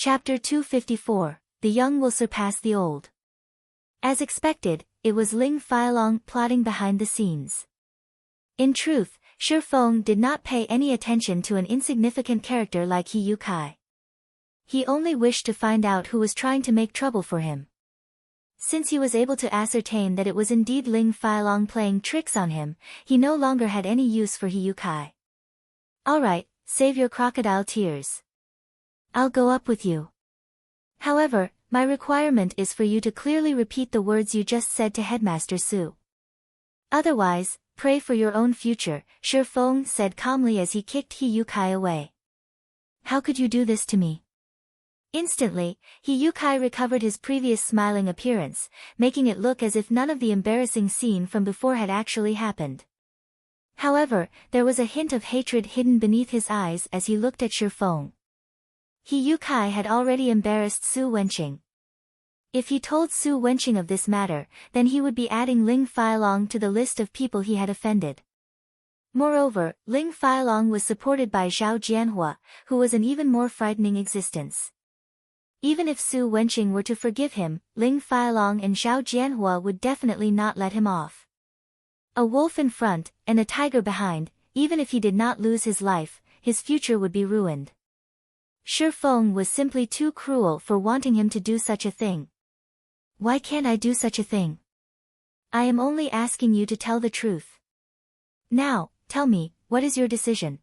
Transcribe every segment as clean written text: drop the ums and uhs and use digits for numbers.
Chapter 254, The Young Will Surpass the Old. As expected, it was Ling Feilong plotting behind the scenes. In truth, Shi Feng did not pay any attention to an insignificant character like He Yu Kai. He only wished to find out who was trying to make trouble for him. Since he was able to ascertain that it was indeed Ling Feilong playing tricks on him, he no longer had any use for He Yu Kai. Alright, save your crocodile tears. I'll go up with you. However, my requirement is for you to clearly repeat the words you just said to Headmaster Su. Otherwise, pray for your own future, Shi Feng said calmly as he kicked He Yu Kai away. How could you do this to me? Instantly, He Yu Kai recovered his previous smiling appearance, making it look as if none of the embarrassing scene from before had actually happened. However, there was a hint of hatred hidden beneath his eyes as he looked at Shi Feng. He Yu Kai had already embarrassed Su Wenqing. If he told Su Wenqing of this matter, then he would be adding Ling Feilong to the list of people he had offended. Moreover, Ling Feilong was supported by Zhao Jianhua, who was an even more frightening existence. Even if Su Wenqing were to forgive him, Ling Feilong and Zhao Jianhua would definitely not let him off. A wolf in front, and a tiger behind, even if he did not lose his life, his future would be ruined. Shi Feng was simply too cruel for wanting him to do such a thing. Why can't I do such a thing? I am only asking you to tell the truth. Now, tell me, what is your decision?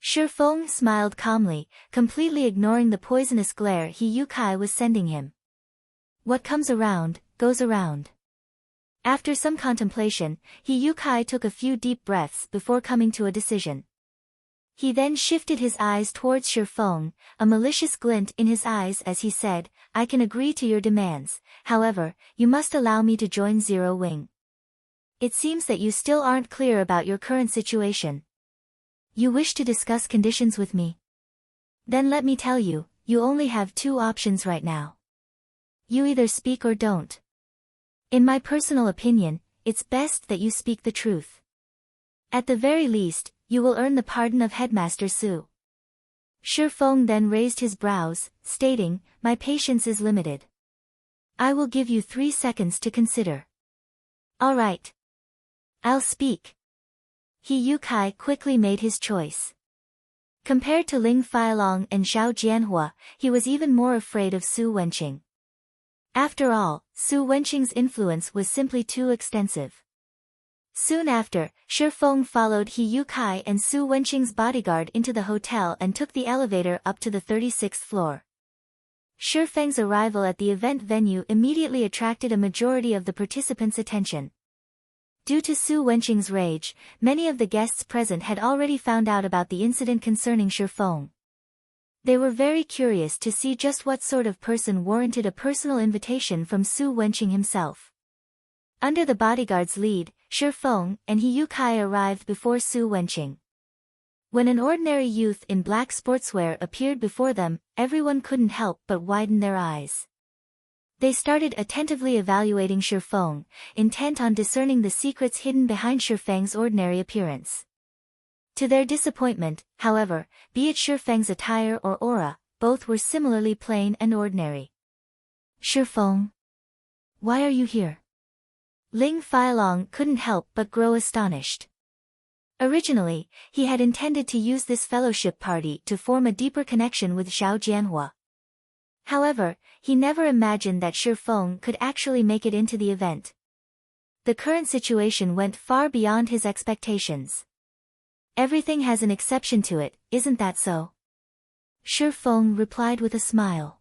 Shi Feng smiled calmly, completely ignoring the poisonous glare He Yu Kai was sending him. What comes around, goes around. After some contemplation, He Yu Kai took a few deep breaths before coming to a decision. He then shifted his eyes towards Shi Feng, a malicious glint in his eyes as he said, I can agree to your demands, however, you must allow me to join Zero Wing. It seems that you still aren't clear about your current situation. You wish to discuss conditions with me? Then let me tell you, you only have two options right now. You either speak or don't. In my personal opinion, it's best that you speak the truth. At the very least, you will earn the pardon of Headmaster Su. Shi Feng then raised his brows, stating, my patience is limited. I will give you 3 seconds to consider. All right. I'll speak. He Yu Kai quickly made his choice. Compared to Ling Feilong and Zhao Jianhua, he was even more afraid of Su Wenqing. After all, Su Wenqing's influence was simply too extensive. Soon after, Shi Feng followed He Yu Kai and Su Wenqing's bodyguard into the hotel and took the elevator up to the 36th floor. Shi Feng's arrival at the event venue immediately attracted a majority of the participants' attention. Due to Su Wenqing's rage, many of the guests present had already found out about the incident concerning Shi Feng. They were very curious to see just what sort of person warranted a personal invitation from Su Wenqing himself. Under the bodyguard's lead, Shi Feng and He Yu Kai arrived before Su Wenqing. When an ordinary youth in black sportswear appeared before them, everyone couldn't help but widen their eyes. They started attentively evaluating Shi Feng, intent on discerning the secrets hidden behind Shi Feng's ordinary appearance. To their disappointment, however, be it Shi Feng's attire or aura, both were similarly plain and ordinary. Shi Feng, why are you here? Ling Feilong couldn't help but grow astonished. Originally, he had intended to use this fellowship party to form a deeper connection with Zhao Jianhua. However, he never imagined that Shi Feng could actually make it into the event. The current situation went far beyond his expectations. Everything has an exception to it, isn't that so? Shi Feng replied with a smile.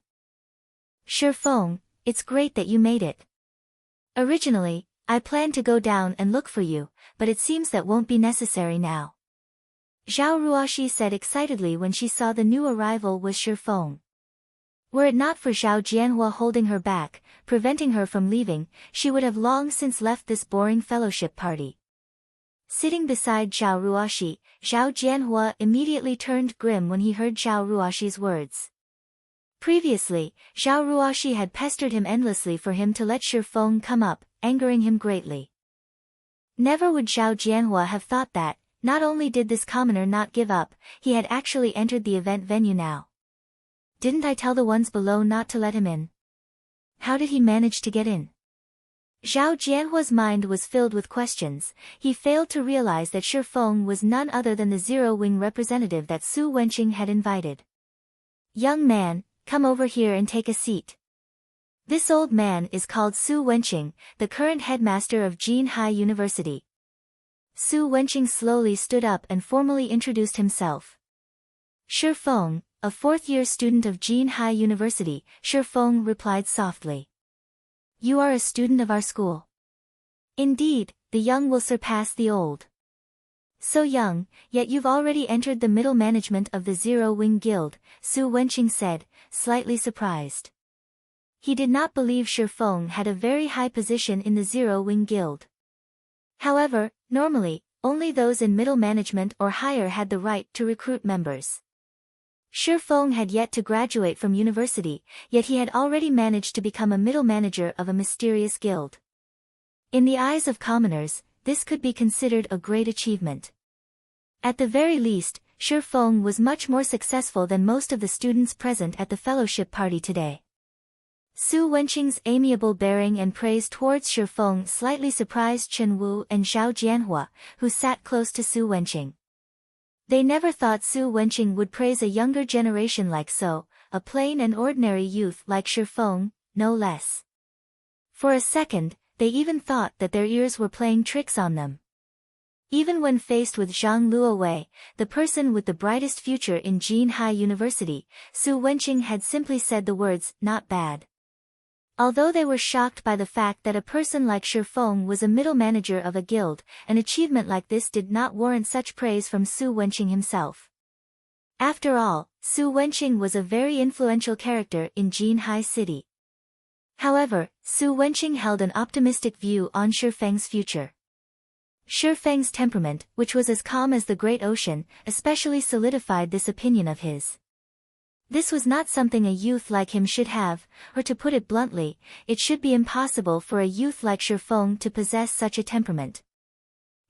Shi Feng, it's great that you made it. Originally, I planned to go down and look for you, but it seems that won't be necessary now. Zhao Ruoxi said excitedly when she saw the new arrival was Shi Feng. Were it not for Zhao Jianhua holding her back, preventing her from leaving, she would have long since left this boring fellowship party. Sitting beside Zhao Ruoxi, Zhao Jianhua immediately turned grim when he heard Zhao Ruoxi's words. Previously, Zhao Ruoxi had pestered him endlessly for him to let Shi Feng come up, angering him greatly. Never would Zhao Jianhua have thought that, not only did this commoner not give up, he had actually entered the event venue now. Didn't I tell the ones below not to let him in? How did he manage to get in? Zhao Jianhua's mind was filled with questions. He failed to realize that Shi Feng was none other than the Zero-Wing representative that Su Wenqing had invited. Young man, come over here and take a seat. This old man is called Su Wenqing, the current headmaster of Jinhai University. Su Wenqing slowly stood up and formally introduced himself. Shi Feng, a fourth-year student of Jinhai University, Shi Feng replied softly. You are a student of our school. Indeed, the young will surpass the old. So young, yet you've already entered the middle management of the Zero-Wing Guild, Su Wenqing said, slightly surprised. He did not believe Shi Feng had a very high position in the Zero-Wing Guild. However, normally, only those in middle management or higher had the right to recruit members. Shi Feng had yet to graduate from university, yet he had already managed to become a middle manager of a mysterious guild. In the eyes of commoners, this could be considered a great achievement. At the very least, Shi Feng was much more successful than most of the students present at the fellowship party today. Su Wenqing's amiable bearing and praise towards Shi Feng slightly surprised Chen Wu and Zhao Jianhua, who sat close to Su Wenqing. They never thought Su Wenqing would praise a younger generation like so, a plain and ordinary youth like Shi Feng, no less. For a second, they even thought that their ears were playing tricks on them. Even when faced with Zhang Luowei, the person with the brightest future in Jinhai University, Su Wenqing had simply said the words, not bad. Although they were shocked by the fact that a person like Shi Feng was a middle manager of a guild, an achievement like this did not warrant such praise from Su Wenqing himself. After all, Su Wenqing was a very influential character in Jinhai City. However, Su Wenqing held an optimistic view on Shi Feng's future. Shi Feng's temperament, which was as calm as the great ocean, especially solidified this opinion of his. This was not something a youth like him should have, or to put it bluntly, it should be impossible for a youth like Shi Feng to possess such a temperament.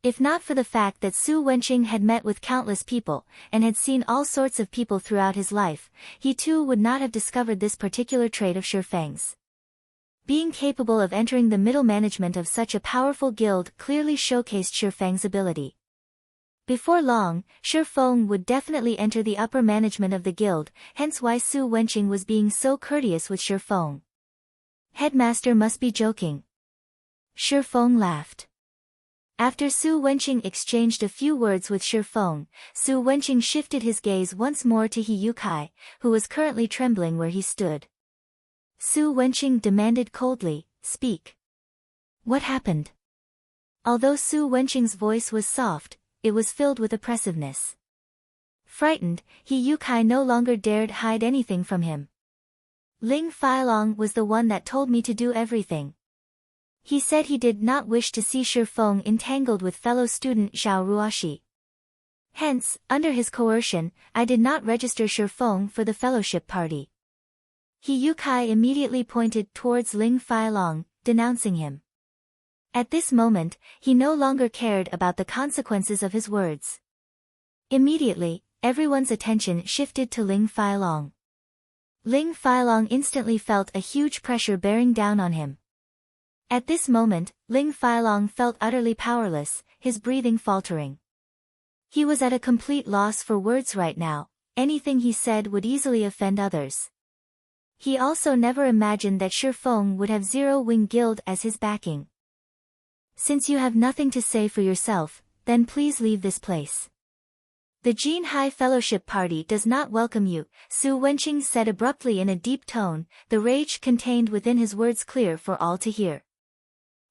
If not for the fact that Su Wenqing had met with countless people, and had seen all sorts of people throughout his life, he too would not have discovered this particular trait of Shi Feng's. Being capable of entering the middle management of such a powerful guild clearly showcased Shi Feng's ability. Before long, Shi Feng would definitely enter the upper management of the guild, hence why Su Wenqing was being so courteous with Shi Feng. Headmaster must be joking. Shi Feng laughed. After Su Wenqing exchanged a few words with Shi Feng, Su Wenqing shifted his gaze once more to He Yukai, who was currently trembling where he stood. Su Wenqing demanded coldly, speak. What happened? Although Su Wenqing's voice was soft, it was filled with oppressiveness. Frightened, He Yukai no longer dared hide anything from him. Ling Feilong was the one that told me to do everything. He said he did not wish to see Shi Feng entangled with fellow student Zhao Ruoxi. Hence, under his coercion, I did not register Shi Feng for the fellowship party. He Yukai immediately pointed towards Ling Feilong, denouncing him. At this moment, he no longer cared about the consequences of his words. Immediately, everyone's attention shifted to Ling Feilong. Ling Feilong instantly felt a huge pressure bearing down on him. At this moment, Ling Feilong felt utterly powerless, his breathing faltering. He was at a complete loss for words right now, anything he said would easily offend others. He also never imagined that Shi Feng would have Zero-Wing Guild as his backing. Since you have nothing to say for yourself, then please leave this place. The Jinhai Fellowship Party does not welcome you, Su Wenqing said abruptly in a deep tone, the rage contained within his words clear for all to hear.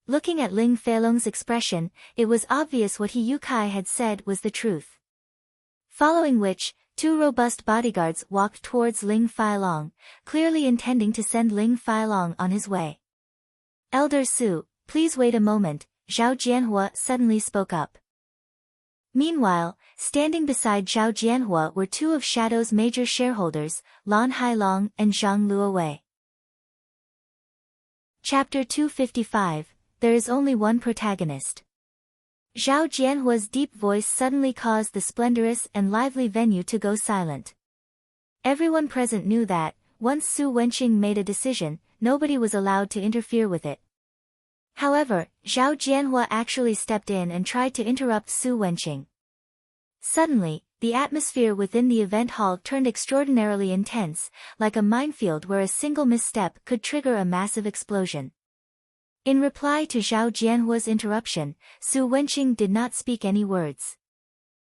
Looking at Ling Feilong's expression, it was obvious what He Yukai had said was the truth. Following which, two robust bodyguards walked towards Ling Feilong, clearly intending to send Ling Feilong on his way. Elder Su, please wait a moment, Zhao Jianhua suddenly spoke up. Meanwhile, standing beside Zhao Jianhua were two of Shadow's major shareholders, Lan Hailong and Zhang Luowei. Chapter 255, There is only one protagonist. Zhao Jianhua's deep voice suddenly caused the splendorous and lively venue to go silent. Everyone present knew that, once Su Wenqing made a decision, nobody was allowed to interfere with it. However, Zhao Jianhua actually stepped in and tried to interrupt Su Wenqing. Suddenly, the atmosphere within the event hall turned extraordinarily intense, like a minefield where a single misstep could trigger a massive explosion. In reply to Zhao Jianhua's interruption, Su Wenqing did not speak any words.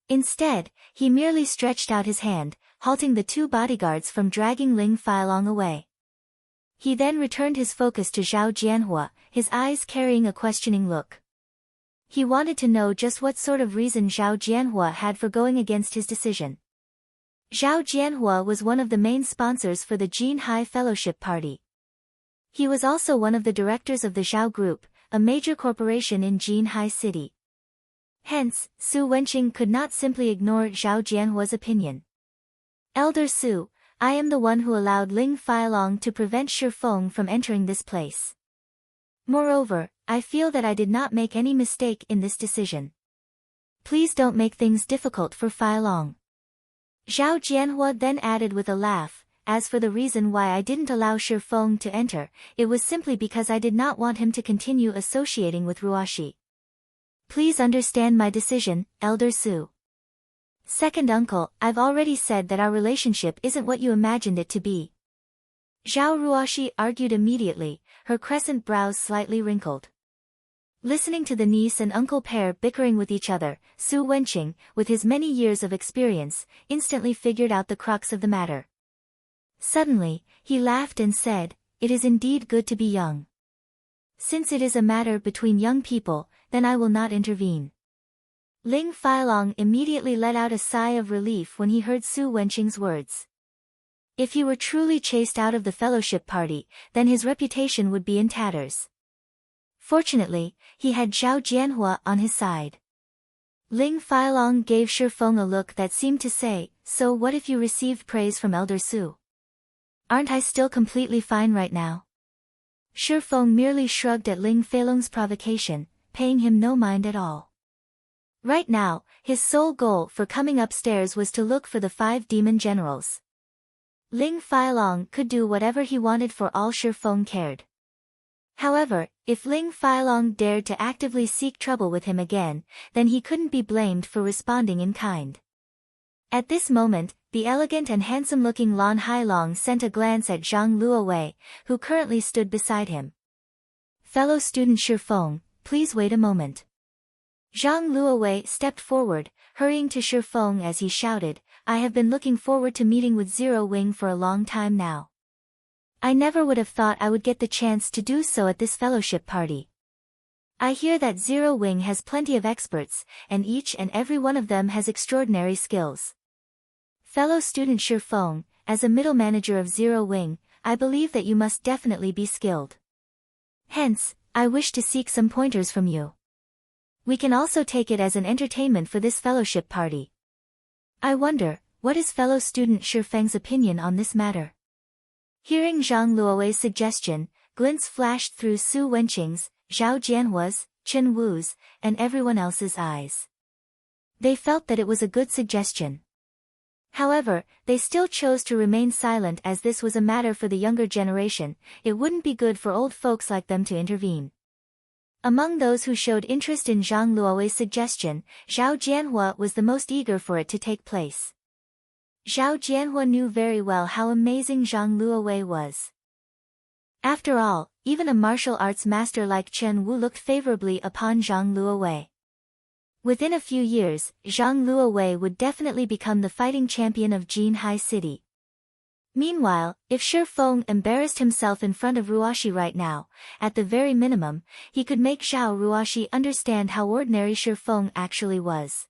Instead, he merely stretched out his hand, halting the two bodyguards from dragging Ling Feilong away. He then returned his focus to Zhao Jianhua, his eyes carrying a questioning look. He wanted to know just what sort of reason Zhao Jianhua had for going against his decision. Zhao Jianhua was one of the main sponsors for the Jin Hai Fellowship Party. He was also one of the directors of the Zhao Group, a major corporation in Jin Hai City. Hence, Su Wenqing could not simply ignore Zhao Jianhua's opinion. Elder Su, I am the one who allowed Ling Feilong to prevent Shifeng from entering this place. Moreover, I feel that I did not make any mistake in this decision. Please don't make things difficult for Feilong. Zhao Jianhua then added with a laugh, as for the reason why I didn't allow Shifeng to enter, it was simply because I did not want him to continue associating with Ruoshi. Please understand my decision, Elder Su. Second uncle, I've already said that our relationship isn't what you imagined it to be. Zhao Ruoshi argued immediately, her crescent brows slightly wrinkled. Listening to the niece and uncle pair bickering with each other, Su Wenqing, with his many years of experience, instantly figured out the crux of the matter. Suddenly, he laughed and said, "It is indeed good to be young. Since it is a matter between young people, then I will not intervene." Ling Feilong immediately let out a sigh of relief when he heard Su Wenqing's words. If he were truly chased out of the fellowship party, then his reputation would be in tatters. Fortunately, he had Zhao Jianhua on his side. Ling Feilong gave Shifeng a look that seemed to say, "So what if you received praise from Elder Su? Aren't I still completely fine right now?" Shifeng merely shrugged at Ling Feilong's provocation, paying him no mind at all. Right now, his sole goal for coming upstairs was to look for the 5 demon generals. Ling Feilong could do whatever he wanted for all Shifeng cared. However, if Ling Feilong dared to actively seek trouble with him again, then he couldn't be blamed for responding in kind. At this moment, the elegant and handsome-looking Lan Hailong sent a glance at Zhang Luowei, who currently stood beside him. "Fellow student Shifeng, please wait a moment." Zhang Luowei stepped forward, hurrying to Shifeng as he shouted, "I have been looking forward to meeting with Zero Wing for a long time now. I never would have thought I would get the chance to do so at this fellowship party. I hear that Zero Wing has plenty of experts, and each and every one of them has extraordinary skills. Fellow student Shifeng, as a middle manager of Zero Wing, I believe that you must definitely be skilled. Hence, I wish to seek some pointers from you. We can also take it as an entertainment for this fellowship party. I wonder, what is fellow student Shifeng's opinion on this matter?" Hearing Zhang Luowei's suggestion, glints flashed through Su Wenqing's, Zhao Jianhua's, Chen Wu's, and everyone else's eyes. They felt that it was a good suggestion. However, they still chose to remain silent as this was a matter for the younger generation. It wouldn't be good for old folks like them to intervene. Among those who showed interest in Zhang Luowei's suggestion, Zhao Jianhua was the most eager for it to take place. Zhao Jianhua knew very well how amazing Zhang Luowei was. After all, even a martial arts master like Chen Wu looked favorably upon Zhang Luowei. Within a few years, Zhang Luowei would definitely become the fighting champion of Jin Hai City. Meanwhile, if Shifeng embarrassed himself in front of Ruoshi right now, at the very minimum, he could make Zhao Ruoshi understand how ordinary Shifeng actually was.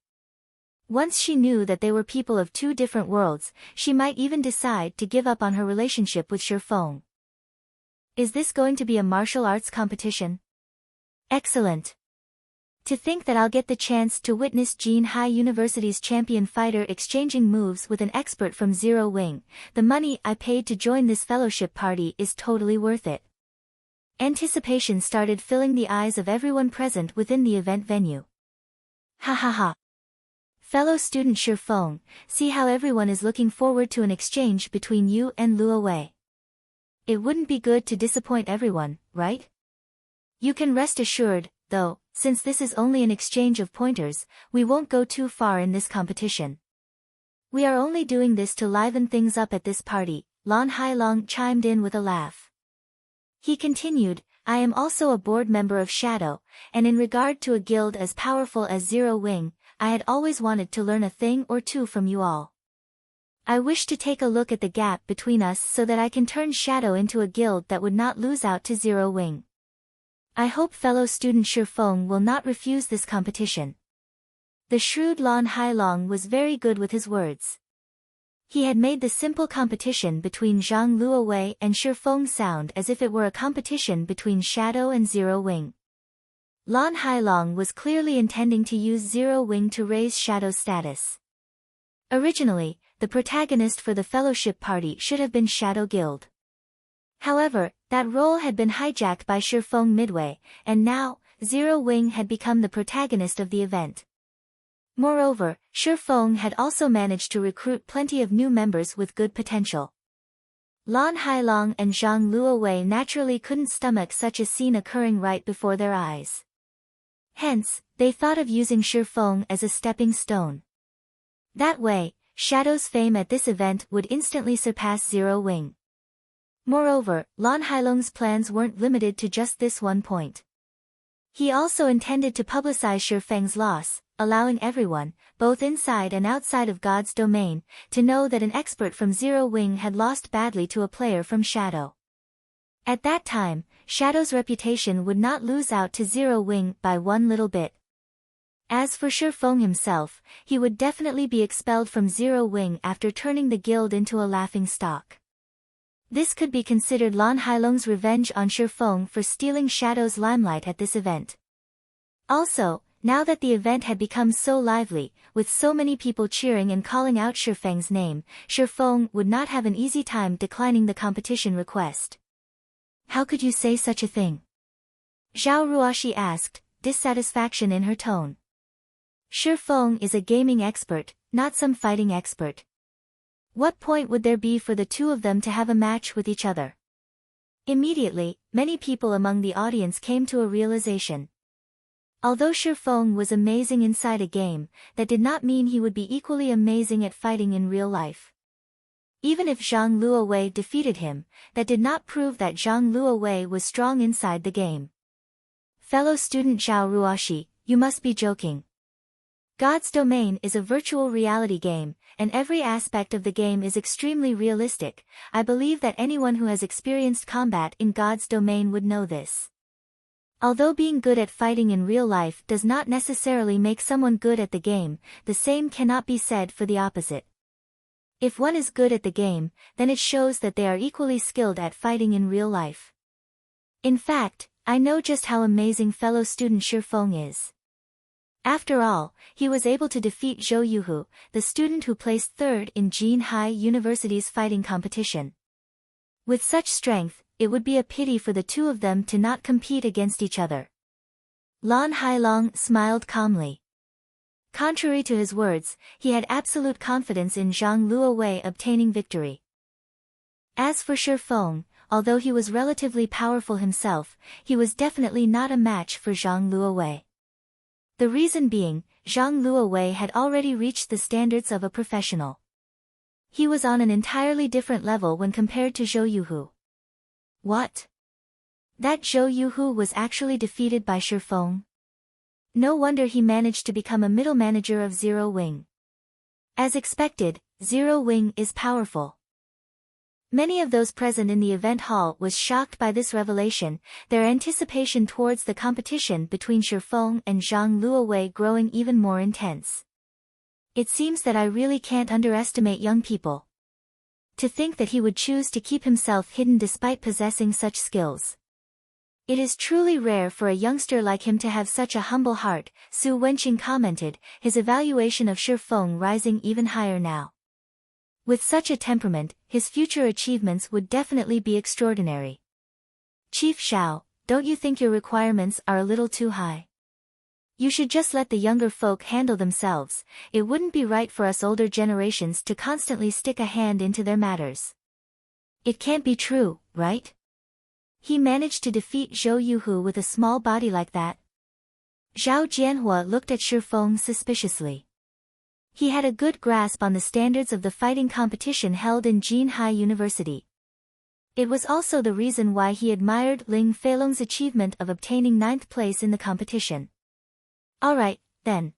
Once she knew that they were people of 2 different worlds, she might even decide to give up on her relationship with Shifeng. Is this going to be a martial arts competition? Excellent. To think that I'll get the chance to witness Jin Hai University's champion fighter exchanging moves with an expert from Zero Wing, the money I paid to join this fellowship party is totally worth it. Anticipation started filling the eyes of everyone present within the event venue. Ha ha ha. Fellow student Shifeng, see how everyone is looking forward to an exchange between you and Luo Wei. It wouldn't be good to disappoint everyone, right? You can rest assured, though, since this is only an exchange of pointers, we won't go too far in this competition. We are only doing this to liven things up at this party, Lan Hailong chimed in with a laugh. He continued, I am also a board member of Shadow, and in regard to a guild as powerful as Zero Wing, I had always wanted to learn a thing or two from you all. I wish to take a look at the gap between us so that I can turn Shadow into a guild that would not lose out to Zero Wing. I hope fellow student Shifeng will not refuse this competition. The shrewd Lan Hailong was very good with his words. He had made the simple competition between Zhang Luowei and Shifeng sound as if it were a competition between Shadow and Zero Wing. Lan Hailong was clearly intending to use Zero Wing to raise Shadow's status. Originally, the protagonist for the fellowship party should have been Shadow Guild. However, that role had been hijacked by Shifeng midway, and now, Zero Wing had become the protagonist of the event. Moreover, Shifeng had also managed to recruit plenty of new members with good potential. Lan Hailong and Zhang Luowei naturally couldn't stomach such a scene occurring right before their eyes. Hence, they thought of using Shifeng as a stepping stone. That way, Shadow's fame at this event would instantly surpass Zero Wing. Moreover, Lan Hailong's plans weren't limited to just this one point. He also intended to publicize Shifeng's loss, allowing everyone, both inside and outside of God's domain, to know that an expert from Zero Wing had lost badly to a player from Shadow. At that time, Shadow's reputation would not lose out to Zero Wing by one little bit. As for Shifeng himself, he would definitely be expelled from Zero Wing after turning the guild into a laughingstock. This could be considered Lan Hailong's revenge on Shifeng for stealing Shadow's limelight at this event. Also, now that the event had become so lively, with so many people cheering and calling out Shifeng's name, Shifeng would not have an easy time declining the competition request. How could you say such a thing? Zhao Ruoshi asked, dissatisfaction in her tone. Shifeng is a gaming expert, not some fighting expert. What point would there be for the two of them to have a match with each other? Immediately, many people among the audience came to a realization. Although Shifeng was amazing inside a game, that did not mean he would be equally amazing at fighting in real life. Even if Zhang Luowei defeated him, that did not prove that Zhang Luowei was strong inside the game. Fellow student Zhao Ruoshi, you must be joking. God's Domain is a virtual reality game, and every aspect of the game is extremely realistic. I believe that anyone who has experienced combat in God's Domain would know this. Although being good at fighting in real life does not necessarily make someone good at the game, the same cannot be said for the opposite. If one is good at the game, then it shows that they are equally skilled at fighting in real life. In fact, I know just how amazing fellow student Shifeng is. After all, he was able to defeat Zhou Yuhu, the student who placed third in Jinhai University's fighting competition. With such strength, it would be a pity for the two of them to not compete against each other. Lan Hailong smiled calmly. Contrary to his words, he had absolute confidence in Zhang Luowei obtaining victory. As for Shifeng, although he was relatively powerful himself, he was definitely not a match for Zhang Luowei. The reason being, Zhang Luowei had already reached the standards of a professional. He was on an entirely different level when compared to Zhou Yuhu. What? That Zhou Yuhu was actually defeated by Shifeng? No wonder he managed to become a middle manager of Zero Wing. As expected, Zero Wing is powerful. Many of those present in the event hall was shocked by this revelation, their anticipation towards the competition between Shifeng and Zhang Luowei growing even more intense. It seems that I really can't underestimate young people. To think that he would choose to keep himself hidden despite possessing such skills. It is truly rare for a youngster like him to have such a humble heart, Su Wenqing commented, his evaluation of Shifeng rising even higher now. With such a temperament, his future achievements would definitely be extraordinary. Chief Xiao, don't you think your requirements are a little too high? You should just let the younger folk handle themselves. It wouldn't be right for us older generations to constantly stick a hand into their matters. It can't be true, right? He managed to defeat Zhou Yuhu with a small body like that. Zhao Jianhua looked at Shi Feng suspiciously. He had a good grasp on the standards of the fighting competition held in Jinhai University. It was also the reason why he admired Ling Feilong's achievement of obtaining 9th place in the competition. Alright, then.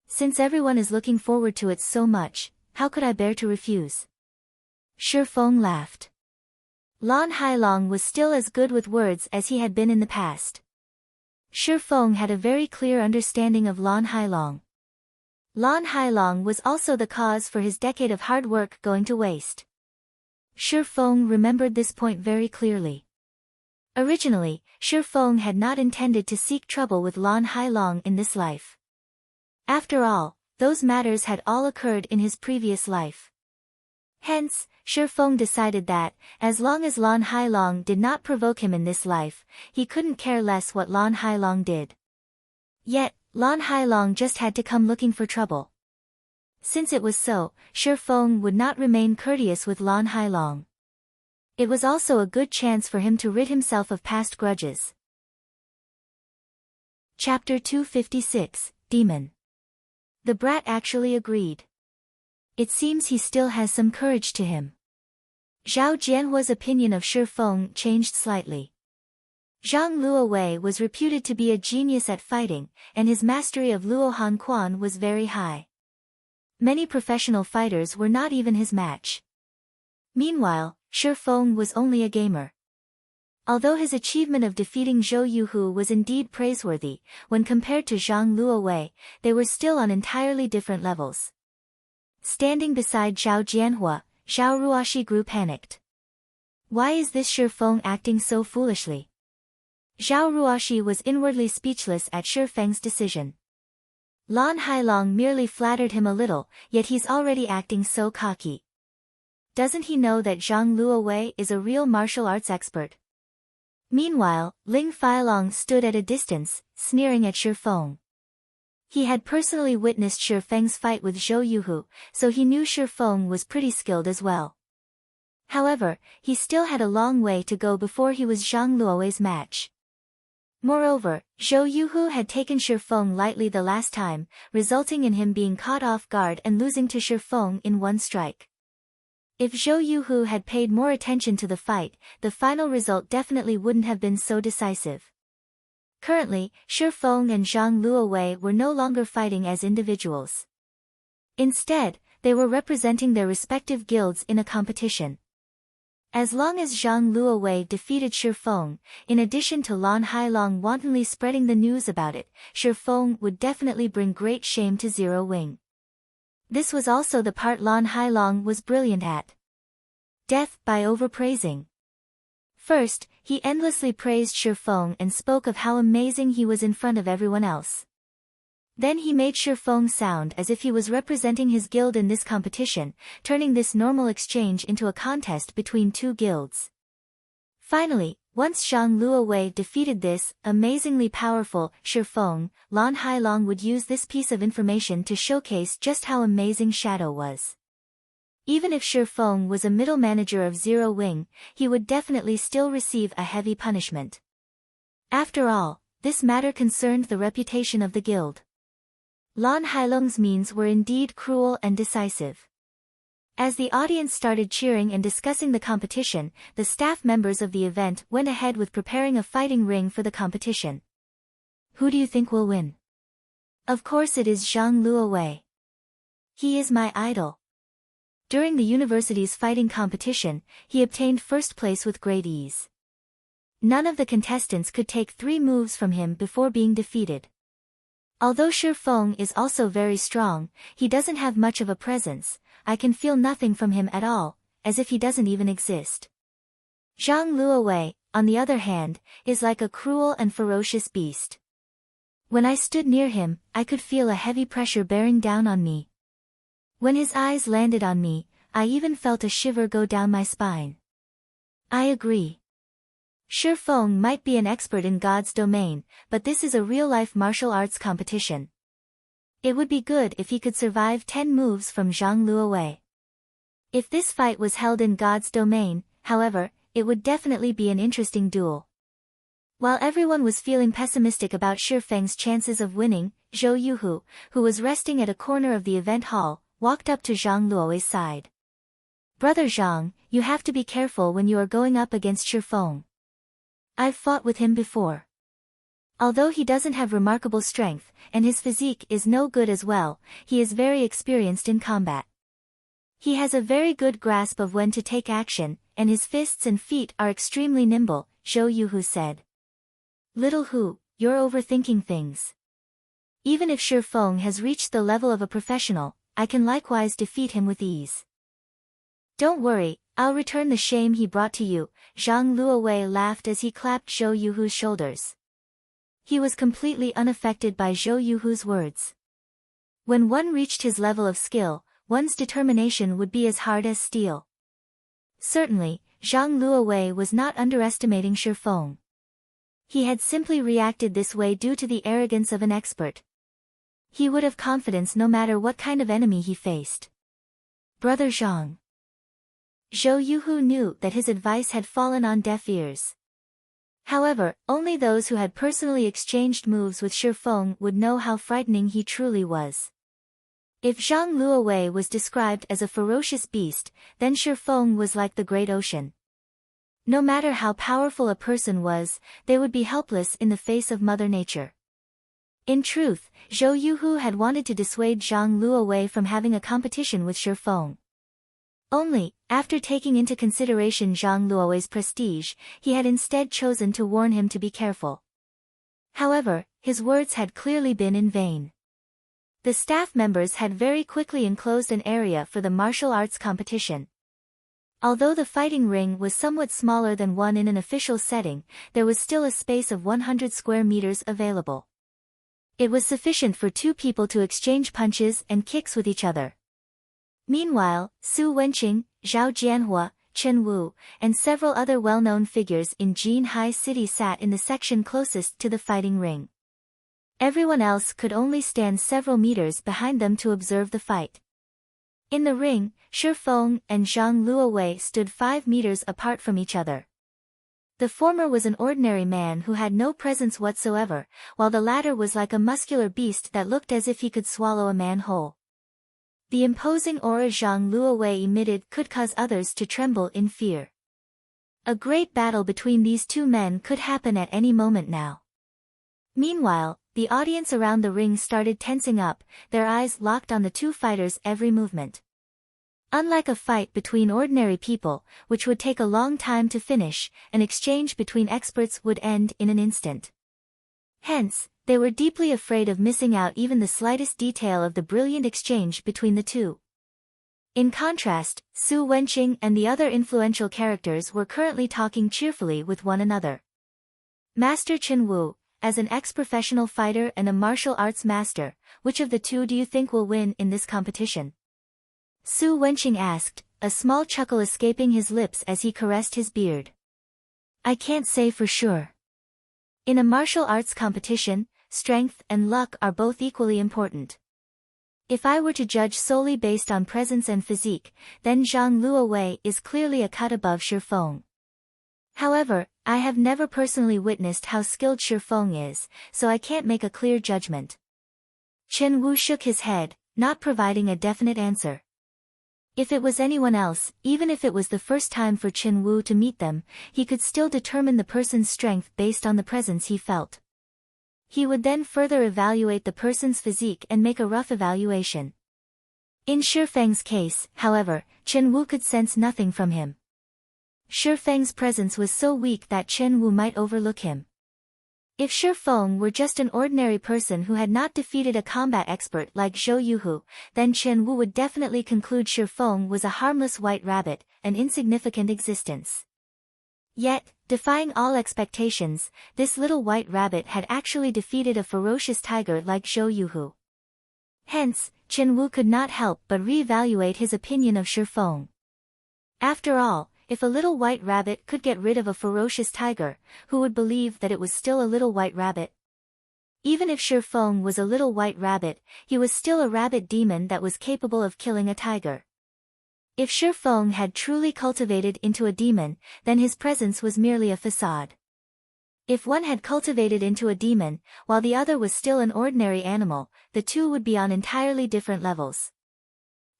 Since everyone is looking forward to it so much, how could I bear to refuse? Shi Feng laughed. Lan Hailong was still as good with words as he had been in the past. Shi Feng had a very clear understanding of Lan Hailong. Lan Hailong was also the cause for his decade of hard work going to waste. Shi Feng remembered this point very clearly. Originally, Shi Feng had not intended to seek trouble with Lan Hailong in this life. After all, those matters had all occurred in his previous life. Hence, Shi Feng decided that, as long as Lan Hailong did not provoke him in this life, he couldn't care less what Lan Hailong did. Yet, Lan Hailong just had to come looking for trouble. Since it was so, Shi Feng would not remain courteous with Lan Hailong. It was also a good chance for him to rid himself of past grudges. Chapter 256, Demon. The brat actually agreed. It seems he still has some courage to him. Zhao Jianhua's opinion of Shi Feng changed slightly. Zhang Luowei was reputed to be a genius at fighting, and his mastery of Luo Han Quan was very high. Many professional fighters were not even his match. Meanwhile, Shi Feng was only a gamer. Although his achievement of defeating Zhou Yuhu was indeed praiseworthy, when compared to Zhang Luowei, they were still on entirely different levels. Standing beside Zhao Jianhua, Zhao Ruoxi grew panicked. Why is this Shi Feng acting so foolishly? Zhao Ruoxi was inwardly speechless at Shi Feng's decision. Lan Hailong merely flattered him a little, yet he's already acting so cocky. Doesn't he know that Zhang Luowei is a real martial arts expert? Meanwhile, Ling Feilong stood at a distance, sneering at Shi Feng. He had personally witnessed Shi Feng's fight with Zhou Yuhu, so he knew Shi Feng was pretty skilled as well. However, he still had a long way to go before he was Zhang Luowei's match. Moreover, Zhou Yuhu had taken Shi Feng lightly the last time, resulting in him being caught off guard and losing to Shi Feng in one strike. If Zhou Yuhu had paid more attention to the fight, the final result definitely wouldn't have been so decisive. Currently, Shi Feng and Zhang Luowei were no longer fighting as individuals. Instead, they were representing their respective guilds in a competition. As long as Zhang Luowei defeated Shi Feng, in addition to Lan Hailong wantonly spreading the news about it, Shi Feng would definitely bring great shame to Zero Wing. This was also the part Lan Hailong was brilliant at. Death by overpraising. First, he endlessly praised Shi Feng and spoke of how amazing he was in front of everyone else. Then he made Shi Feng sound as if he was representing his guild in this competition, turning this normal exchange into a contest between two guilds. Finally, once Zhang Luowei defeated this amazingly powerful Shi Feng, Lan Hailong would use this piece of information to showcase just how amazing Shadow was. Even if Shi Feng was a middle manager of Zero Wing, he would definitely still receive a heavy punishment. After all, this matter concerned the reputation of the guild. Lan Hailong's means were indeed cruel and decisive. As the audience started cheering and discussing the competition, the staff members of the event went ahead with preparing a fighting ring for the competition. Who do you think will win? Of course it is Zhang Luowei. He is my idol. During the university's fighting competition, he obtained first place with great ease. None of the contestants could take 3 moves from him before being defeated. Although Shi Feng is also very strong, he doesn't have much of a presence. I can feel nothing from him at all, as if he doesn't even exist. Zhang Luowei, on the other hand, is like a cruel and ferocious beast. When I stood near him, I could feel a heavy pressure bearing down on me. When his eyes landed on me, I even felt a shiver go down my spine. I agree. Shi Feng might be an expert in God's domain, but this is a real-life martial arts competition. It would be good if he could survive 10 moves from Zhang Luowei. If this fight was held in God's domain, however, it would definitely be an interesting duel. While everyone was feeling pessimistic about Shi Feng's chances of winning, Zhou Yuhu, who was resting at a corner of the event hall, walked up to Zhang Luowei's side. "Brother Zhang, you have to be careful when you are going up against Shi Feng. I've fought with him before. Although he doesn't have remarkable strength, and his physique is no good as well, he is very experienced in combat. He has a very good grasp of when to take action, and his fists and feet are extremely nimble," Zhou Yuhu said. "Little Hu, you're overthinking things. Even if Shi Feng has reached the level of a professional, I can likewise defeat him with ease. Don't worry, I'll return the shame he brought to you," Zhang Luowei laughed as he clapped Zhou Yuhu's shoulders. He was completely unaffected by Zhou Yuhu's words. When one reached his level of skill, one's determination would be as hard as steel. Certainly, Zhang Luowei was not underestimating Shi Feng. He had simply reacted this way due to the arrogance of an expert. He would have confidence no matter what kind of enemy he faced. "Brother Zhang." Zhou Yuhu knew that his advice had fallen on deaf ears. However, only those who had personally exchanged moves with Shi Feng would know how frightening he truly was. If Zhang Luowei was described as a ferocious beast, then Shi Feng was like the great ocean. No matter how powerful a person was, they would be helpless in the face of Mother Nature. In truth, Zhou Yuhu had wanted to dissuade Zhang Luowei from having a competition with Shi Feng. Only, after taking into consideration Zhang Luowei's prestige, he had instead chosen to warn him to be careful. However, his words had clearly been in vain. The staff members had very quickly enclosed an area for the martial arts competition. Although the fighting ring was somewhat smaller than one in an official setting, there was still a space of 100 square meters available. It was sufficient for 2 people to exchange punches and kicks with each other. Meanwhile, Su Wenqing, Zhao Jianhua, Chen Wu, and several other well-known figures in Jinhai City sat in the section closest to the fighting ring. Everyone else could only stand several meters behind them to observe the fight. In the ring, Shi Feng and Zhang Luowei stood 5 meters apart from each other. The former was an ordinary man who had no presence whatsoever, while the latter was like a muscular beast that looked as if he could swallow a man whole. The imposing aura Zhang Luowei emitted could cause others to tremble in fear. A great battle between these 2 men could happen at any moment now. Meanwhile, the audience around the ring started tensing up, their eyes locked on the 2 fighters' every movement. Unlike a fight between ordinary people, which would take a long time to finish, an exchange between experts would end in an instant. Hence, they were deeply afraid of missing out even the slightest detail of the brilliant exchange between the 2. In contrast, Su Wenqing and the other influential characters were currently talking cheerfully with one another. "Master Chen Wu, as an ex-professional fighter and a martial arts master, which of the 2 do you think will win in this competition?" Su Wenqing asked, a small chuckle escaping his lips as he caressed his beard. "I can't say for sure. In a martial arts competition, strength and luck are both equally important. If I were to judge solely based on presence and physique, then Zhang Luowei is clearly a cut above Shi Feng. However, I have never personally witnessed how skilled Shi Feng is, so I can't make a clear judgment." Chen Wu shook his head, not providing a definite answer. If it was anyone else, even if it was the first time for Chen Wu to meet them, he could still determine the person's strength based on the presence he felt. He would then further evaluate the person's physique and make a rough evaluation. In Shi Feng's case, however, Chen Wu could sense nothing from him. Shi Feng's presence was so weak that Chen Wu might overlook him. If Shi Feng were just an ordinary person who had not defeated a combat expert like Zhou Yuhu, then Chen Wu would definitely conclude Shi Feng was a harmless white rabbit, an insignificant existence. Yet, defying all expectations, this little white rabbit had actually defeated a ferocious tiger like Zhou Yuhu. Hence, Chen Wu could not help but re-evaluate his opinion of Shi Feng. After all, if a little white rabbit could get rid of a ferocious tiger, who would believe that it was still a little white rabbit? Even if Shi Feng was a little white rabbit, he was still a rabbit demon that was capable of killing a tiger. If Shi Feng had truly cultivated into a demon, then his presence was merely a facade. If one had cultivated into a demon, while the other was still an ordinary animal, the two would be on entirely different levels.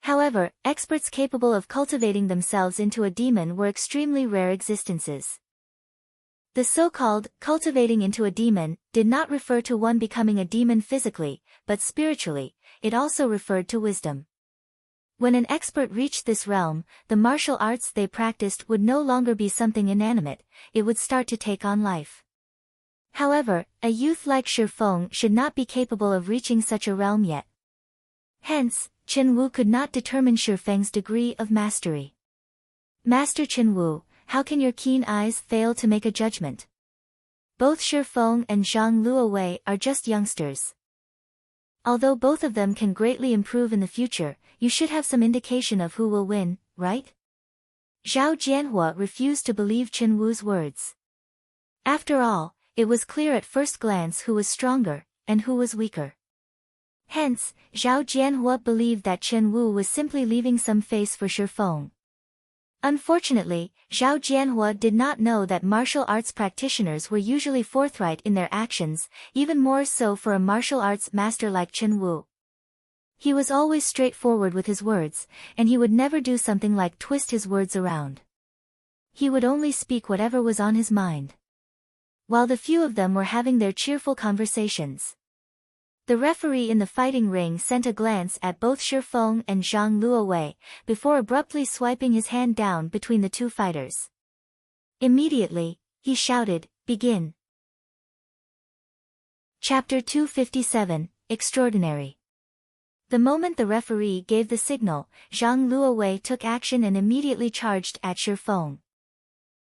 However, experts capable of cultivating themselves into a demon were extremely rare existences. The so-called cultivating into a demon did not refer to one becoming a demon physically, but spiritually. It also referred to wisdom. When an expert reached this realm, the martial arts they practiced would no longer be something inanimate, it would start to take on life. However, a youth like Shi Feng should not be capable of reaching such a realm yet. Hence, Chen Wu could not determine Shi Feng's degree of mastery. Master Chen Wu, how can your keen eyes fail to make a judgment? Both Shi Feng and Zhang Luowei are just youngsters. Although both of them can greatly improve in the future, you should have some indication of who will win, right? Zhao Jianhua refused to believe Chen Wu's words. After all, it was clear at first glance who was stronger, and who was weaker. Hence, Zhao Jianhua believed that Chen Wu was simply leaving some face for Shi Feng. Unfortunately, Zhao Jianhua did not know that martial arts practitioners were usually forthright in their actions, even more so for a martial arts master like Chen Wu. He was always straightforward with his words, and he would never do something like twist his words around. He would only speak whatever was on his mind. While the few of them were having their cheerful conversations, the referee in the fighting ring sent a glance at both Shi Feng and Zhang Luowei, before abruptly swiping his hand down between the two fighters. Immediately, he shouted, "Begin." Chapter 257, Extraordinary. The moment the referee gave the signal, Zhang Luowei took action and immediately charged at Shi Feng.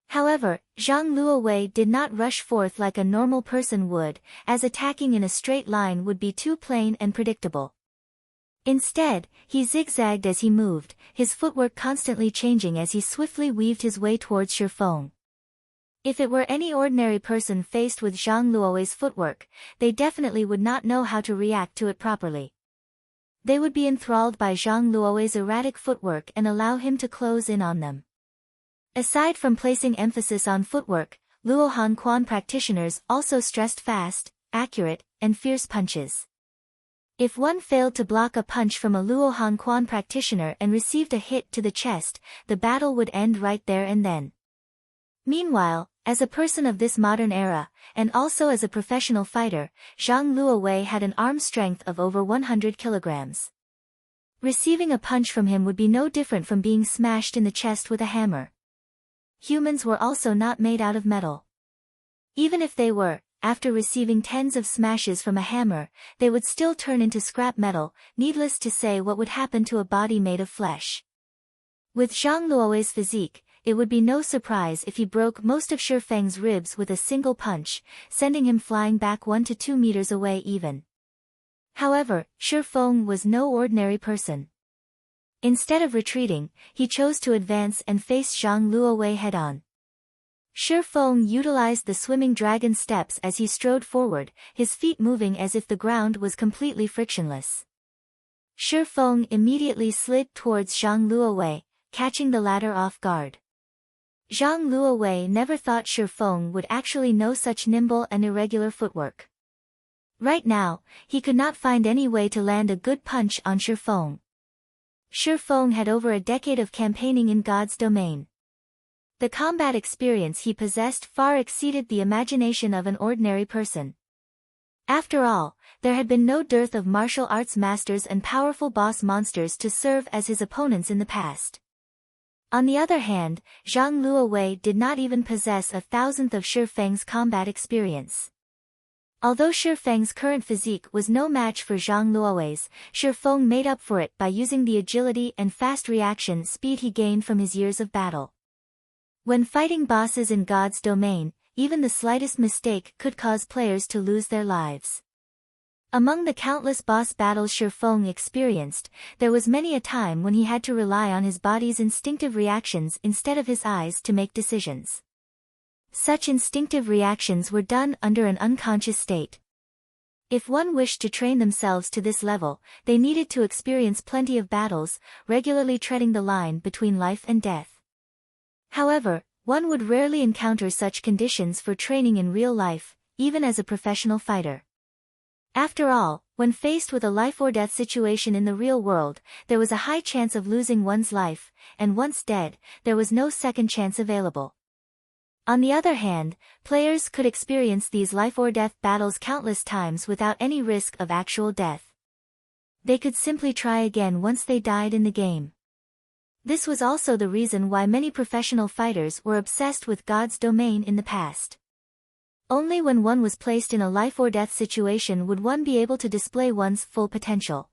However, Zhang Luowei did not rush forth like a normal person would, as attacking in a straight line would be too plain and predictable. Instead, he zigzagged as he moved, his footwork constantly changing as he swiftly weaved his way towards Shi Feng. If it were any ordinary person faced with Zhang Luowei's footwork, they definitely would not know how to react to it properly. They would be enthralled by Zhang Luowei's erratic footwork and allow him to close in on them. Aside from placing emphasis on footwork, Luohan Quan practitioners also stressed fast, accurate, and fierce punches. If one failed to block a punch from a Luohan Quan practitioner and received a hit to the chest, the battle would end right there and then. Meanwhile, as a person of this modern era, and also as a professional fighter, Zhang Luowei had an arm strength of over 100 kilograms. Receiving a punch from him would be no different from being smashed in the chest with a hammer. Humans were also not made out of metal. Even if they were, after receiving tens of smashes from a hammer, they would still turn into scrap metal, needless to say what would happen to a body made of flesh. With Zhang Luowei's physique, it would be no surprise if he broke most of Shi Feng's ribs with a single punch, sending him flying back 1 to 2 meters away even. However, Shi Feng was no ordinary person. Instead of retreating, he chose to advance and face Zhang Luowei head-on. Shi Feng utilized the swimming dragon steps as he strode forward, his feet moving as if the ground was completely frictionless. Shi Feng immediately slid towards Zhang Luowei, catching the latter off guard. Zhang Luowei never thought Shi Feng would actually know such nimble and irregular footwork. Right now, he could not find any way to land a good punch on Shi Feng. Shi Feng had over a decade of campaigning in God's domain. The combat experience he possessed far exceeded the imagination of an ordinary person. After all, there had been no dearth of martial arts masters and powerful boss monsters to serve as his opponents in the past. On the other hand, Zhang Luowei did not even possess 1,000th of Shi Feng's combat experience. Although Shi Feng's current physique was no match for Zhang Luowei's, Shi Feng made up for it by using the agility and fast reaction speed he gained from his years of battle. When fighting bosses in God's domain, even the slightest mistake could cause players to lose their lives. Among the countless boss battles Shi Feng experienced, there was many a time when he had to rely on his body's instinctive reactions instead of his eyes to make decisions. Such instinctive reactions were done under an unconscious state. If one wished to train themselves to this level, they needed to experience plenty of battles, regularly treading the line between life and death. However, one would rarely encounter such conditions for training in real life, even as a professional fighter. After all, when faced with a life-or-death situation in the real world, there was a high chance of losing one's life, and once dead, there was no second chance available. On the other hand, players could experience these life-or-death battles countless times without any risk of actual death. They could simply try again once they died in the game. This was also the reason why many professional fighters were obsessed with God's domain in the past. Only when one was placed in a life-or-death situation would one be able to display one's full potential.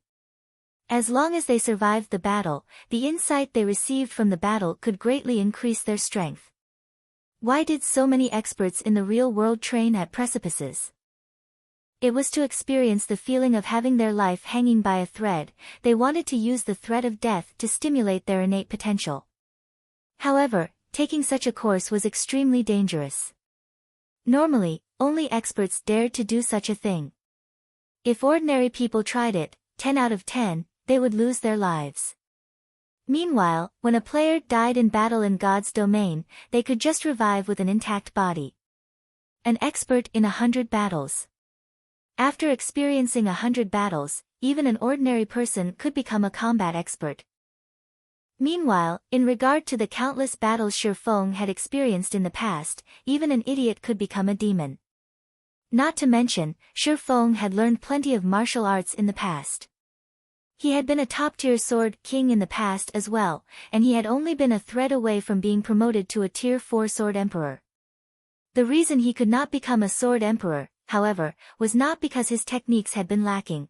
As long as they survived the battle, the insight they received from the battle could greatly increase their strength. Why did so many experts in the real world train at precipices? It was to experience the feeling of having their life hanging by a thread. They wanted to use the threat of death to stimulate their innate potential. However, taking such a course was extremely dangerous. Normally, only experts dared to do such a thing. If ordinary people tried it, 10 out of 10, they would lose their lives. Meanwhile, when a player died in battle in God's domain, they could just revive with an intact body. An expert in 100 battles. After experiencing 100 battles, even an ordinary person could become a combat expert. Meanwhile, in regard to the countless battles Shi Feng had experienced in the past, even an idiot could become a demon. Not to mention, Shi Feng had learned plenty of martial arts in the past. He had been a top-tier sword king in the past as well, and he had only been a thread away from being promoted to a tier 4 sword emperor. The reason he could not become a sword emperor, however, was not because his techniques had been lacking.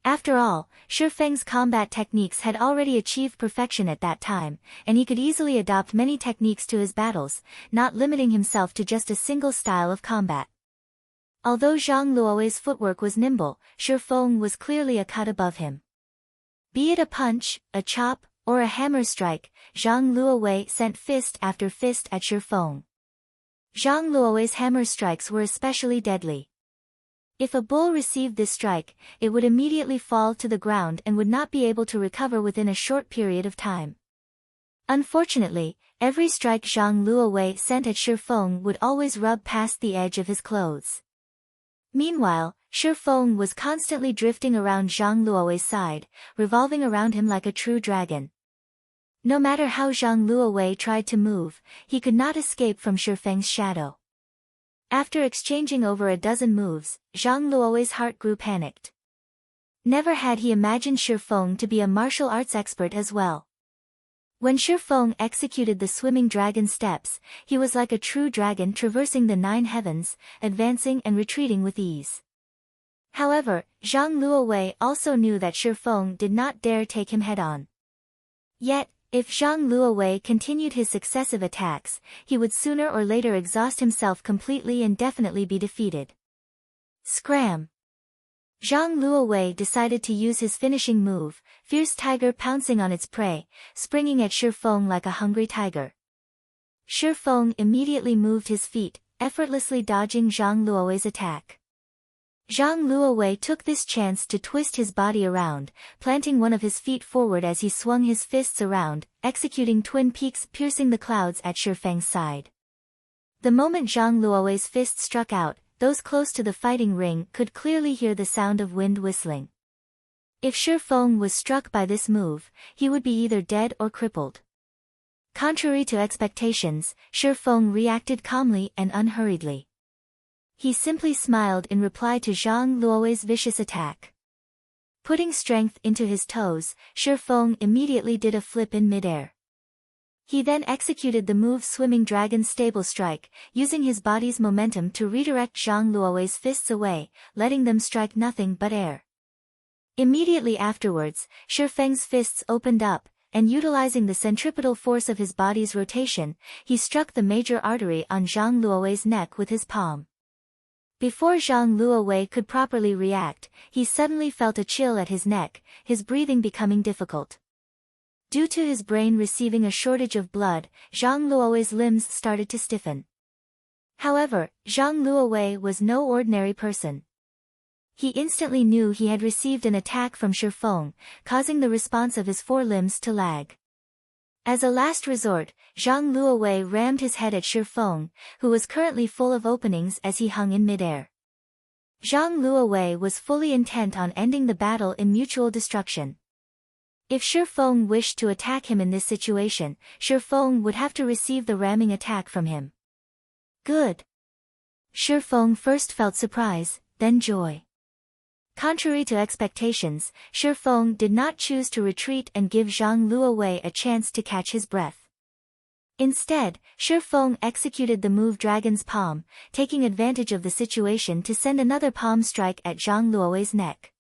After all, Shi Feng's combat techniques had already achieved perfection at that time, and he could easily adopt many techniques to his battles, not limiting himself to just a single style of combat. Although Zhang Luo's footwork was nimble, Shi Feng was clearly a cut above him. Be it a punch, a chop, or a hammer strike, Zhang Luo sent fist after fist at Shi Feng. Zhang Luo's hammer strikes were especially deadly. If a bull received this strike, it would immediately fall to the ground and would not be able to recover within a short period of time. Unfortunately, every strike Zhang Luo sent at Shi Feng would always rub past the edge of his clothes. Meanwhile, Shi Feng was constantly drifting around Zhang Luo's side, revolving around him like a true dragon. No matter how Zhang Luo tried to move, he could not escape from Shi Feng's shadow. After exchanging over a dozen moves, Zhang Luo's heart grew panicked. Never had he imagined Shi Feng to be a martial arts expert as well. When Shi Feng executed the swimming dragon steps, he was like a true dragon traversing the 9 heavens, advancing and retreating with ease. However, Zhang Luo also knew that Shi Feng did not dare take him head-on. Yet, if Zhang Luo continued his successive attacks, he would sooner or later exhaust himself completely and definitely be defeated. Scram! Zhang Luo decided to use his finishing move, Fierce Tiger pouncing on its prey, springing at Shi Feng like a hungry tiger. Shi Feng immediately moved his feet, effortlessly dodging Zhang Luo's attack. Zhang Luo took this chance to twist his body around, planting one of his feet forward as he swung his fists around, executing twin peaks piercing the clouds at Shi Feng's side. The moment Zhang Luo's fist struck out, those close to the fighting ring could clearly hear the sound of wind whistling. If Shi Feng was struck by this move, he would be either dead or crippled. Contrary to expectations, Shi Feng reacted calmly and unhurriedly. He simply smiled in reply to Zhang Luo's vicious attack. Putting strength into his toes, Shi Feng immediately did a flip in midair. He then executed the move Swimming Dragon Stable Strike, using his body's momentum to redirect Zhang Luo's fists away, letting them strike nothing but air. Immediately afterwards, Shi Feng's fists opened up, and utilizing the centripetal force of his body's rotation, he struck the major artery on Zhang Luo's neck with his palm. Before Zhang Luowei could properly react, he suddenly felt a chill at his neck, his breathing becoming difficult. Due to his brain receiving a shortage of blood, Zhang Luowei's limbs started to stiffen. However, Zhang Luowei was no ordinary person. He instantly knew he had received an attack from Shi Feng, causing the response of his forelimbs to lag. As a last resort, Zhang Luowei rammed his head at Shi Feng, who was currently full of openings as he hung in midair. Zhang Luowei was fully intent on ending the battle in mutual destruction. If Shi Feng wished to attack him in this situation, Shi Feng would have to receive the ramming attack from him. Good. Shi Feng first felt surprise, then joy. Contrary to expectations, Shi Feng did not choose to retreat and give Zhang Luowei a chance to catch his breath. Instead, Shi Feng executed the move Dragon's Palm, taking advantage of the situation to send another palm strike at Zhang Luowei's neck.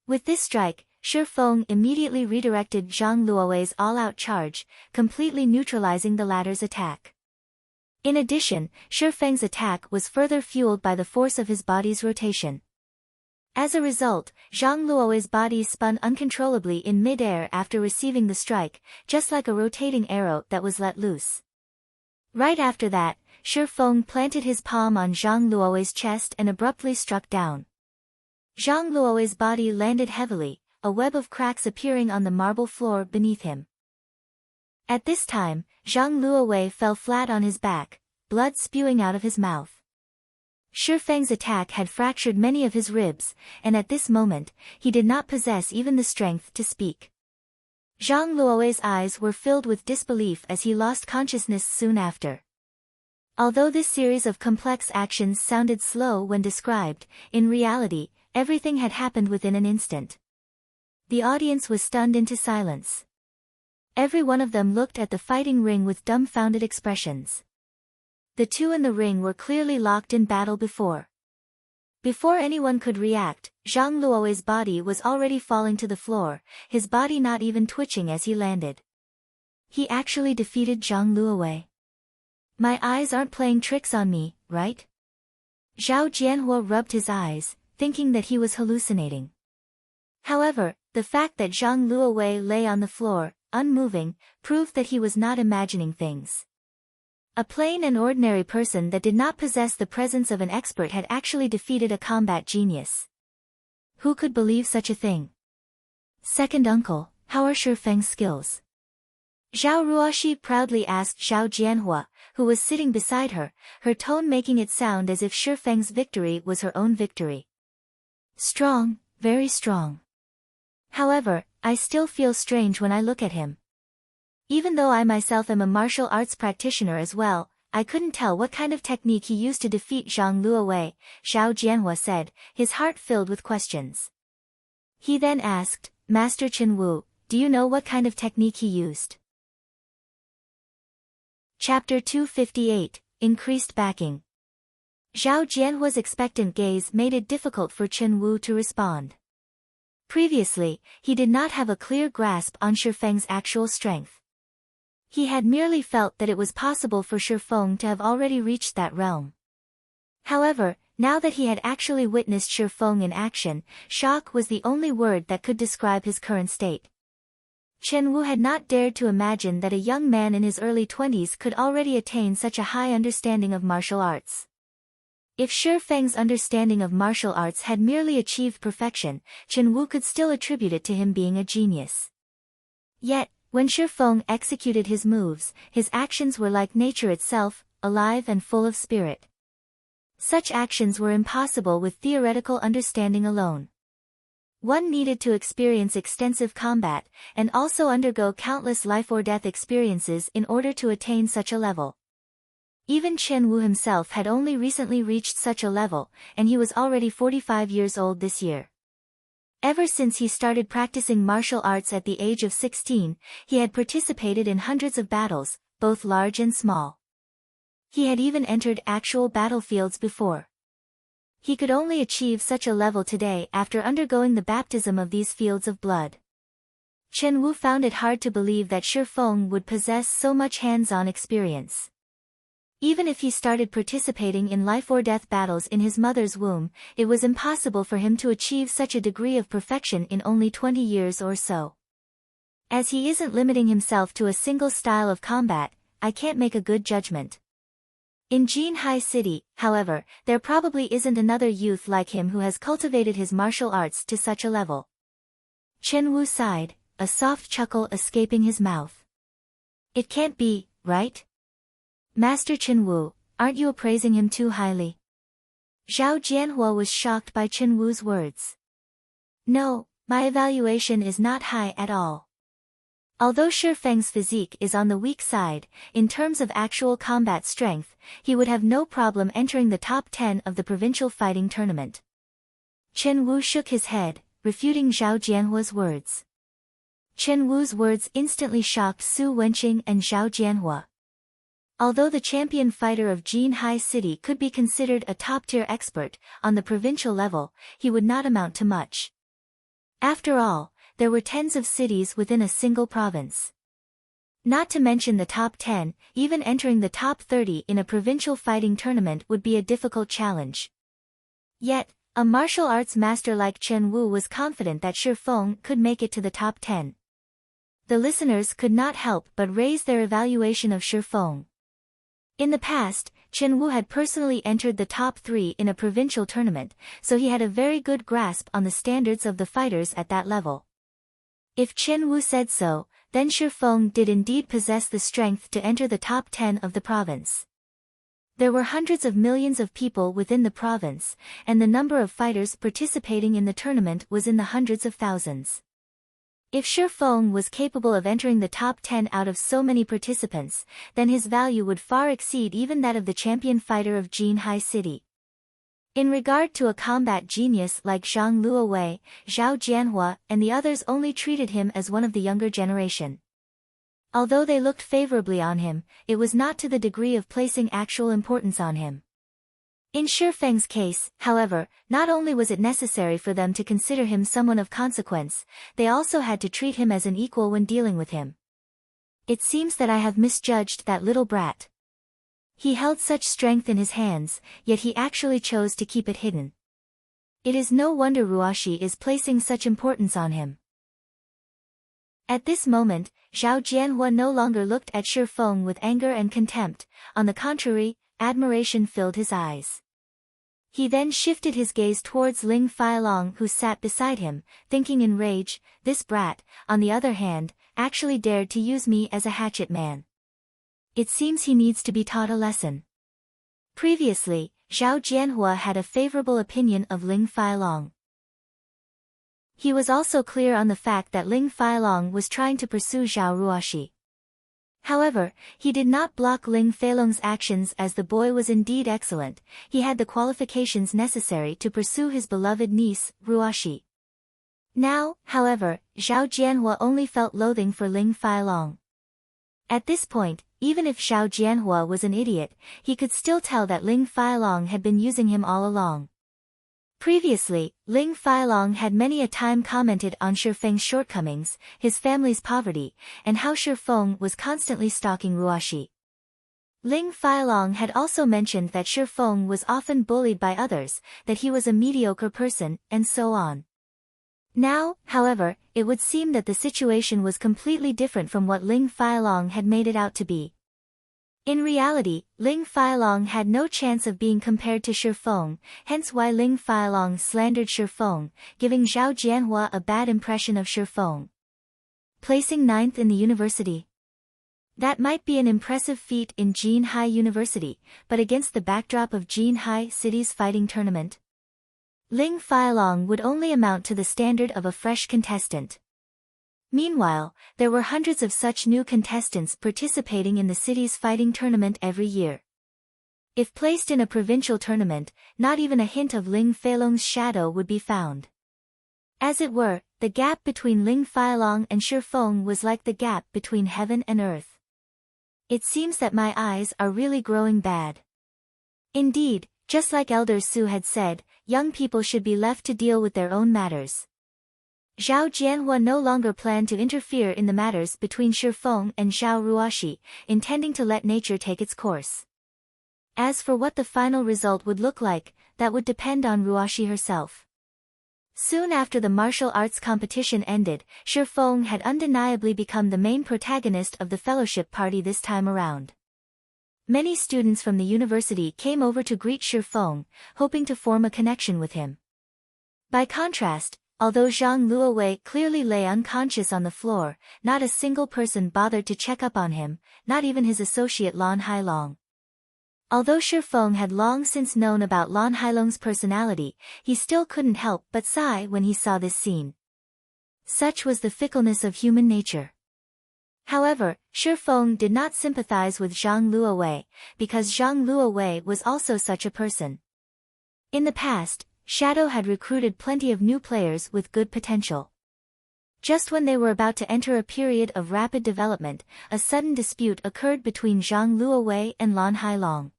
With this strike, Shi Feng immediately redirected Zhang Luowei's all-out charge, completely neutralizing the latter's attack. In addition, Shi Feng's attack was further fueled by the force of his body's rotation. As a result, Zhang Luowei's body spun uncontrollably in mid-air after receiving the strike, just like a rotating arrow that was let loose. Right after that, Shi Feng planted his palm on Zhang Luowei's chest and abruptly struck down. Zhang Luowei's body landed heavily, a web of cracks appearing on the marble floor beneath him. At this time, Zhang Luowei fell flat on his back, blood spewing out of his mouth. Shi Feng's attack had fractured many of his ribs, and at this moment, he did not possess even the strength to speak. Zhang Luowei's eyes were filled with disbelief as he lost consciousness soon after. Although this series of complex actions sounded slow when described, in reality, everything had happened within an instant. The audience was stunned into silence. Every one of them looked at the fighting ring with dumbfounded expressions. The two in the ring were clearly locked in battle before. Before anyone could react, Zhang Luowei's body was already falling to the floor, his body not even twitching as he landed. He actually defeated Zhang Luowei. My eyes aren't playing tricks on me, right? Zhao Jianhua rubbed his eyes, thinking that he was hallucinating. However, the fact that Zhang Luowei lay on the floor, unmoving, proved that he was not imagining things. A plain and ordinary person that did not possess the presence of an expert had actually defeated a combat genius. Who could believe such a thing? Second uncle, how are Shi Feng's skills? Zhao Ruoxi proudly asked Zhao Jianhua, who was sitting beside her, her tone making it sound as if Shi Feng's victory was her own victory. Strong, very strong. However, I still feel strange when I look at him. Even though I myself am a martial arts practitioner as well, I couldn't tell what kind of technique he used to defeat Zhang Luowei, Zhao Jianhua said, his heart filled with questions. He then asked, Master Chen Wu, do you know what kind of technique he used? Chapter 258, Increased Backing. Zhao Jianhua's expectant gaze made it difficult for Chen Wu to respond. Previously, he did not have a clear grasp on Shi Feng's actual strength. He had merely felt that it was possible for Shi Feng to have already reached that realm. However, now that he had actually witnessed Shi Feng in action, shock was the only word that could describe his current state. Chen Wu had not dared to imagine that a young man in his early 20s could already attain such a high understanding of martial arts. If Shi Feng's understanding of martial arts had merely achieved perfection, Chen Wu could still attribute it to him being a genius. Yet, when Shi Feng executed his moves, his actions were like nature itself, alive and full of spirit. Such actions were impossible with theoretical understanding alone. One needed to experience extensive combat, and also undergo countless life-or-death experiences in order to attain such a level. Even Chen Wu himself had only recently reached such a level, and he was already 45 years old this year. Ever since he started practicing martial arts at the age of 16, he had participated in hundreds of battles, both large and small. He had even entered actual battlefields before. He could only achieve such a level today after undergoing the baptism of these fields of blood. Chen Wu found it hard to believe that Shi Feng would possess so much hands-on experience. Even if he started participating in life-or-death battles in his mother's womb, it was impossible for him to achieve such a degree of perfection in only 20 years or so. As he isn't limiting himself to a single style of combat, I can't make a good judgment. In Jinhai City, however, there probably isn't another youth like him who has cultivated his martial arts to such a level. Chen Wu sighed, a soft chuckle escaping his mouth. It can't be, right? Master Chen Wu, aren't you appraising him too highly? Zhao Jianhua was shocked by Chen Wu's words. No, my evaluation is not high at all. Although Shi Feng's physique is on the weak side, in terms of actual combat strength, he would have no problem entering the top 10 of the provincial fighting tournament. Chen Wu shook his head, refuting Zhao Jianhua's words. Chen Wu's words instantly shocked Su Wenqing and Zhao Jianhua. Although the champion fighter of Jinhai City could be considered a top-tier expert, on the provincial level, he would not amount to much. After all, there were tens of cities within a single province. Not to mention the top 10, even entering the top 30 in a provincial fighting tournament would be a difficult challenge. Yet, a martial arts master like Chen Wu was confident that Shi Feng could make it to the top 10. The listeners could not help but raise their evaluation of Shi Feng. In the past, Chen Wu had personally entered the top 3 in a provincial tournament, so he had a very good grasp on the standards of the fighters at that level. If Chen Wu said so, then Shi Feng did indeed possess the strength to enter the top 10 of the province. There were hundreds of millions of people within the province, and the number of fighters participating in the tournament was in the hundreds of thousands. If Shi Feng was capable of entering the top 10 out of so many participants, then his value would far exceed even that of the champion fighter of Jinhai City. In regard to a combat genius like Zhang Luowei, Zhao Jianhua and the others only treated him as one of the younger generation. Although they looked favorably on him, it was not to the degree of placing actual importance on him. In Shi Feng's case, however, not only was it necessary for them to consider him someone of consequence, they also had to treat him as an equal when dealing with him. It seems that I have misjudged that little brat. He held such strength in his hands, yet he actually chose to keep it hidden. It is no wonder Ruashi is placing such importance on him. At this moment, Zhao Jianhua no longer looked at Shi Feng with anger and contempt, on the contrary, admiration filled his eyes. He then shifted his gaze towards Ling Failong who sat beside him, thinking in rage, this brat, on the other hand, actually dared to use me as a hatchet man. It seems he needs to be taught a lesson. Previously, Zhao Jianhua had a favorable opinion of Ling Failong. He was also clear on the fact that Ling Failong was trying to pursue Zhao Ruashi. However, he did not block Ling Failong's actions as the boy was indeed excellent, he had the qualifications necessary to pursue his beloved niece, Ruashi. Now, however, Zhao Jianhua only felt loathing for Ling Failong. At this point, even if Zhao Jianhua was an idiot, he could still tell that Ling Failong had been using him all along. Previously, Ling Failong had many a time commented on Shi Feng's shortcomings, his family's poverty, and how Shi Feng was constantly stalking Ruashi. Ling Failong had also mentioned that Shi Feng was often bullied by others, that he was a mediocre person, and so on. Now, however, it would seem that the situation was completely different from what Ling Failong had made it out to be. In reality, Ling Failong had no chance of being compared to Shi Feng, hence why Ling Failong slandered Shi Feng, giving Zhao Jianhua a bad impression of Shi Feng. Placing 9th in the university. That might be an impressive feat in Jinhai University, but against the backdrop of Jinhai City's fighting tournament, Ling Failong would only amount to the standard of a fresh contestant. Meanwhile, there were hundreds of such new contestants participating in the city's fighting tournament every year. If placed in a provincial tournament, not even a hint of Ling Failong's shadow would be found. As it were, the gap between Ling Failong and Shi Feng was like the gap between heaven and earth. It seems that my eyes are really growing bad. Indeed, just like Elder Su had said, young people should be left to deal with their own matters. Zhao Jianhua no longer planned to interfere in the matters between Shi Feng and Zhao Ruashi, intending to let nature take its course. As for what the final result would look like, that would depend on Ruoshi herself. Soon after the martial arts competition ended, Shi Feng had undeniably become the main protagonist of the fellowship party this time around. Many students from the university came over to greet Shi Feng, hoping to form a connection with him. By contrast, although Zhang Luowei clearly lay unconscious on the floor, not a single person bothered to check up on him, not even his associate Lan Hailong. Although Shi Feng had long since known about Lan Hailong's personality, he still couldn't help but sigh when he saw this scene. Such was the fickleness of human nature. However, Shi Feng did not sympathize with Zhang Luowei, because Zhang Luowei was also such a person. In the past, Shadow had recruited plenty of new players with good potential. Just when they were about to enter a period of rapid development, a sudden dispute occurred between Zhang Luowei and Lan Hailong.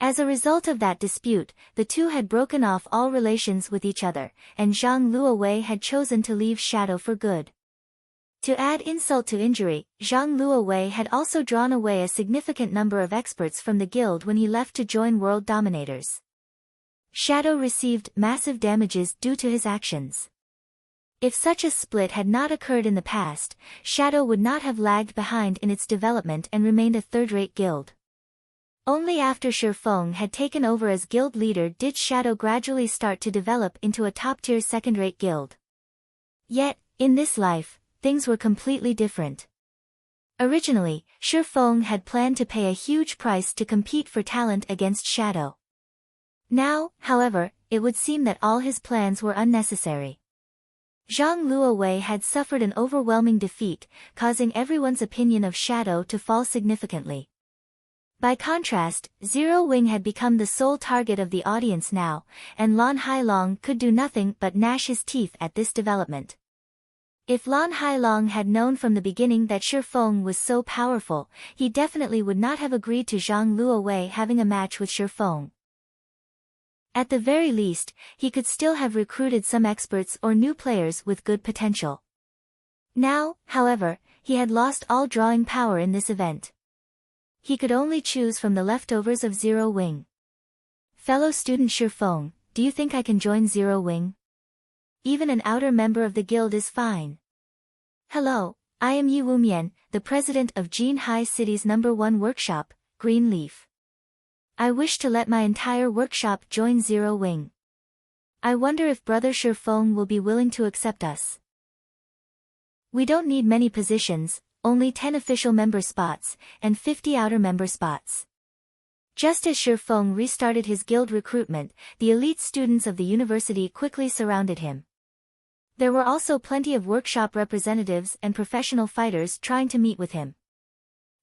As a result of that dispute, the two had broken off all relations with each other, and Zhang Luowei had chosen to leave Shadow for good. To add insult to injury, Zhang Luowei had also drawn away a significant number of experts from the guild when he left to join World Dominators. Shadow received massive damages due to his actions. If such a split had not occurred in the past, Shadow would not have lagged behind in its development and remained a third-rate guild. Only after Shi Feng had taken over as guild leader did Shadow gradually start to develop into a top-tier second-rate guild. Yet, in this life, things were completely different. Originally, Shi Feng had planned to pay a huge price to compete for talent against Shadow. Now, however, it would seem that all his plans were unnecessary. Zhang Luowei had suffered an overwhelming defeat, causing everyone's opinion of Shadow to fall significantly. By contrast, Zero Wing had become the sole target of the audience now, and Lan Hailong could do nothing but gnash his teeth at this development. If Lan Hailong had known from the beginning that Shi Feng was so powerful, he definitely would not have agreed to Zhang Luowei having a match with Shi Feng. At the very least, he could still have recruited some experts or new players with good potential. Now, however, he had lost all drawing power in this event. He could only choose from the leftovers of Zero Wing. Fellow student Shi Feng, do you think I can join Zero Wing? Even an outer member of the guild is fine. Hello, I am Yi Wumian, the president of Jinhai City's #1 workshop, Green Leaf. I wish to let my entire workshop join Zero Wing. I wonder if Brother Shi Feng will be willing to accept us. We don't need many positions, only 10 official member spots, and 50 outer member spots. Just as Shi Feng restarted his guild recruitment, the elite students of the university quickly surrounded him. There were also plenty of workshop representatives and professional fighters trying to meet with him.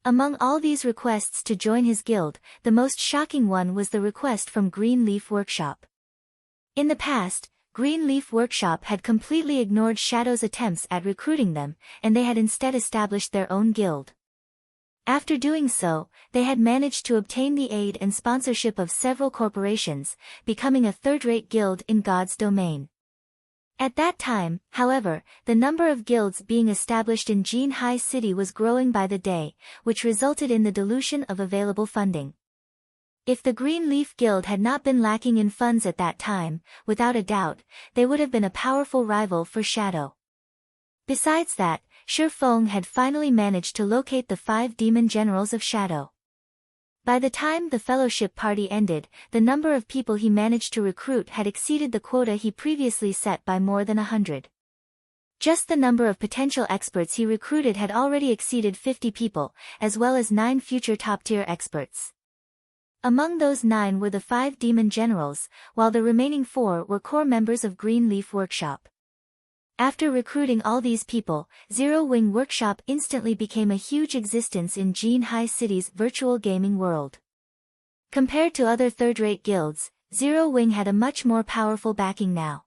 Among all these requests to join his guild, the most shocking one was the request from Green Leaf Workshop. In the past, Green Leaf Workshop had completely ignored Shadow's attempts at recruiting them, and they had instead established their own guild. After doing so, they had managed to obtain the aid and sponsorship of several corporations, becoming a third-rate guild in God's domain. At that time, however, the number of guilds being established in Jinhai City was growing by the day, which resulted in the dilution of available funding. If the Green Leaf Guild had not been lacking in funds at that time, without a doubt, they would have been a powerful rival for Shadow. Besides that, Shi Feng had finally managed to locate the 5 demon generals of Shadow. By the time the fellowship party ended, the number of people he managed to recruit had exceeded the quota he previously set by more than 100. Just the number of potential experts he recruited had already exceeded 50 people, as well as 9 future top-tier experts. Among those 9 were the 5 demon generals, while the remaining 4 were core members of Green Leaf Workshop. After recruiting all these people, Zero Wing Workshop instantly became a huge existence in Jinhai City's virtual gaming world. Compared to other third-rate guilds, Zero Wing had a much more powerful backing now.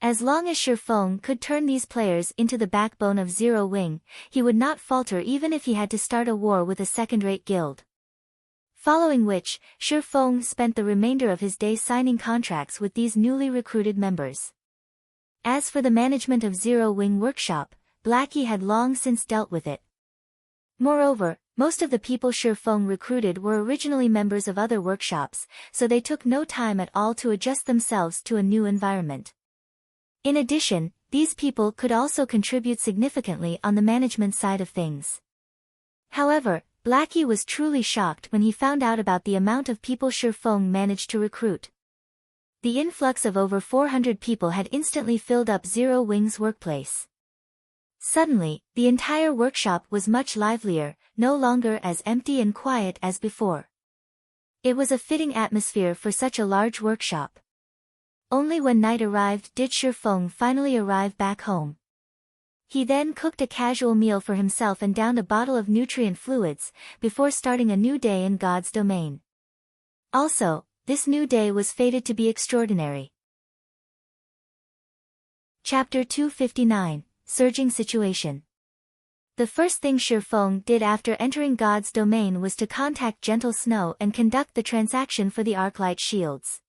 As long as Shi Feng could turn these players into the backbone of Zero Wing, he would not falter even if he had to start a war with a second-rate guild. Following which, Shi Feng spent the remainder of his day signing contracts with these newly recruited members. As for the management of Zero Wing Workshop, Blackie had long since dealt with it. Moreover, most of the people Shi Feng recruited were originally members of other workshops, so they took no time at all to adjust themselves to a new environment. In addition, these people could also contribute significantly on the management side of things. However, Blackie was truly shocked when he found out about the amount of people Shi Feng managed to recruit. The influx of over 400 people had instantly filled up Zero Wing's workplace. Suddenly, the entire workshop was much livelier, no longer as empty and quiet as before. It was a fitting atmosphere for such a large workshop. Only when night arrived did Shi Feng finally arrive back home. He then cooked a casual meal for himself and downed a bottle of nutrient fluids, before starting a new day in God's domain. Also, this new day was fated to be extraordinary. Chapter 259, Surging Situation. The first thing Shi Feng did after entering God's domain was to contact Gentle Snow and conduct the transaction for the Arclight shields.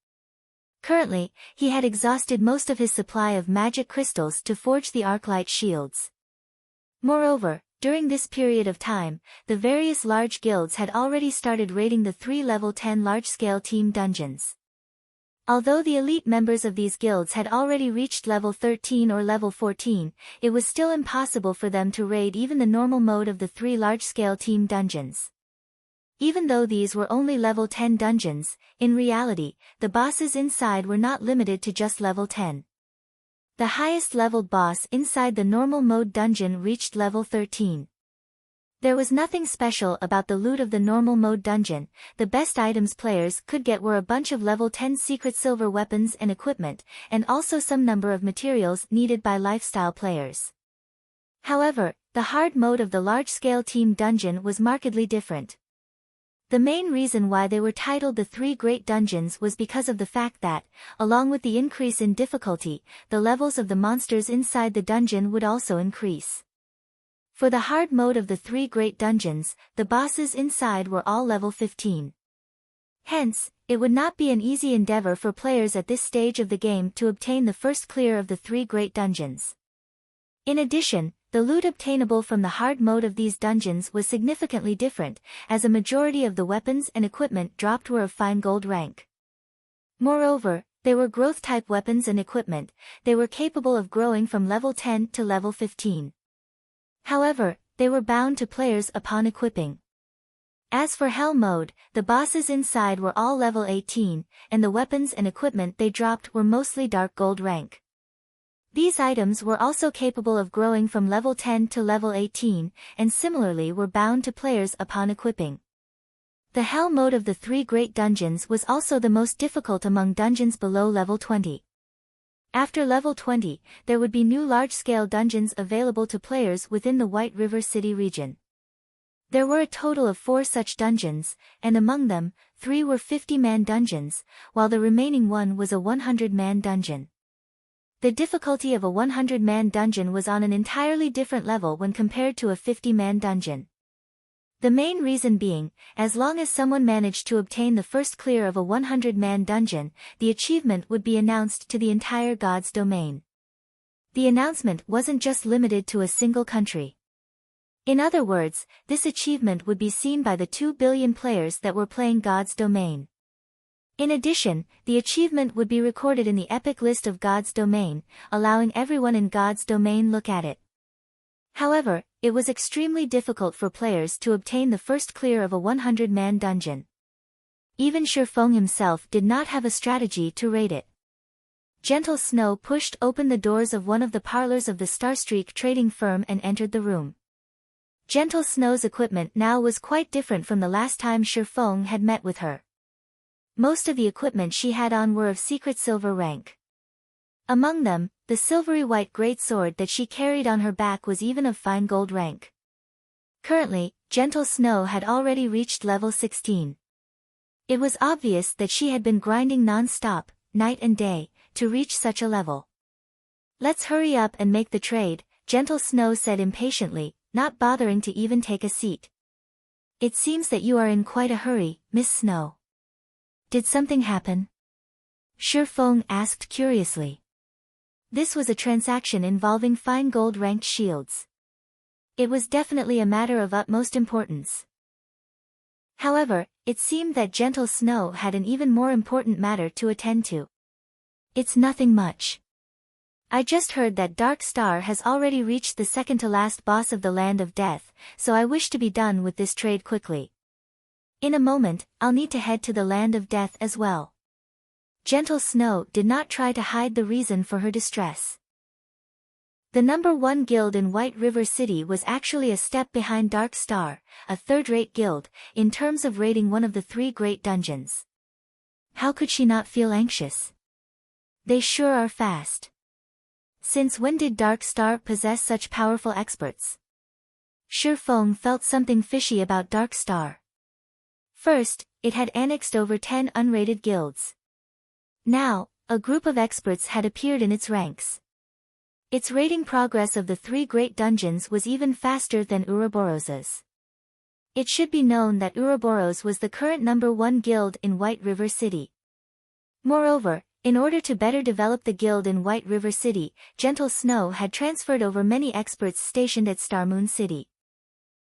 Currently, he had exhausted most of his supply of magic crystals to forge the Arclight shields. Moreover, during this period of time, the various large guilds had already started raiding the 3 level 10 large-scale team dungeons. Although the elite members of these guilds had already reached level 13 or level 14, it was still impossible for them to raid even the normal mode of the 3 large-scale team dungeons. Even though these were only level 10 dungeons, in reality, the bosses inside were not limited to just level 10. The highest leveled boss inside the normal mode dungeon reached level 13. There was nothing special about the loot of the normal mode dungeon. The best items players could get were a bunch of level 10 secret silver weapons and equipment, and also some number of materials needed by lifestyle players. However, the hard mode of the large-scale team dungeon was markedly different. The main reason why they were titled the 3 Great Dungeons was because of the fact that, along with the increase in difficulty, the levels of the monsters inside the dungeon would also increase. For the hard mode of the 3 Great Dungeons, the bosses inside were all level 15. Hence, it would not be an easy endeavor for players at this stage of the game to obtain the first clear of the 3 Great Dungeons. In addition, the loot obtainable from the hard mode of these dungeons was significantly different, as a majority of the weapons and equipment dropped were of fine gold rank. Moreover, they were growth-type weapons and equipment. They were capable of growing from level 10 to level 15. However, they were bound to players upon equipping. As for Hell mode, the bosses inside were all level 18, and the weapons and equipment they dropped were mostly dark gold rank. These items were also capable of growing from level 10 to level 18, and similarly were bound to players upon equipping. The Hell mode of the 3 Great Dungeons was also the most difficult among dungeons below level 20. After level 20, there would be new large-scale dungeons available to players within the White River City region. There were a total of 4 such dungeons, and among them, 3 were 50-man dungeons, while the remaining one was a 100-man dungeon. The difficulty of a 100-man dungeon was on an entirely different level when compared to a 50-man dungeon. The main reason being, as long as someone managed to obtain the first clear of a 100-man dungeon, the achievement would be announced to the entire God's domain. The announcement wasn't just limited to a single country. In other words, this achievement would be seen by the 2 billion players that were playing God's domain. In addition, the achievement would be recorded in the epic list of God's domain, allowing everyone in God's domain look at it. However, it was extremely difficult for players to obtain the first clear of a 100-man dungeon. Even Shi Feng himself did not have a strategy to raid it. Gentle Snow pushed open the doors of one of the parlors of the Starstreak trading firm and entered the room. Gentle Snow's equipment now was quite different from the last time Shi Feng had met with her. Most of the equipment she had on were of secret silver rank. Among them, the silvery white great sword that she carried on her back was even of fine gold rank. Currently, Gentle Snow had already reached level 16. It was obvious that she had been grinding non-stop, night and day, to reach such a level. "Let's hurry up and make the trade," Gentle Snow said impatiently, not bothering to even take a seat. "It seems that you are in quite a hurry, Miss Snow. Did something happen?" Shi Feng asked curiously. This was a transaction involving fine gold-ranked shields. It was definitely a matter of utmost importance. However, it seemed that Gentle Snow had an even more important matter to attend to. It's nothing much. I just heard that Dark Star has already reached the second-to-last boss of the Land of Death, so I wish to be done with this trade quickly. In a moment, I'll need to head to the Land of Death as well. Gentle Snow did not try to hide the reason for her distress. The number 1 guild in White River City was actually a step behind Dark Star, a third-rate guild, in terms of raiding one of the 3 great dungeons. How could she not feel anxious? They sure are fast. Since when did Dark Star possess such powerful experts? Shifeng felt something fishy about Dark Star. First, it had annexed over 10 unrated guilds. Now, a group of experts had appeared in its ranks. Its raiding progress of the 3 great dungeons was even faster than Ouroboros's. It should be known that Ouroboros was the current number 1 guild in White River City. Moreover, in order to better develop the guild in White River City, Gentle Snow had transferred over many experts stationed at Starmoon City.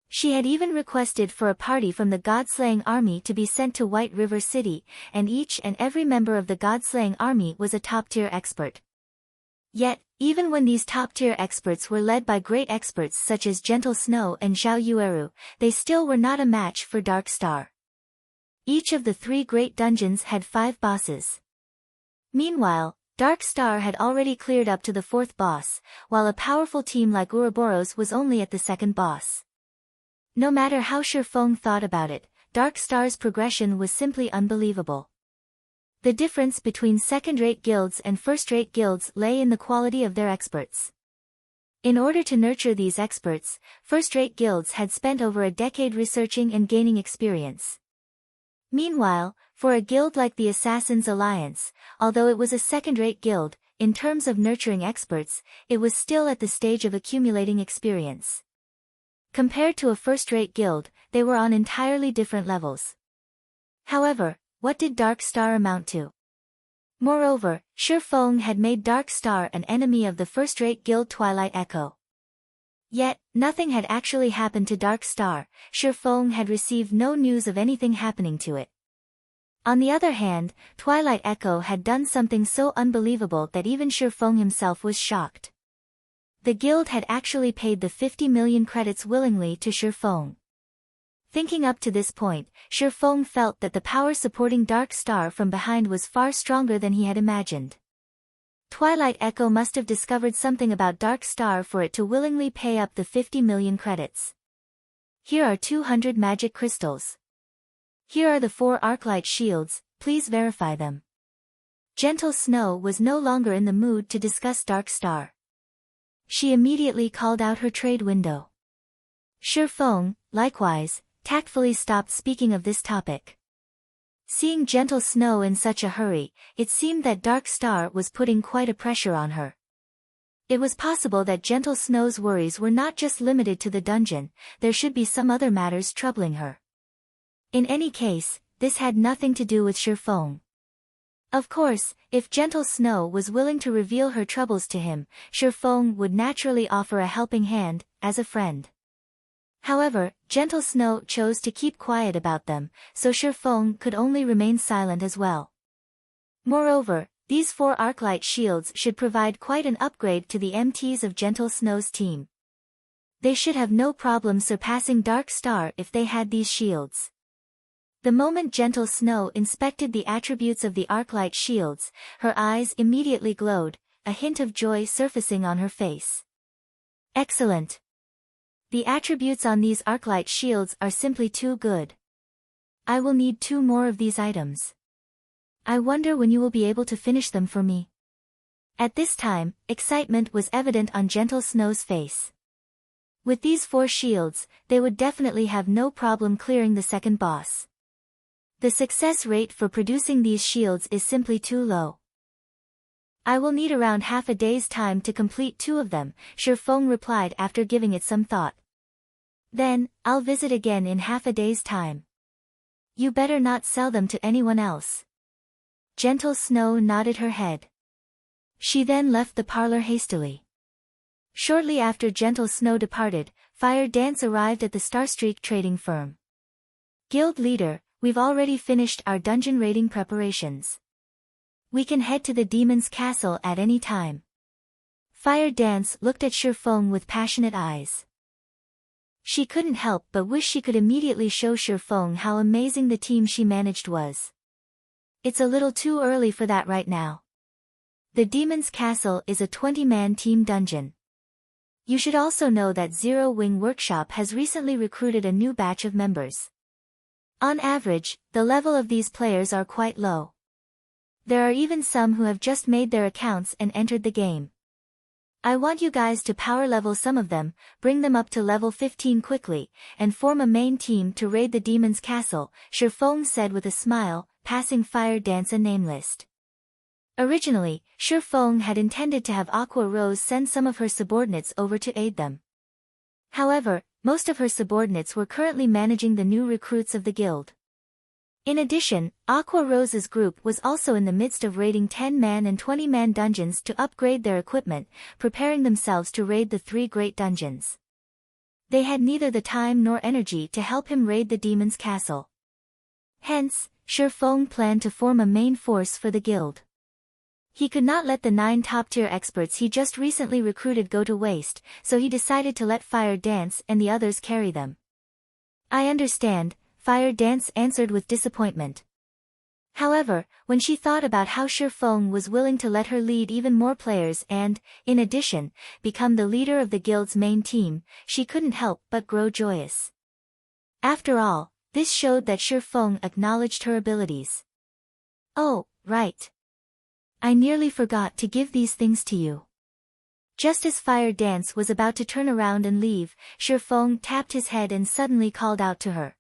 She had even requested for a party from the God-slaying army to be sent to White River City, and each and every member of the God-slaying army was a top-tier expert. Yet, even when these top-tier experts were led by great experts such as Gentle Snow and Zhao Yueru, they still were not a match for Dark Star. Each of the 3 great dungeons had 5 bosses. Meanwhile, Dark Star had already cleared up to the 4th boss, while a powerful team like Ouroboros was only at the 2nd boss. No matter how Shifeng thought about it, Dark Star's progression was simply unbelievable. The difference between second-rate guilds and first-rate guilds lay in the quality of their experts. In order to nurture these experts, first-rate guilds had spent over a decade researching and gaining experience. Meanwhile, for a guild like the Assassin's Alliance, although it was a second-rate guild, in terms of nurturing experts, it was still at the stage of accumulating experience. Compared to a first-rate guild, they were on entirely different levels. However, what did Dark Star amount to? Moreover, Shifeng had made Dark Star an enemy of the first-rate guild Twilight Echo. Yet, nothing had actually happened to Dark Star. Shifeng had received no news of anything happening to it. On the other hand, Twilight Echo had done something so unbelievable that even Shifeng himself was shocked. The guild had actually paid the 50 million credits willingly to Shifeng. Thinking up to this point, Shifeng felt that the power supporting Dark Star from behind was far stronger than he had imagined. Twilight Echo must have discovered something about Dark Star for it to willingly pay up the 50 million credits. Here are 200 magic crystals. Here are the 4 Arclight shields, please verify them. Gentle Snow was no longer in the mood to discuss Dark Star. She immediately called out her trade window. Shifeng, likewise, tactfully stopped speaking of this topic. Seeing Gentle Snow in such a hurry, it seemed that Dark Star was putting quite a pressure on her. It was possible that Gentle Snow's worries were not just limited to the dungeon, there should be some other matters troubling her. In any case, this had nothing to do with Shifeng. Of course, if Gentle Snow was willing to reveal her troubles to him, Shifeng would naturally offer a helping hand, as a friend. However, Gentle Snow chose to keep quiet about them, so Shifeng could only remain silent as well. Moreover, these 4 Arclight shields should provide quite an upgrade to the MTs of Gentle Snow's team. They should have no problem surpassing Dark Star if they had these shields. The moment Gentle Snow inspected the attributes of the Arclight shields, her eyes immediately glowed, a hint of joy surfacing on her face. Excellent! The attributes on these Arclight shields are simply too good. I will need 2 more of these items. I wonder when you will be able to finish them for me. At this time, excitement was evident on Gentle Snow's face. With these 4 shields, they would definitely have no problem clearing the 2nd boss. The success rate for producing these shields is simply too low. I will need around half a day's time to complete 2 of them, Shifeng replied after giving it some thought. Then, I'll visit again in half a day's time. You better not sell them to anyone else. Gentle Snow nodded her head. She then left the parlor hastily. Shortly after Gentle Snow departed, Fire Dance arrived at the Starstreak trading firm. Guild leader, we've already finished our dungeon raiding preparations. We can head to the demon's castle at any time. Fire Dance looked at Shifeng with passionate eyes. She couldn't help but wish she could immediately show Shifeng how amazing the team she managed was. It's a little too early for that right now. The demon's castle is a 20-man team dungeon. You should also know that Zero Wing Workshop has recently recruited a new batch of members. On average, the level of these players are quite low. There are even some who have just made their accounts and entered the game. I want you guys to power level some of them, bring them up to level 15 quickly, and form a main team to raid the demon's castle, Shifeng said with a smile, passing Fire Dance a name list. Originally, Shifeng had intended to have Aqua Rose send some of her subordinates over to aid them. However, most of her subordinates were currently managing the new recruits of the guild. In addition, Aqua Rose's group was also in the midst of raiding 10-man and 20-man dungeons to upgrade their equipment, preparing themselves to raid the 3 great dungeons. They had neither the time nor energy to help him raid the demon's castle. Hence, Shifeng planned to form a main force for the guild. He could not let the 9 top-tier experts he just recently recruited go to waste, so he decided to let Fire Dance and the others carry them. I understand, Fire Dance answered with disappointment. However, when she thought about how Shifeng was willing to let her lead even more players and, in addition, become the leader of the guild's main team, she couldn't help but grow joyous. After all, this showed that Shifeng acknowledged her abilities. Oh, right. I nearly forgot to give these things to you. Just as Fire Dance was about to turn around and leave, Shifeng tapped his head and suddenly called out to her.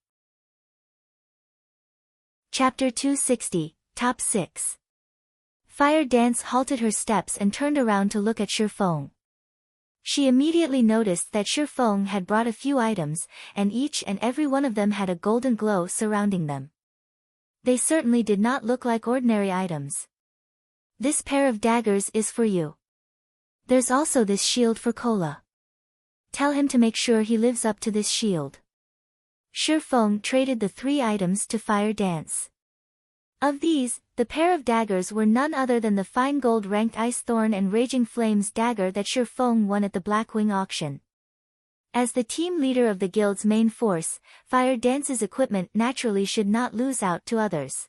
Chapter 260, Top 6. Fire Dance halted her steps and turned around to look at Shifeng. She immediately noticed that Shifeng had brought a few items, and each and every one of them had a golden glow surrounding them. They certainly did not look like ordinary items. This pair of daggers is for you. There's also this shield for Kola. Tell him to make sure he lives up to this shield. Shifeng traded the 3 items to Fire Dance. Of these, the pair of daggers were none other than the fine gold-ranked Ice Thorn and Raging Flames dagger that Shifeng won at the Blackwing auction. As the team leader of the guild's main force, Fire Dance's equipment naturally should not lose out to others.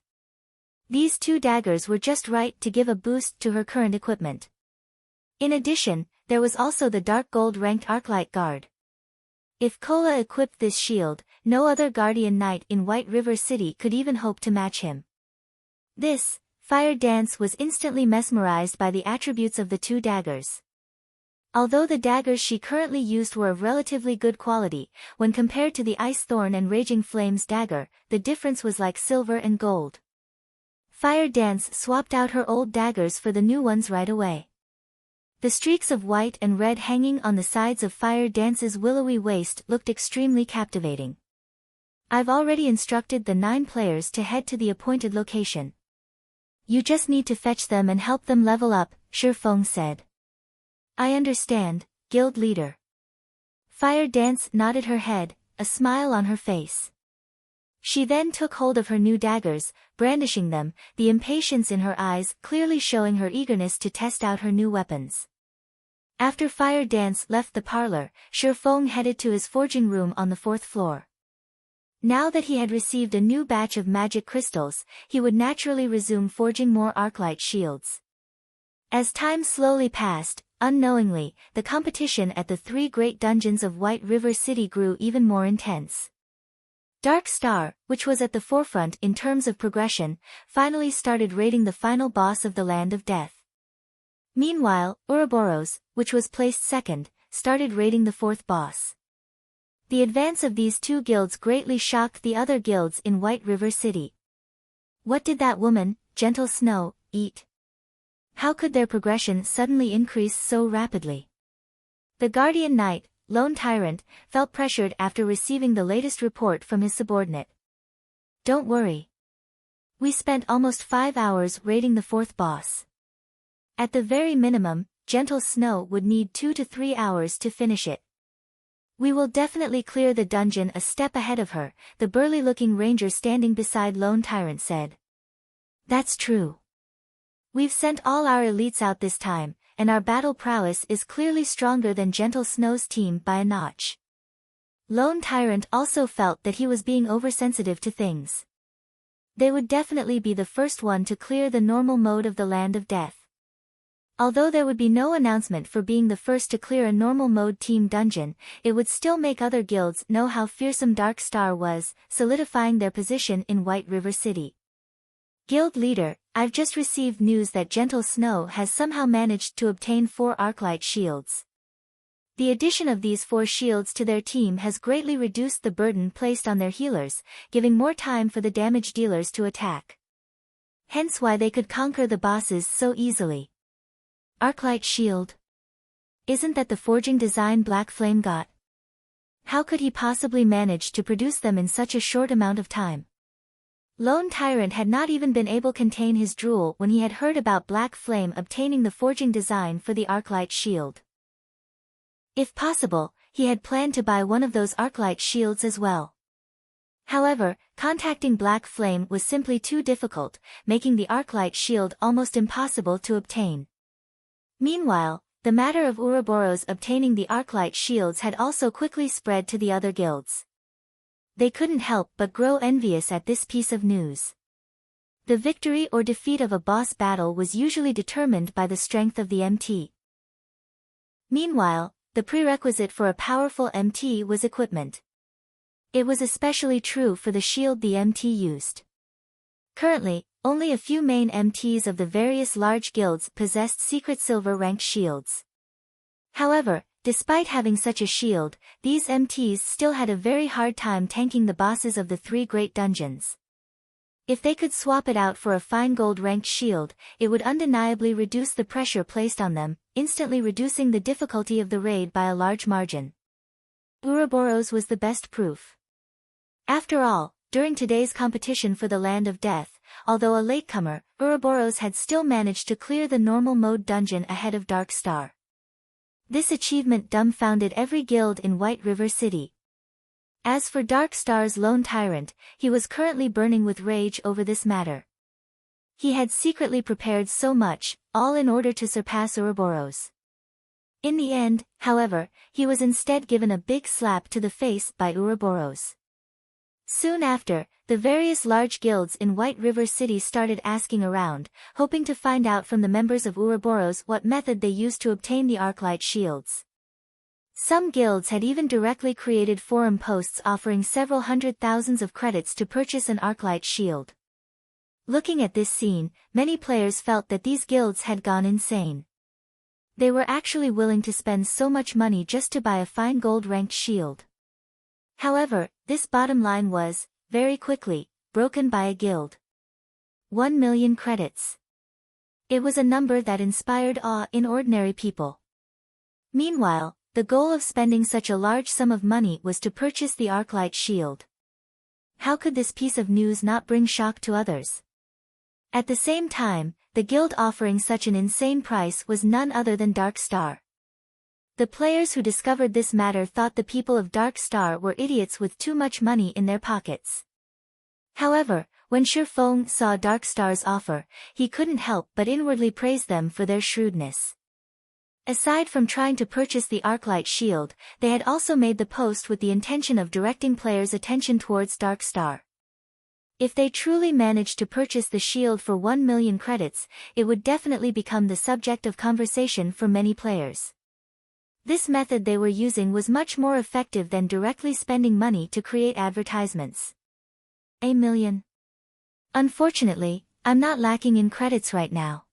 These 2 daggers were just right to give a boost to her current equipment. In addition, there was also the dark gold-ranked Arclight Guard. If Kola equipped this shield, no other Guardian Knight in White River City could even hope to match him. This, Fire Dance was instantly mesmerized by the attributes of the 2 daggers. Although the daggers she currently used were of relatively good quality, when compared to the Ice Thorn and Raging Flames dagger, the difference was like silver and gold. Fire Dance swapped out her old daggers for the new ones right away. The streaks of white and red hanging on the sides of Fire Dance's willowy waist looked extremely captivating. I've already instructed the 9 players to head to the appointed location. You just need to fetch them and help them level up, Shifeng said. I understand, guild leader. Fire Dance nodded her head, a smile on her face. She then took hold of her new daggers, brandishing them, the impatience in her eyes clearly showing her eagerness to test out her new weapons. After Fire Dance left the parlor, Shifeng headed to his forging room on the 4th floor. Now that he had received a new batch of magic crystals, he would naturally resume forging more Arclight shields. As time slowly passed, unknowingly, the competition at the 3 great dungeons of White River City grew even more intense. Dark Star, which was at the forefront in terms of progression, finally started raiding the final boss of the Land of Death. Meanwhile, Ouroboros, which was placed second, started raiding the 4th boss. The advance of these 2 guilds greatly shocked the other guilds in White River City. What did that woman, Gentle Snow, eat? How could their progression suddenly increase so rapidly? The Guardian Knight, Lone Tyrant, felt pressured after receiving the latest report from his subordinate. Don't worry. We spent almost 5 hours raiding the 4th boss. At the very minimum, Gentle Snow would need 2 to 3 hours to finish it. We will definitely clear the dungeon a step ahead of her, the burly-looking ranger standing beside Lone Tyrant said. That's true. We've sent all our elites out this time, and our battle prowess is clearly stronger than Gentle Snow's team by a notch. Lone Tyrant also felt that he was being oversensitive to things. They would definitely be the first one to clear the normal mode of the Land of Death. Although there would be no announcement for being the first to clear a normal mode team dungeon, it would still make other guilds know how fearsome Dark Star was, solidifying their position in White River City. Guild leader, I've just received news that Gentle Snow has somehow managed to obtain 4 Arclight shields. The addition of these 4 shields to their team has greatly reduced the burden placed on their healers, giving more time for the damage dealers to attack. Hence why they could conquer the bosses so easily. Arclight shield. Isn't that the forging design Black Flame got? How could he possibly manage to produce them in such a short amount of time? Lone Tyrant had not even been able to contain his drool when he had heard about Black Flame obtaining the forging design for the Arclight shield. If possible, he had planned to buy one of those Arclight shields as well. However, contacting Black Flame was simply too difficult, making the Arclight shield almost impossible to obtain. Meanwhile, the matter of Ouroboros obtaining the Arclight shields had also quickly spread to the other guilds. They couldn't help but grow envious at this piece of news. The victory or defeat of a boss battle was usually determined by the strength of the MT. Meanwhile, the prerequisite for a powerful MT was equipment. It was especially true for the shield the MT used. Currently, only a few main MTs of the various large guilds possessed secret silver-ranked shields. However, despite having such a shield, these MTs still had a very hard time tanking the bosses of the 3 great dungeons. If they could swap it out for a fine gold-ranked shield, it would undeniably reduce the pressure placed on them, instantly reducing the difficulty of the raid by a large margin. Ouroboros was the best proof. After all, during today's competition for the Land of Death, although a latecomer, Ouroboros had still managed to clear the normal mode dungeon ahead of Dark Star. This achievement dumbfounded every guild in White River City. As for Dark Star's Lone Tyrant, he was currently burning with rage over this matter. He had secretly prepared so much, all in order to surpass Ouroboros. In the end, however, he was instead given a big slap to the face by Ouroboros. Soon after, the various large guilds in White River City started asking around, hoping to find out from the members of Ouroboros what method they used to obtain the Arclight shields. Some guilds had even directly created forum posts offering several hundred thousands of credits to purchase an Arclight shield. Looking at this scene, many players felt that these guilds had gone insane. They were actually willing to spend so much money just to buy a fine gold-ranked shield. However, this bottom line was, very quickly, broken by a guild. 1 million credits. It was a number that inspired awe in ordinary people. Meanwhile, the goal of spending such a large sum of money was to purchase the Arclight shield. How could this piece of news not bring shock to others? At the same time, the guild offering such an insane price was none other than Dark Star. The players who discovered this matter thought the people of Dark Star were idiots with too much money in their pockets. However, when Shifeng saw Dark Star's offer, he couldn't help but inwardly praise them for their shrewdness. Aside from trying to purchase the Arclight shield, they had also made the post with the intention of directing players' attention towards Dark Star. If they truly managed to purchase the shield for 1 million credits, it would definitely become the subject of conversation for many players. This method they were using was much more effective than directly spending money to create advertisements. A million. Unfortunately, I'm not lacking in credits right now.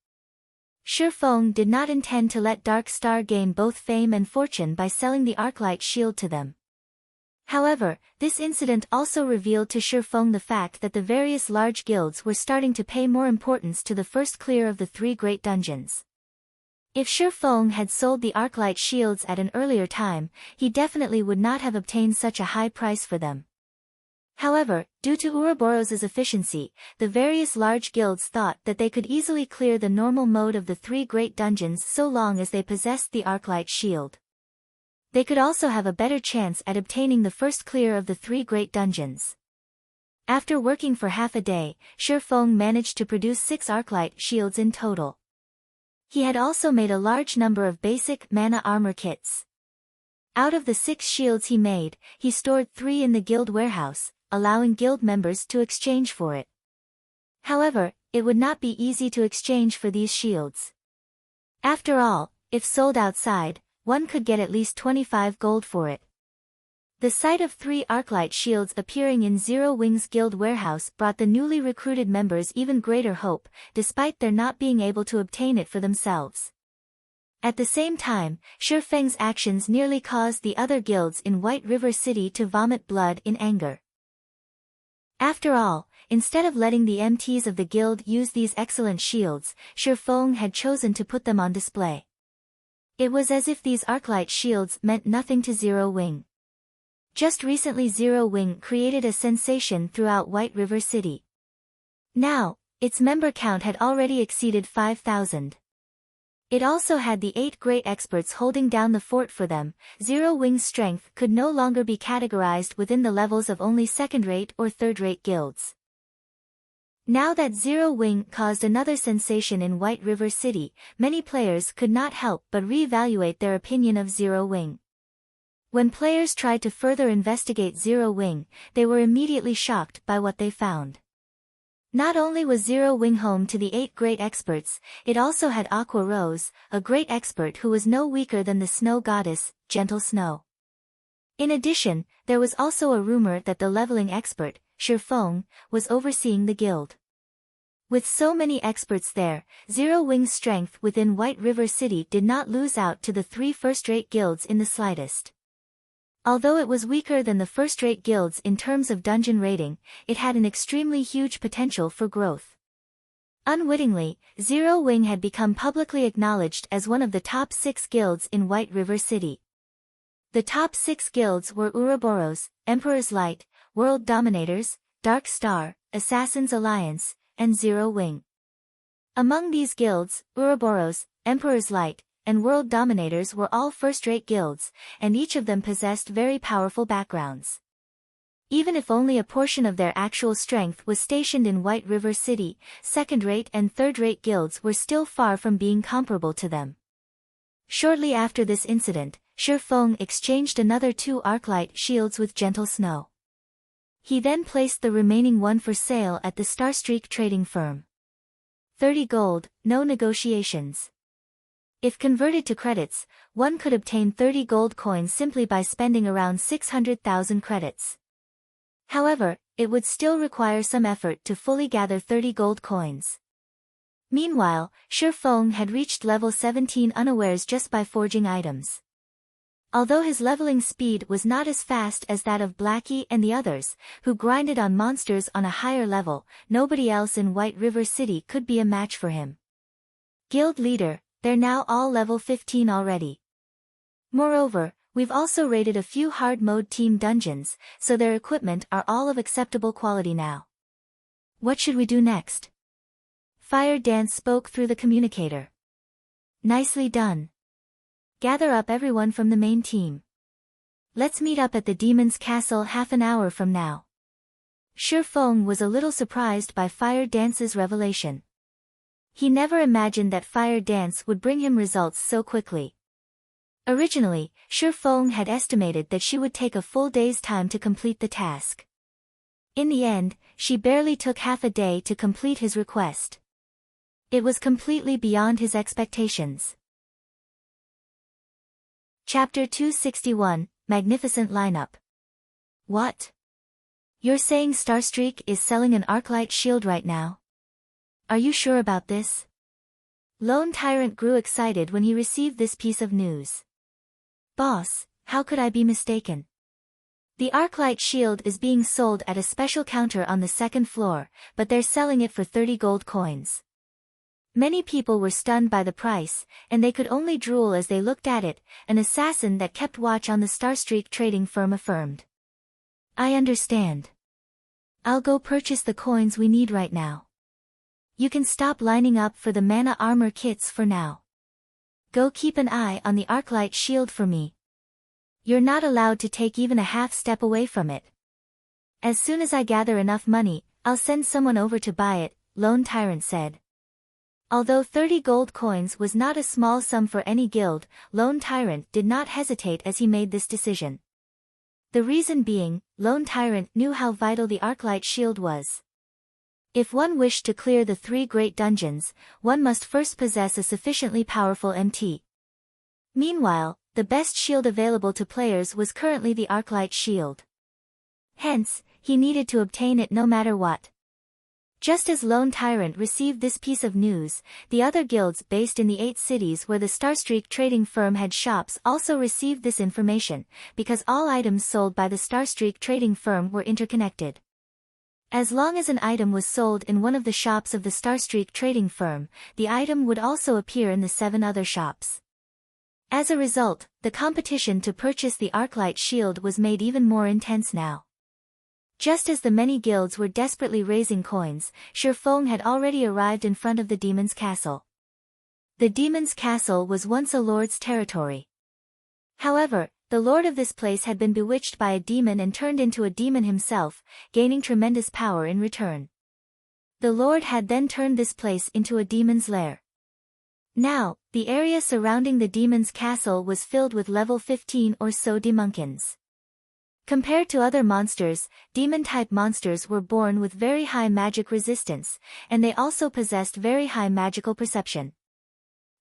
Shifeng did not intend to let Dark Star gain both fame and fortune by selling the Arclight shield to them. However, this incident also revealed to Shifeng the fact that the various large guilds were starting to pay more importance to the first clear of the 3 great dungeons. If Shifeng had sold the Arclight shields at an earlier time, he definitely would not have obtained such a high price for them. However, due to Ouroboros' efficiency, the various large guilds thought that they could easily clear the normal mode of the 3 great dungeons so long as they possessed the Arclight shield. They could also have a better chance at obtaining the first clear of the 3 great dungeons. After working for half a day, Shifeng managed to produce 6 arclight shields in total. He had also made a large number of basic mana armor kits. Out of the 6 shields he made, he stored 3 in the guild warehouse, allowing guild members to exchange for it. However, it would not be easy to exchange for these shields. After all, if sold outside, one could get at least 25 gold for it. The sight of 3 arclight shields appearing in Zero Wing's guild warehouse brought the newly recruited members even greater hope, despite their not being able to obtain it for themselves. At the same time, Shifeng's actions nearly caused the other guilds in White River City to vomit blood in anger. After all, instead of letting the MTs of the guild use these excellent shields, Shifeng had chosen to put them on display. It was as if these arclight shields meant nothing to Zero Wing. Just recently Zero Wing created a sensation throughout White River City. Now, its member count had already exceeded 5,000. It also had the 8 great experts holding down the fort for them. Zero Wing's strength could no longer be categorized within the levels of only second-rate or third-rate guilds. Now that Zero Wing caused another sensation in White River City, many players could not help but re-evaluate their opinion of Zero Wing. When players tried to further investigate Zero Wing, they were immediately shocked by what they found. Not only was Zero Wing home to the 8 great experts, it also had Aqua Rose, a great expert who was no weaker than the snow goddess, Gentle Snow. In addition, there was also a rumor that the leveling expert, Shifeng, was overseeing the guild. With so many experts there, Zero Wing's strength within White River City did not lose out to the 3 first-rate guilds in the slightest. Although it was weaker than the first-rate guilds in terms of dungeon rating, it had an extremely huge potential for growth. Unwittingly, Zero Wing had become publicly acknowledged as one of the top 6 guilds in White River City. The top 6 guilds were Ouroboros, Emperor's Light, World Dominators, Dark Star, Assassin's Alliance, and Zero Wing. Among these guilds, Ouroboros, Emperor's Light, and World Dominators were all first-rate guilds, and each of them possessed very powerful backgrounds. Even if only a portion of their actual strength was stationed in White River City, second-rate and third-rate guilds were still far from being comparable to them. Shortly after this incident, Shifeng exchanged another 2 arclight shields with Gentle Snow. He then placed the remaining one for sale at the Starstreak trading firm. 30 gold, no negotiations. If converted to credits, one could obtain 30 gold coins simply by spending around 600,000 credits. However, it would still require some effort to fully gather 30 gold coins. Meanwhile, Shifeng had reached level 17 unawares just by forging items. Although his leveling speed was not as fast as that of Blackie and the others, who grinded on monsters on a higher level, nobody else in White River City could be a match for him. Guild leader, they're now all level 15 already. Moreover, we've also raided a few hard mode team dungeons, so their equipment are all of acceptable quality now. What should we do next? Fire Dance spoke through the communicator. Nicely done. Gather up everyone from the main team. Let's meet up at the Demon's Castle half an hour from now. Shifeng was a little surprised by Fire Dance's revelation. He never imagined that Fire Dance would bring him results so quickly. Originally, Shifeng had estimated that she would take a full day's time to complete the task. In the end, she barely took half a day to complete his request. It was completely beyond his expectations. Chapter 261, Magnificent Lineup. What? You're saying Starstreak is selling an arclight shield right now? Are you sure about this? Lone Tyrant grew excited when he received this piece of news. Boss, how could I be mistaken? The arclight shield is being sold at a special counter on the 2nd floor, but they're selling it for 30 gold coins. Many people were stunned by the price, and they could only drool as they looked at it, an assassin that kept watch on the Starstreak trading firm affirmed. I understand. I'll go purchase the coins we need right now. You can stop lining up for the mana armor kits for now. Go keep an eye on the arclight shield for me. You're not allowed to take even a half step away from it. As soon as I gather enough money, I'll send someone over to buy it, Lone Tyrant said. Although 30 gold coins was not a small sum for any guild, Lone Tyrant did not hesitate as he made this decision. The reason being, Lone Tyrant knew how vital the Arclight shield was. If one wished to clear the 3 great dungeons, one must first possess a sufficiently powerful MT. Meanwhile, the best shield available to players was currently the Arclight shield. Hence, he needed to obtain it no matter what. Just as Lone Tyrant received this piece of news, the other guilds based in the 8 cities where the Starstreak trading firm had shops also received this information, because all items sold by the Starstreak trading firm were interconnected. As long as an item was sold in one of the shops of the Starstreak trading firm, the item would also appear in the 7 other shops. As a result, the competition to purchase the Arclight shield was made even more intense now. Just as the many guilds were desperately raising coins, Shifeng had already arrived in front of the demon's castle. The demon's castle was once a lord's territory. However, the lord of this place had been bewitched by a demon and turned into a demon himself, gaining tremendous power in return. The lord had then turned this place into a demon's lair. Now, the area surrounding the demon's castle was filled with level 15 or so demonkins. Compared to other monsters, demon-type monsters were born with very high magic resistance, and they also possessed very high magical perception.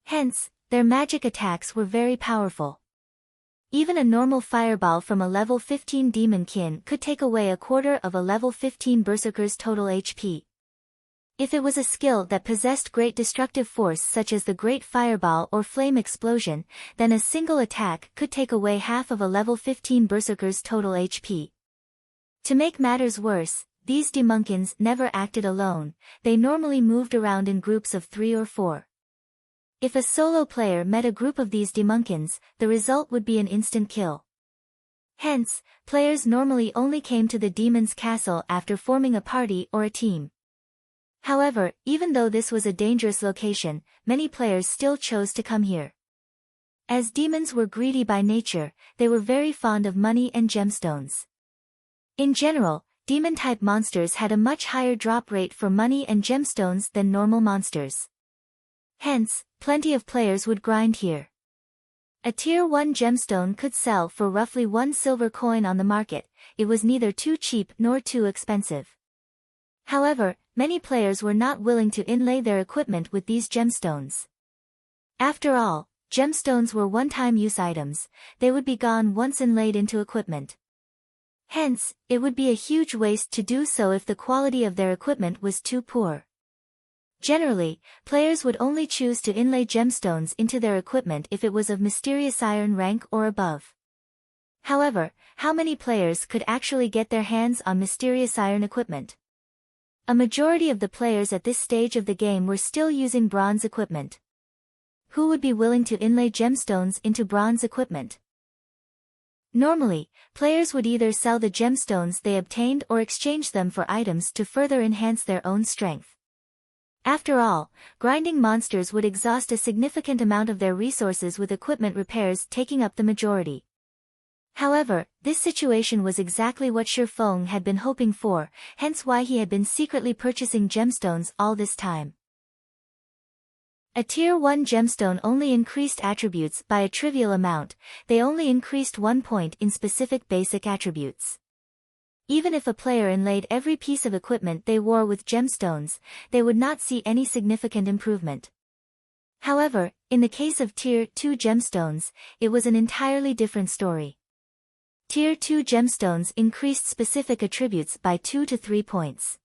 Hence, their magic attacks were very powerful. Even a normal fireball from a level 15 demonkin could take away a quarter of a level 15 berserker's total HP. If it was a skill that possessed great destructive force such as the Great Fireball or Flame Explosion, then a single attack could take away half of a level 15 berserker's total HP. To make matters worse, these demonkins never acted alone, they normally moved around in groups of 3 or 4. If a solo player met a group of these demonkins, the result would be an instant kill. Hence, players normally only came to the demon's castle after forming a party or a team. However, even though this was a dangerous location, many players still chose to come here. As demons were greedy by nature, they were very fond of money and gemstones. In general, demon-type monsters had a much higher drop rate for money and gemstones than normal monsters. Hence, plenty of players would grind here. A tier 1 gemstone could sell for roughly 1 silver coin on the market, it was neither too cheap nor too expensive. However, many players were not willing to inlay their equipment with these gemstones. After all, gemstones were one-time use items, they would be gone once inlaid into equipment. Hence, it would be a huge waste to do so if the quality of their equipment was too poor. Generally, players would only choose to inlay gemstones into their equipment if it was of mysterious iron rank or above. However, how many players could actually get their hands on mysterious iron equipment? A majority of the players at this stage of the game were still using bronze equipment. Who would be willing to inlay gemstones into bronze equipment? Normally, players would either sell the gemstones they obtained or exchange them for items to further enhance their own strength. After all, grinding monsters would exhaust a significant amount of their resources with equipment repairs taking up the majority. However, this situation was exactly what Shifeng had been hoping for, hence why he had been secretly purchasing gemstones all this time. A tier 1 gemstone only increased attributes by a trivial amount, they only increased 1 point in specific basic attributes. Even if a player inlaid every piece of equipment they wore with gemstones, they would not see any significant improvement. However, in the case of tier 2 gemstones, it was an entirely different story. Tier 2 gemstones increased specific attributes by 2 to 3 points.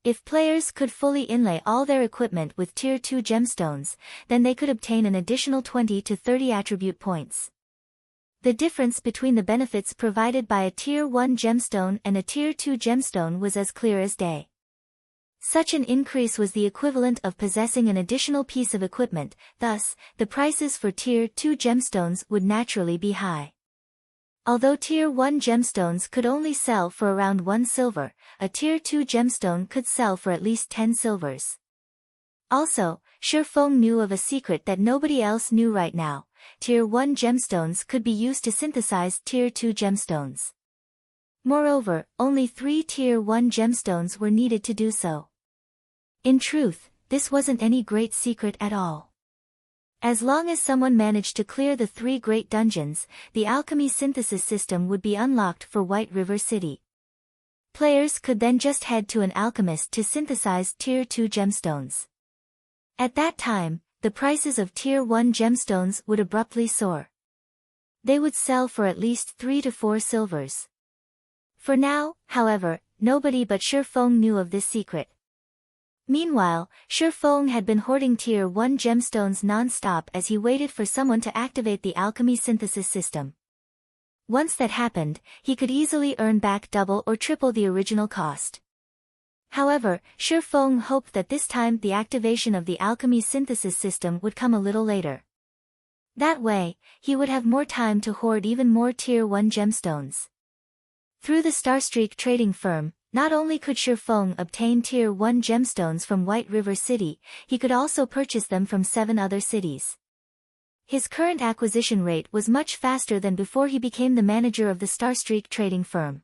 If players could fully inlay all their equipment with tier 2 gemstones, then they could obtain an additional 20 to 30 attribute points. The difference between the benefits provided by a tier 1 gemstone and a tier 2 gemstone was as clear as day. Such an increase was the equivalent of possessing an additional piece of equipment, thus, the prices for tier 2 gemstones would naturally be high. Although tier 1 gemstones could only sell for around 1 silver, a tier 2 gemstone could sell for at least 10 silvers. Also, Shi Feng knew of a secret that nobody else knew right now. Tier 1 gemstones could be used to synthesize Tier 2 gemstones. Moreover, only 3 Tier 1 gemstones were needed to do so. In truth, this wasn't any great secret at all. As long as someone managed to clear the 3 great dungeons, the alchemy synthesis system would be unlocked for White River City. Players could then just head to an alchemist to synthesize Tier 2 gemstones. At that time, the prices of Tier 1 gemstones would abruptly soar. They would sell for at least 3 to 4 silvers. For now, however, nobody but Shi Feng knew of this secret. Meanwhile, Shi Feng had been hoarding Tier 1 gemstones non-stop as he waited for someone to activate the alchemy synthesis system. Once that happened, he could easily earn back double or triple the original cost. However, Shi Feng hoped that this time the activation of the alchemy synthesis system would come a little later. That way, he would have more time to hoard even more Tier 1 gemstones. Through the Starstreak trading firm, not only could Shi Feng obtain Tier 1 gemstones from White River City, he could also purchase them from 7 other cities. His current acquisition rate was much faster than before he became the manager of the Starstreak trading firm.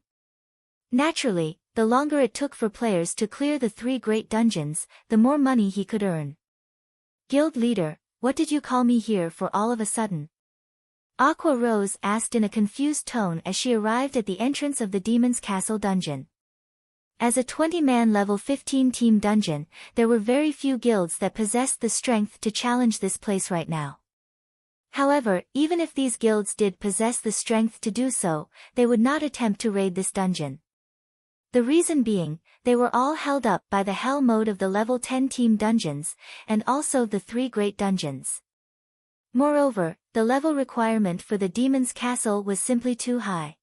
Naturally, the longer it took for players to clear the 3 great dungeons, the more money he could earn. Guild leader, what did you call me here for all of a sudden? Aqua Rose asked in a confused tone as she arrived at the entrance of the Demon's Castle dungeon. As a 20-man level 15 team dungeon, there were very few guilds that possessed the strength to challenge this place right now. However, even if these guilds did possess the strength to do so, they would not attempt to raid this dungeon. The reason being, they were all held up by the hell mode of the level 10 team dungeons, and also the 3 great dungeons. Moreover, the level requirement for the Demon's Castle was simply too high.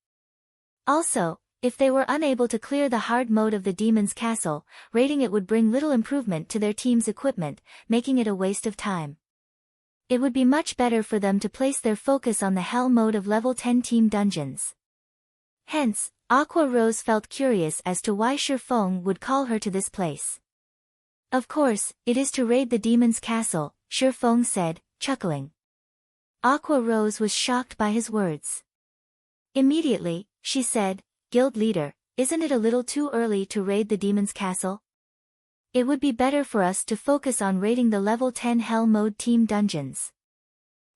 Also, if they were unable to clear the hard mode of the Demon's Castle, raiding it would bring little improvement to their team's equipment, making it a waste of time. It would be much better for them to place their focus on the hell mode of level 10 team dungeons. Hence, Aqua Rose felt curious as to why Shi Feng would call her to this place. Of course, it is to raid the Demon's Castle, Shi Feng said, chuckling. Aqua Rose was shocked by his words. Immediately, she said, Guild leader, isn't it a little too early to raid the Demon's Castle? It would be better for us to focus on raiding the level 10 Hell Mode team dungeons.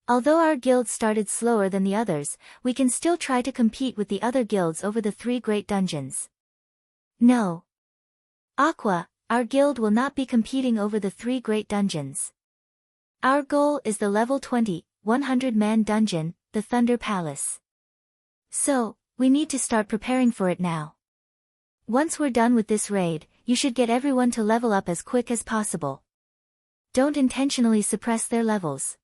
Although our guild started slower than the others, we can still try to compete with the other guilds over the 3 great dungeons. No. Aqua, our guild will not be competing over the 3 great dungeons. Our goal is the level 20, 100-man dungeon, the Thunder Palace. So, we need to start preparing for it now. Once we're done with this raid, you should get everyone to level up as quick as possible. Don't intentionally suppress their levels.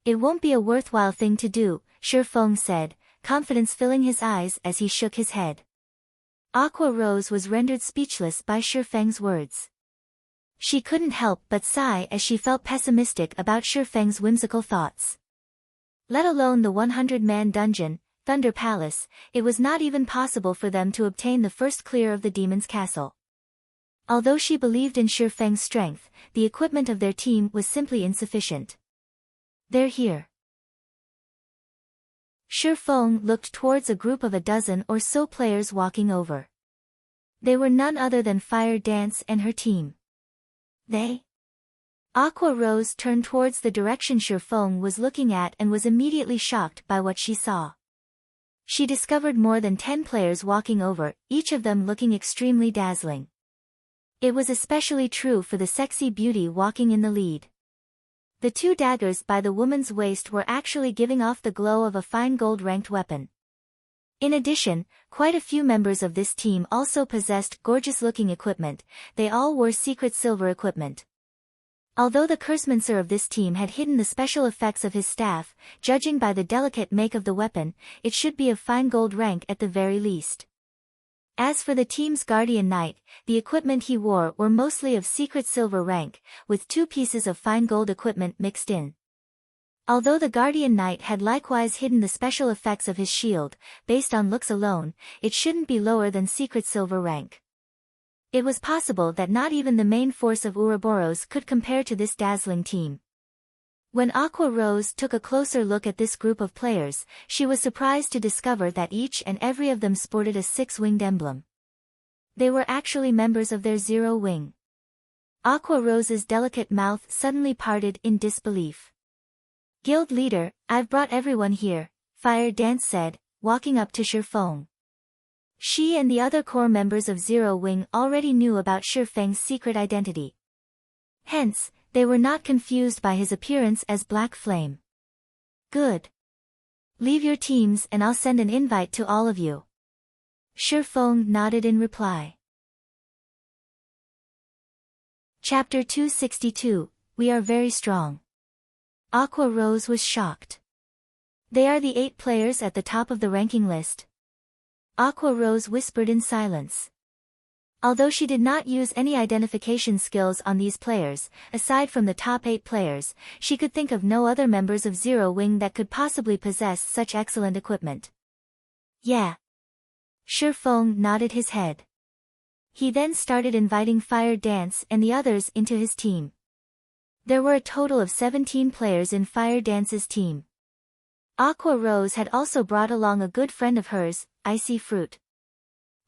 It won't be a worthwhile thing to do, Shi Feng said, confidence filling his eyes as he shook his head. Aqua Rose was rendered speechless by Shi Feng's words. She couldn't help but sigh as she felt pessimistic about Shi Feng's whimsical thoughts. Let alone the 100-man dungeon, Thunder Palace, it was not even possible for them to obtain the first clear of the Demon's Castle. Although she believed in Shi Feng's strength, the equipment of their team was simply insufficient. They're here. Shi Feng looked towards a group of a dozen or so players walking over. They were none other than Fire Dance and her team. They? Aqua Rose turned towards the direction Shi Feng was looking at and was immediately shocked by what she saw. She discovered more than 10 players walking over, each of them looking extremely dazzling. It was especially true for the sexy beauty walking in the lead. The 2 daggers by the woman's waist were actually giving off the glow of a fine gold-ranked weapon. In addition, quite a few members of this team also possessed gorgeous-looking equipment. They all wore secret silver equipment. Although the cursemancer of this team had hidden the special effects of his staff, judging by the delicate make of the weapon, it should be of fine gold rank at the very least. As for the team's guardian knight, the equipment he wore were mostly of secret silver rank, with 2 pieces of fine gold equipment mixed in. Although the guardian knight had likewise hidden the special effects of his shield, based on looks alone, it shouldn't be lower than secret silver rank. It was possible that not even the main force of Ouroboros could compare to this dazzling team. When Aqua Rose took a closer look at this group of players, she was surprised to discover that each and every of them sported a six-winged emblem. They were actually members of their Zero Wing. Aqua Rose's delicate mouth suddenly parted in disbelief. "Guild leader, I've brought everyone here," Fire Dance said, walking up to Shifeng. She and the other core members of Zero Wing already knew about Shifeng's secret identity. Hence, they were not confused by his appearance as Black Flame. "Good. Leave your teams and I'll send an invite to all of you." Shifeng nodded in reply. Chapter 262, We Are Very Strong. Aqua Rose was shocked. "They are the 8 players at the top of the ranking list?" Aqua Rose whispered in silence. Although she did not use any identification skills on these players, aside from the top 8 players, she could think of no other members of Zero Wing that could possibly possess such excellent equipment. "Yeah." Shifeng nodded his head. He then started inviting Fire Dance and the others into his team. There were a total of 17 players in Fire Dance's team. Aqua Rose had also brought along a good friend of hers, Icy Fruit.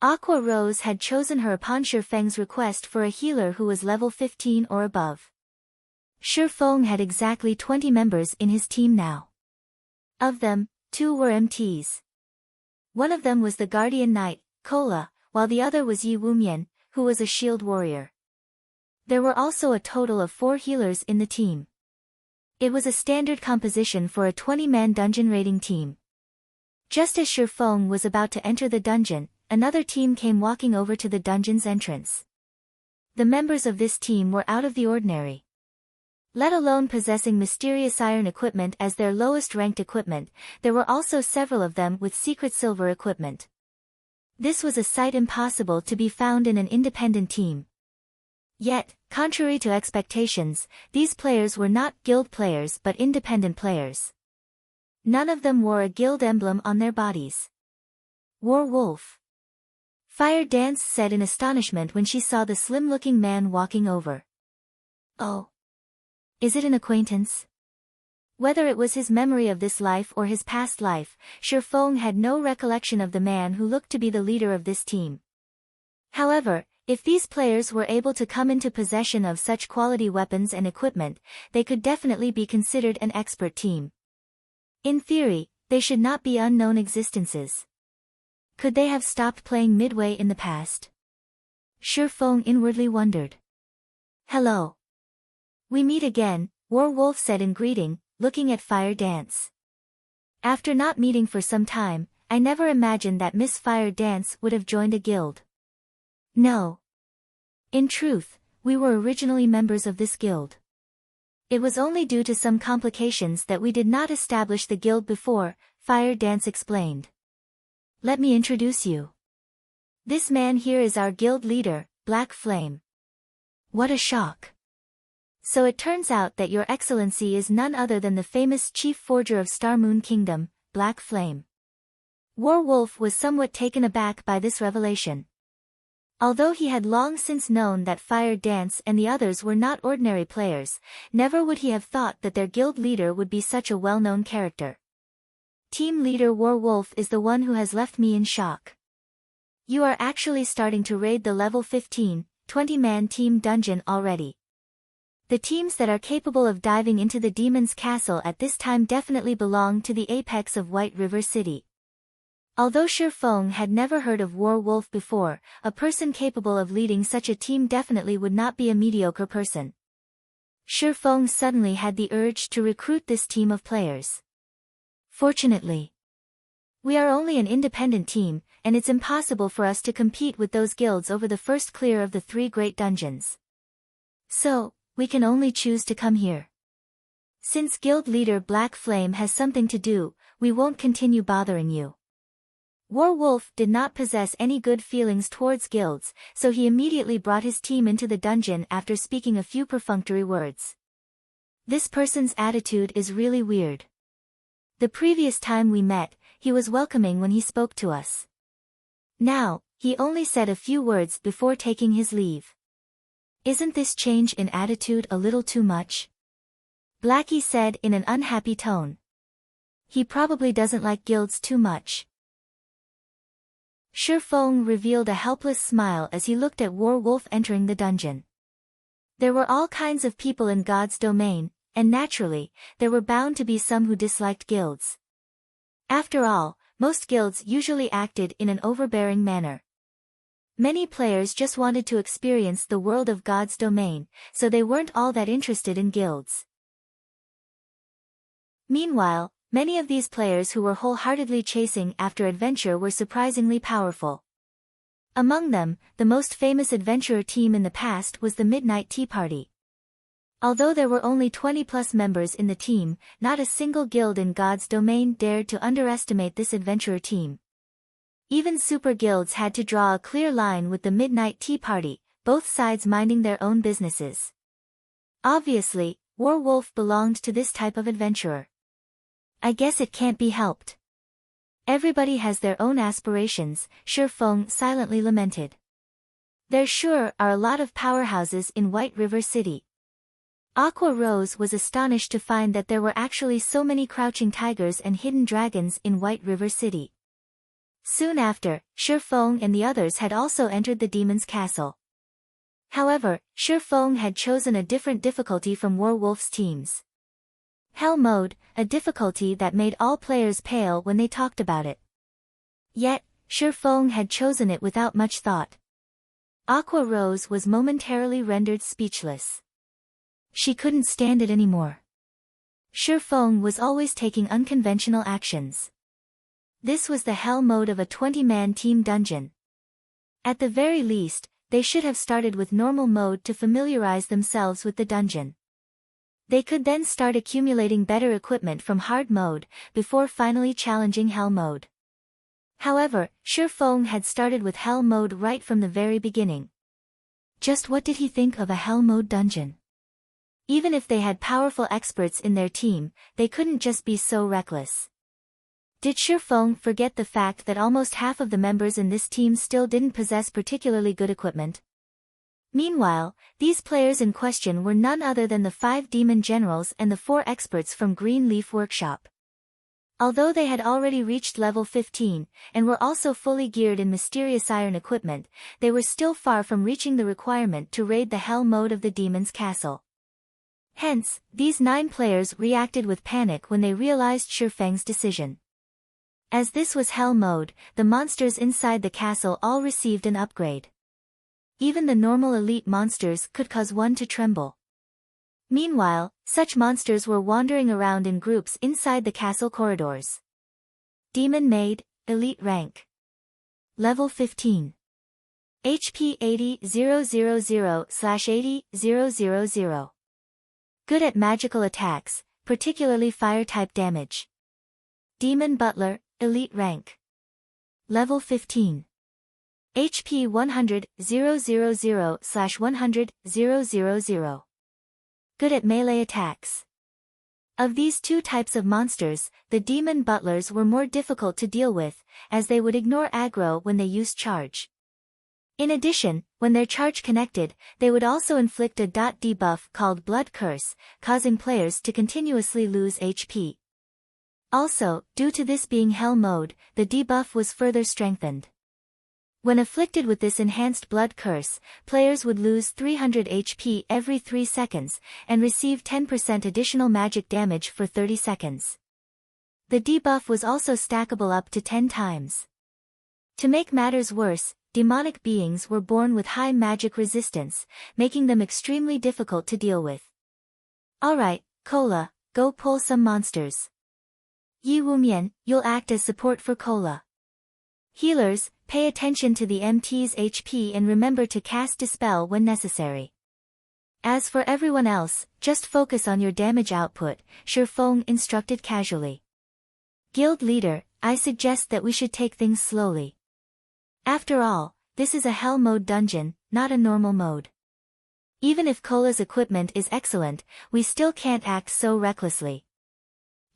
Aqua Rose had chosen her upon Shifeng's request for a healer who was level 15 or above. Shifeng had exactly 20 members in his team now. Of them, 2 were MTs. One of them was the Guardian Knight, Kola, while the other was Yi Wumian, who was a shield warrior. There were also a total of 4 healers in the team. It was a standard composition for a 20-man dungeon raiding team. Just as Shifeng was about to enter the dungeon, another team came walking over to the dungeon's entrance. The members of this team were out of the ordinary. Let alone possessing mysterious iron equipment as their lowest ranked equipment, there were also several of them with secret silver equipment. This was a sight impossible to be found in an independent team. Yet, contrary to expectations, these players were not guild players but independent players. None of them wore a guild emblem on their bodies. "War Wolf," Fire Dance said in astonishment when she saw the slim-looking man walking over. "Oh. Is it an acquaintance?" Whether it was his memory of this life or his past life, Shifeng had no recollection of the man who looked to be the leader of this team. However, if these players were able to come into possession of such quality weapons and equipment, they could definitely be considered an expert team. In theory, they should not be unknown existences. Could they have stopped playing midway in the past? Shifeng inwardly wondered. "Hello. We meet again," War Wolf said in greeting, looking at Fire Dance. "After not meeting for some time, I never imagined that Miss Fire Dance would have joined a guild." "No. In truth, we were originally members of this guild. It was only due to some complications that we did not establish the guild before," Fire Dance explained. "Let me introduce you. This man here is our guild leader, Black Flame." What a shock. "So it turns out that your excellency is none other than the famous chief forger of Star Moon Kingdom, Black Flame." War Wolf was somewhat taken aback by this revelation. Although he had long since known that Fire Dance and the others were not ordinary players, never would he have thought that their guild leader would be such a well-known character. "Team leader War Wolf is the one who has left me in shock. You are actually starting to raid the level 15, 20-man team dungeon already. The teams that are capable of diving into the demon's castle at this time definitely belong to the apex of White River City." Although Shifeng had never heard of War Wolf before, a person capable of leading such a team definitely would not be a mediocre person. Shifeng suddenly had the urge to recruit this team of players. "Fortunately, we are only an independent team, and it's impossible for us to compete with those guilds over the first clear of the 3 great dungeons. So, we can only choose to come here. Since guild leader Black Flame has something to do, we won't continue bothering you." War Wolf did not possess any good feelings towards guilds, so he immediately brought his team into the dungeon after speaking a few perfunctory words. "This person's attitude is really weird. The previous time we met, he was welcoming when he spoke to us. Now, He only said a few words before taking his leave. Isn't this change in attitude a little too much? Blackie said in an unhappy tone. He probably doesn't like guilds too much. Shifeng revealed a helpless smile as he looked at Werewolf entering the dungeon. There were all kinds of people in God's domain, and naturally, there were bound to be some who disliked guilds. After all, most guilds usually acted in an overbearing manner. Many players just wanted to experience the world of God's domain, so they weren't all that interested in guilds. Meanwhile, many of these players who were wholeheartedly chasing after adventure were surprisingly powerful. Among them, the most famous adventurer team in the past was the Midnight Tea Party. Although there were only 20+ members in the team, not a single guild in God's domain dared to underestimate this adventurer team. Even super guilds had to draw a clear line with the Midnight Tea Party, both sides minding their own businesses. Obviously, Werewolf belonged to this type of adventurer. I guess it can't be helped. Everybody has their own aspirations, Shifeng silently lamented. There sure are a lot of powerhouses in White River City. Aqua Rose was astonished to find that there were actually so many crouching tigers and hidden dragons in White River City. Soon after, Shifeng and the others had also entered the demon's castle. However, Shifeng had chosen a different difficulty from Werewolf's teams. Hell mode, a difficulty that made all players pale when they talked about it. Yet, Shifeng had chosen it without much thought. Aqua Rose was momentarily rendered speechless. She couldn't stand it anymore. Shifeng was always taking unconventional actions. This was the hell mode of a 20-man team dungeon. At the very least, they should have started with normal mode to familiarize themselves with the dungeon. They could then start accumulating better equipment from hard mode, before finally challenging hell mode. However, Shifeng had started with hell mode right from the very beginning. Just what did he think of a hell mode dungeon? Even if they had powerful experts in their team, they couldn't just be so reckless. Did Shifeng forget the fact that almost half of the members in this team still didn't possess particularly good equipment? Meanwhile, these players in question were none other than the 5 demon generals and the 4 experts from Green Leaf Workshop. Although they had already reached level 15, and were also fully geared in mysterious iron equipment, they were still far from reaching the requirement to raid the hell mode of the demon's castle. Hence, these 9 players reacted with panic when they realized Shifeng's decision. As this was hell mode, the monsters inside the castle all received an upgrade. Even the normal elite monsters could cause one to tremble. Meanwhile, such monsters were wandering around in groups inside the castle corridors. Demon Maid, Elite Rank. Level 15. HP 80,000/80,000. Good at magical attacks, particularly fire-type damage. Demon Butler, Elite Rank. Level 15. HP 100,000/100,000. Good at melee attacks. Of these 2 types of monsters, the demon butlers were more difficult to deal with, as they would ignore aggro when they used charge. In addition, when their charge connected, they would also inflict a debuff called Blood Curse, causing players to continuously lose HP. Also, due to this being hell mode, the debuff was further strengthened. When afflicted with this enhanced blood curse, players would lose 300 HP every 3 seconds, and receive 10% additional magic damage for 30 seconds. The debuff was also stackable up to 10 times. To make matters worse, demonic beings were born with high magic resistance, making them extremely difficult to deal with. Alright, Cola, go pull some monsters. Yi Wumian, you'll act as support for Cola. Healers, pay attention to the MT's HP and remember to cast Dispel when necessary. As for everyone else, just focus on your damage output, Shifeng instructed casually. Guild leader, I suggest that we should take things slowly. After all, this is a hell mode dungeon, not a normal mode. Even if Cola's equipment is excellent, we still can't act so recklessly.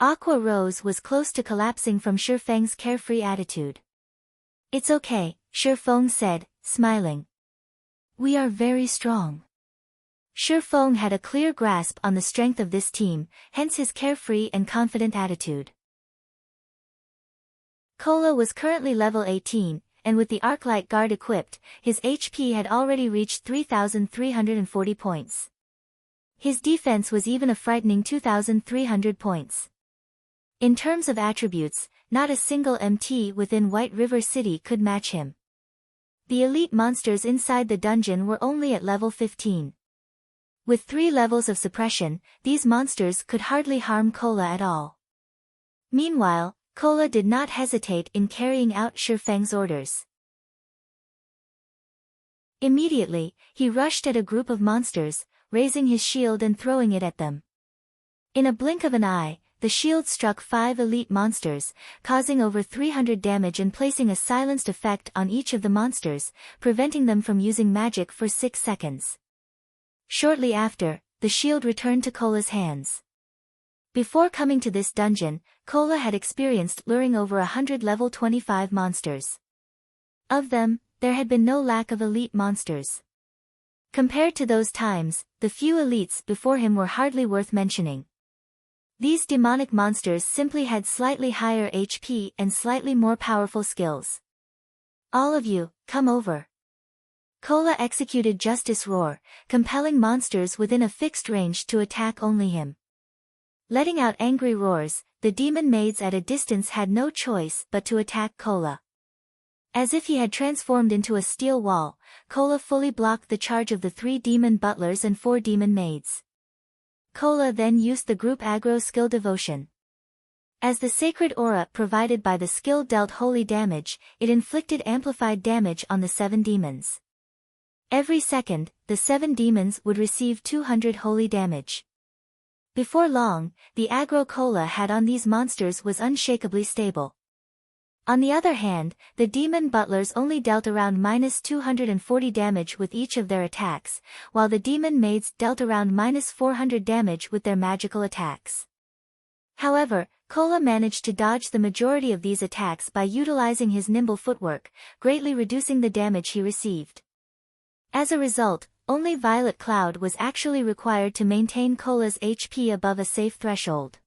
Aqua Rose was close to collapsing from Shifeng's carefree attitude. It's okay, Shi Feng said, smiling. We are very strong. Shi Feng had a clear grasp on the strength of this team, hence his carefree and confident attitude. Kola was currently level 18, and with the Arclight Guard equipped, his HP had already reached 3,340 points. His defense was even a frightening 2,300 points. In terms of attributes, not a single MT within White River City could match him. The elite monsters inside the dungeon were only at level 15. With 3 levels of suppression, these monsters could hardly harm Kola at all. Meanwhile, Kola did not hesitate in carrying out Shi Feng's orders. Immediately, he rushed at a group of monsters, raising his shield and throwing it at them. In a blink of an eye, the shield struck 5 elite monsters, causing over 300 damage and placing a silenced effect on each of the monsters, preventing them from using magic for 6 seconds. Shortly after, the shield returned to Kola's hands. Before coming to this dungeon, Kola had experienced luring over 100 level 25 monsters. Of them, there had been no lack of elite monsters. Compared to those times, the few elites before him were hardly worth mentioning. These demonic monsters simply had slightly higher HP and slightly more powerful skills. All of you, come over. Kola executed Justice Roar, compelling monsters within a fixed range to attack only him. Letting out angry roars, the demon maids at a distance had no choice but to attack Kola. As if he had transformed into a steel wall, Kola fully blocked the charge of the 3 demon butlers and 4 demon maids. Kola then used the group aggro skill Devotion. As the sacred aura provided by the skill dealt holy damage, it inflicted amplified damage on the 7 demons. Every second, the 7 demons would receive 200 holy damage. Before long, the aggro Kola had on these monsters was unshakably stable. On the other hand, the demon butlers only dealt around -240 damage with each of their attacks, while the demon maids dealt around -400 damage with their magical attacks. However, Kola managed to dodge the majority of these attacks by utilizing his nimble footwork, greatly reducing the damage he received. As a result, only Violet Cloud was actually required to maintain Kola's HP above a safe threshold.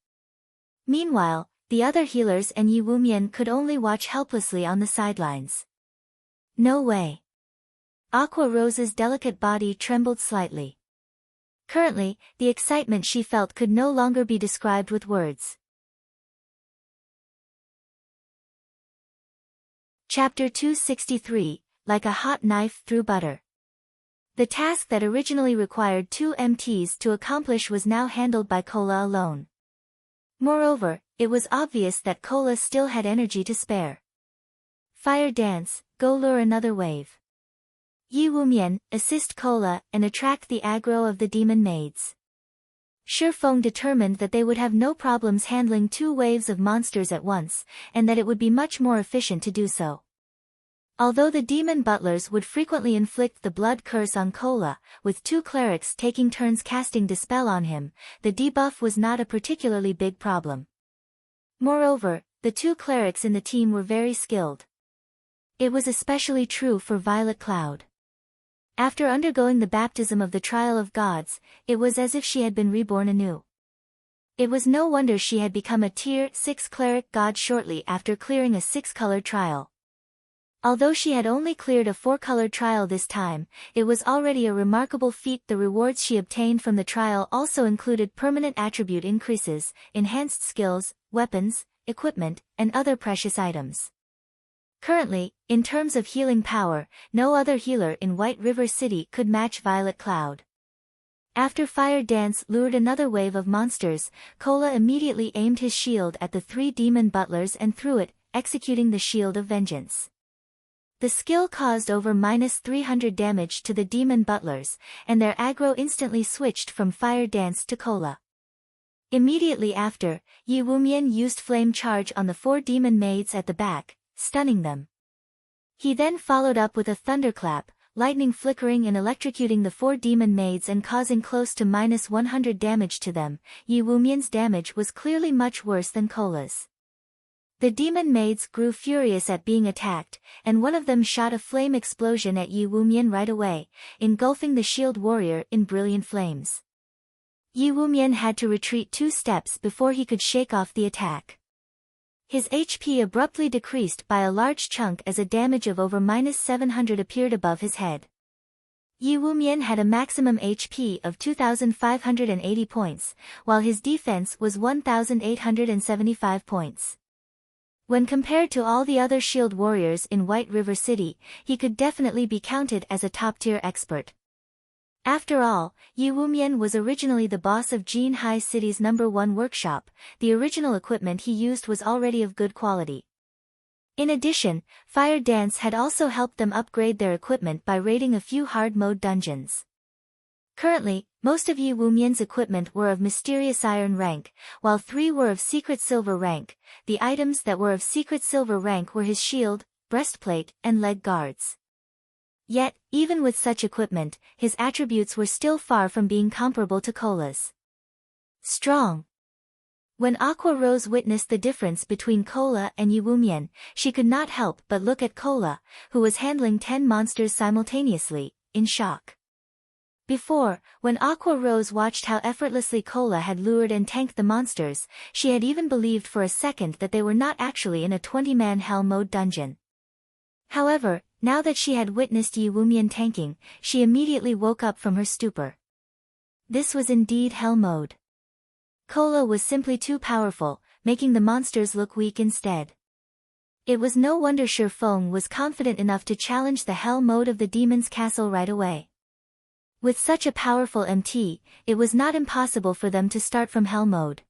Meanwhile, the other healers and Yi Wumian could only watch helplessly on the sidelines. No way. Aqua Rose's delicate body trembled slightly. Currently, the excitement she felt could no longer be described with words. Chapter 263, Like a Hot Knife Through Butter. The task that originally required 2 MTs to accomplish was now handled by Kola alone. Moreover, it was obvious that Kola still had energy to spare. Fire Dance, go lure another wave. Yi Wumian, assist Kola and attract the aggro of the demon maids. Shi Feng determined that they would have no problems handling 2 waves of monsters at once, and that it would be much more efficient to do so. Although the demon butlers would frequently inflict the blood curse on Kola, with 2 clerics taking turns casting Dispel on him, the debuff was not a particularly big problem. Moreover, the 2 clerics in the team were very skilled. It was especially true for Violet Cloud. After undergoing the baptism of the Trial of Gods, it was as if she had been reborn anew. It was no wonder she had become a Tier 6 cleric god shortly after clearing a 6-colored trial. Although she had only cleared a 4-colored trial this time, it was already a remarkable feat. The rewards she obtained from the trial also included permanent attribute increases, enhanced skills, weapons, equipment, and other precious items. Currently, in terms of healing power, no other healer in White River City could match Violet Cloud. After Fire Dance lured another wave of monsters, Kola immediately aimed his shield at the 3 demon butlers and threw it, executing the Shield of Vengeance. The skill caused over -300 damage to the demon butlers, and their aggro instantly switched from Fire Dance to Kola. Immediately after, Yi Wumian used Flame Charge on the 4 demon maids at the back, stunning them. He then followed up with a Thunderclap, lightning flickering and electrocuting the 4 demon maids and causing close to -100 damage to them. Yi Wumian's damage was clearly much worse than Kola's. The demon maids grew furious at being attacked, and one of them shot a flame explosion at Yi Wumian right away, engulfing the shield warrior in brilliant flames. Yi Wumian had to retreat 2 steps before he could shake off the attack. His HP abruptly decreased by a large chunk as a damage of over -700 appeared above his head. Yi Wumian had a maximum HP of 2,580 points, while his defense was 1,875 points. When compared to all the other shield warriors in White River City, he could definitely be counted as a top-tier expert. After all, Yi Wumian was originally the boss of Jin Hai City's #1 workshop. The original equipment he used was already of good quality. In addition, Fire Dance had also helped them upgrade their equipment by raiding a few hard-mode dungeons. Currently, most of Yi Wumian's equipment were of Mysterious Iron rank, while 3 were of Secret Silver rank. The items that were of Secret Silver rank were his shield, breastplate, and leg guards. Yet, even with such equipment, his attributes were still far from being comparable to Cola's. Strong. When Aqua Rose witnessed the difference between Cola and Yi Wumian, she could not help but look at Cola, who was handling 10 monsters simultaneously, in shock. Before, when Aqua Rose watched how effortlessly Cola had lured and tanked the monsters, she had even believed for a second that they were not actually in a 20-man hell mode dungeon. However, now that she had witnessed Yi Wumian tanking, she immediately woke up from her stupor. This was indeed hell mode. Cola was simply too powerful, making the monsters look weak instead. It was no wonder Shi Feng was confident enough to challenge the hell mode of the demon's castle right away. With such a powerful MT, it was not impossible for them to start from hell mode.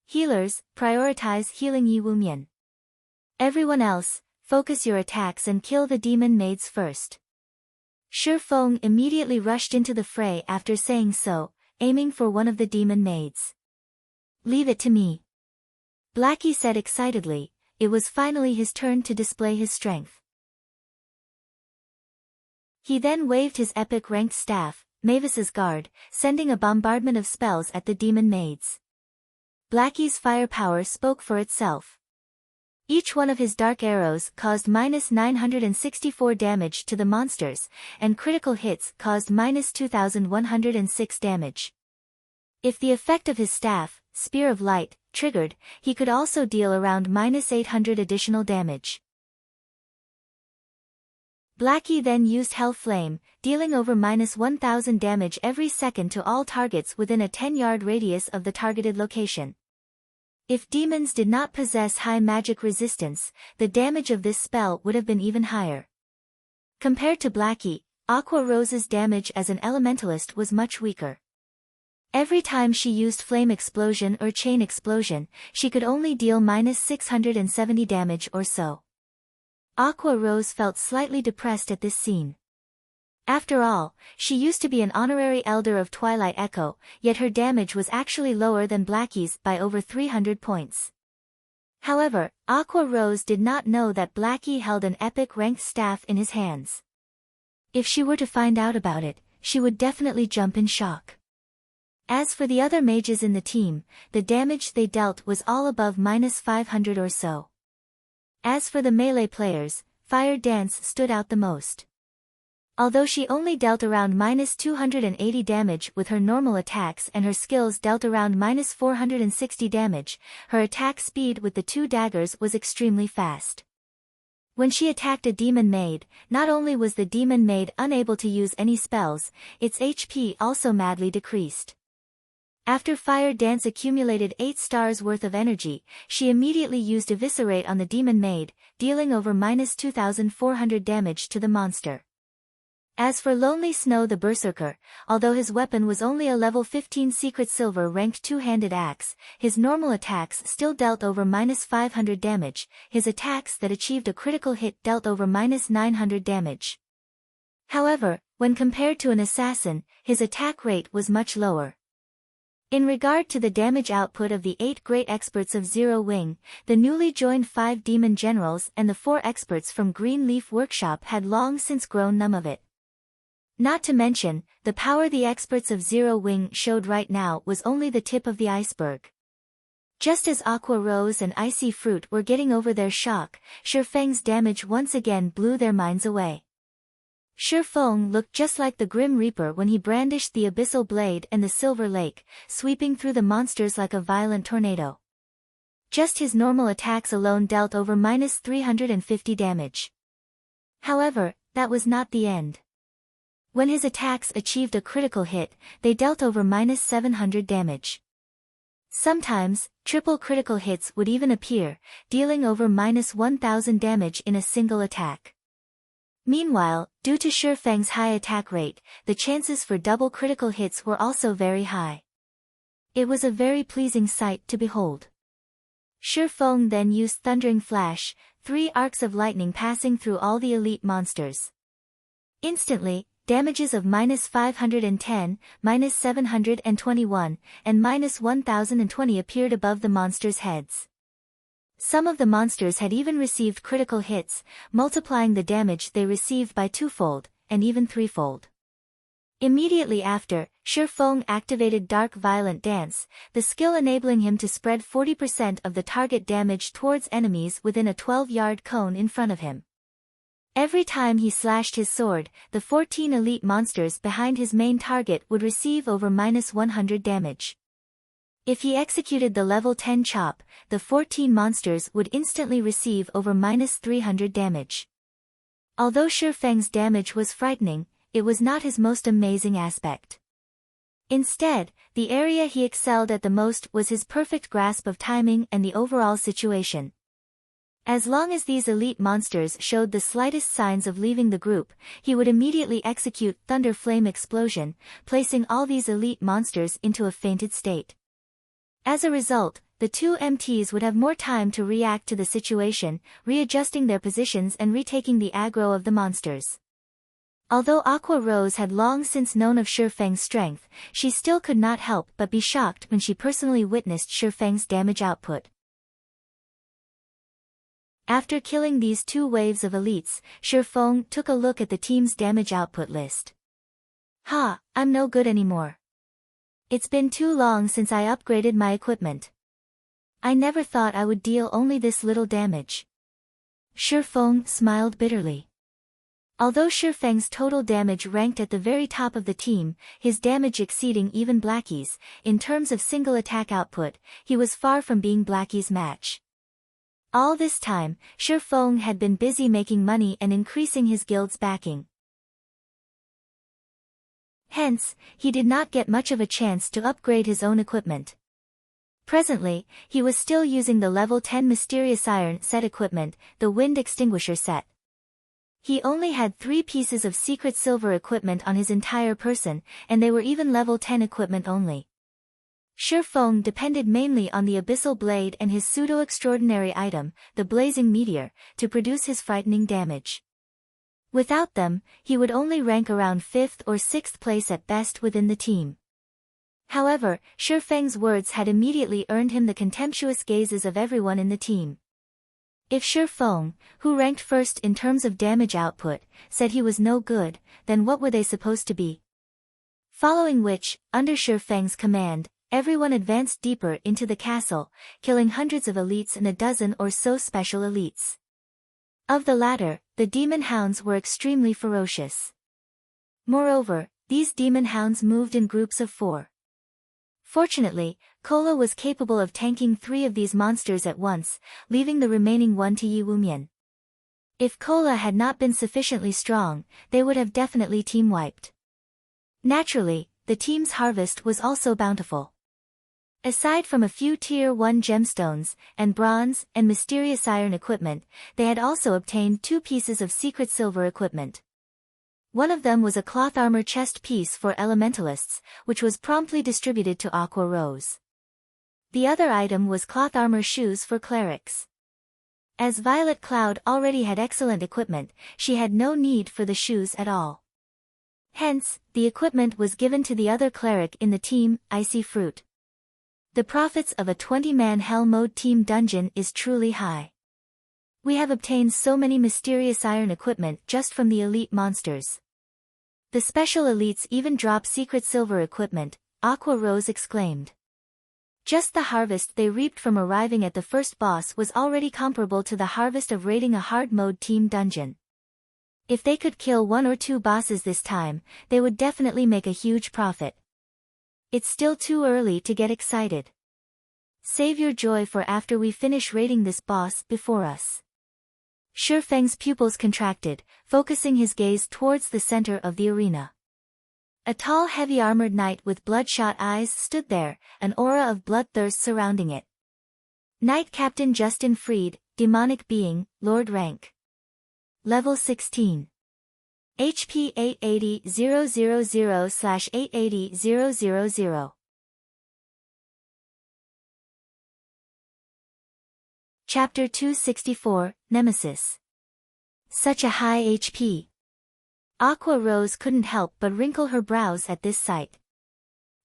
Healers, prioritize healing Yi Wumian. Everyone else, focus your attacks and kill the demon maids first. Shi Feng immediately rushed into the fray after saying so, aiming for one of the demon maids. Leave it to me. Blackie said excitedly. It was finally his turn to display his strength. He then waved his epic ranked staff, Mavis's Guard, sending a bombardment of spells at the demon maids. Blackie's firepower spoke for itself. Each one of his dark arrows caused -964 damage to the monsters, and critical hits caused -2,106 damage. If the effect of his staff, Spear of Light, triggered, he could also deal around -800 additional damage. Blackie then used Hell Flame, dealing over -1,000 damage every second to all targets within a 10-yard radius of the targeted location. If demons did not possess high magic resistance, the damage of this spell would have been even higher. Compared to Blackie, Aqua Rose's damage as an elementalist was much weaker. Every time she used Flame Explosion or Chain Explosion, she could only deal -670 damage or so. Aqua Rose felt slightly depressed at this scene. After all, she used to be an honorary Elder of Twilight Echo, yet her damage was actually lower than Blackie's by over 300 points. However, Aqua Rose did not know that Blackie held an epic ranked staff in his hands. If she were to find out about it, she would definitely jump in shock. As for the other mages in the team, the damage they dealt was all above -500 or so. As for the melee players, Fire Dance stood out the most. Although she only dealt around -280 damage with her normal attacks and her skills dealt around -460 damage, her attack speed with the 2 daggers was extremely fast. When she attacked a demon maid, not only was the demon maid unable to use any spells, its HP also madly decreased. After Fire Dance accumulated 8 stars worth of energy, she immediately used Eviscerate on the demon maid, dealing over -2,400 damage to the monster. As for Lonely Snow the Berserker, although his weapon was only a level 15 Secret Silver ranked 2-handed axe, his normal attacks still dealt over -500 damage, his attacks that achieved a critical hit dealt over -900 damage. However, when compared to an assassin, his attack rate was much lower. In regard to the damage output of the 8 great experts of Zero Wing, the newly joined 5 demon generals and the 4 experts from Green Leaf Workshop had long since grown numb of it. Not to mention, the power the experts of Zero Wing showed right now was only the tip of the iceberg. Just as Aqua Rose and Icy Fruit were getting over their shock, Shifeng's damage once again blew their minds away. Shifeng looked just like the Grim Reaper when he brandished the Abyssal Blade and the Silver Lake, sweeping through the monsters like a violent tornado. Just his normal attacks alone dealt over -350 damage. However, that was not the end. When his attacks achieved a critical hit, they dealt over -700 damage. Sometimes, triple critical hits would even appear, dealing over -1000 damage in a single attack. Meanwhile, due to Shifeng's high attack rate, the chances for double critical hits were also very high. It was a very pleasing sight to behold. Shifeng then used Thundering Flash, 3 arcs of lightning passing through all the elite monsters. Instantly, damages of -510, -721, and -1020 appeared above the monsters' heads. Some of the monsters had even received critical hits, multiplying the damage they received by 2-fold, and even 3-fold. Immediately after, Shifeng activated Dark Violent Dance, the skill enabling him to spread 40% of the target damage towards enemies within a 12-yard cone in front of him. Every time he slashed his sword, the 14 elite monsters behind his main target would receive over -100 damage. If he executed the level 10 chop, the 14 monsters would instantly receive over -300 damage. Although Shifeng's damage was frightening, it was not his most amazing aspect. Instead, the area he excelled at the most was his perfect grasp of timing and the overall situation. As long as these elite monsters showed the slightest signs of leaving the group, he would immediately execute Thunder Flame Explosion, placing all these elite monsters into a fainted state. As a result, the two MTs would have more time to react to the situation, readjusting their positions and retaking the aggro of the monsters. Although Aqua Rose had long since known of Shifeng's strength, she still could not help but be shocked when she personally witnessed Shifeng's damage output. After killing these 2 waves of elites, Shifeng took a look at the team's damage output list. "Ha, I'm no good anymore. It's been too long since I upgraded my equipment. I never thought I would deal only this little damage." Shifeng smiled bitterly. Although Shifeng's total damage ranked at the very top of the team, his damage exceeding even Blackie's, in terms of single attack output, he was far from being Blackie's match. All this time, Shifeng had been busy making money and increasing his guild's backing. Hence, he did not get much of a chance to upgrade his own equipment. Presently, he was still using the level 10 Mysterious Iron set equipment, the Wind Extinguisher set. He only had 3 pieces of secret silver equipment on his entire person, and they were even level 10 equipment only. Shifeng depended mainly on the Abyssal Blade and his pseudo-extraordinary item, the Blazing Meteor, to produce his frightening damage. Without them, he would only rank around 5th or 6th place at best within the team. However, Shifeng's words had immediately earned him the contemptuous gazes of everyone in the team. If Shifeng, who ranked first in terms of damage output, said he was no good, then what were they supposed to be? Following which, under Shifeng's command, everyone advanced deeper into the castle, killing hundreds of elites and a dozen or so special elites. Of the latter, the demon hounds were extremely ferocious. Moreover, these demon hounds moved in groups of 4. Fortunately, Kola was capable of tanking 3 of these monsters at once, leaving the remaining 1 to Yi Wumian. If Kola had not been sufficiently strong, they would have definitely team-wiped. Naturally, the team's harvest was also bountiful. Aside from a few Tier 1 gemstones, and bronze, and mysterious iron equipment, they had also obtained 2 pieces of secret silver equipment. One of them was a cloth armor chest piece for elementalists, which was promptly distributed to Aqua Rose. The other item was cloth armor shoes for clerics. As Violet Cloud already had excellent equipment, she had no need for the shoes at all. Hence, the equipment was given to the other cleric in the team, Icy Fruit. The profits of a 20-man Hell Mode team dungeon is truly high. We have obtained so many mysterious iron equipment just from the elite monsters. The special elites even drop secret silver equipment, Aqua Rose exclaimed. Just the harvest they reaped from arriving at the first boss was already comparable to the harvest of raiding a hard mode team dungeon. If they could kill 1 or 2 bosses this time, they would definitely make a huge profit. It's still too early to get excited. Save your joy for after we finish raiding this boss before us. Shi Feng's pupils contracted, focusing his gaze towards the center of the arena. A tall heavy-armored knight with bloodshot eyes stood there, an aura of bloodthirst surrounding it. Knight Captain Justin Freed, demonic being, Lord rank. Level 16. HP 880000/880000. Chapter 264, Nemesis. Such a high HP. Aqua Rose couldn't help but wrinkle her brows at this sight.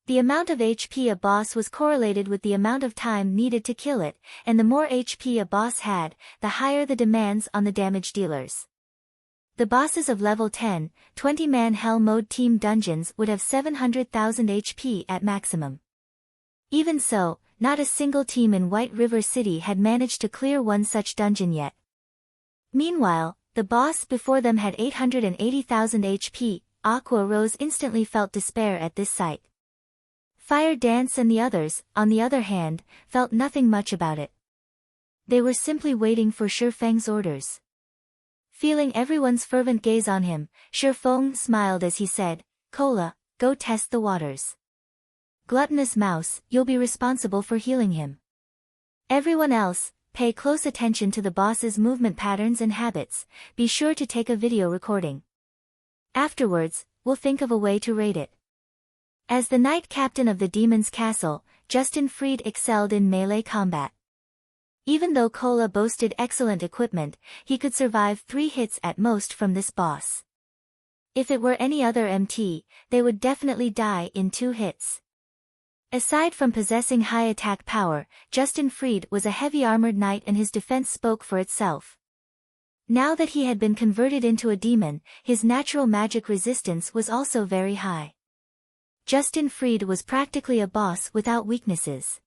The amount of HP a boss was correlated with the amount of time needed to kill it, and the more HP a boss had, the higher the demands on the damage dealers. The bosses of level 10, 20-man Hell Mode team dungeons would have 700,000 HP at maximum. Even so, not a single team in White River City had managed to clear one such dungeon yet. Meanwhile, the boss before them had 880,000 HP, Aqua Rose instantly felt despair at this sight. Fire Dance and the others, on the other hand, felt nothing much about it. They were simply waiting for Shi Feng's orders. Feeling everyone's fervent gaze on him, Shi Feng smiled as he said, "Cola, go test the waters. Gluttonous Mouse, you'll be responsible for healing him. Everyone else, pay close attention to the boss's movement patterns and habits, be sure to take a video recording. Afterwards, we'll think of a way to raid it." As the Knight Captain of the Demon's Castle, Justin Freed excelled in melee combat. Even though Cola boasted excellent equipment, he could survive 3 hits at most from this boss. If it were any other MT, they would definitely die in 2 hits. Aside from possessing high attack power, Justin Freed was a heavy-armored knight and his defense spoke for itself. Now that he had been converted into a demon, his natural magic resistance was also very high. Justin Freed was practically a boss without weaknesses.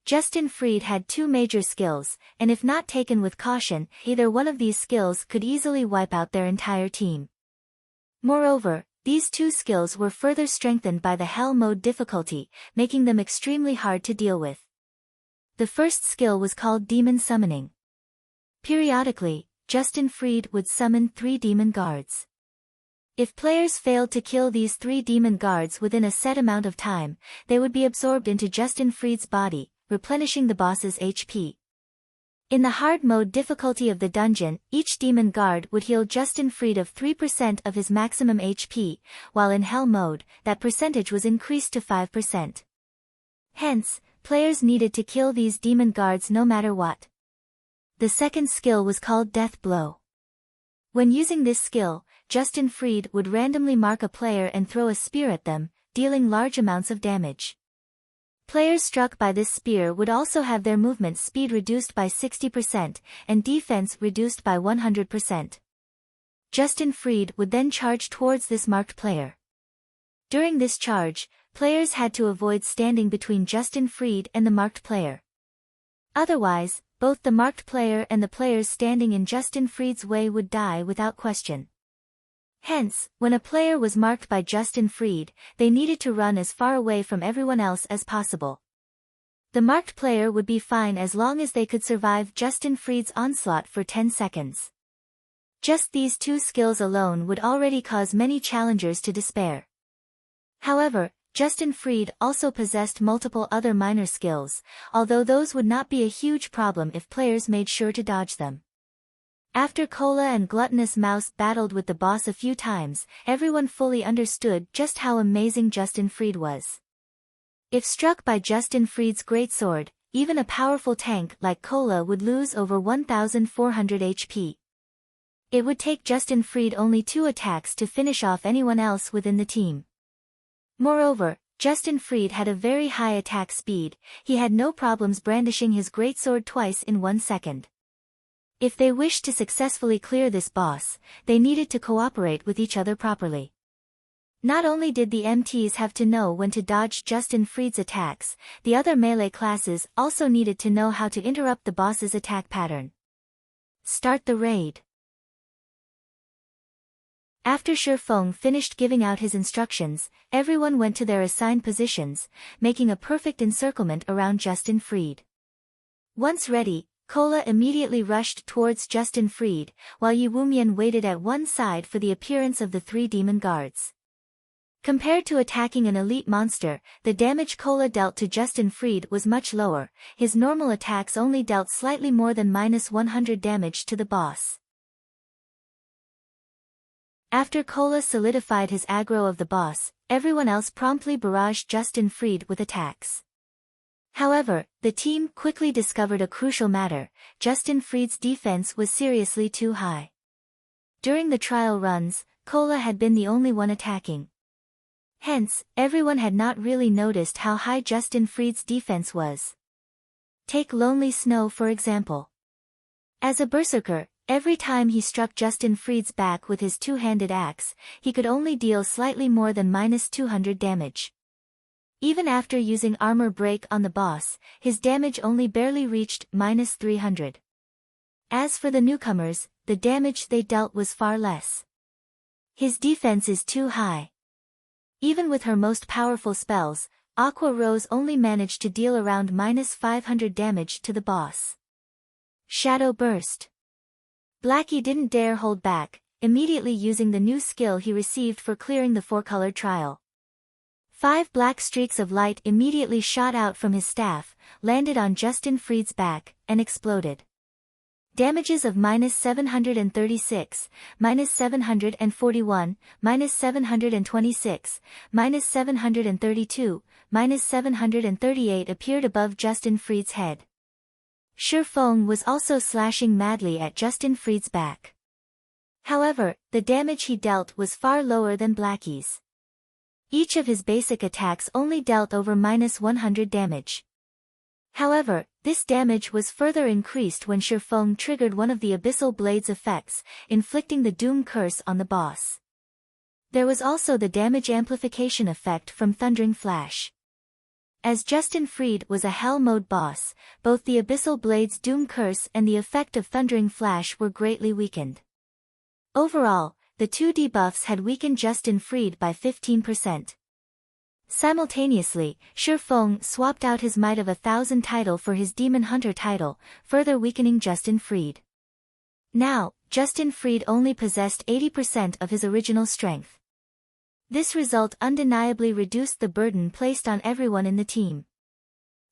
Justin Freed had 2 major skills, and if not taken with caution, either one of these skills could easily wipe out their entire team. Moreover, these 2 skills were further strengthened by the Hell Mode difficulty, making them extremely hard to deal with. The first skill was called Demon Summoning. Periodically, Justin Freed would summon 3 demon guards. If players failed to kill these 3 demon guards within a set amount of time, they would be absorbed into Justin Freed's body, replenishing the boss's HP. In the hard mode difficulty of the dungeon, each demon guard would heal Justin Freed of 3% of his maximum HP, while in hell mode, that percentage was increased to 5%. Hence, players needed to kill these demon guards no matter what. The second skill was called Death Blow. When using this skill, Justin Freed would randomly mark a player and throw a spear at them, dealing large amounts of damage. Players struck by this spear would also have their movement speed reduced by 60%, and defense reduced by 100%. Justin Freed would then charge towards this marked player. During this charge, players had to avoid standing between Justin Freed and the marked player. Otherwise, both the marked player and the players standing in Justin Freed's way would die without question. Hence, when a player was marked by Justin Freed, they needed to run as far away from everyone else as possible. The marked player would be fine as long as they could survive Justin Freed's onslaught for 10 seconds. Just these 2 skills alone would already cause many challengers to despair. However, Justin Freed also possessed multiple other minor skills, although those would not be a huge problem if players made sure to dodge them. After Cola and Gluttonous Mouse battled with the boss a few times, everyone fully understood just how amazing Justin Freed was. If struck by Justin Freed's greatsword, even a powerful tank like Cola would lose over 1,400 HP. It would take Justin Freed only 2 attacks to finish off anyone else within the team. Moreover, Justin Freed had a very high attack speed, he had no problems brandishing his greatsword twice in 1 second. If they wished to successfully clear this boss, they needed to cooperate with each other properly. Not only did the MTs have to know when to dodge Justin Fried's attacks, the other melee classes also needed to know how to interrupt the boss's attack pattern. Start the raid. After Shifeng finished giving out his instructions, everyone went to their assigned positions, making a perfect encirclement around Justin Fried. Once ready, Kola immediately rushed towards Justin Fried, while Yi Wumian waited at one side for the appearance of the 3 demon guards. Compared to attacking an elite monster, the damage Kola dealt to Justin Fried was much lower. His normal attacks only dealt slightly more than -100 damage to the boss. After Kola solidified his aggro of the boss, everyone else promptly barraged Justin Fried with attacks. However, the team quickly discovered a crucial matter: Justin Fried's defense was seriously too high. During the trial runs, Kola had been the only one attacking. Hence, everyone had not really noticed how high Justin Fried's defense was. Take Lonely Snow for example. As a berserker, every time he struck Justin Fried's back with his two-handed axe, he could only deal slightly more than -200 damage. Even after using armor break on the boss, his damage only barely reached -300. As for the newcomers, the damage they dealt was far less. His defense is too high. Even with her most powerful spells, Aqua Rose only managed to deal around -500 damage to the boss. Shadow Burst. Blackie didn't dare hold back, immediately using the new skill he received for clearing the 4-color trial. 5 black streaks of light immediately shot out from his staff, landed on Justin Fried's back, and exploded. Damages of -736, -741, -726, -732, -738 appeared above Justin Fried's head. Shifeng was also slashing madly at Justin Fried's back. However, the damage he dealt was far lower than Blackie's. Each of his basic attacks only dealt over -100 damage. However, this damage was further increased when Shifeng triggered one of the Abyssal Blade's effects, inflicting the Doom Curse on the boss. There was also the damage amplification effect from Thundering Flash. As Justin Fried was a Hell Mode boss, both the Abyssal Blade's Doom Curse and the effect of Thundering Flash were greatly weakened. Overall, the 2 debuffs had weakened Justin Fried by 15%. Simultaneously, Shifeng swapped out his Might of 1,000 title for his Demon Hunter title, further weakening Justin Fried. Now, Justin Fried only possessed 80% of his original strength. This result undeniably reduced the burden placed on everyone in the team.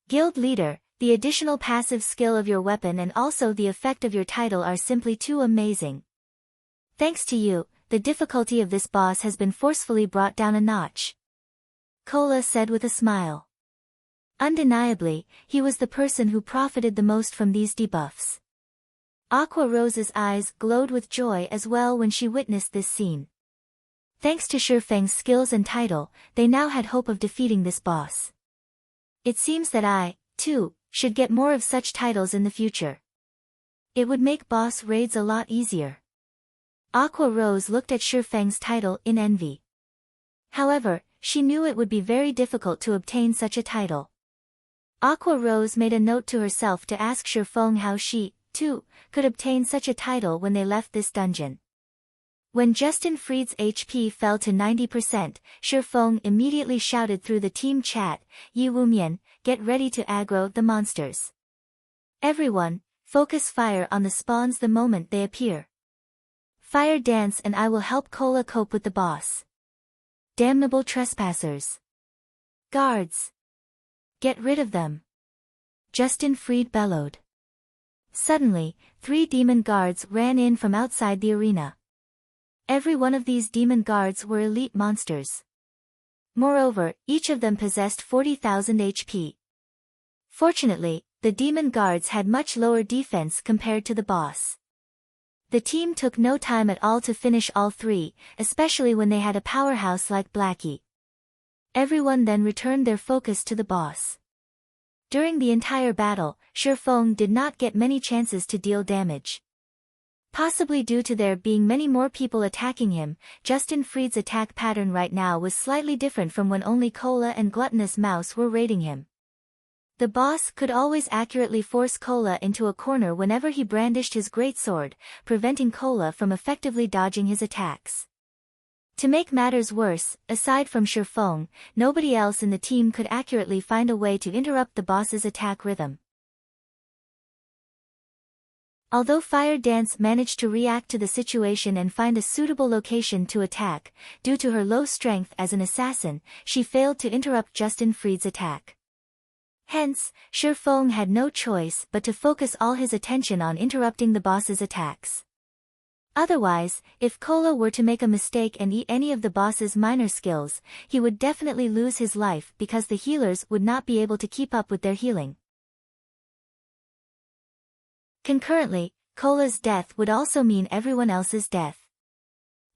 Guild Leader, the additional passive skill of your weapon and also the effect of your title are simply too amazing. Thanks to you, the difficulty of this boss has been forcefully brought down a notch. Kola said with a smile. Undeniably, he was the person who profited the most from these debuffs. Aqua Rose's eyes glowed with joy as well when she witnessed this scene. Thanks to Shifeng's skills and title, they now had hope of defeating this boss. It seems that I, too, should get more of such titles in the future. It would make boss raids a lot easier. Aqua Rose looked at Shifeng's title in envy. However, she knew it would be very difficult to obtain such a title. Aqua Rose made a note to herself to ask Shifeng how she, too, could obtain such a title when they left this dungeon. When Justin Fried's HP fell to 90%, Shifeng immediately shouted through the team chat, "Yi Wumian, get ready to aggro the monsters. Everyone, focus fire on the spawns the moment they appear. Fire dance and I will help Kola cope with the boss. Damnable trespassers. Guards. Get rid of them." Justin Fried bellowed. Suddenly, 3 demon guards ran in from outside the arena. Every one of these demon guards were elite monsters. Moreover, each of them possessed 40,000 HP. Fortunately, the demon guards had much lower defense compared to the boss. The team took no time at all to finish all 3, especially when they had a powerhouse like Blackie. Everyone then returned their focus to the boss. During the entire battle, Shifeng did not get many chances to deal damage. Possibly due to there being many more people attacking him, Justin Fried's attack pattern right now was slightly different from when only Cola and Gluttonous Mouse were raiding him. The boss could always accurately force Cola into a corner whenever he brandished his greatsword, preventing Cola from effectively dodging his attacks. To make matters worse, aside from Shifeng, nobody else in the team could accurately find a way to interrupt the boss's attack rhythm. Although Fire Dance managed to react to the situation and find a suitable location to attack, due to her low strength as an assassin, she failed to interrupt Justin Fried's attack. Hence, Shifeng had no choice but to focus all his attention on interrupting the boss's attacks. Otherwise, if Cola were to make a mistake and eat any of the boss's minor skills, he would definitely lose his life because the healers would not be able to keep up with their healing. Concurrently, Cola's death would also mean everyone else's death.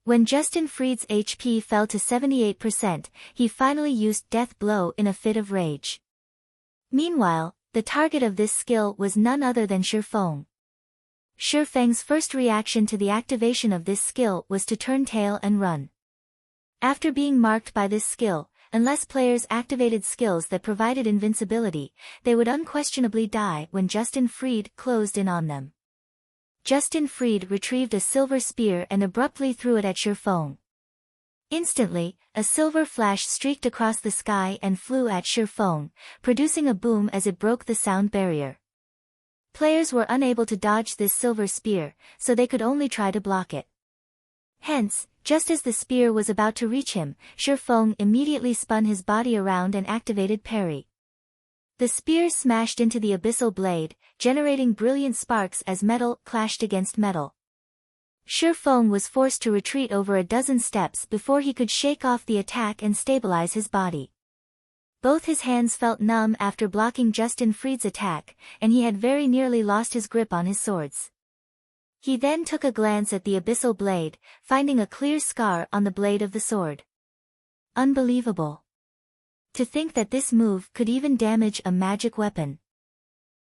When Justin Fried's HP fell to 78%, he finally used Death Blow in a fit of rage. Meanwhile, the target of this skill was none other than Shifeng. Shifeng's first reaction to the activation of this skill was to turn tail and run. After being marked by this skill, unless players activated skills that provided invincibility, they would unquestionably die when Justin Fried closed in on them. Justin Fried retrieved a silver spear and abruptly threw it at Shifeng. Instantly, a silver flash streaked across the sky and flew at Shifeng, producing a boom as it broke the sound barrier. Players were unable to dodge this silver spear, so they could only try to block it. Hence, just as the spear was about to reach him, Shifeng immediately spun his body around and activated parry. The spear smashed into the abyssal blade, generating brilliant sparks as metal clashed against metal. Shifeng was forced to retreat over a dozen steps before he could shake off the attack and stabilize his body. Both his hands felt numb after blocking Justin Fried's attack, and he had very nearly lost his grip on his swords. He then took a glance at the abyssal blade, finding a clear scar on the blade of the sword. Unbelievable. To think that this move could even damage a magic weapon.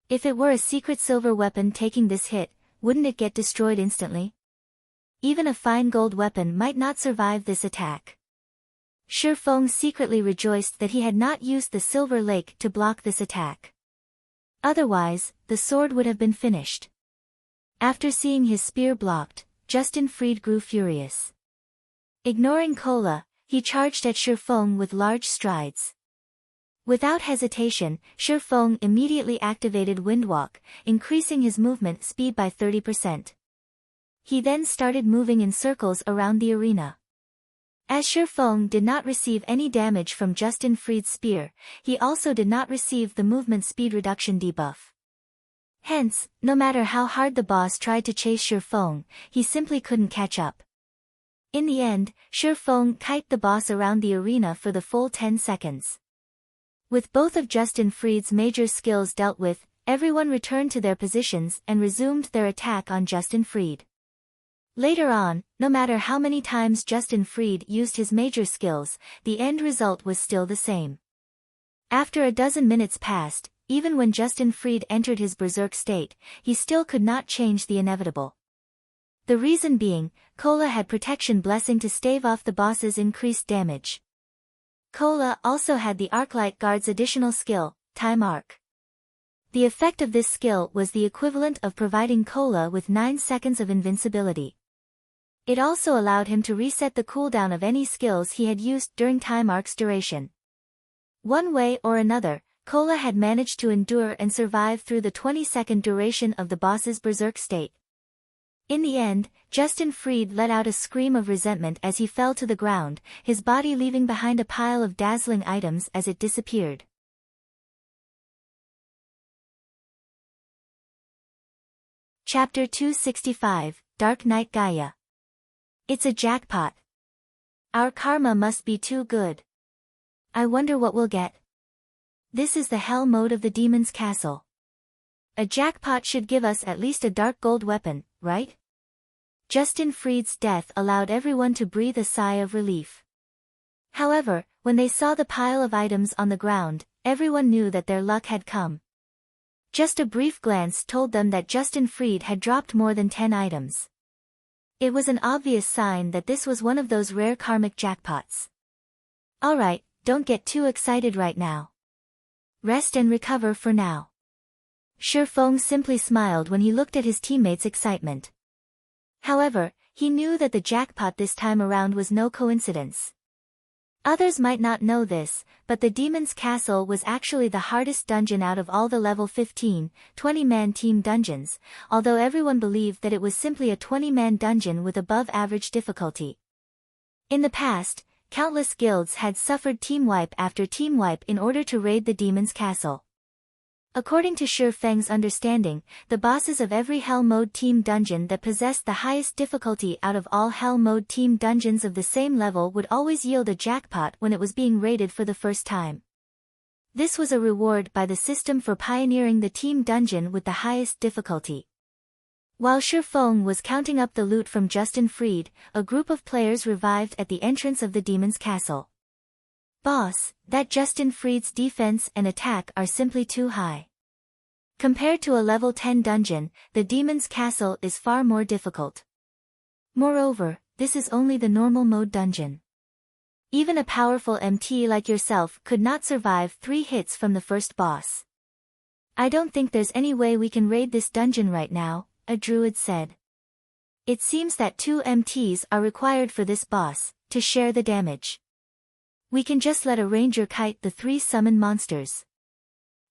If it were a secret silver weapon taking this hit, wouldn't it get destroyed instantly? Even a fine gold weapon might not survive this attack. Shifeng secretly rejoiced that he had not used the silver lake to block this attack. Otherwise, the sword would have been finished. After seeing his spear blocked, Justin Fried grew furious. Ignoring Cola, he charged at Shifeng with large strides. Without hesitation, Shifeng immediately activated Windwalk, increasing his movement speed by 30%. He then started moving in circles around the arena. As Shifeng did not receive any damage from Justin Fried's spear, he also did not receive the movement speed reduction debuff. Hence, no matter how hard the boss tried to chase Shifeng, he simply couldn't catch up. In the end, Shifeng kited the boss around the arena for the full 10 seconds. With both of Justin Fried's major skills dealt with, everyone returned to their positions and resumed their attack on Justin Fried. Later on, no matter how many times Justin Fried used his major skills, the end result was still the same. After a dozen minutes passed, even when Justin Fried entered his berserk state, he still could not change the inevitable. The reason being, Cola had protection blessing to stave off the boss's increased damage. Cola also had the Arclight Guard's additional skill, Time Arc. The effect of this skill was the equivalent of providing Cola with 9 seconds of invincibility. It also allowed him to reset the cooldown of any skills he had used during Time Arc's duration. One way or another, Cola had managed to endure and survive through the 20-second duration of the boss's berserk state. In the end, Justin Fried let out a scream of resentment as he fell to the ground, his body leaving behind a pile of dazzling items as it disappeared. Chapter 265, Dark Knight Gaia. It's a jackpot. Our karma must be too good. I wonder what we'll get. This is the hell mode of the demon's castle. A jackpot should give us at least a dark gold weapon, right? Justin Fried's death allowed everyone to breathe a sigh of relief. However, when they saw the pile of items on the ground, everyone knew that their luck had come. Just a brief glance told them that Justin Fried had dropped more than 10 items. It was an obvious sign that this was one of those rare karmic jackpots. Alright, don't get too excited right now. Rest and recover for now. Shi Feng simply smiled when he looked at his teammates' excitement. However, he knew that the jackpot this time around was no coincidence. Others might not know this, but the Demon's Castle was actually the hardest dungeon out of all the level 15, 20-man team dungeons, although everyone believed that it was simply a 20-man dungeon with above-average difficulty. In the past, countless guilds had suffered team wipe after team wipe in order to raid the Demon's Castle. According to Shi Feng's understanding, the bosses of every Hell Mode team dungeon that possessed the highest difficulty out of all Hell Mode team dungeons of the same level would always yield a jackpot when it was being raided for the first time. This was a reward by the system for pioneering the team dungeon with the highest difficulty. While Shi Feng was counting up the loot from Justin Freed, a group of players revived at the entrance of the Demon's Castle. Boss, that Justin Freed's defense and attack are simply too high. Compared to a level 10 dungeon, the Demon's Castle is far more difficult. Moreover, this is only the normal mode dungeon. Even a powerful MT like yourself could not survive 3 hits from the first boss. I don't think there's any way we can raid this dungeon right now, a druid said. It seems that 2 MTs are required for this boss, to share the damage. We can just let a ranger kite the 3 summon monsters.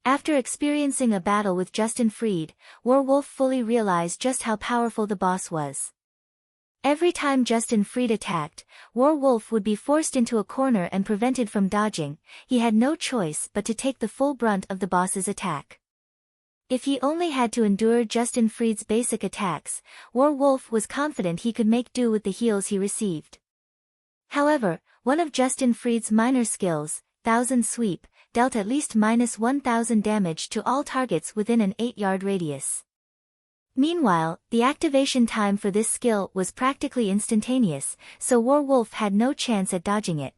After experiencing a battle with Justin Freed, Werewolf fully realized just how powerful the boss was. Every time Justin Freed attacked, Werewolf would be forced into a corner and prevented from dodging. He had no choice but to take the full brunt of the boss's attack. If he only had to endure Justin Freed's basic attacks, Werewolf was confident he could make do with the heals he received. However, one of Justin Freed's minor skills, Thousand Sweep, dealt at least -1000 damage to all targets within an 8-yard radius. Meanwhile, the activation time for this skill was practically instantaneous, so Werewolf had no chance at dodging it.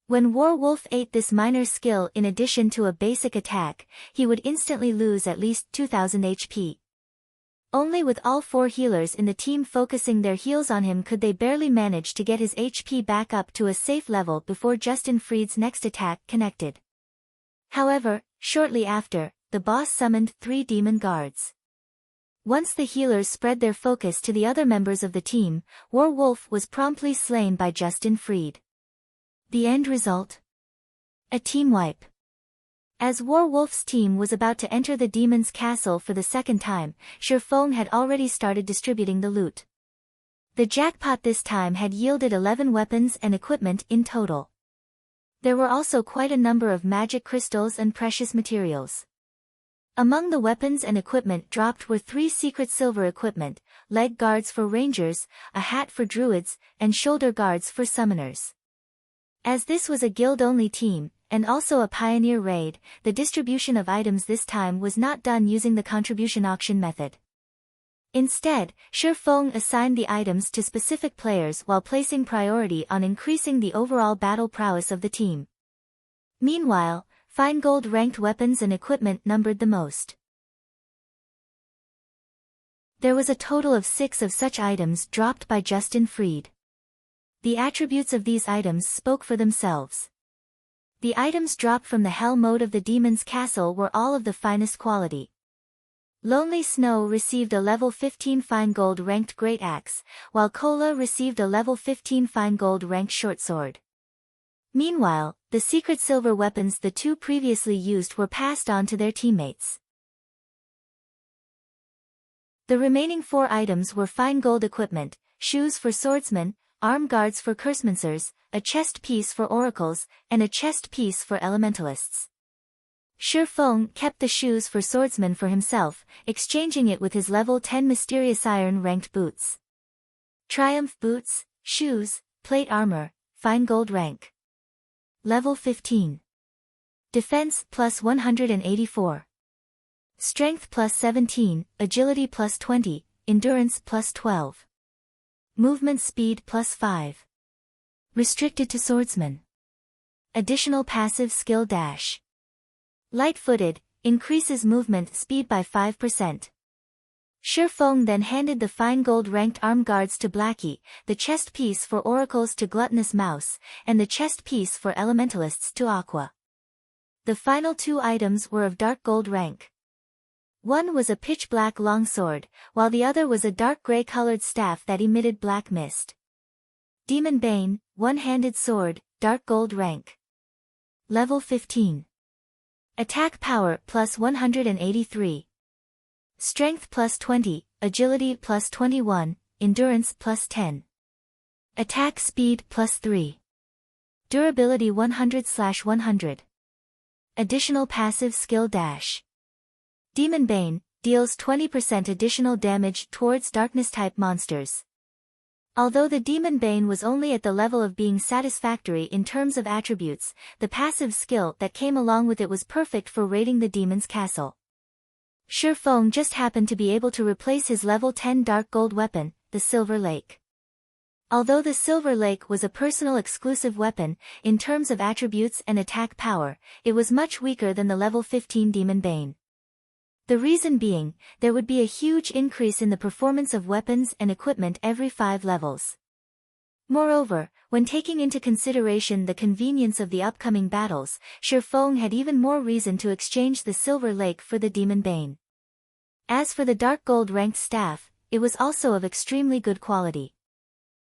When Werewolf ate this minor skill in addition to a basic attack, he would instantly lose at least 2000 HP. Only with all 4 healers in the team focusing their heals on him could they barely manage to get his HP back up to a safe level before Justin Freed's next attack connected. However, shortly after, the boss summoned 3 demon guards. Once the healers spread their focus to the other members of the team, Werewolf was promptly slain by Justin Freed. The end result? A team wipe. As Werewolf's team was about to enter the Demon's Castle for the second time, Shi Feng had already started distributing the loot. The jackpot this time had yielded 11 weapons and equipment in total. There were also quite a number of magic crystals and precious materials. Among the weapons and equipment dropped were 3 secret silver equipment, leg guards for rangers, a hat for druids, and shoulder guards for summoners. As this was a guild-only team, and also a pioneer raid, the distribution of items this time was not done using the contribution auction method. Instead, Shi Feng assigned the items to specific players while placing priority on increasing the overall battle prowess of the team. Meanwhile, fine gold ranked weapons and equipment numbered the most. There was a total of 6 of such items dropped by Justin Freed. The attributes of these items spoke for themselves. The items dropped from the Hell Mode of the Demon's Castle were all of the finest quality. Lonely Snow received a level 15 fine gold ranked great axe, while Cola received a level 15 fine gold ranked short sword. Meanwhile, the secret silver weapons the 2 previously used were passed on to their teammates. The remaining 4 items were fine gold equipment, shoes for swordsmen, arm guards for cursemancers, a chest piece for oracles, and a chest piece for elementalists. Shi Feng kept the shoes for swordsmen for himself, exchanging it with his level 10 mysterious iron ranked boots. Triumph boots, shoes, plate armor, fine gold rank. Level 15. Defense plus 184. Strength plus 17, agility plus 20, endurance plus 12. Movement speed plus 5. Restricted to swordsmen. Additional passive skill dash. Light-footed, increases movement speed by 5%. Feng then handed the fine gold-ranked arm guards to Blackie, the chest piece for oracles to Gluttonous Mouse, and the chest piece for elementalists to Aqua. The final 2 items were of dark gold rank. One was a pitch-black longsword, while the other was a dark gray-colored staff that emitted black mist. Demon Bane, one-handed sword, dark gold rank. Level 15. Attack power plus 183. Strength plus 20, agility plus 21, endurance plus 10. Attack speed plus 3. Durability 100/100. Additional passive skill dash. Demon Bane, deals 20% additional damage towards darkness-type monsters. Although the Demon Bane was only at the level of being satisfactory in terms of attributes, the passive skill that came along with it was perfect for raiding the demon's castle. Feng just happened to be able to replace his level 10 dark gold weapon, the Silver Lake. Although the Silver Lake was a personal exclusive weapon, in terms of attributes and attack power, it was much weaker than the level 15 Demon Bane. The reason being, there would be a huge increase in the performance of weapons and equipment every 5 levels. Moreover, when taking into consideration the convenience of the upcoming battles, Feng had even more reason to exchange the Silver Lake for the Demon Bane. As for the dark gold ranked staff, it was also of extremely good quality.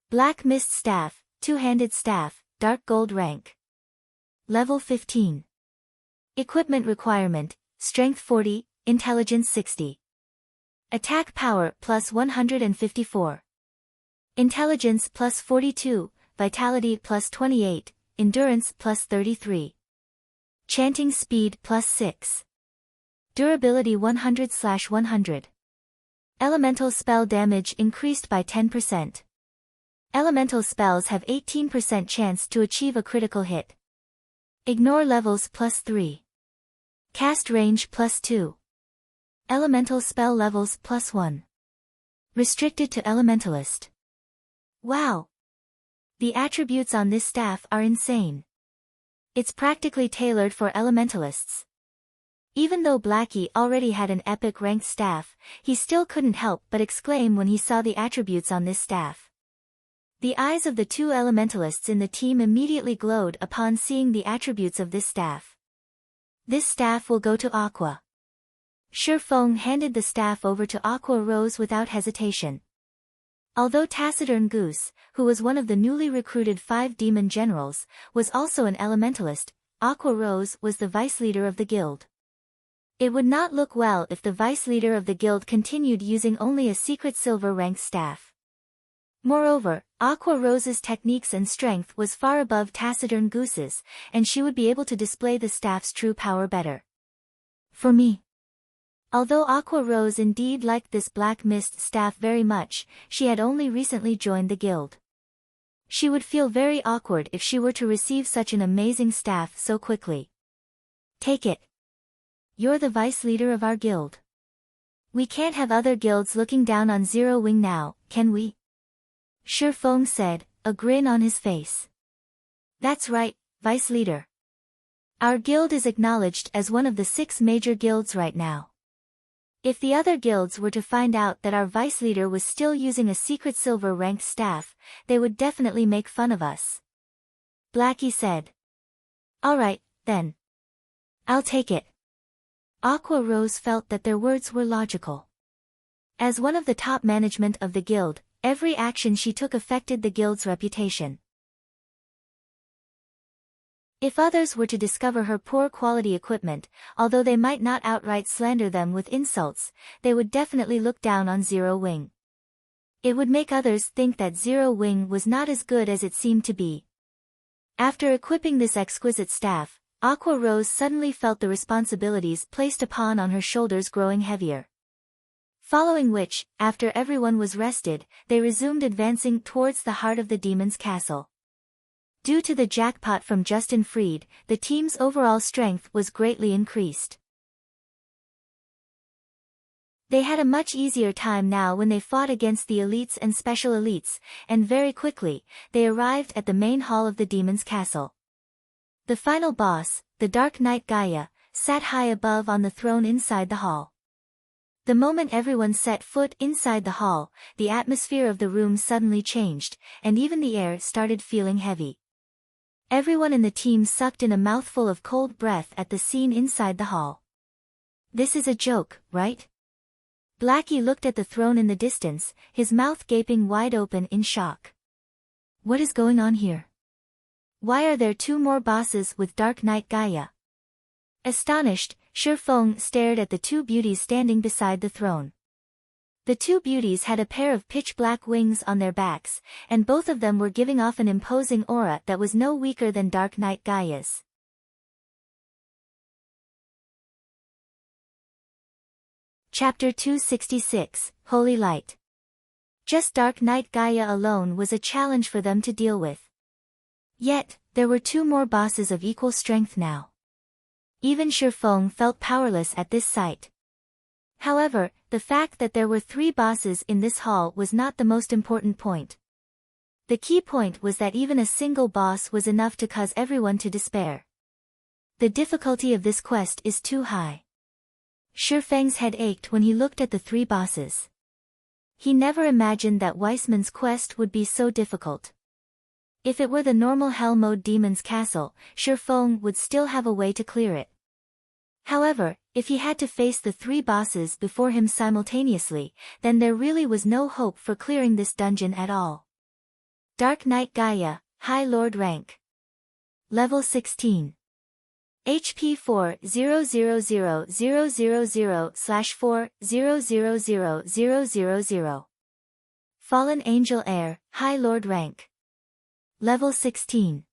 Black Mist Staff, 2-handed staff, dark gold rank. Level 15. Equipment requirement, Strength 40, Intelligence 60. Attack power plus 154. Intelligence plus 42, Vitality plus 28, Endurance plus 33. Chanting speed plus 6. Durability 100/100. Elemental spell damage increased by 10%. Elemental spells have 18% chance to achieve a critical hit. Ignore levels plus 3. Cast range plus 2. Elemental spell levels plus 1. Restricted to Elementalist. Wow! The attributes on this staff are insane. It's practically tailored for Elementalists. Even though Blackie already had an epic ranked staff, he still couldn't help but exclaim when he saw the attributes on this staff. The eyes of the 2 Elementalists in the team immediately glowed upon seeing the attributes of this staff. This staff will go to Aqua. Feng handed the staff over to Aqua Rose without hesitation. Although Taciturn Goose, who was one of the newly recruited 5 demon generals, was also an elementalist, Aqua Rose was the vice leader of the guild. It would not look well if the vice leader of the guild continued using only a secret silver ranked staff. Moreover, Aqua Rose's techniques and strength was far above Taciturn Goose's, and she would be able to display the staff's true power better. For me. Although Aqua Rose indeed liked this Black Mist staff very much, she had only recently joined the guild. She would feel very awkward if she were to receive such an amazing staff so quickly. Take it. You're the vice leader of our guild. We can't have other guilds looking down on Zero Wing now, can we? Feng said, a grin on his face. That's right, vice leader. Our guild is acknowledged as one of the 6 major guilds right now. If the other guilds were to find out that our vice leader was still using a secret silver ranked staff, they would definitely make fun of us. Blackie said. Alright, then. I'll take it. Aqua Rose felt that their words were logical. As one of the top management of the guild, every action she took affected the guild's reputation. If others were to discover her poor quality equipment, although they might not outright slander them with insults, they would definitely look down on Zero Wing. It would make others think that Zero Wing was not as good as it seemed to be. After equipping this exquisite staff, Aqua Rose suddenly felt the responsibilities placed upon her shoulders growing heavier. Following which, after everyone was rested, they resumed advancing towards the heart of the demon's castle. Due to the jackpot from Justin Freed, the team's overall strength was greatly increased. They had a much easier time now when they fought against the elites and special elites, and very quickly, they arrived at the main hall of the demon's castle. The final boss, the Dark Knight Gaia, sat high above on the throne inside the hall. The moment everyone set foot inside the hall, the atmosphere of the room suddenly changed, and even the air started feeling heavy. Everyone in the team sucked in a mouthful of cold breath at the scene inside the hall. This is a joke, right? Blackie looked at the throne in the distance, his mouth gaping wide open in shock. What is going on here? Why are there two more bosses with Dark Knight Gaia? Astonished, Shifeng stared at the two beauties standing beside the throne. The two beauties had a pair of pitch-black wings on their backs, and both of them were giving off an imposing aura that was no weaker than Dark Knight Gaia's. Chapter 266, Holy Light. Just Dark Knight Gaia alone was a challenge for them to deal with. Yet, there were two more bosses of equal strength now. Even Shifeng felt powerless at this sight. However, the fact that there were three bosses in this hall was not the most important point. The key point was that even a single boss was enough to cause everyone to despair. The difficulty of this quest is too high. Shifeng's head ached when he looked at the three bosses. He never imagined that Weissman's quest would be so difficult. If it were the normal Hell Mode Demon's Castle, Shifeng would still have a way to clear it. However, if he had to face the three bosses before him simultaneously, then there really was no hope for clearing this dungeon at all. Dark Knight Gaia, High Lord Rank. Level 16. HP 4000000/4000000. Fallen Angel Heir, High Lord Rank. Level 16.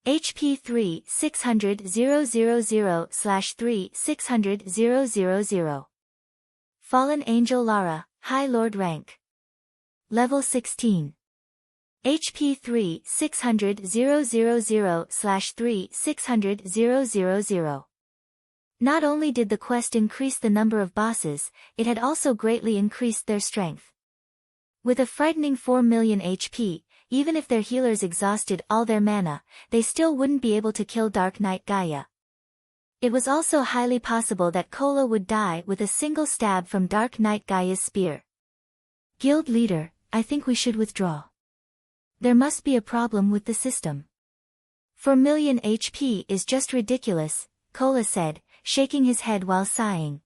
HP 3/600,000/3/600,000. Fallen Angel Lara, High Lord Rank. Level 16. HP 3/600,000/3/600,000. Not only did the quest increase the number of bosses, it had also greatly increased their strength. With a frightening 4 million HP, even if their healers exhausted all their mana, they still wouldn't be able to kill Dark Knight Gaia. It was also highly possible that Kola would die with a single stab from Dark Knight Gaia's spear. Guild leader, I think we should withdraw. There must be a problem with the system. 4 million HP is just ridiculous, Kola said, shaking his head while sighing.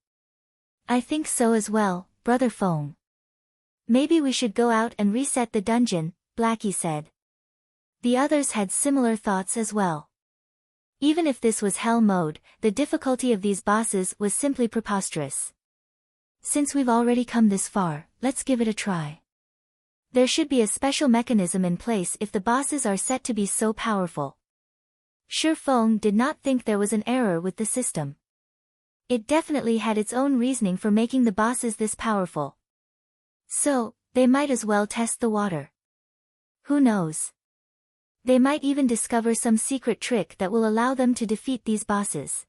I think so as well, Brother Feng. Maybe we should go out and reset the dungeon, Blackie said. The others had similar thoughts as well. Even if this was Hell Mode, the difficulty of these bosses was simply preposterous. Since we've already come this far, let's give it a try. There should be a special mechanism in place if the bosses are set to be so powerful. Shifeng did not think there was an error with the system. It definitely had its own reasoning for making the bosses this powerful. So, they might as well test the water. Who knows? They might even discover some secret trick that will allow them to defeat these bosses.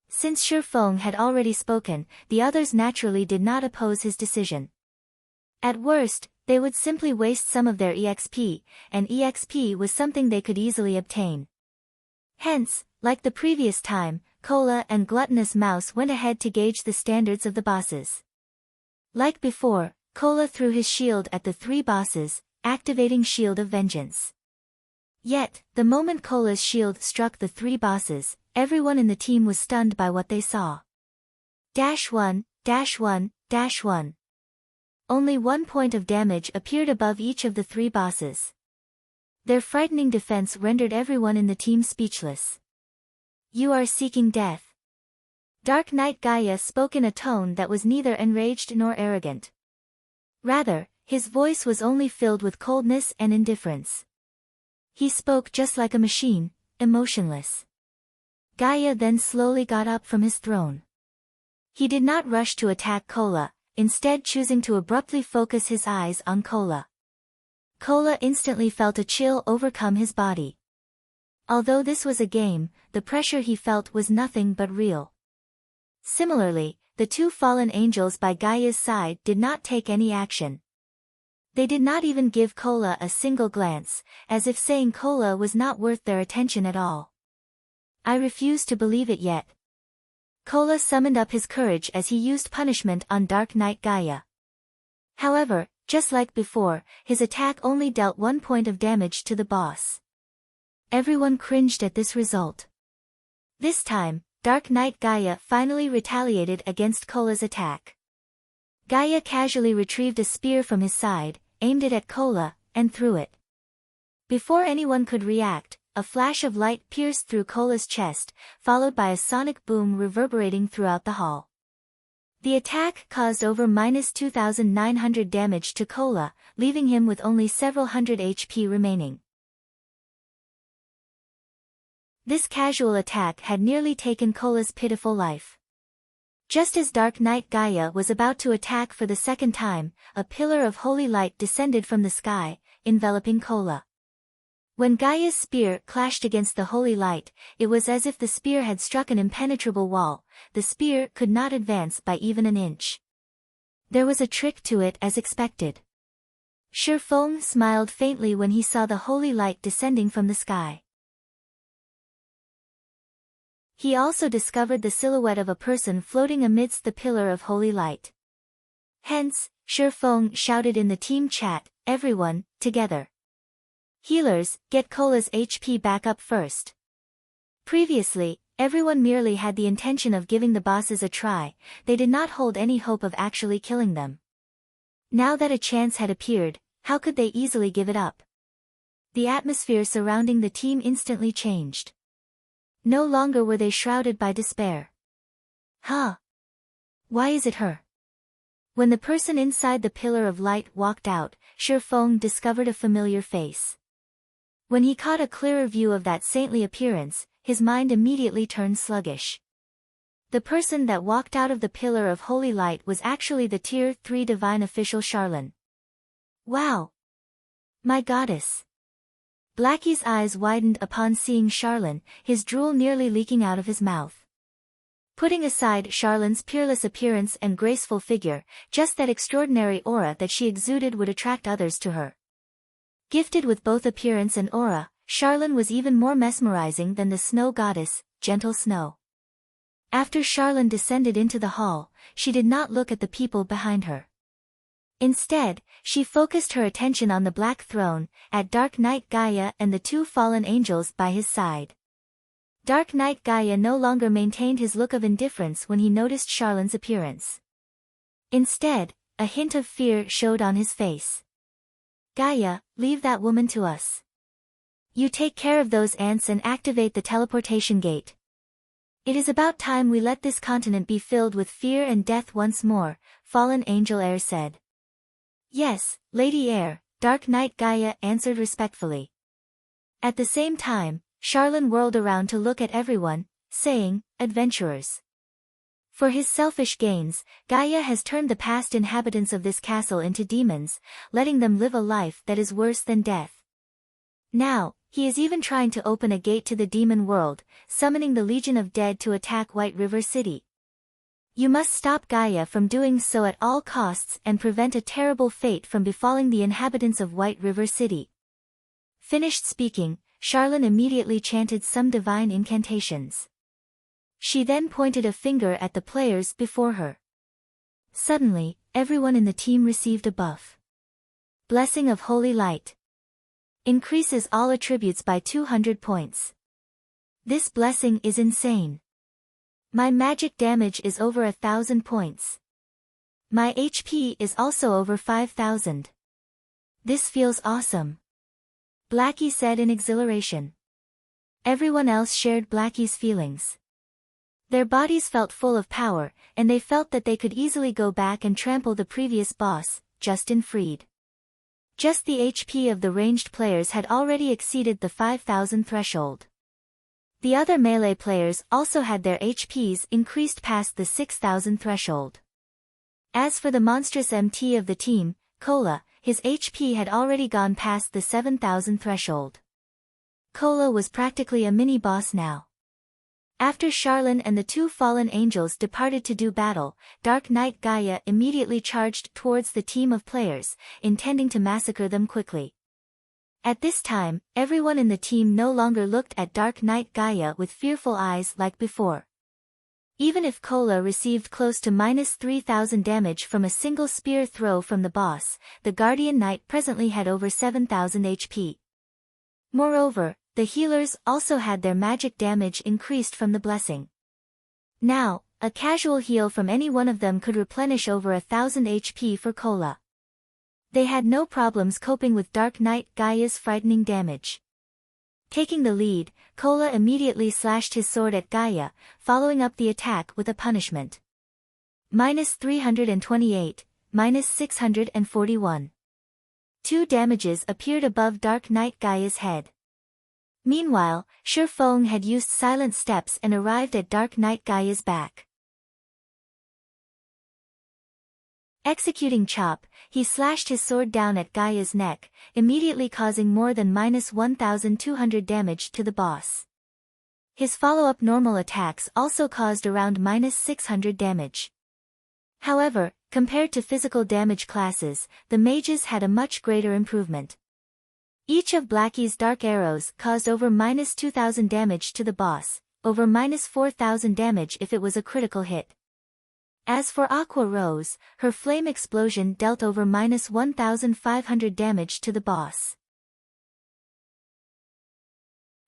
Since Shifeng had already spoken, the others naturally did not oppose his decision. At worst, they would simply waste some of their EXP, and EXP was something they could easily obtain. Hence, like the previous time, Kola and Gluttonous Mouse went ahead to gauge the standards of the bosses. Like before, Kola threw his shield at the three bosses, activating Shield of Vengeance. Yet, the moment Kola's shield struck the three bosses, everyone in the team was stunned by what they saw. -1, -1, -1. Only 1 point of damage appeared above each of the three bosses. Their frightening defense rendered everyone in the team speechless. You are seeking death. Dark Knight Gaia spoke in a tone that was neither enraged nor arrogant. Rather, his voice was only filled with coldness and indifference. He spoke just like a machine, emotionless. Gaia then slowly got up from his throne. He did not rush to attack Kola, instead choosing to abruptly focus his eyes on Kola. Kola instantly felt a chill overcome his body. Although this was a game, the pressure he felt was nothing but real. Similarly, the two fallen angels by Gaia's side did not take any action. They did not even give Kola a single glance, as if saying Kola was not worth their attention at all. I refuse to believe it yet. Kola summoned up his courage as he used punishment on Dark Knight Gaia. However, just like before, his attack only dealt 1 point of damage to the boss. Everyone cringed at this result. This time, Dark Knight Gaia finally retaliated against Kola's attack. Gaia casually retrieved a spear from his side, aimed it at Kola, and threw it. Before anyone could react, a flash of light pierced through Kola's chest, followed by a sonic boom reverberating throughout the hall. The attack caused over -2,900 damage to Kola, leaving him with only several hundred HP remaining. This casual attack had nearly taken Kola's pitiful life. Just as Dark Knight Gaia was about to attack for the second time, a pillar of holy light descended from the sky, enveloping Kola. When Gaia's spear clashed against the holy light, it was as if the spear had struck an impenetrable wall. The spear could not advance by even an inch. There was a trick to it as expected. Shifeng smiled faintly when he saw the holy light descending from the sky. He also discovered the silhouette of a person floating amidst the pillar of holy light. Hence, Shifeng shouted in the team chat, "Everyone, together. Healers, get Kola's HP back up first." Previously, everyone merely had the intention of giving the bosses a try, they did not hold any hope of actually killing them. Now that a chance had appeared, how could they easily give it up? The atmosphere surrounding the team instantly changed. No longer were they shrouded by despair. Huh? Why is it her? When the person inside the pillar of light walked out, Shifeng discovered a familiar face. When he caught a clearer view of that saintly appearance, his mind immediately turned sluggish. The person that walked out of the pillar of holy light was actually the Tier 3 divine official Charlene. Wow! My goddess! Blackie's eyes widened upon seeing Charlene, his drool nearly leaking out of his mouth. Putting aside Charlene's peerless appearance and graceful figure, just that extraordinary aura that she exuded would attract others to her. Gifted with both appearance and aura, Charlene was even more mesmerizing than the snow goddess, Gentle Snow. After Charlene descended into the hall, she did not look at the people behind her. Instead, she focused her attention on the black throne, at Dark Knight Gaia and the 2 fallen angels by his side. Dark Knight Gaia no longer maintained his look of indifference when he noticed Charlene's appearance. Instead, a hint of fear showed on his face. "Gaia, leave that woman to us. You take care of those ants and activate the teleportation gate. It is about time we let this continent be filled with fear and death once more," Fallen Angel Air said. "Yes, Lady Air," Dark Knight Gaia answered respectfully. At the same time, Charlene whirled around to look at everyone, saying, "Adventurers." For his selfish gains, Gaia has turned the past inhabitants of this castle into demons, letting them live a life that is worse than death. Now, he is even trying to open a gate to the demon world, summoning the Legion of Dead to attack White River City. You must stop Gaia from doing so at all costs and prevent a terrible fate from befalling the inhabitants of White River City. Finished speaking, Charlene immediately chanted some divine incantations. She then pointed a finger at the players before her. Suddenly, everyone in the team received a buff. Blessing of Holy Light. Increases all attributes by 200 points. This blessing is insane. My magic damage is over 1,000 points. My HP is also over 5,000. This feels awesome. Blackie said in exhilaration. Everyone else shared Blackie's feelings. Their bodies felt full of power, and they felt that they could easily go back and trample the previous boss, Justin Freed. Just the HP of the ranged players had already exceeded the 5,000 threshold. The other melee players also had their HPs increased past the 6,000 threshold. As for the monstrous MT of the team, Kola, his HP had already gone past the 7,000 threshold. Kola was practically a mini-boss now. After Charlene and the 2 fallen angels departed to do battle, Dark Knight Gaia immediately charged towards the team of players, intending to massacre them quickly. At this time, everyone in the team no longer looked at Dark Knight Gaia with fearful eyes like before. Even if Kola received close to -3,000 damage from a single spear throw from the boss, the Guardian Knight presently had over 7,000 HP. Moreover, the healers also had their magic damage increased from the blessing. Now, a casual heal from any one of them could replenish over 1,000 HP for Kola. They had no problems coping with Dark Knight Gaia's frightening damage. Taking the lead, Kola immediately slashed his sword at Gaia, following up the attack with a punishment. -328, -641. 2 damages appeared above Dark Knight Gaia's head. Meanwhile, Shi Feng had used silent steps and arrived at Dark Knight Gaia's back. Executing Chop, he slashed his sword down at Gaia's neck, immediately causing more than -1,200 damage to the boss. His follow-up normal attacks also caused around -600 damage. However, compared to physical damage classes, the mages had a much greater improvement. Each of Blackie's dark arrows caused over -2,000 damage to the boss, over -4,000 damage if it was a critical hit. As for Aqua Rose, her flame explosion dealt over -1,500 damage to the boss.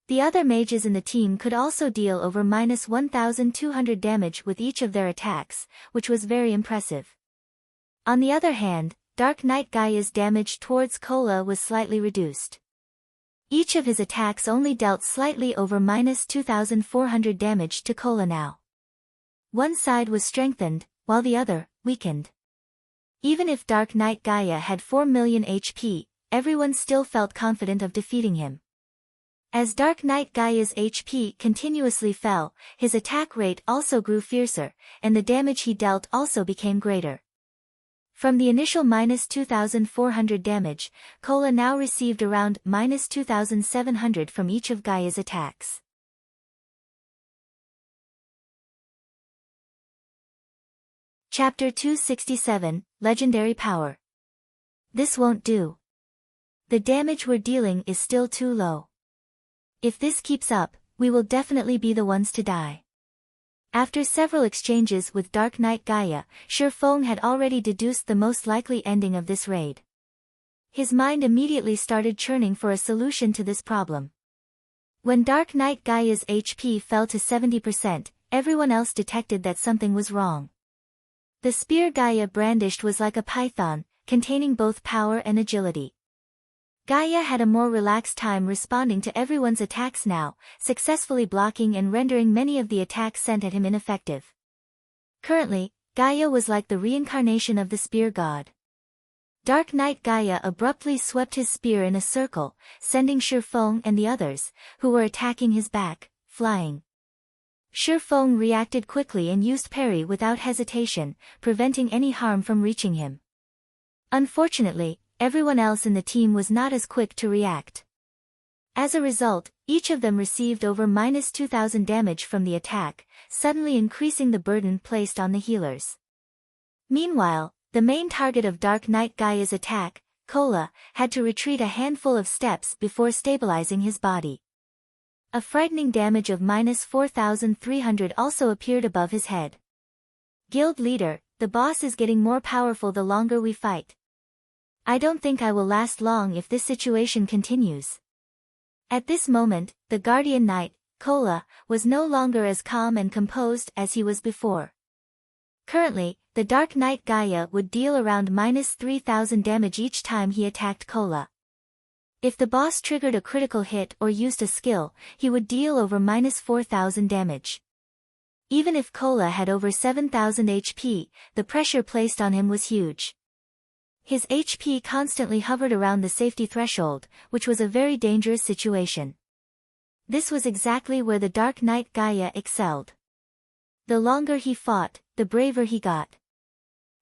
The other mages in the team could also deal over -1,200 damage with each of their attacks, which was very impressive. On the other hand, Dark Knight Gaia's damage towards Kola was slightly reduced. Each of his attacks only dealt slightly over -2,400 damage to Kola now. One side was strengthened, while the other, weakened. Even if Dark Knight Gaia had 4 million HP, everyone still felt confident of defeating him. As Dark Knight Gaia's HP continuously fell, his attack rate also grew fiercer, and the damage he dealt also became greater. From the initial -2,400 damage, Kola now received around -2,700 from each of Gaia's attacks. Chapter 267, Legendary Power. This won't do. The damage we're dealing is still too low. If this keeps up, we will definitely be the ones to die. After several exchanges with Dark Knight Gaia, Shi Feng had already deduced the most likely ending of this raid. His mind immediately started churning for a solution to this problem. When Dark Knight Gaia's HP fell to 70%, everyone else detected that something was wrong. The spear Gaia brandished was like a python, containing both power and agility. Gaia had a more relaxed time responding to everyone's attacks now, successfully blocking and rendering many of the attacks sent at him ineffective. Currently, Gaia was like the reincarnation of the spear god. Dark Knight Gaia abruptly swept his spear in a circle, sending Shi Feng and the others, who were attacking his back, flying. Shi Feng reacted quickly and used parry without hesitation, preventing any harm from reaching him. Unfortunately, everyone else in the team was not as quick to react. As a result, each of them received over -2,000 damage from the attack, suddenly increasing the burden placed on the healers. Meanwhile, the main target of Dark Knight Gaia's attack, Kola, had to retreat a handful of steps before stabilizing his body. A frightening damage of -4,300 also appeared above his head. Guild leader, the boss is getting more powerful the longer we fight. I don't think I will last long if this situation continues. At this moment, the Guardian Knight, Kola, was no longer as calm and composed as he was before. Currently, the Dark Knight Gaia would deal around -3,000 damage each time he attacked Kola. If the boss triggered a critical hit or used a skill, he would deal over -4,000 damage. Even if Kola had over 7,000 HP, the pressure placed on him was huge. His HP constantly hovered around the safety threshold, which was a very dangerous situation. This was exactly where the Dark Knight Gaia excelled. The longer he fought, the braver he got.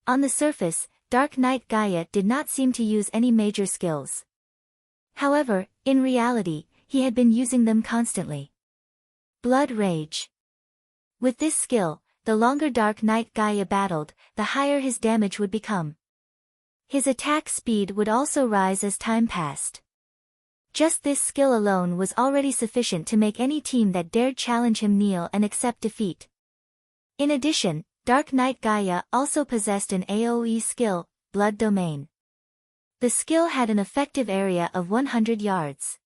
On the surface, Dark Knight Gaia did not seem to use any major skills. However, in reality, he had been using them constantly. Blood Rage. With this skill, the longer Dark Knight Gaia battled, the higher his damage would become. His attack speed would also rise as time passed. Just this skill alone was already sufficient to make any team that dared challenge him kneel and accept defeat. In addition, Dark Knight Gaia also possessed an AoE skill, Blood Domain. The skill had an effective area of 100 yards.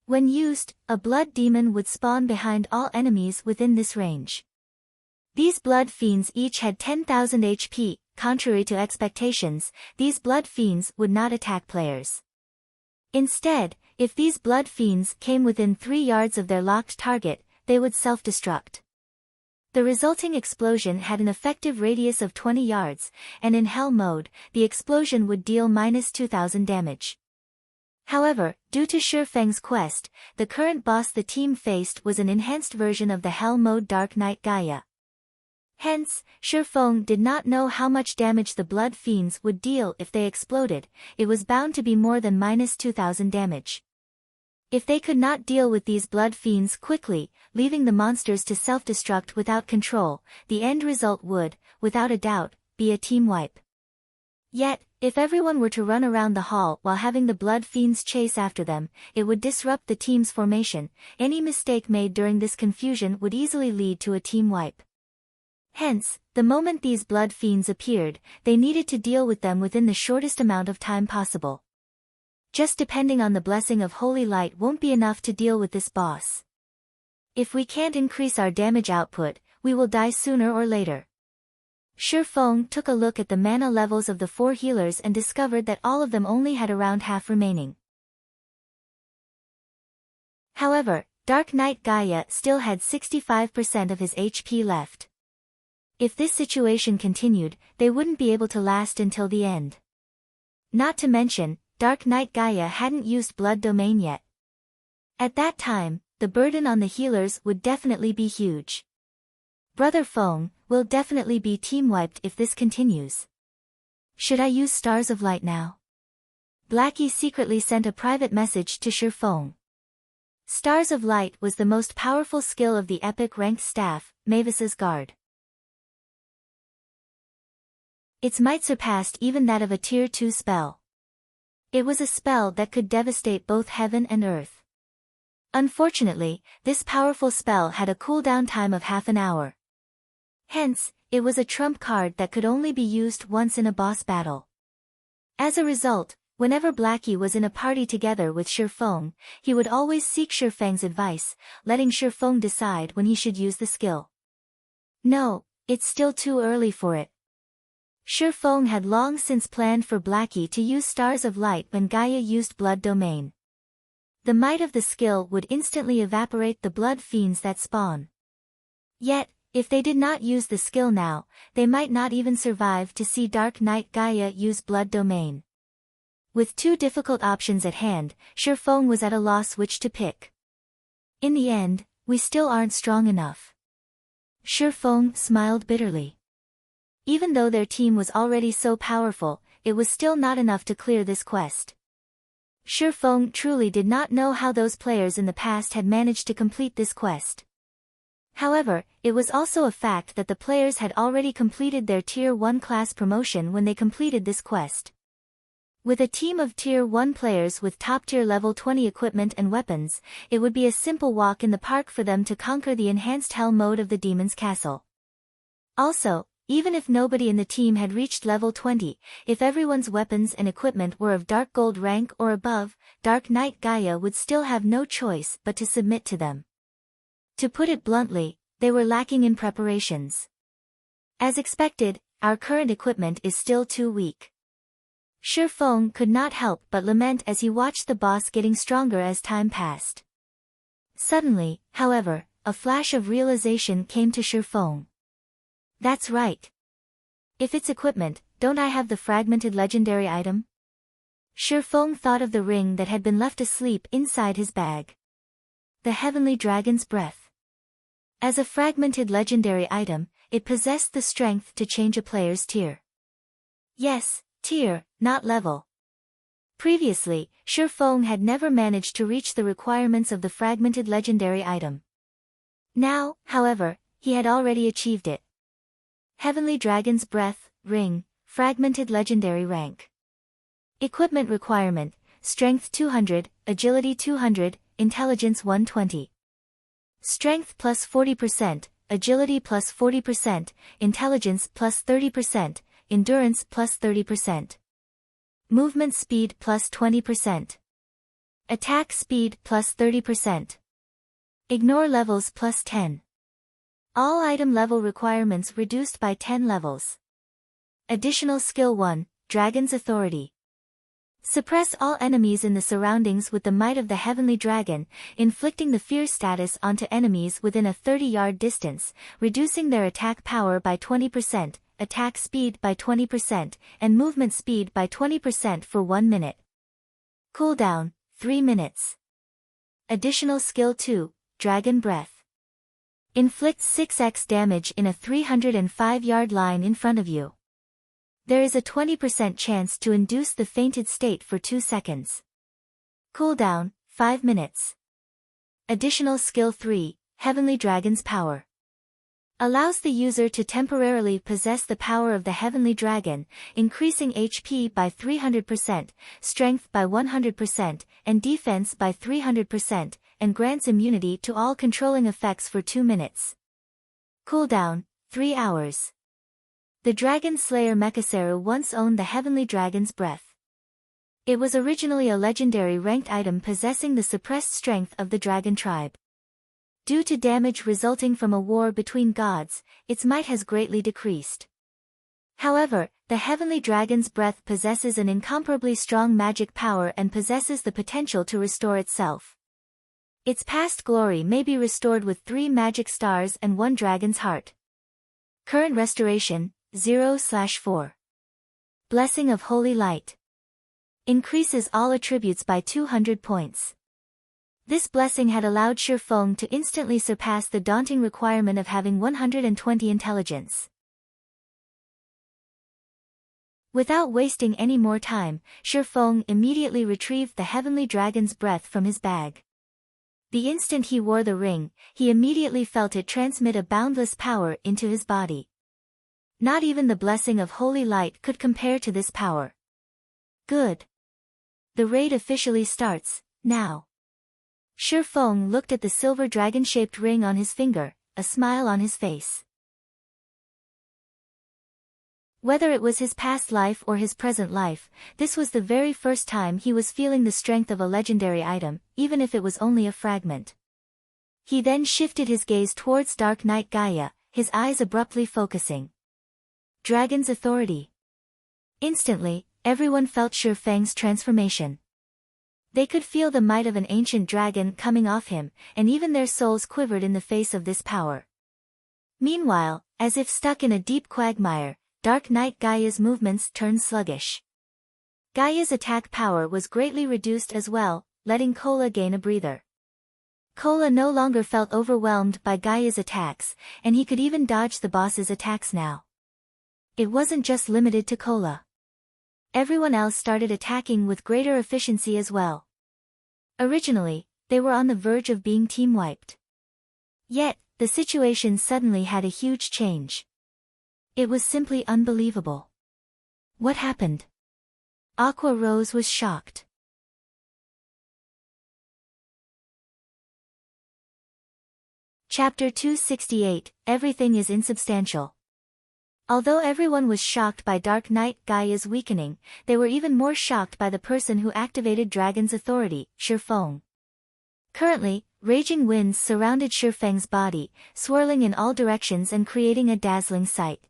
When used, a blood demon would spawn behind all enemies within this range. These blood fiends each had 10,000 HP, contrary to expectations, these blood fiends would not attack players. Instead, if these blood fiends came within 3 yards of their locked target, they would self-destruct. The resulting explosion had an effective radius of 20 yards, and in Hell mode, the explosion would deal -2,000 damage. However, due to Shifeng's quest, the current boss the team faced was an enhanced version of the Hell mode Dark Knight Gaia. Hence, Shifeng did not know how much damage the blood fiends would deal if they exploded, it was bound to be more than -2,000 damage. If they could not deal with these blood fiends quickly, leaving the monsters to self-destruct without control, the end result would, without a doubt, be a team wipe. Yet, if everyone were to run around the hall while having the blood fiends chase after them, it would disrupt the team's formation. Any mistake made during this confusion would easily lead to a team wipe. Hence, the moment these blood fiends appeared, they needed to deal with them within the shortest amount of time possible. Just depending on the blessing of holy light won't be enough to deal with this boss. If we can't increase our damage output, we will die sooner or later. Shifeng took a look at the mana levels of the 4 healers and discovered that all of them only had around half remaining. However, Dark Knight Gaia still had 65% of his HP left. If this situation continued, they wouldn't be able to last until the end. Not to mention, Dark Knight Gaia hadn't used Blood Domain yet. At that time, the burden on the healers would definitely be huge. Brother Feng will definitely be team-wiped if this continues. Should I use Stars of Light now? Blackie secretly sent a private message to Shifeng. Stars of Light was the most powerful skill of the epic ranked staff, Mavis's Guard. Its might surpassed even that of a Tier 2 spell. It was a spell that could devastate both heaven and earth. Unfortunately, this powerful spell had a cooldown time of half an hour. Hence, it was a trump card that could only be used once in a boss battle. As a result, whenever Blackie was in a party together with Shifeng, he would always seek Shifeng's advice, letting Shifeng decide when he should use the skill. No, it's still too early for it. Shifeng had long since planned for Blackie to use Stars of Light when Gaia used Blood Domain. The might of the skill would instantly evaporate the blood fiends that spawn. Yet, if they did not use the skill now, they might not even survive to see Dark Knight Gaia use Blood Domain. With 2 difficult options at hand, Shifeng was at a loss which to pick. In the end, we still aren't strong enough. Shifeng smiled bitterly. Even though their team was already so powerful, it was still not enough to clear this quest. Shifeng truly did not know how those players in the past had managed to complete this quest. However, it was also a fact that the players had already completed their Tier 1 class promotion when they completed this quest. With a team of Tier 1 players with top-tier level 20 equipment and weapons, it would be a simple walk in the park for them to conquer the enhanced Hell mode of the Demon's Castle. Also, even if nobody in the team had reached level 20, if everyone's weapons and equipment were of Dark Gold rank or above, Dark Knight Gaia would still have no choice but to submit to them. To put it bluntly, they were lacking in preparations. As expected, our current equipment is still too weak. Shifeng could not help but lament as he watched the boss getting stronger as time passed. Suddenly, however, a flash of realization came to Shifeng. That's right. If it's equipment, don't I have the fragmented legendary item? Shifeng thought of the ring that had been left asleep inside his bag. The Heavenly Dragon's Breath. As a fragmented legendary item, it possessed the strength to change a player's tier. Yes, tier, not level. Previously, Shifeng had never managed to reach the requirements of the fragmented legendary item. Now, however, he had already achieved it. Heavenly Dragon's Breath, Ring, Fragmented Legendary Rank. Equipment requirement, Strength 200, Agility 200, Intelligence 120. Strength plus 40%, agility plus 40%, intelligence plus 30%, endurance plus 30%. Movement speed plus 20%. Attack speed plus 30%. Ignore levels plus 10. All item level requirements reduced by 10 levels. Additional skill 1, Dragon's Authority. Suppress all enemies in the surroundings with the might of the Heavenly Dragon, inflicting the fear status onto enemies within a 30-yard distance, reducing their attack power by 20%, attack speed by 20%, and movement speed by 20% for 1 minute. Cooldown, 3 minutes. Additional skill 2, Dragon Breath. Inflicts 6x damage in a 305-yard line in front of you. There is a 20% chance to induce the fainted state for 2 seconds. Cooldown, 5 minutes. Additional skill 3, Heavenly Dragon's Power. Allows the user to temporarily possess the power of the Heavenly Dragon, increasing HP by 300%, strength by 100%, and defense by 300%, and grants immunity to all controlling effects for 2 minutes. Cooldown, 3 hours. The Dragon Slayer Mekaseru once owned the Heavenly Dragon's Breath. It was originally a legendary ranked item possessing the suppressed strength of the Dragon tribe. Due to damage resulting from a war between gods, its might has greatly decreased. However, the Heavenly Dragon's Breath possesses an incomparably strong magic power and possesses the potential to restore itself. Its past glory may be restored with 3 magic stars and 1 dragon's heart. Current restoration, 0/4. Blessing of Holy Light. Increases all attributes by 200 points. This blessing had allowed Shifeng to instantly surpass the daunting requirement of having 120 intelligence. Without wasting any more time, Shifeng immediately retrieved the Heavenly Dragon's Breath from his bag. The instant he wore the ring, he immediately felt it transmit a boundless power into his body. Not even the blessing of Holy Light could compare to this power. Good. The raid officially starts, now. Shifeng looked at the silver dragon-shaped ring on his finger, a smile on his face. Whether it was his past life or his present life, this was the very first time he was feeling the strength of a legendary item, even if it was only a fragment. He then shifted his gaze towards Dark Knight Gaia, his eyes abruptly focusing. Dragon's Authority. Instantly, everyone felt Shifeng's transformation. They could feel the might of an ancient dragon coming off him, and even their souls quivered in the face of this power. Meanwhile, as if stuck in a deep quagmire, Dark Knight Gaia's movements turned sluggish. Gaia's attack power was greatly reduced as well, letting Kola gain a breather. Kola no longer felt overwhelmed by Gaia's attacks, and he could even dodge the boss's attacks now. It wasn't just limited to Kola. Everyone else started attacking with greater efficiency as well. Originally, they were on the verge of being team-wiped. Yet, the situation suddenly had a huge change. It was simply unbelievable. What happened? Aqua Rose was shocked. Chapter 268, Everything is Insubstantial. Although everyone was shocked by Dark Knight Gaia's weakening, they were even more shocked by the person who activated Dragon's Authority, Shifeng. Currently, raging winds surrounded Shifeng's body, swirling in all directions and creating a dazzling sight.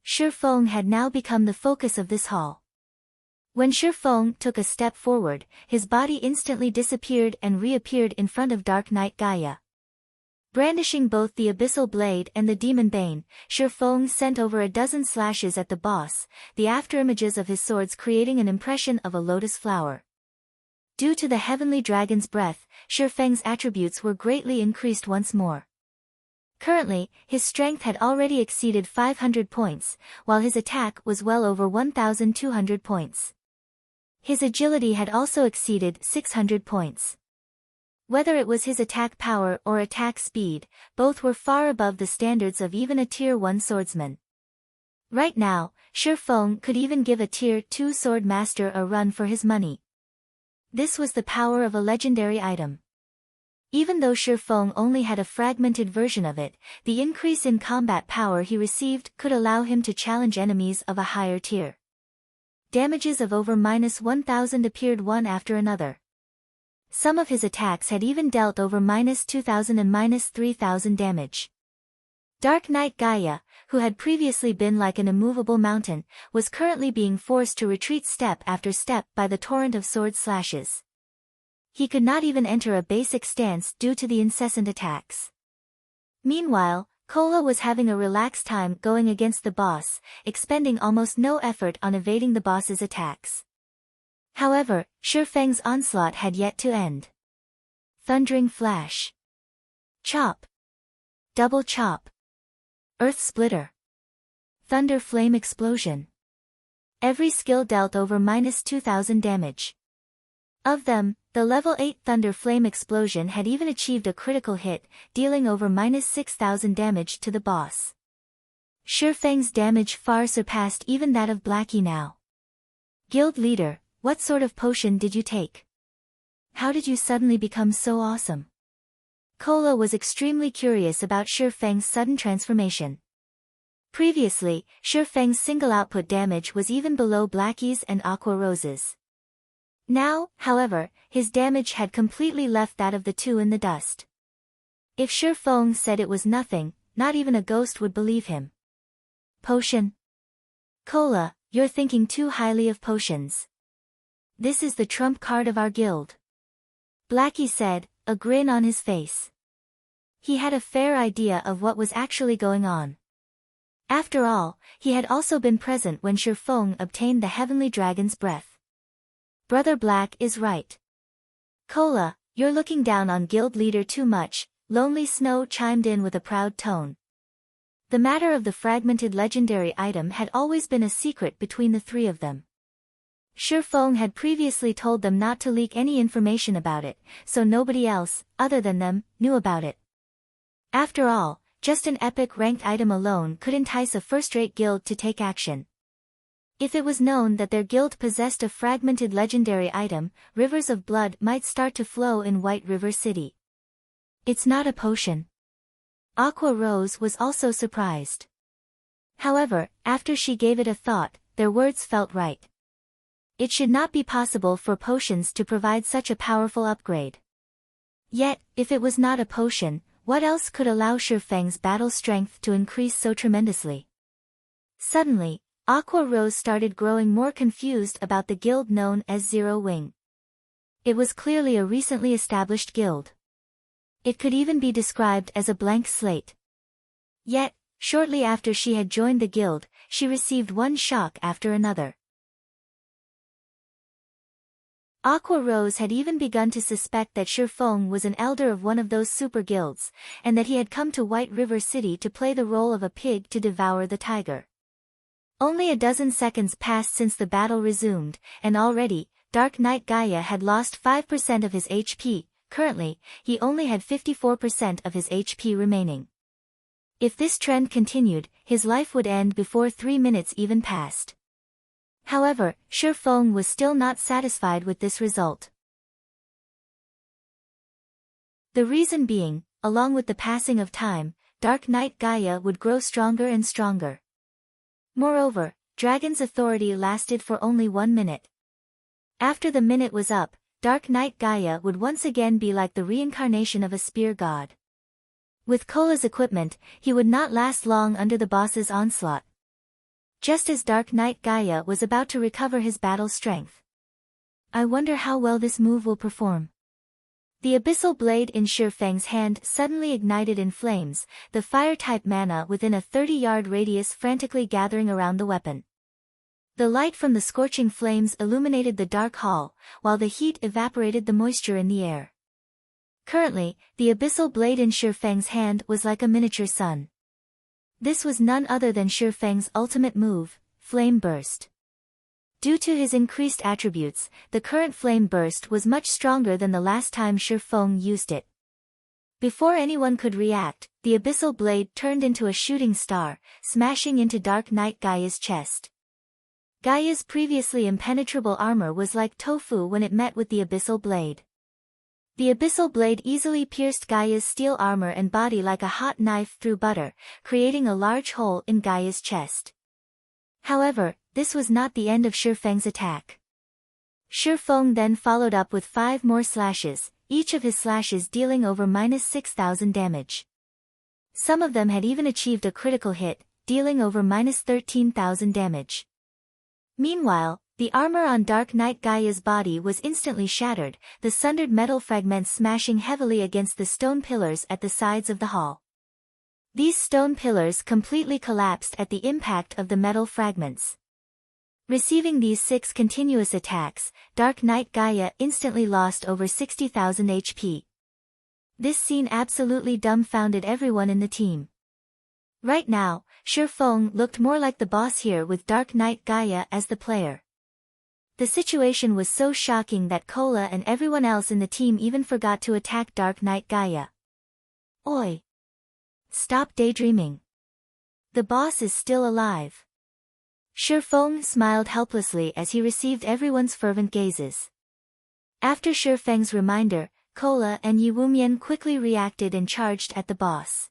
Shifeng had now become the focus of this hall. When Shifeng took a step forward, his body instantly disappeared and reappeared in front of Dark Knight Gaia. Brandishing both the Abyssal Blade and the Demon Bane, Shifeng sent over a dozen slashes at the boss, the afterimages of his swords creating an impression of a lotus flower. Due to the Heavenly Dragon's Breath, Shifeng's attributes were greatly increased once more. Currently, his strength had already exceeded 500 points, while his attack was well over 1,200 points. His agility had also exceeded 600 points. Whether it was his attack power or attack speed, both were far above the standards of even a Tier 1 swordsman. Right now, Shifeng could even give a Tier 2 sword master a run for his money. This was the power of a legendary item. Even though Shifeng only had a fragmented version of it, the increase in combat power he received could allow him to challenge enemies of a higher tier. Damages of over -1000 appeared one after another. Some of his attacks had even dealt over -2000 and -3000 damage. Dark Knight Gaia, who had previously been like an immovable mountain, was currently being forced to retreat step after step by the torrent of sword slashes. He could not even enter a basic stance due to the incessant attacks. Meanwhile, Kola was having a relaxed time going against the boss, expending almost no effort on evading the boss's attacks. However, Shifeng's onslaught had yet to end. Thundering Flash. Chop. Double Chop. Earth Splitter. Thunder Flame Explosion. Every skill dealt over -2000 damage. Of them, the level 8 Thunder Flame Explosion had even achieved a critical hit, dealing over -6000 damage to the boss. Shifeng's damage far surpassed even that of Blackie now. Guild leader, what sort of potion did you take? How did you suddenly become so awesome? Kola was extremely curious about Shifeng's sudden transformation. Previously, Shifeng's single output damage was even below Blackie's and Aqua Rose's. Now, however, his damage had completely left that of the two in the dust. If Shifeng said it was nothing, not even a ghost would believe him. Potion? Kola, you're thinking too highly of potions. This is the trump card of our guild. Blackie said, a grin on his face. He had a fair idea of what was actually going on. After all, he had also been present when Shifeng obtained the Heavenly Dragon's breath. Brother Black is right. Kola, you're looking down on guild leader too much, Lonely Snow chimed in with a proud tone. The matter of the fragmented legendary item had always been a secret between the three of them. Shifeng had previously told them not to leak any information about it, so nobody else, other than them, knew about it. After all, just an epic ranked item alone could entice a first-rate guild to take action. If it was known that their guild possessed a fragmented legendary item, rivers of blood might start to flow in White River City. It's not a potion. Aqua Rose was also surprised. However, after she gave it a thought, their words felt right. It should not be possible for potions to provide such a powerful upgrade. Yet, if it was not a potion, what else could allow Shifeng's battle strength to increase so tremendously? Suddenly, Aqua Rose started growing more confused about the guild known as Zero Wing. It was clearly a recently established guild. It could even be described as a blank slate. Yet, shortly after she had joined the guild, she received one shock after another. Aqua Rose had even begun to suspect that Shifeng was an elder of one of those super guilds, and that he had come to White River City to play the role of a pig to devour the tiger. Only a dozen seconds passed since the battle resumed, and already, Dark Knight Gaia had lost 5% of his HP, currently, he only had 54% of his HP remaining. If this trend continued, his life would end before 3 minutes even passed. However, Shifeng was still not satisfied with this result. The reason being, along with the passing of time, Dark Knight Gaia would grow stronger and stronger. Moreover, Dragon's authority lasted for only 1 minute. After the minute was up, Dark Knight Gaia would once again be like the reincarnation of a spear god. With Kola's equipment, he would not last long under the boss's onslaught. Just as Dark Knight Gaia was about to recover his battle strength. I wonder how well this move will perform. The abyssal blade in Shifeng's hand suddenly ignited in flames, the fire-type mana within a 30-yard radius frantically gathering around the weapon. The light from the scorching flames illuminated the dark hall, while the heat evaporated the moisture in the air. Currently, the abyssal blade in Shifeng's hand was like a miniature sun. This was none other than Shifeng's ultimate move, Flame Burst. Due to his increased attributes, the current Flame Burst was much stronger than the last time Shifeng used it. Before anyone could react, the abyssal blade turned into a shooting star, smashing into Dark Knight Gaia's chest. Gaia's previously impenetrable armor was like tofu when it met with the abyssal blade. The abyssal blade easily pierced Gaia's steel armor and body like a hot knife through butter, creating a large hole in Gaia's chest. However, this was not the end of Shifeng's attack. Shifeng then followed up with 5 more slashes, each of his slashes dealing over -6,000 damage. Some of them had even achieved a critical hit, dealing over -13,000 damage. Meanwhile, the armor on Dark Knight Gaia's body was instantly shattered, the sundered metal fragments smashing heavily against the stone pillars at the sides of the hall. These stone pillars completely collapsed at the impact of the metal fragments. Receiving these 6 continuous attacks, Dark Knight Gaia instantly lost over 60,000 HP. This scene absolutely dumbfounded everyone in the team. Right now, Shifeng looked more like the boss here with Dark Knight Gaia as the player. The situation was so shocking that Cola and everyone else in the team even forgot to attack Dark Knight Gaia. Oi! Stop daydreaming. The boss is still alive. Shifeng smiled helplessly as he received everyone's fervent gazes. After Shifeng's reminder, Cola and Yi Wumian quickly reacted and charged at the boss.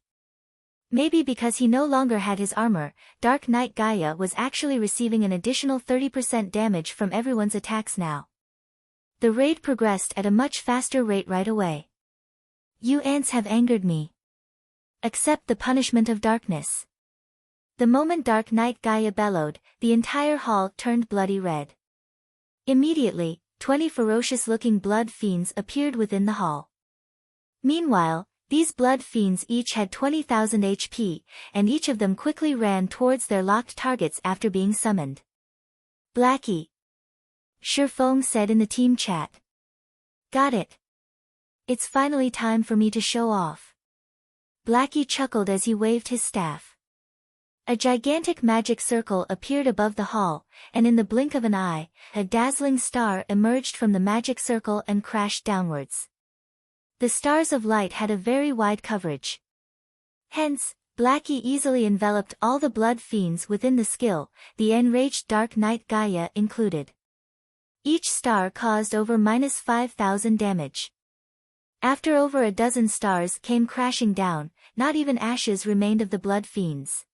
Maybe because he no longer had his armor, Dark Knight Gaia was actually receiving an additional 30% damage from everyone's attacks now. The raid progressed at a much faster rate right away. You ants have angered me. Accept the punishment of darkness. The moment Dark Knight Gaia bellowed, the entire hall turned bloody red. Immediately, 20 ferocious-looking blood fiends appeared within the hall. Meanwhile, these blood fiends each had 20,000 HP, and each of them quickly ran towards their locked targets after being summoned. Blackie. Shifeng said in the team chat. Got it. It's finally time for me to show off. Blackie chuckled as he waved his staff. A gigantic magic circle appeared above the hall, and in the blink of an eye, a dazzling star emerged from the magic circle and crashed downwards. The stars of light had a very wide coverage. Hence, Blackie easily enveloped all the blood fiends within the skill, the enraged Dark Knight Gaia included. Each star caused over -5,000 damage. After over a dozen stars came crashing down, not even ashes remained of the blood fiends.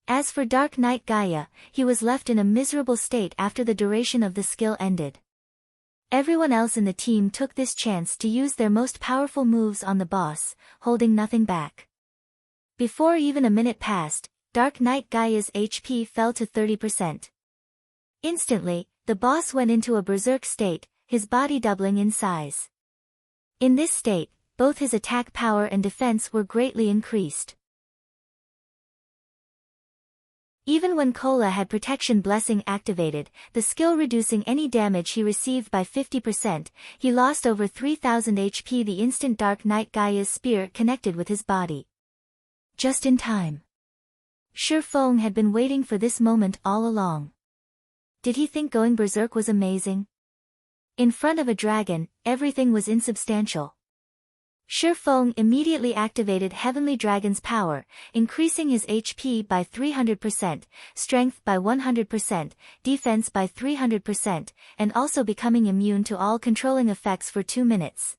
As for Dark Knight Gaia, he was left in a miserable state after the duration of the skill ended. Everyone else in the team took this chance to use their most powerful moves on the boss, holding nothing back. Before even a minute passed, Dark Knight Gaia's HP fell to 30%. Instantly, the boss went into a berserk state, his body doubling in size. In this state, both his attack power and defense were greatly increased. Even when Cola had Protection Blessing activated, the skill reducing any damage he received by 50%, he lost over 3,000 HP the instant Dark Knight Gaia's spear connected with his body. Just in time. Shifeng had been waiting for this moment all along. Did he think going berserk was amazing? In front of a dragon, everything was insubstantial. Shifeng immediately activated Heavenly Dragon's power, increasing his HP by 300%, strength by 100%, defense by 300%, and also becoming immune to all controlling effects for 2 minutes.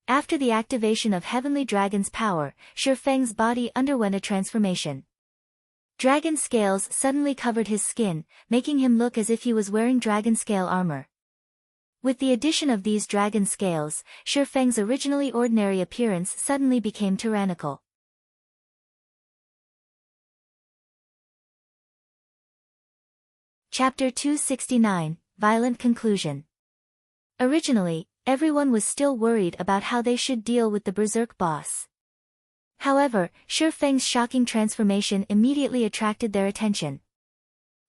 After the activation of Heavenly Dragon's power, Shifeng's body underwent a transformation. Dragon scales suddenly covered his skin, making him look as if he was wearing dragon scale armor. With the addition of these dragon scales, Shifeng's originally ordinary appearance suddenly became tyrannical. Chapter 269, Violent Conclusion. Originally, everyone was still worried about how they should deal with the berserk boss. However, Shifeng's shocking transformation immediately attracted their attention.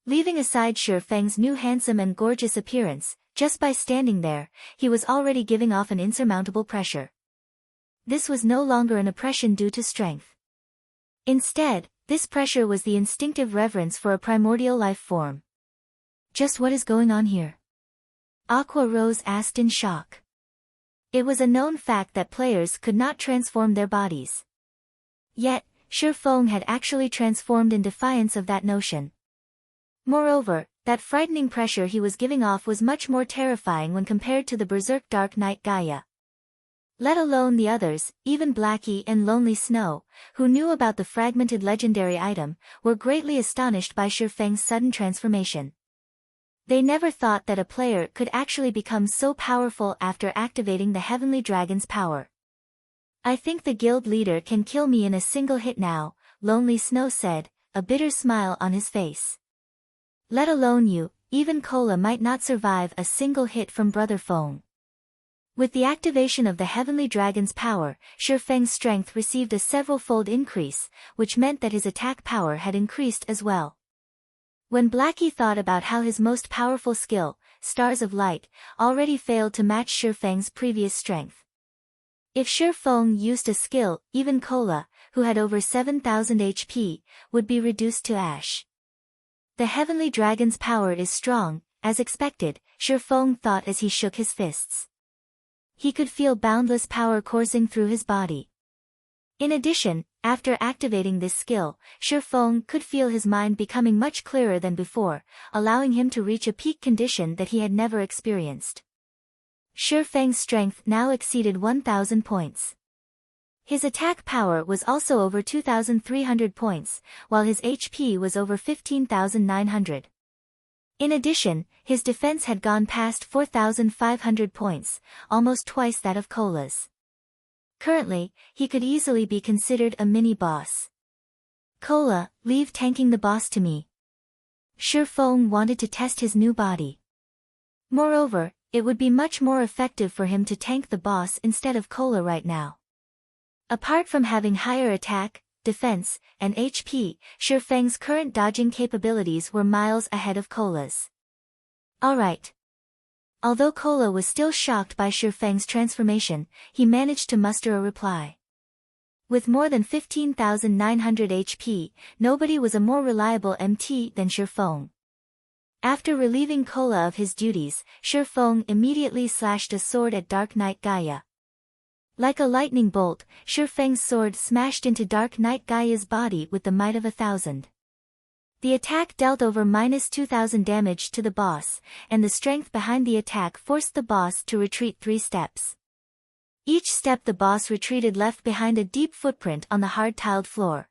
Leaving aside Shifeng's new handsome and gorgeous appearance, just by standing there, he was already giving off an insurmountable pressure. This was no longer an oppression due to strength. Instead, this pressure was the instinctive reverence for a primordial life form. Just what is going on here? Aqua Rose asked in shock. It was a known fact that players could not transform their bodies. Yet, Shifeng had actually transformed in defiance of that notion. Moreover, That frightening pressure he was giving off was much more terrifying when compared to the berserk Dark Knight Gaia. Let alone the others, even Blackie and Lonely Snow, who knew about the fragmented legendary item, were greatly astonished by Shifeng's sudden transformation. They never thought that a player could actually become so powerful after activating the Heavenly Dragon's power. I think the guild leader can kill me in a single hit now, Lonely Snow said, a bitter smile on his face. Let alone you, even Cola might not survive a single hit from Brother Feng. With the activation of the Heavenly Dragon's power, Shifeng's strength received a several-fold increase, which meant that his attack power had increased as well. When Blackie thought about how his most powerful skill, Stars of Light, already failed to match Shifeng's previous strength. If Shifeng used a skill, even Cola, who had over 7,000 HP, would be reduced to ash. The Heavenly Dragon's power is strong, as expected, Shifeng thought as he shook his fists. He could feel boundless power coursing through his body. In addition, after activating this skill, Shifeng could feel his mind becoming much clearer than before, allowing him to reach a peak condition that he had never experienced. Shifeng's strength now exceeded 1,000 points. His attack power was also over 2,300 points, while his HP was over 15,900. In addition, his defense had gone past 4,500 points, almost twice that of Cola's. Currently, he could easily be considered a mini-boss. Cola, leave tanking the boss to me. Shifeng wanted to test his new body. Moreover, it would be much more effective for him to tank the boss instead of Cola right now. Apart from having higher attack, defense, and HP, Shifeng's current dodging capabilities were miles ahead of Cola's. Alright. Although Cola was still shocked by Shifeng's transformation, he managed to muster a reply. With more than 15,900 HP, nobody was a more reliable MT than Shifeng. After relieving Cola of his duties, Shifeng immediately slashed a sword at Dark Knight Gaia. Like a lightning bolt, Shifeng's sword smashed into Dark Knight Gaia's body with the might of 1,000. The attack dealt over -2,000 damage to the boss, and the strength behind the attack forced the boss to retreat 3 steps. Each step the boss retreated left behind a deep footprint on the hard-tiled floor.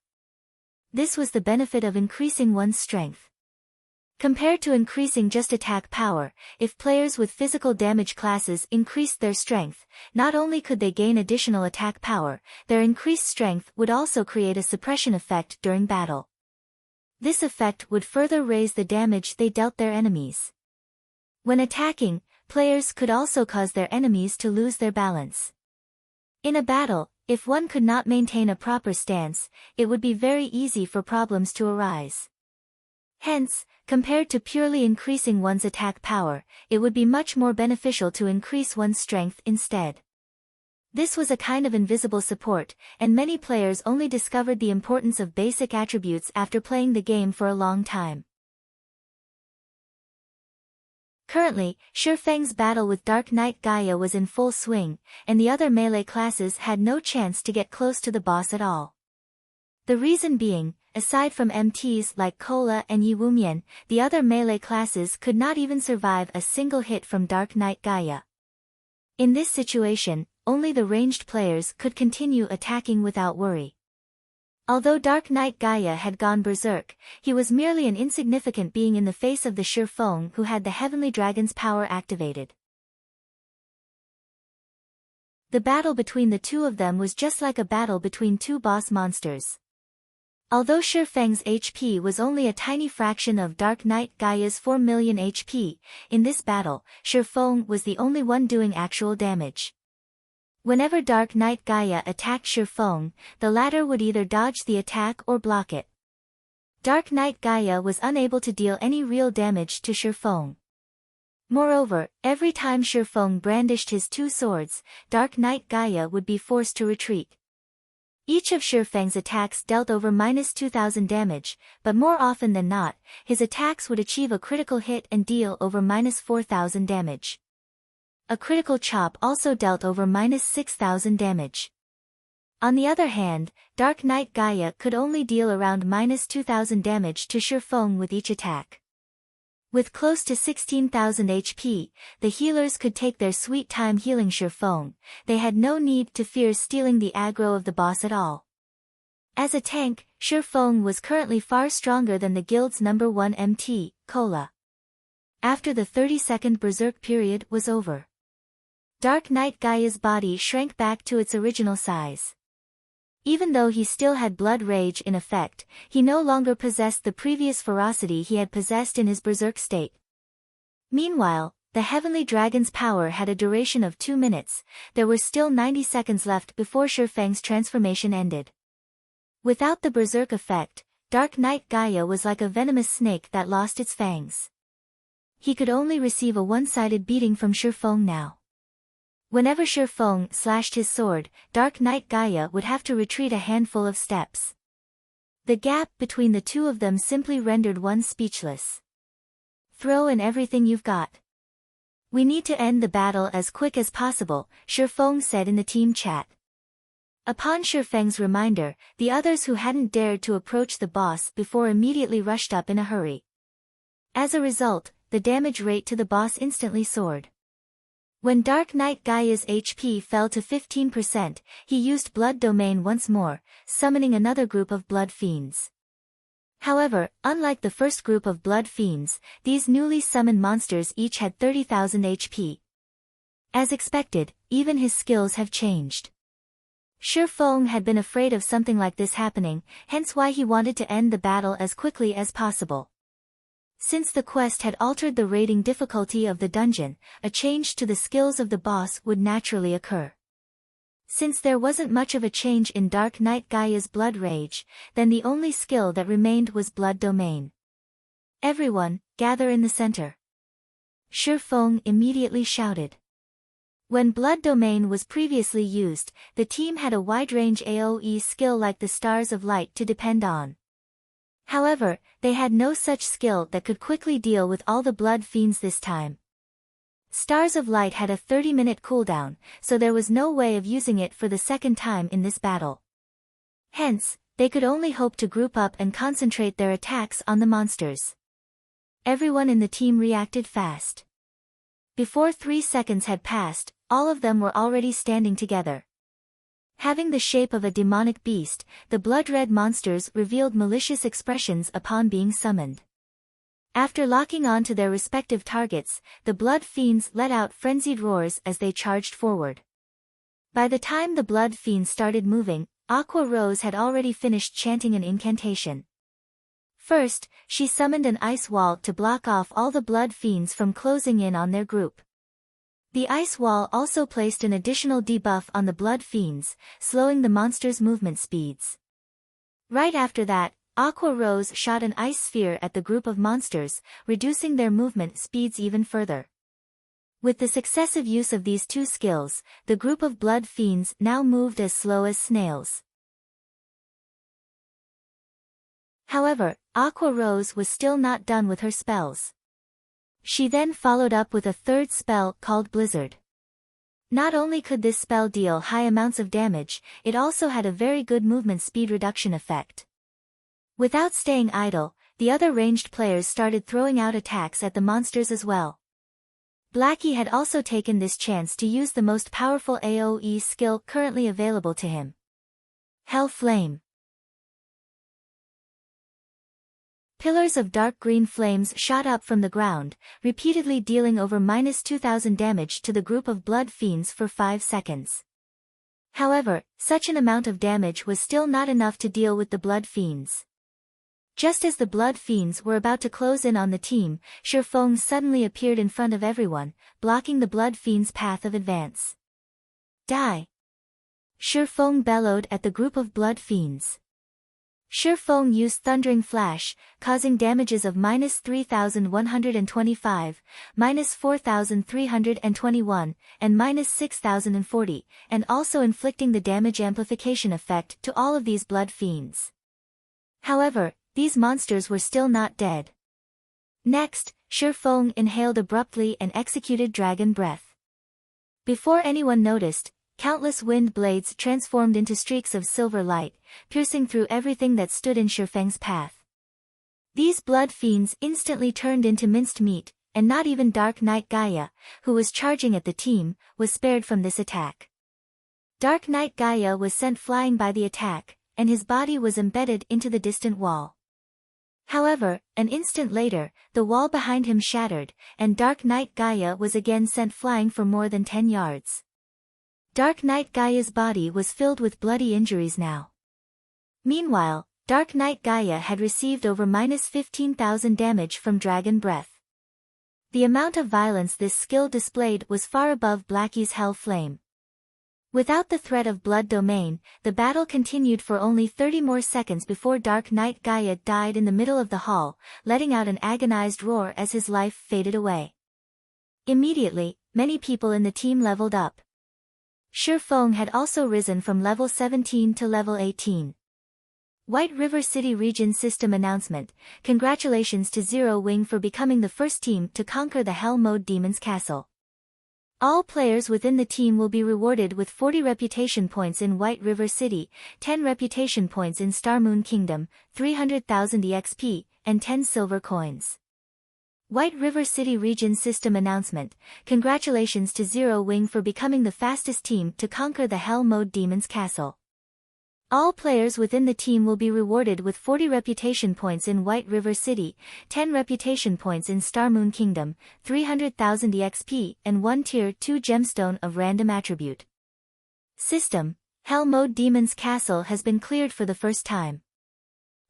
This was the benefit of increasing one's strength. Compared to increasing just attack power, if players with physical damage classes increased their strength, not only could they gain additional attack power, their increased strength would also create a suppression effect during battle. This effect would further raise the damage they dealt their enemies. When attacking, players could also cause their enemies to lose their balance. In a battle, if one could not maintain a proper stance, it would be very easy for problems to arise. Hence, compared to purely increasing one's attack power, it would be much more beneficial to increase one's strength instead. This was a kind of invisible support, and many players only discovered the importance of basic attributes after playing the game for a long time. Currently, Shifeng's battle with Dark Knight Gaia was in full swing, and the other melee classes had no chance to get close to the boss at all. The reason being, aside from MTs like Cola and Yi Wumian, the other melee classes could not even survive a single hit from Dark Knight Gaia. In this situation, only the ranged players could continue attacking without worry. Although Dark Knight Gaia had gone berserk, he was merely an insignificant being in the face of the Shifeng who had the Heavenly Dragon's power activated. The battle between the two of them was just like a battle between two boss monsters. Although Shifeng's HP was only a tiny fraction of Dark Knight Gaia's 4 million HP, in this battle, Shifeng was the only one doing actual damage. Whenever Dark Knight Gaia attacked Shifeng, the latter would either dodge the attack or block it. Dark Knight Gaia was unable to deal any real damage to Shifeng. Moreover, every time Shifeng brandished his 2 swords, Dark Knight Gaia would be forced to retreat. Each of Shifeng's attacks dealt over -2,000 damage, but more often than not, his attacks would achieve a critical hit and deal over -4,000 damage. A critical chop also dealt over -6,000 damage. On the other hand, Dark Knight Gaia could only deal around -2,000 damage to Shifeng with each attack. With close to 16,000 HP, the healers could take their sweet time healing Shifeng. They had no need to fear stealing the aggro of the boss at all. As a tank, Shifeng was currently far stronger than the guild's number 1 MT, Cola. After the 30-second berserk period was over, Dark Knight Gaia's body shrank back to its original size. Even though he still had blood rage in effect, he no longer possessed the previous ferocity he had possessed in his berserk state. Meanwhile, the Heavenly Dragon's power had a duration of 2 minutes. There were still 90 seconds left before Shifeng's transformation ended. Without the berserk effect, Dark Knight Gaia was like a venomous snake that lost its fangs. He could only receive a one-sided beating from Shifeng now. Whenever Shifeng slashed his sword, Dark Knight Gaia would have to retreat a handful of steps. The gap between the two of them simply rendered one speechless. "Throw in everything you've got. We need to end the battle as quick as possible," Shifeng said in the team chat. Upon Shifeng's reminder, the others who hadn't dared to approach the boss before immediately rushed up in a hurry. As a result, the damage rate to the boss instantly soared. When Dark Knight Gaia's HP fell to 15%, he used Blood Domain once more, summoning another group of Blood Fiends. However, unlike the first group of Blood Fiends, these newly summoned monsters each had 30,000 HP. As expected, even his skills have changed. Shifeng had been afraid of something like this happening, hence why he wanted to end the battle as quickly as possible. Since the quest had altered the rating difficulty of the dungeon, a change to the skills of the boss would naturally occur. Since there wasn't much of a change in Dark Knight Gaia's blood rage, then the only skill that remained was Blood Domain. "Everyone, gather in the center," Shifeng immediately shouted. When Blood Domain was previously used, the team had a wide-range AoE skill like the Stars of Light to depend on. However, they had no such skill that could quickly deal with all the Blood Fiends this time. Stars of Light had a 30-minute cooldown, so there was no way of using it for the second time in this battle. Hence, they could only hope to group up and concentrate their attacks on the monsters. Everyone in the team reacted fast. Before 3 seconds had passed, all of them were already standing together. Having the shape of a demonic beast, the blood-red monsters revealed malicious expressions upon being summoned. After locking on to their respective targets, the Blood Fiends let out frenzied roars as they charged forward. By the time the Blood Fiends started moving, Aqua Rose had already finished chanting an incantation. First, she summoned an ice wall to block off all the Blood Fiends from closing in on their group. The ice wall also placed an additional debuff on the Blood Fiends, slowing the monsters' movement speeds. Right after that, Aqua Rose shot an ice sphere at the group of monsters, reducing their movement speeds even further. With the successive use of these two skills, the group of Blood Fiends now moved as slow as snails. However, Aqua Rose was still not done with her spells. She then followed up with a third spell called Blizzard. Not only could this spell deal high amounts of damage, it also had a very good movement speed reduction effect. Without staying idle, the other ranged players started throwing out attacks at the monsters as well. Blackie had also taken this chance to use the most powerful AoE skill currently available to him: Hell Flame. Pillars of dark green flames shot up from the ground, repeatedly dealing over -2,000 damage to the group of Blood Fiends for 5 seconds. However, such an amount of damage was still not enough to deal with the Blood Fiends. Just as the Blood Fiends were about to close in on the team, Shifeng suddenly appeared in front of everyone, blocking the Blood Fiends' path of advance. "Die!" Shifeng bellowed at the group of Blood Fiends. Shifeng used Thundering Flash, causing damages of -3,125, -4,321, and -6,040, and also inflicting the damage amplification effect to all of these Blood Fiends. However, these monsters were still not dead. Next, Shifeng inhaled abruptly and executed Dragon Breath. Before anyone noticed, countless wind blades transformed into streaks of silver light, piercing through everything that stood in Shifeng's path. These blood fiends instantly turned into minced meat, and not even Dark Knight Gaia, who was charging at the team, was spared from this attack. Dark Knight Gaia was sent flying by the attack, and his body was embedded into the distant wall. However, an instant later, the wall behind him shattered, and Dark Knight Gaia was again sent flying for more than 10 yards. Dark Knight Gaia's body was filled with bloody injuries now. Meanwhile, Dark Knight Gaia had received over -15,000 damage from Dragon Breath. The amount of violence this skill displayed was far above Blackie's Hell Flame. Without the threat of Blood Domain, the battle continued for only 30 more seconds before Dark Knight Gaia died in the middle of the hall, letting out an agonized roar as his life faded away. Immediately, many people in the team leveled up. Shi Feng had also risen from level 17 to level 18. White River City Region System Announcement: Congratulations to Zero Wing for becoming the first team to conquer the Hell Mode Demon's Castle. All players within the team will be rewarded with 40 reputation points in White River City, 10 reputation points in Star Moon Kingdom, 300,000 EXP, and 10 silver coins. White River City Region System Announcement: Congratulations to Zero Wing for becoming the fastest team to conquer the Hell Mode Demon's Castle. All players within the team will be rewarded with 40 reputation points in White River City, 10 reputation points in Star Moon Kingdom, 300,000 EXP, and 1 Tier 2 gemstone of random attribute. System: Hell Mode Demon's Castle has been cleared for the first time.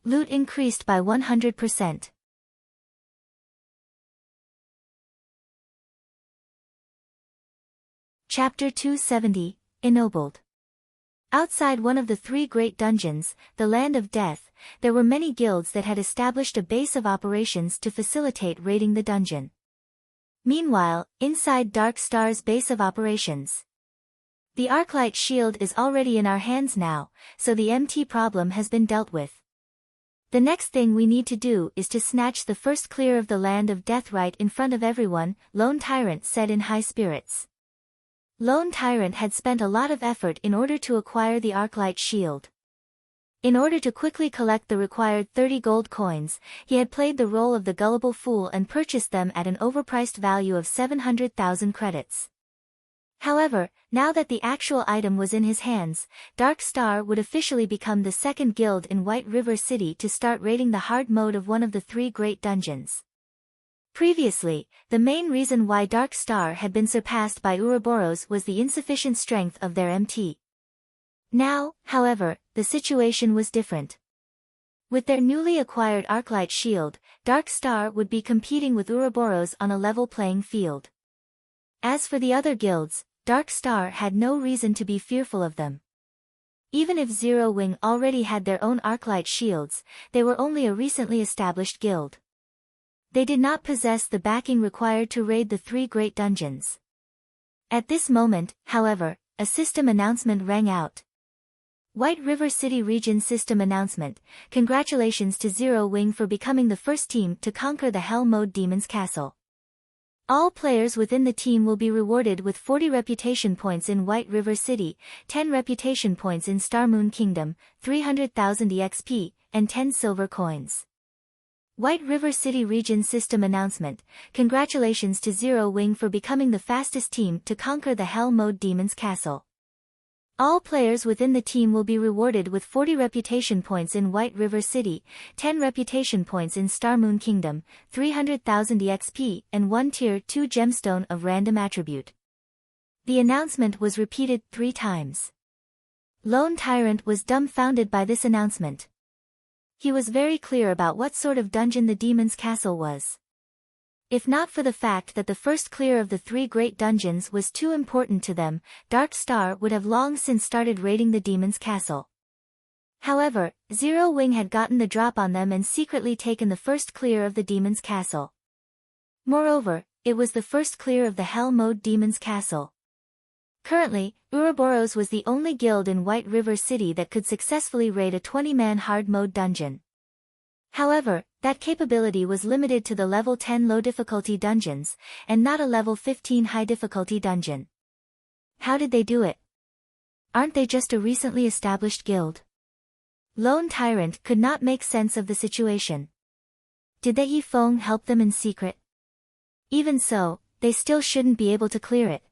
Loot increased by 100%. Chapter 270, Ennobled. Outside one of the 3 great dungeons, the Land of Death, there were many guilds that had established a base of operations to facilitate raiding the dungeon. Meanwhile, inside Dark Star's base of operations, the Arclight shield is already in our hands now, so the MT problem has been dealt with. The next thing we need to do is to snatch the first clear of the Land of Death right in front of everyone, Lone Tyrant said in high spirits. Lone Tyrant had spent a lot of effort in order to acquire the Arclight shield. In order to quickly collect the required 30 gold coins, he had played the role of the gullible fool and purchased them at an overpriced value of 700,000 credits. However, now that the actual item was in his hands, Dark Star would officially become the second guild in White River City to start raiding the hard mode of one of the 3 great dungeons. Previously, the main reason why Dark Star had been surpassed by Ouroboros was the insufficient strength of their MT. Now, however, the situation was different. With their newly acquired Arclight shield, Dark Star would be competing with Ouroboros on a level playing field. As for the other guilds, Dark Star had no reason to be fearful of them. Even if Zero Wing already had their own Arclight shields, they were only a recently established guild. They did not possess the backing required to raid the 3 great dungeons. At this moment, however, a system announcement rang out. White River City Region System Announcement: Congratulations to Zero Wing for becoming the first team to conquer the Hell Mode Demon's Castle. All players within the team will be rewarded with 40 reputation points in White River City, 10 reputation points in Star Moon Kingdom, 300,000 EXP, and 10 silver coins. White River City Region System Announcement: Congratulations to Zero Wing for becoming the fastest team to conquer the Hell Mode Demon's Castle. All players within the team will be rewarded with 40 reputation points in White River City, 10 reputation points in Star Moon Kingdom, 300,000 EXP, and 1 Tier 2 gemstone of random attribute. The announcement was repeated 3 times. Lone Tyrant was dumbfounded by this announcement. He was very clear about what sort of dungeon the Demon's Castle was. If not for the fact that the first clear of the 3 great dungeons was too important to them, Dark Star would have long since started raiding the Demon's Castle. However, Zero Wing had gotten the drop on them and secretly taken the first clear of the Demon's Castle. Moreover, it was the first clear of the Hell Mode Demon's Castle. Currently, Ouroboros was the only guild in White River City that could successfully raid a 20-man hard mode dungeon. However, that capability was limited to the level 10 low difficulty dungeons, and not a level 15 high difficulty dungeon. How did they do it? Aren't they just a recently established guild? Lone Tyrant could not make sense of the situation. Did the Yifeng help them in secret? Even so, they still shouldn't be able to clear it.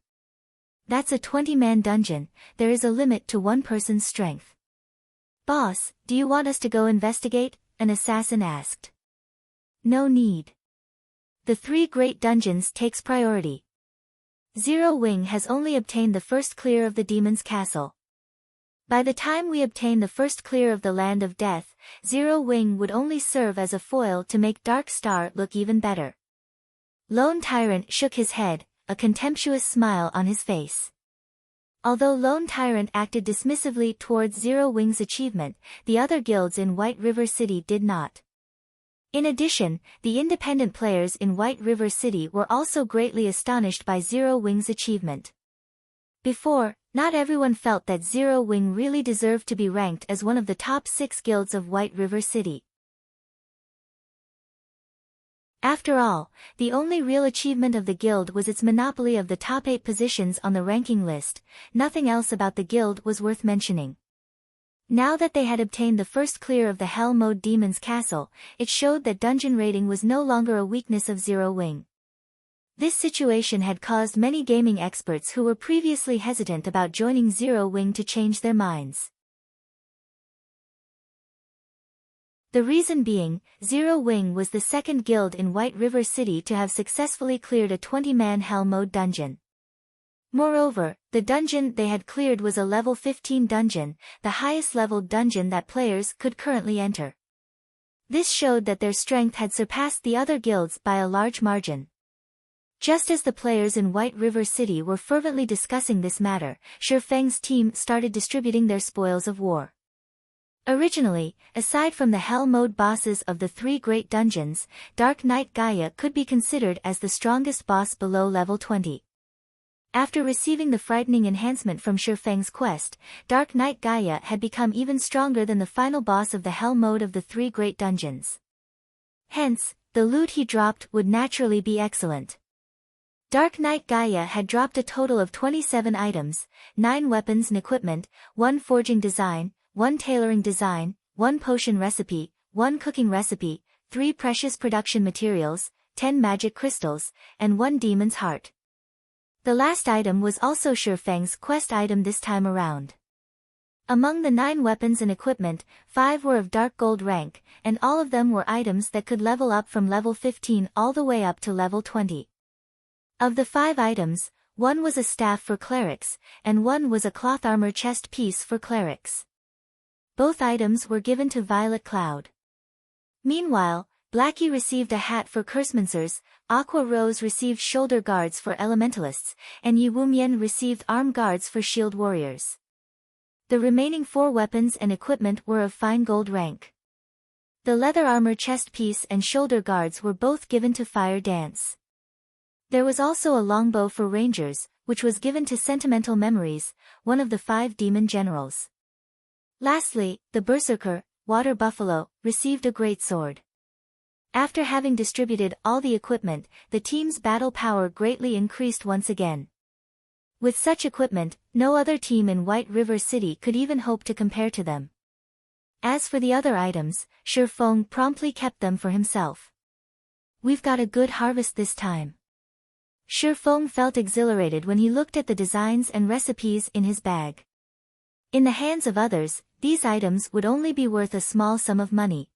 That's a 20-man dungeon, there is a limit to one person's strength. Boss, do you want us to go investigate? An assassin asked. No need. The 3 great dungeons takes priority. Zero Wing has only obtained the first clear of the demon's castle. By the time we obtain the first clear of the land of death, Zero Wing would only serve as a foil to make Dark Star look even better. Lone Tyrant shook his head, a contemptuous smile on his face. Although Lone Tyrant acted dismissively towards Zero Wing's achievement, the other guilds in White River City did not. In addition, the independent players in White River City were also greatly astonished by Zero Wing's achievement. Before, not everyone felt that Zero Wing really deserved to be ranked as one of the top 6 guilds of White River City. After all, the only real achievement of the guild was its monopoly of the top 8 positions on the ranking list. Nothing else about the guild was worth mentioning. Now that they had obtained the first clear of the Hell Mode Demon's Castle, it showed that dungeon raiding was no longer a weakness of Zero Wing. This situation had caused many gaming experts who were previously hesitant about joining Zero Wing to change their minds. The reason being, Zero Wing was the second guild in White River City to have successfully cleared a 20-man Hell Mode dungeon. Moreover, the dungeon they had cleared was a level 15 dungeon, the highest leveled dungeon that players could currently enter. This showed that their strength had surpassed the other guilds by a large margin. Just as the players in White River City were fervently discussing this matter, Shi Feng's team started distributing their spoils of war. Originally, aside from the Hell Mode bosses of the 3 great dungeons, Dark Knight Gaia could be considered as the strongest boss below level 20. After receiving the frightening enhancement from Shi Feng's quest, Dark Knight Gaia had become even stronger than the final boss of the Hell Mode of the 3 great dungeons. Hence, the loot he dropped would naturally be excellent. Dark Knight Gaia had dropped a total of 27 items, 9 weapons and equipment, 1 forging design, 1 tailoring design, 1 potion recipe, 1 cooking recipe, 3 precious production materials, 10 magic crystals, and 1 demon's heart. The last item was also Shi Feng's quest item this time around. Among the 9 weapons and equipment, 5 were of dark gold rank, and all of them were items that could level up from level 15 all the way up to level 20. Of the 5 items, 1 was a staff for clerics, and 1 was a cloth armor chest piece for clerics. Both items were given to Violet Cloud. Meanwhile, Blackie received a hat for Cursemancers, Aqua Rose received shoulder guards for elementalists, and Yi Wumian received arm guards for shield warriors. The remaining 4 weapons and equipment were of fine gold rank. The leather armor chest piece and shoulder guards were both given to Fire Dance. There was also a longbow for rangers, which was given to Sentimental Memories, one of the 5 demon generals. Lastly, the Berserker, Water Buffalo, received a great sword. After having distributed all the equipment, the team's battle power greatly increased once again. With such equipment, no other team in White River City could even hope to compare to them. As for the other items, Shi Feng promptly kept them for himself. We've got a good harvest this time. Shi Feng felt exhilarated when he looked at the designs and recipes in his bag. In the hands of others, these items would only be worth a small sum of money.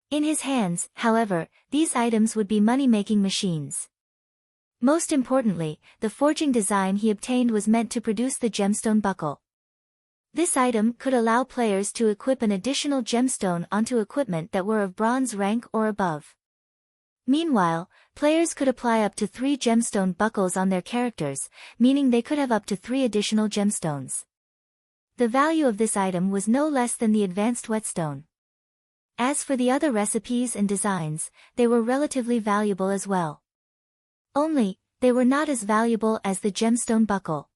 In his hands, however, these items would be money-making machines. Most importantly, the forging design he obtained was meant to produce the gemstone buckle. This item could allow players to equip an additional gemstone onto equipment that were of bronze rank or above. Meanwhile, players could apply up to 3 gemstone buckles on their characters, meaning they could have up to 3 additional gemstones. The value of this item was no less than the advanced whetstone. As for the other recipes and designs, they were relatively valuable as well. Only, they were not as valuable as the gemstone buckle.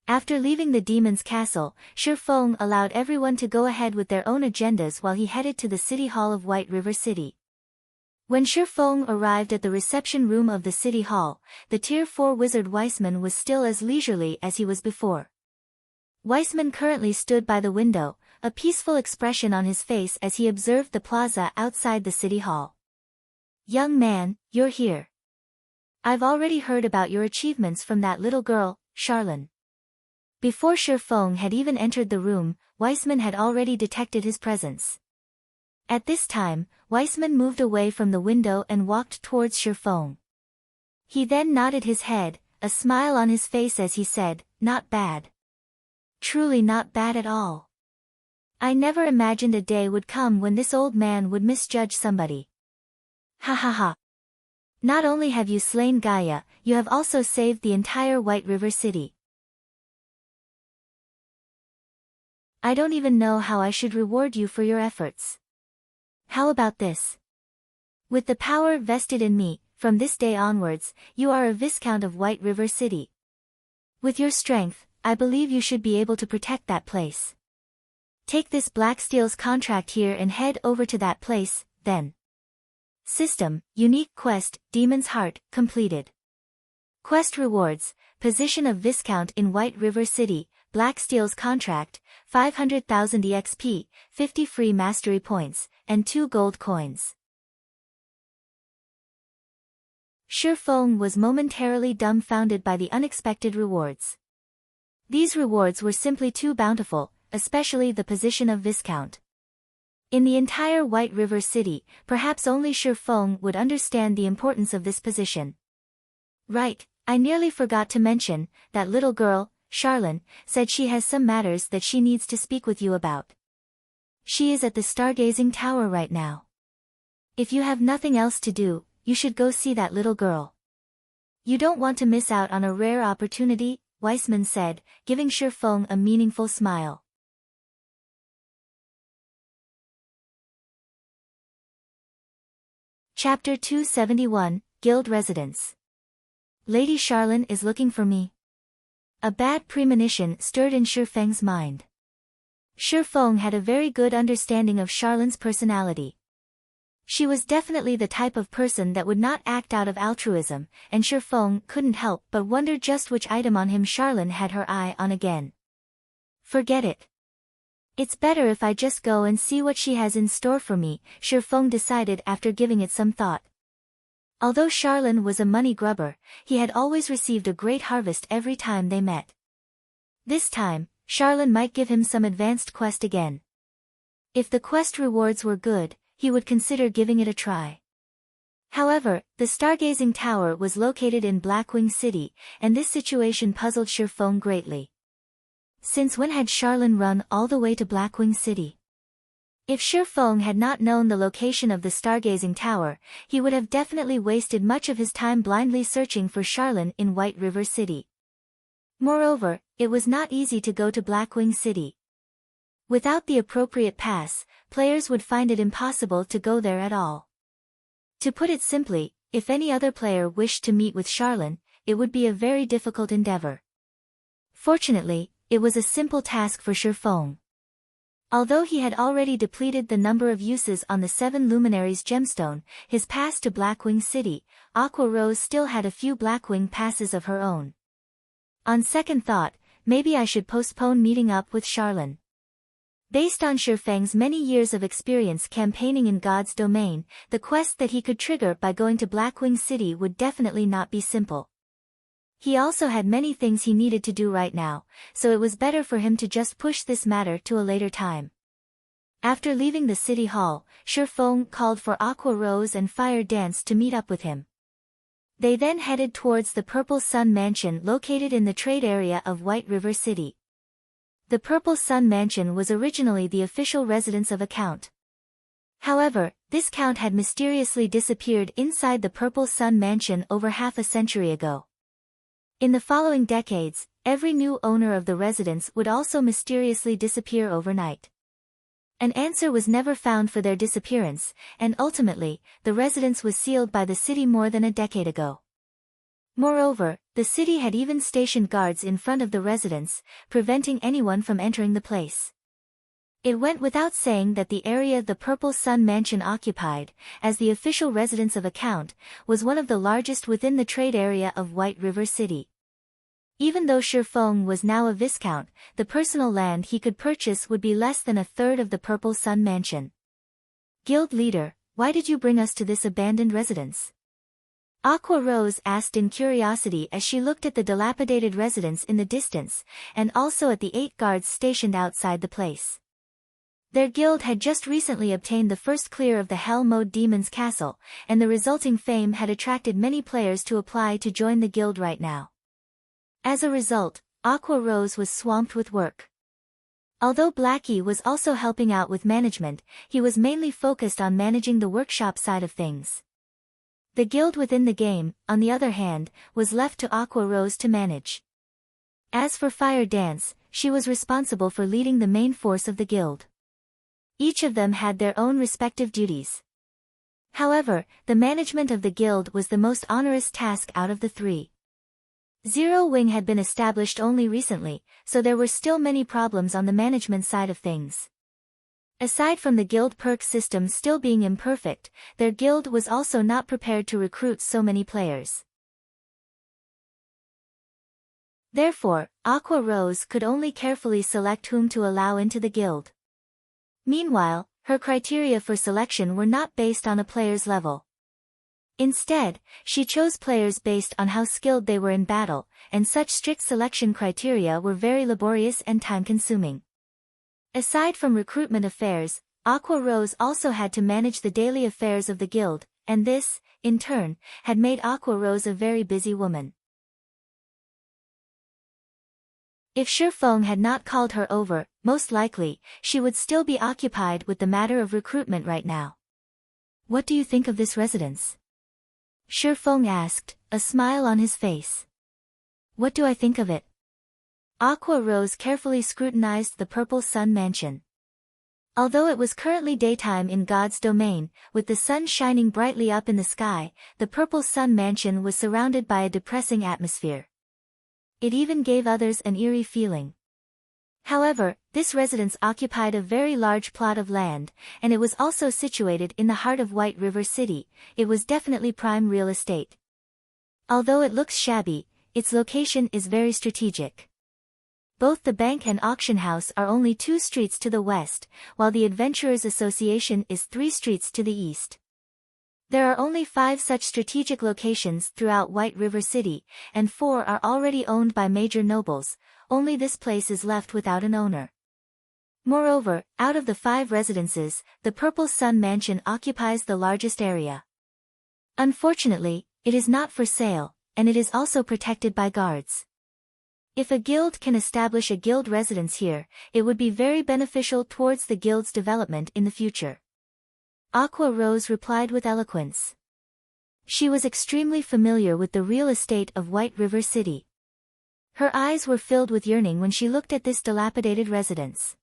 After leaving the demon's castle, Shi Feng allowed everyone to go ahead with their own agendas while he headed to the City Hall of White River City. When Shi Feng arrived at the reception room of the City Hall, the Tier 4 wizard Weissman was still as leisurely as he was before. Weissman currently stood by the window, a peaceful expression on his face as he observed the plaza outside the City Hall. Young man, you're here. I've already heard about your achievements from that little girl, Charlene. Before Shifeng had even entered the room, Weissman had already detected his presence. At this time, Weissman moved away from the window and walked towards Shifeng. He then nodded his head, a smile on his face as he said, "Not bad. Truly not bad at all. I never imagined a day would come when this old man would misjudge somebody. Ha ha ha. Not only have you slain Gaia, you have also saved the entire White River City. I don't even know how I should reward you for your efforts. How about this? With the power vested in me, from this day onwards, you are a Viscount of White River City. With your strength, I believe you should be able to protect that place. Take this Blacksteel's contract here and head over to that place, then. System, Unique Quest, Demon's Heart, completed. Quest rewards, Position of Viscount in White River City, Blacksteel's contract, 500,000 EXP, 50 free mastery points, and 2 gold coins. Shifeng was momentarily dumbfounded by the unexpected rewards. These rewards were simply too bountiful, especially the position of Viscount. In the entire White River City, perhaps only Shifeng would understand the importance of this position. Right, I nearly forgot to mention, that little girl, Charlene, said she has some matters that she needs to speak with you about. She is at the Stargazing Tower right now. If you have nothing else to do, you should go see that little girl. You don't want to miss out on a rare opportunity, Weissman said, giving Shifeng a meaningful smile. Chapter 271, Guild Residence. Lady Charlene is looking for me. A bad premonition stirred in Shifeng's mind. Shifeng had a very good understanding of Charlene's personality. She was definitely the type of person that would not act out of altruism, and Shifeng couldn't help but wonder just which item on him Charlene had her eye on again. Forget it. It's better if I just go and see what she has in store for me, Shifeng decided after giving it some thought. Although Charlene was a money grubber, he had always received a great harvest every time they met. This time, Charlene might give him some advanced quest again. If the quest rewards were good, he would consider giving it a try. However, the Stargazing Tower was located in Blackwing City, and this situation puzzled Shifeng greatly. Since when had Charlene run all the way to Blackwing City? If Shifeng had not known the location of the Stargazing Tower, he would have definitely wasted much of his time blindly searching for Charlene in White River City. Moreover, it was not easy to go to Blackwing City. Without the appropriate pass, players would find it impossible to go there at all. To put it simply, if any other player wished to meet with Charlene, it would be a very difficult endeavor. Fortunately, it was a simple task for Shifeng. Although he had already depleted the number of uses on the 7 Luminaries gemstone, his pass to Blackwing City, Aqua Rose still had a few Blackwing passes of her own. On second thought, maybe I should postpone meeting up with Charlene. Based on Shifeng's many years of experience campaigning in God's domain, the quest that he could trigger by going to Blackwing City would definitely not be simple. He also had many things he needed to do right now, so it was better for him to just push this matter to a later time. After leaving the city hall, Shifeng called for Aqua Rose and Fire Dance to meet up with him. They then headed towards the Purple Sun Mansion located in the trade area of White River City. The Purple Sun Mansion was originally the official residence of a count. However, this count had mysteriously disappeared inside the Purple Sun Mansion over half a century ago. In the following decades, every new owner of the residence would also mysteriously disappear overnight. An answer was never found for their disappearance, and ultimately, the residence was sealed by the city more than a decade ago. Moreover, the city had even stationed guards in front of the residence, preventing anyone from entering the place. It went without saying that the area the Purple Sun Mansion occupied, as the official residence of a count, was one of the largest within the trade area of White River City. Even though Shifeng was now a Viscount, the personal land he could purchase would be less than a third of the Purple Sun Mansion. Guild Leader, why did you bring us to this abandoned residence? Aqua Rose asked in curiosity as she looked at the dilapidated residence in the distance, and also at the 8 guards stationed outside the place. Their guild had just recently obtained the first clear of the Hell-Mode Demon's castle, and the resulting fame had attracted many players to apply to join the guild right now. As a result, Aqua Rose was swamped with work. Although Blackie was also helping out with management, he was mainly focused on managing the workshop side of things. The guild within the game, on the other hand, was left to Aqua Rose to manage. As for Fire Dance, she was responsible for leading the main force of the guild. Each of them had their own respective duties. However, the management of the guild was the most onerous task out of the 3. Zero Wing had been established only recently, so there were still many problems on the management side of things. Aside from the guild perk system still being imperfect, their guild was also not prepared to recruit so many players. Therefore, Aqua Rose could only carefully select whom to allow into the guild. Meanwhile, her criteria for selection were not based on a player's level. Instead, she chose players based on how skilled they were in battle, and such strict selection criteria were very laborious and time-consuming. Aside from recruitment affairs, Aqua Rose also had to manage the daily affairs of the guild, and this, in turn, had made Aqua Rose a very busy woman. If Shifeng had not called her over, most likely, she would still be occupied with the matter of recruitment right now. What do you think of this residence? Shifeng asked, a smile on his face. What do I think of it? Aqua Rose carefully scrutinized the Purple Sun Mansion. Although it was currently daytime in God's domain, with the sun shining brightly up in the sky, the Purple Sun Mansion was surrounded by a depressing atmosphere. It even gave others an eerie feeling. However, this residence occupied a very large plot of land, and it was also situated in the heart of White River City. It was definitely prime real estate. Although it looks shabby, its location is very strategic. Both the bank and auction house are only 2 streets to the west, while the Adventurers Association is 3 streets to the east. There are only 5 such strategic locations throughout White River City, and 4 are already owned by major nobles. Only this place is left without an owner. Moreover, out of the 5 residences, the Purple Sun Mansion occupies the largest area. Unfortunately, it is not for sale, and it is also protected by guards. If a guild can establish a guild residence here, it would be very beneficial towards the guild's development in the future. Aqua Rose replied with eloquence. She was extremely familiar with the real estate of White River City. Her eyes were filled with yearning when she looked at this dilapidated residence.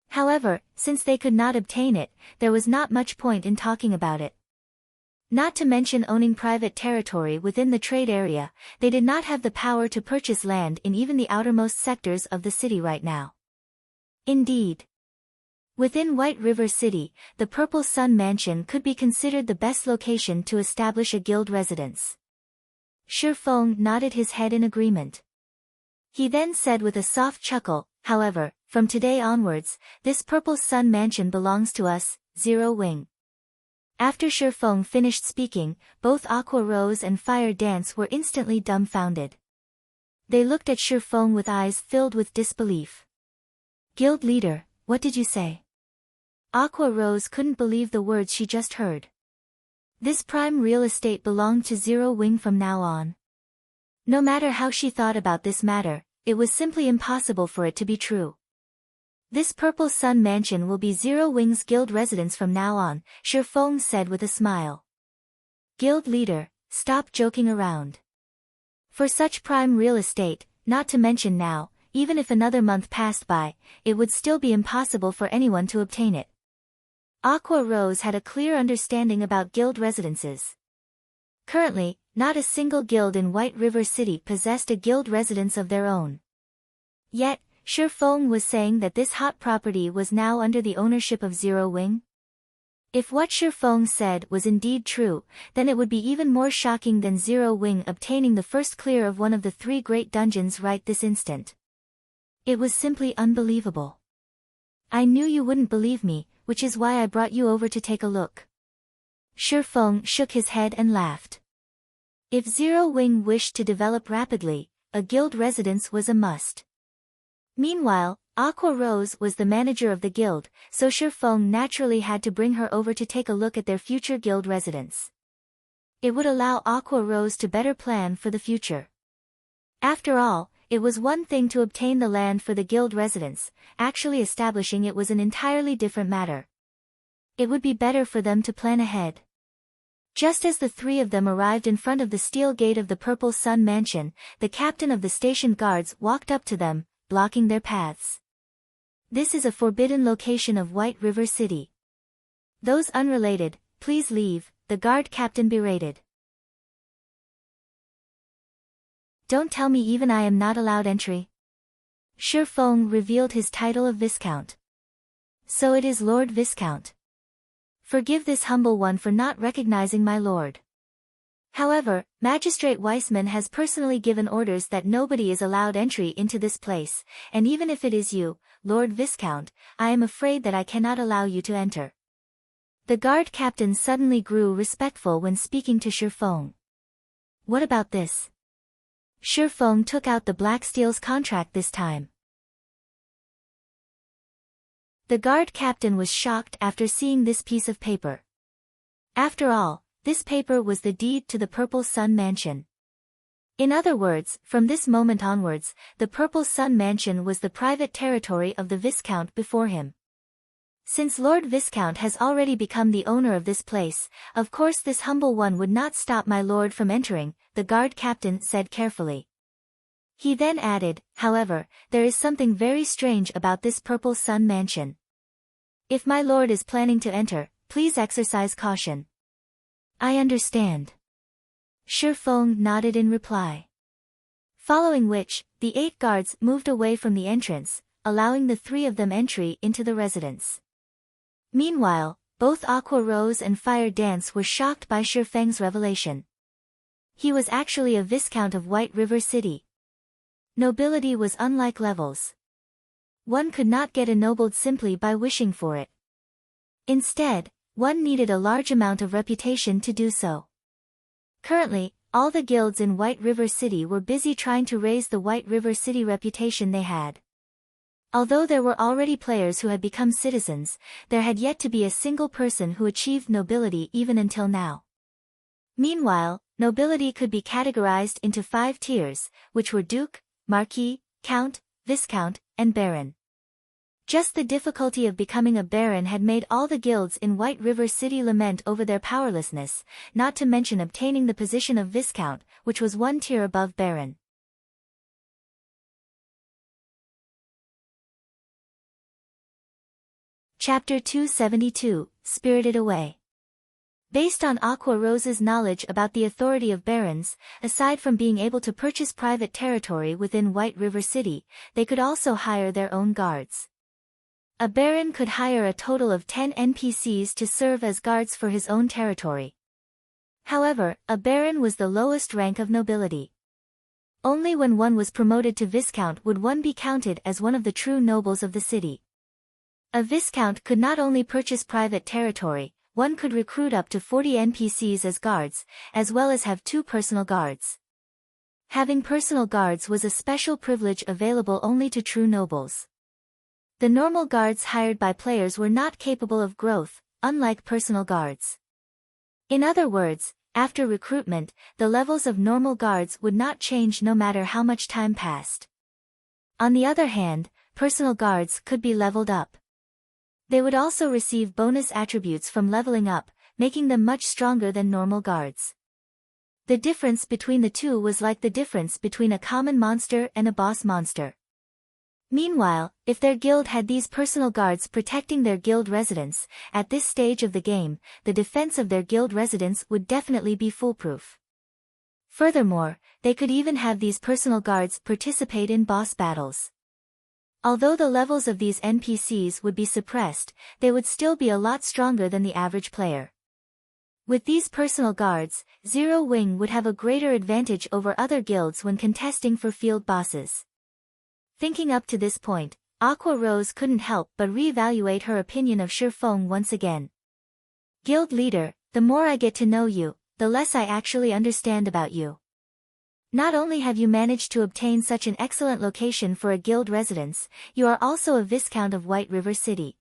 However, since they could not obtain it, there was not much point in talking about it. Not to mention owning private territory within the trade area, they did not have the power to purchase land in even the outermost sectors of the city right now. Indeed. Within White River City, the Purple Sun Mansion could be considered the best location to establish a guild residence. Shifeng nodded his head in agreement. He then said with a soft chuckle, however, from today onwards, this Purple Sun Mansion belongs to us, Zero Wing. After Shifeng finished speaking, both Aqua Rose and Fire Dance were instantly dumbfounded. They looked at Shifeng with eyes filled with disbelief. Guild leader, what did you say? Aqua Rose couldn't believe the words she just heard. This prime real estate belonged to Zero Wing from now on. No matter how she thought about this matter, it was simply impossible for it to be true. This Purple Sun Mansion will be Zero Wing's guild residence from now on, Shifeng said with a smile. Guild leader, stop joking around. For such prime real estate, not to mention now, even if another month passed by, it would still be impossible for anyone to obtain it. Aqua Rose had a clear understanding about guild residences. Currently, not a single guild in White River City possessed a guild residence of their own. Yet, Shifeng was saying that this hot property was now under the ownership of Zero Wing? If what Shifeng said was indeed true, then it would be even more shocking than Zero Wing obtaining the first clear of one of the 3 great dungeons right this instant. It was simply unbelievable. I knew you wouldn't believe me, which is why I brought you over to take a look. Shifeng shook his head and laughed. If Zero Wing wished to develop rapidly, a guild residence was a must. Meanwhile, Aqua Rose was the manager of the guild, so Shifeng naturally had to bring her over to take a look at their future guild residence. It would allow Aqua Rose to better plan for the future. After all, it was one thing to obtain the land for the guild residence, actually establishing it was an entirely different matter. It would be better for them to plan ahead. Just as the three of them arrived in front of the steel gate of the Purple Sun Mansion, the captain of the station guards walked up to them, blocking their paths. This is a forbidden location of White River City. Those unrelated, please leave, the guard captain berated. Don't tell me even I am not allowed entry. Shifeng revealed his title of Viscount. So it is Lord Viscount. Forgive this humble one for not recognizing my lord. However, Magistrate Weissman has personally given orders that nobody is allowed entry into this place, and even if it is you, Lord Viscount, I am afraid that I cannot allow you to enter. The guard captain suddenly grew respectful when speaking to Shifeng. What about this? Shifeng took out the Black Steel's contract this time. The guard captain was shocked after seeing this piece of paper. After all, this paper was the deed to the Purple Sun Mansion. In other words, from this moment onwards, the Purple Sun Mansion was the private territory of the Viscount before him. Since Lord Viscount has already become the owner of this place, of course this humble one would not stop my lord from entering, the guard captain said carefully. He then added, however, there is something very strange about this Purple Sun Mansion. If my lord is planning to enter, please exercise caution. I understand. Shifeng nodded in reply. Following which, the 8 guards moved away from the entrance, allowing the 3 of them entry into the residence. Meanwhile, both Aqua Rose and Fire Dance were shocked by Shifeng's revelation. He was actually a Viscount of White River City. Nobility was unlike levels. One could not get ennobled simply by wishing for it. Instead, one needed a large amount of reputation to do so. Currently, all the guilds in White River City were busy trying to raise the White River City reputation they had. Although there were already players who had become citizens, there had yet to be a single person who achieved nobility even until now. Meanwhile, nobility could be categorized into 5 tiers, which were Duke, Marquis, Count, Viscount, and Baron. Just the difficulty of becoming a Baron had made all the guilds in White River City lament over their powerlessness, not to mention obtaining the position of Viscount, which was 1 tier above Baron. Chapter 272, Spirited Away. Based on Aqua Rose's knowledge about the authority of barons, aside from being able to purchase private territory within White River City, they could also hire their own guards. A baron could hire a total of 10 NPCs to serve as guards for his own territory. However, a baron was the lowest rank of nobility. Only when one was promoted to Viscount would one be counted as one of the true nobles of the city. A Viscount could not only purchase private territory, one could recruit up to 40 NPCs as guards, as well as have 2 personal guards. Having personal guards was a special privilege available only to true nobles. The normal guards hired by players were not capable of growth, unlike personal guards. In other words, after recruitment, the levels of normal guards would not change no matter how much time passed. On the other hand, personal guards could be leveled up. They would also receive bonus attributes from leveling up, making them much stronger than normal guards. The difference between the two was like the difference between a common monster and a boss monster. Meanwhile, if their guild had these personal guards protecting their guild residence, at this stage of the game, the defense of their guild residence would definitely be foolproof. Furthermore, they could even have these personal guards participate in boss battles. Although the levels of these NPCs would be suppressed, they would still be a lot stronger than the average player. With these personal guards, Zero Wing would have a greater advantage over other guilds when contesting for field bosses. Thinking up to this point, Aqua Rose couldn't help but reevaluate her opinion of Shifeng once again. Guild leader, The more I get to know you, the less I actually understand about you. Not only have you managed to obtain such an excellent location for a guild residence, you are also a Viscount of White River City.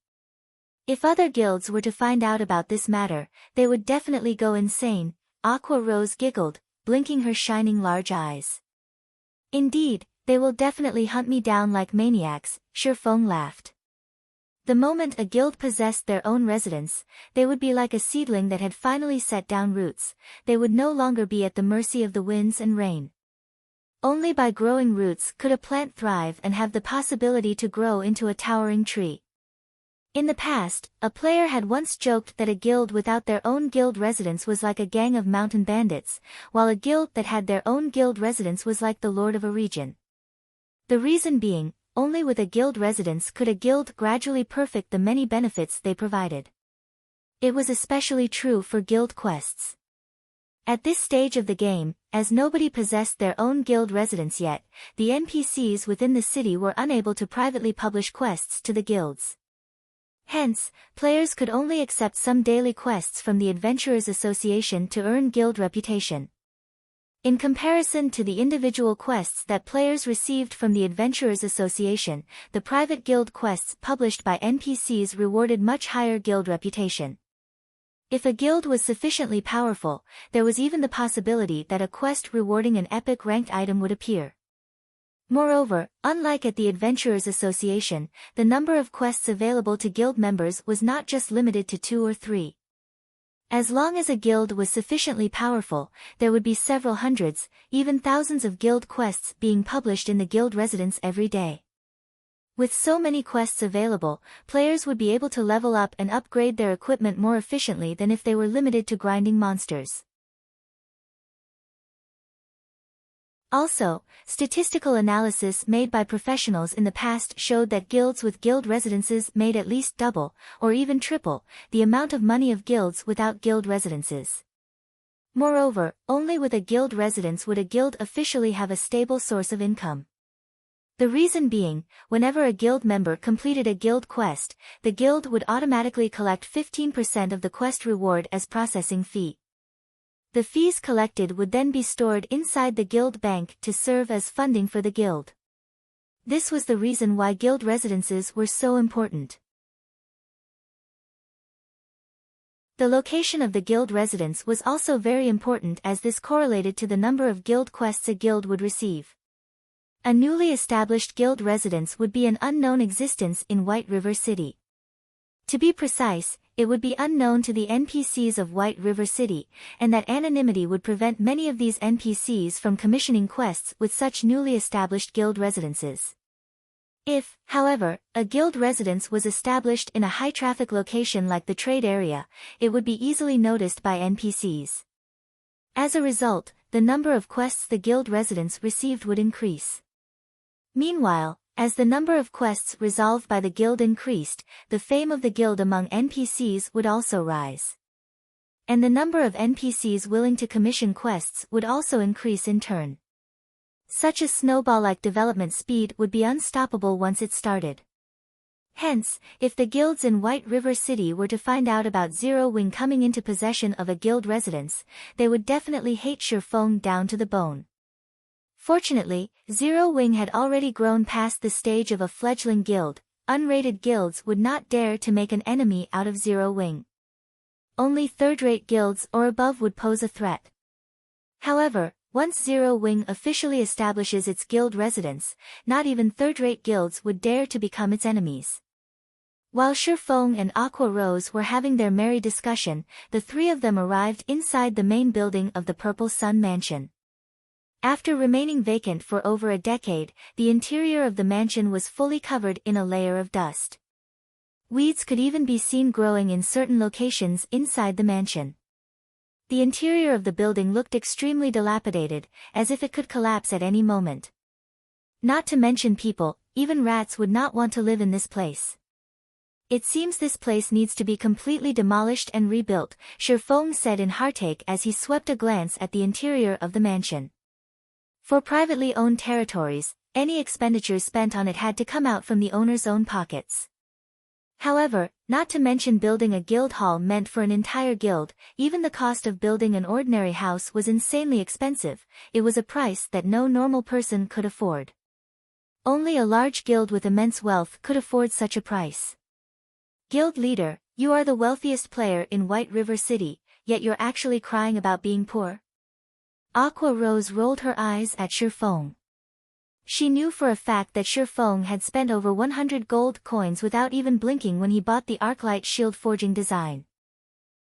If other guilds were to find out about this matter, they would definitely go insane. Aqua Rose giggled, blinking her shining large eyes. Indeed, they will definitely hunt me down like maniacs, Shifeng laughed. The moment a guild possessed their own residence, they would be like a seedling that had finally set down roots. They would no longer be at the mercy of the winds and rain. Only by growing roots could a plant thrive and have the possibility to grow into a towering tree. In the past, a player had once joked that a guild without their own guild residence was like a gang of mountain bandits, while a guild that had their own guild residence was like the lord of a region. The reason being, only with a guild residence could a guild gradually perfect the many benefits they provided. It was especially true for guild quests. At this stage of the game, as nobody possessed their own guild residence yet, the NPCs within the city were unable to privately publish quests to the guilds. Hence, players could only accept some daily quests from the Adventurers Association to earn guild reputation. In comparison to the individual quests that players received from the Adventurers Association, the private guild quests published by NPCs rewarded much higher guild reputation. If a guild was sufficiently powerful, there was even the possibility that a quest rewarding an epic ranked item would appear. Moreover, unlike at the Adventurers Association, the number of quests available to guild members was not just limited to 2 or 3. As long as a guild was sufficiently powerful, there would be several hundreds, even thousands of guild quests being published in the guild residence every day. With so many quests available, players would be able to level up and upgrade their equipment more efficiently than if they were limited to grinding monsters. Also, statistical analysis made by professionals in the past showed that guilds with guild residences made at least double, or even triple, the amount of money of guilds without guild residences. Moreover, only with a guild residence would a guild officially have a stable source of income. The reason being, whenever a guild member completed a guild quest, the guild would automatically collect 15% of the quest reward as processing fee. The fees collected would then be stored inside the guild bank to serve as funding for the guild. This was the reason why guild residences were so important. The location of the guild residence was also very important as this correlated to the number of guild quests a guild would receive. A newly established guild residence would be an unknown existence in White River City. To be precise, it would be unknown to the NPCs of White River City, and that anonymity would prevent many of these NPCs from commissioning quests with such newly established guild residences. If, however, a guild residence was established in a high-traffic location like the trade area, it would be easily noticed by NPCs. As a result, the number of quests the guild residence received would increase. Meanwhile, as the number of quests resolved by the guild increased, the fame of the guild among NPCs would also rise. And the number of NPCs willing to commission quests would also increase in turn. Such a snowball-like development speed would be unstoppable once it started. Hence, if the guilds in White River City were to find out about Zero Wing coming into possession of a guild residence, they would definitely hate Shifeng down to the bone. Fortunately, Zero Wing had already grown past the stage of a fledgling guild. Unrated guilds would not dare to make an enemy out of Zero Wing. Only third-rate guilds or above would pose a threat. However, once Zero Wing officially establishes its guild residence, not even third-rate guilds would dare to become its enemies. While Shifeng and Aqua Rose were having their merry discussion, the three of them arrived inside the main building of the Purple Sun Mansion. After remaining vacant for over a decade, the interior of the mansion was fully covered in a layer of dust. Weeds could even be seen growing in certain locations inside the mansion. The interior of the building looked extremely dilapidated, as if it could collapse at any moment. Not to mention people, even rats would not want to live in this place. It seems this place needs to be completely demolished and rebuilt, Shifeng said in heartache as he swept a glance at the interior of the mansion. For privately owned territories, any expenditures spent on it had to come out from the owner's own pockets. However, Not to mention building a guild hall meant for an entire guild. Even the cost of building an ordinary house was insanely expensive. It was a price that no normal person could afford. Only a large guild with immense wealth could afford such a price. Guild leader, you are the wealthiest player in White River City, yet you're actually crying about being poor? Aqua Rose rolled her eyes at Shifeng. She knew for a fact that Shifeng had spent over 100 gold coins without even blinking when he bought the Arclight shield forging design.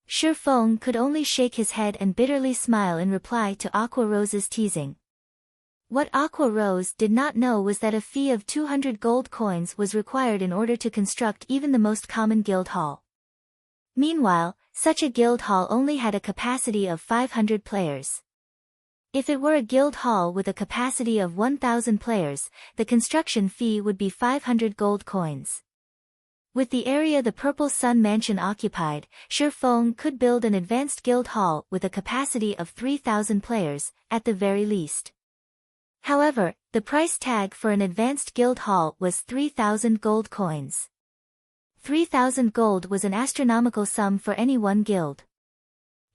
Shifeng could only shake his head and bitterly smile in reply to Aqua Rose's teasing. What Aqua Rose did not know was that a fee of 200 gold coins was required in order to construct even the most common guild hall. Meanwhile, such a guild hall only had a capacity of 500 players. If it were a guild hall with a capacity of 1,000 players, the construction fee would be 500 gold coins. With the area the Purple Sun Mansion occupied, Shifeng could build an advanced guild hall with a capacity of 3,000 players, at the very least. However, the price tag for an advanced guild hall was 3,000 gold coins. 3,000 gold was an astronomical sum for any one guild.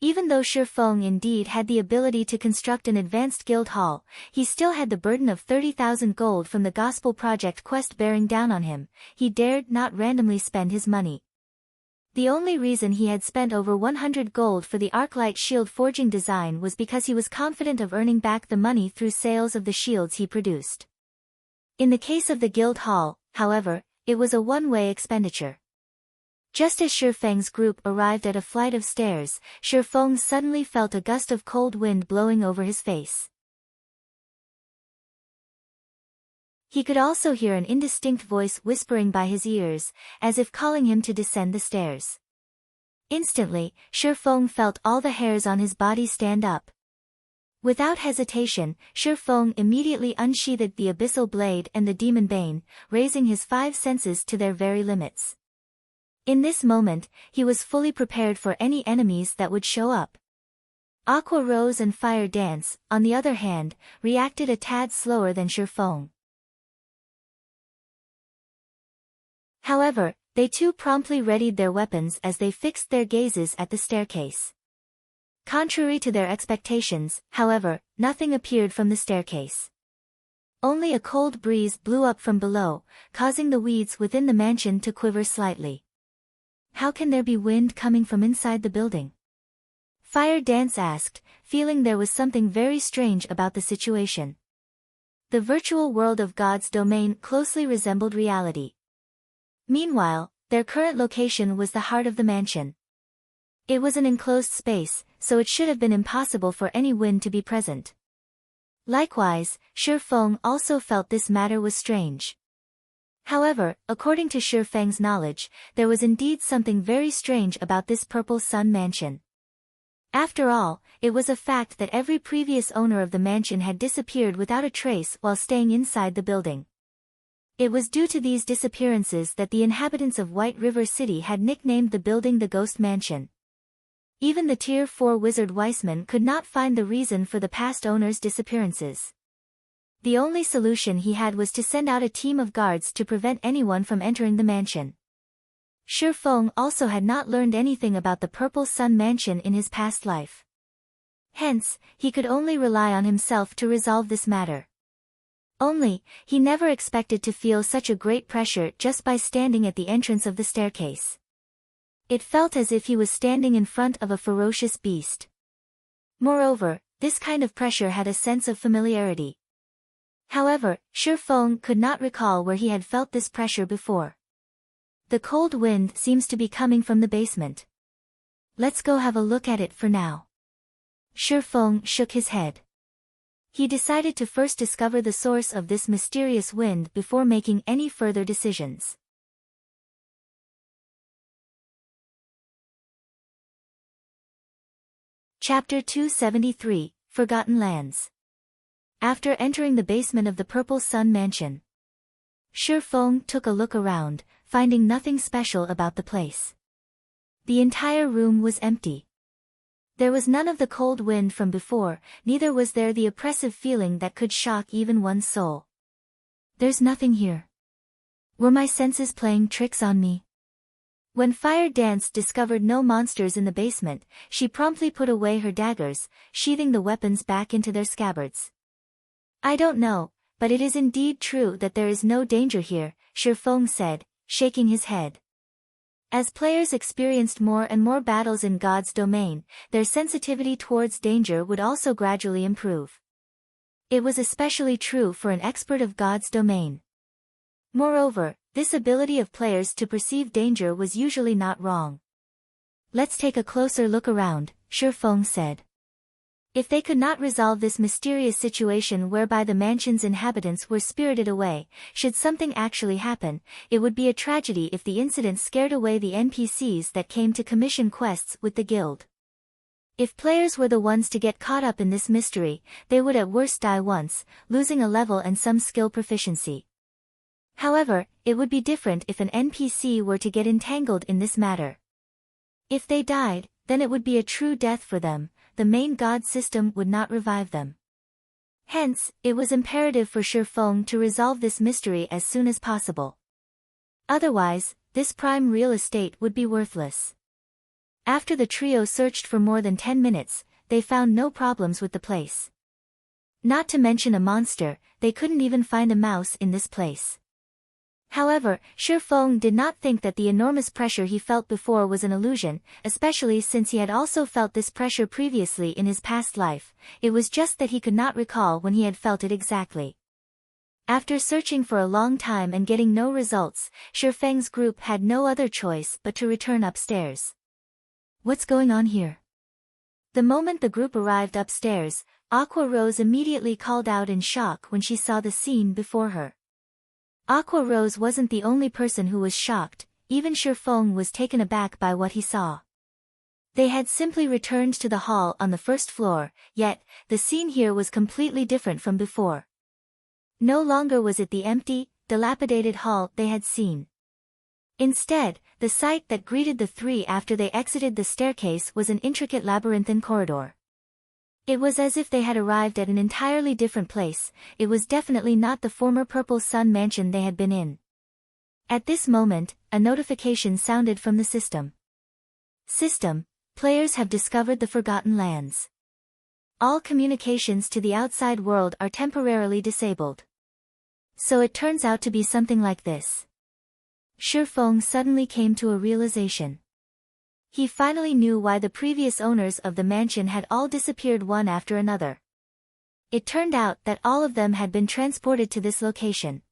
Even though Shifeng indeed had the ability to construct an advanced guild hall, he still had the burden of 30,000 gold from the Gospel Project quest bearing down on him. He dared not randomly spend his money. The only reason he had spent over 100 gold for the Arclight shield forging design was because he was confident of earning back the money through sales of the shields he produced. In the case of the guild hall, however, it was a one-way expenditure. Just as Shifeng's group arrived at a flight of stairs, Shifeng suddenly felt a gust of cold wind blowing over his face. He could also hear an indistinct voice whispering by his ears, as if calling him to descend the stairs. Instantly, Shifeng felt all the hairs on his body stand up. Without hesitation, Shifeng immediately unsheathed the abyssal blade and the demon bane, raising his 5 senses to their very limits. In this moment, he was fully prepared for any enemies that would show up. Aqua Rose and Fire Dance, on the other hand, reacted a tad slower than Shifeng. However, they too promptly readied their weapons as they fixed their gazes at the staircase. Contrary to their expectations, however, nothing appeared from the staircase. Only a cold breeze blew up from below, causing the weeds within the mansion to quiver slightly. How can there be wind coming from inside the building? Fire Dance asked, feeling there was something very strange about the situation. The virtual world of God's domain closely resembled reality. Meanwhile, their current location was the heart of the mansion. It was an enclosed space, so it should have been impossible for any wind to be present. Likewise, Shifeng also felt this matter was strange. However, according to Shifeng's knowledge, there was indeed something very strange about this Purple Sun Mansion. After all, it was a fact that every previous owner of the mansion had disappeared without a trace while staying inside the building. It was due to these disappearances that the inhabitants of White River City had nicknamed the building the Ghost Mansion. Even the Tier 4 wizard Weissman could not find the reason for the past owner's disappearances. The only solution he had was to send out a team of guards to prevent anyone from entering the mansion. Shifeng also had not learned anything about the Purple Sun Mansion in his past life. Hence, he could only rely on himself to resolve this matter. Only, he never expected to feel such a great pressure just by standing at the entrance of the staircase. It felt as if he was standing in front of a ferocious beast. Moreover, this kind of pressure had a sense of familiarity. However, Shifeng could not recall where he had felt this pressure before. The cold wind seems to be coming from the basement. Let's go have a look at it for now. Shifeng shook his head. He decided to first discover the source of this mysterious wind before making any further decisions. Chapter 273, Forgotten Lands. After entering the basement of the Purple Sun Mansion, Shifeng took a look around, finding nothing special about the place. The entire room was empty. There was none of the cold wind from before, neither was there the oppressive feeling that could shock even one's soul. There's nothing here. Were my senses playing tricks on me? When Fire Dance discovered no monsters in the basement, she promptly put away her daggers, sheathing the weapons back into their scabbards. I don't know, but it is indeed true that there is no danger here, Shifeng said, shaking his head. As players experienced more and more battles in God's domain, their sensitivity towards danger would also gradually improve. It was especially true for an expert of God's domain. Moreover, this ability of players to perceive danger was usually not wrong. Let's take a closer look around, Shifeng said. If they could not resolve this mysterious situation whereby the mansion's inhabitants were spirited away, should something actually happen, it would be a tragedy if the incident scared away the NPCs that came to commission quests with the guild. If players were the ones to get caught up in this mystery, they would at worst die once, losing a level and some skill proficiency. However, it would be different if an NPC were to get entangled in this matter. If they died, then it would be a true death for them, the main god system would not revive them. Hence, it was imperative for Shifeng to resolve this mystery as soon as possible. Otherwise, this prime real estate would be worthless. After the trio searched for more than 10 minutes, they found no problems with the place. Not to mention a monster, they couldn't even find a mouse in this place. However, Shifeng did not think that the enormous pressure he felt before was an illusion, especially since he had also felt this pressure previously in his past life. It was just that he could not recall when he had felt it exactly. After searching for a long time and getting no results, Shifeng's group had no other choice but to return upstairs. What's going on here? The moment the group arrived upstairs, Aqua Rose immediately called out in shock when she saw the scene before her. Aqua Rose wasn't the only person who was shocked, even Shifeng was taken aback by what he saw. They had simply returned to the hall on the first floor, yet, the scene here was completely different from before. No longer was it the empty, dilapidated hall they had seen. Instead, the sight that greeted the three after they exited the staircase was an intricate labyrinthine corridor. It was as if they had arrived at an entirely different place. It was definitely not the former Purple Sun mansion they had been in. At this moment, a notification sounded from the system. System, players have discovered the Forgotten Lands. All communications to the outside world are temporarily disabled. So it turns out to be something like this. Shifeng suddenly came to a realization. He finally knew why the previous owners of the mansion had all disappeared one after another. It turned out that all of them had been transported to this location.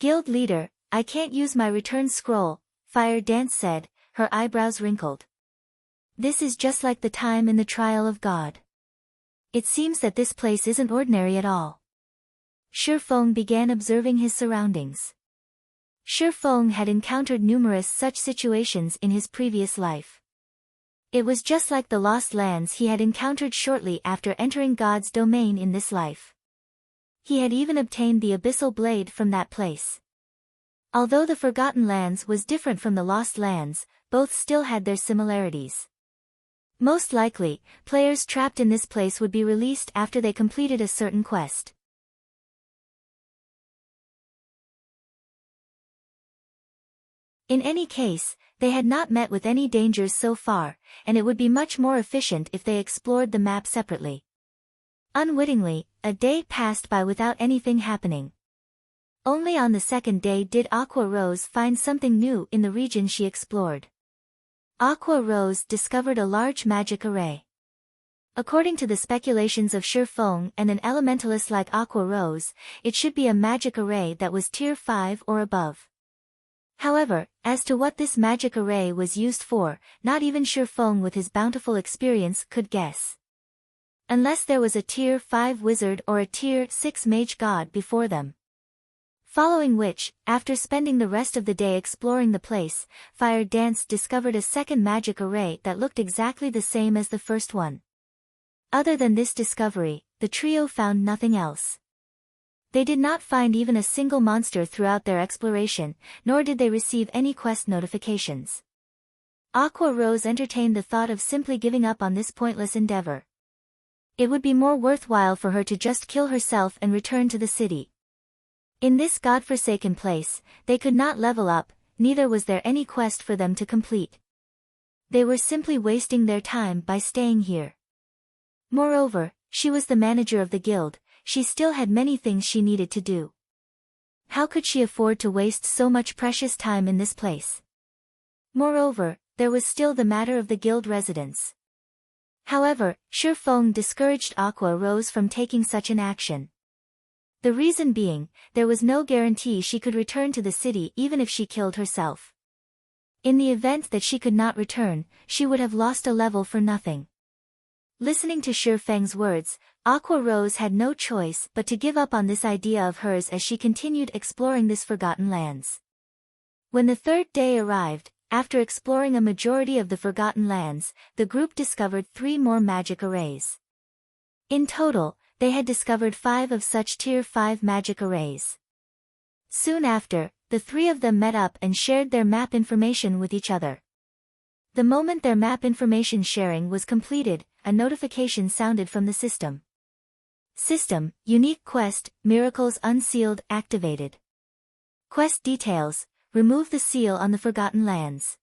Guild leader, I can't use my return scroll, Fire Dance said, her eyebrows wrinkled. This is just like the time in the trial of God. It seems that this place isn't ordinary at all. Shifeng began observing his surroundings. Shifeng had encountered numerous such situations in his previous life. It was just like the lost lands he had encountered shortly after entering God's domain in this life. He had even obtained the abyssal blade from that place. Although the Forgotten Lands was different from the Lost Lands, both still had their similarities. Most likely, players trapped in this place would be released after they completed a certain quest. In any case, they had not met with any dangers so far, and it would be much more efficient if they explored the map separately. Unwittingly, a day passed by without anything happening. Only on the second day did Aqua Rose find something new in the region she explored. Aqua Rose discovered a large magic array. According to the speculations of Shifeng and an elementalist like Aqua Rose, it should be a magic array that was tier 5 or above. However, as to what this magic array was used for, not even Shifeng with his bountiful experience could guess. Unless there was a tier 5 wizard or a tier 6 mage god before them. Following which, after spending the rest of the day exploring the place, Fire Dance discovered a second magic array that looked exactly the same as the first one. Other than this discovery, the trio found nothing else. They did not find even a single monster throughout their exploration, nor did they receive any quest notifications. Aqua Rose entertained the thought of simply giving up on this pointless endeavor. It would be more worthwhile for her to just kill herself and return to the city. In this godforsaken place, they could not level up, neither was there any quest for them to complete. They were simply wasting their time by staying here. Moreover, she was the manager of the guild, she still had many things she needed to do. How could she afford to waste so much precious time in this place? Moreover, there was still the matter of the guild residence. However, Shifeng discouraged Aqua Rose from taking such an action. The reason being, there was no guarantee she could return to the city even if she killed herself. In the event that she could not return, she would have lost a level for nothing. Listening to Shifeng's words, Aqua Rose had no choice but to give up on this idea of hers as she continued exploring this forgotten lands. When the third day arrived, after exploring a majority of the forgotten lands, the group discovered 3 more magic arrays. In total, they had discovered 5 of such Tier 5 magic arrays. Soon after, the 3 of them met up and shared their map information with each other. The moment their map information sharing was completed, a notification sounded from the system. System, unique quest, miracles unsealed, activated. Quest details, remove the seal on the forgotten lands.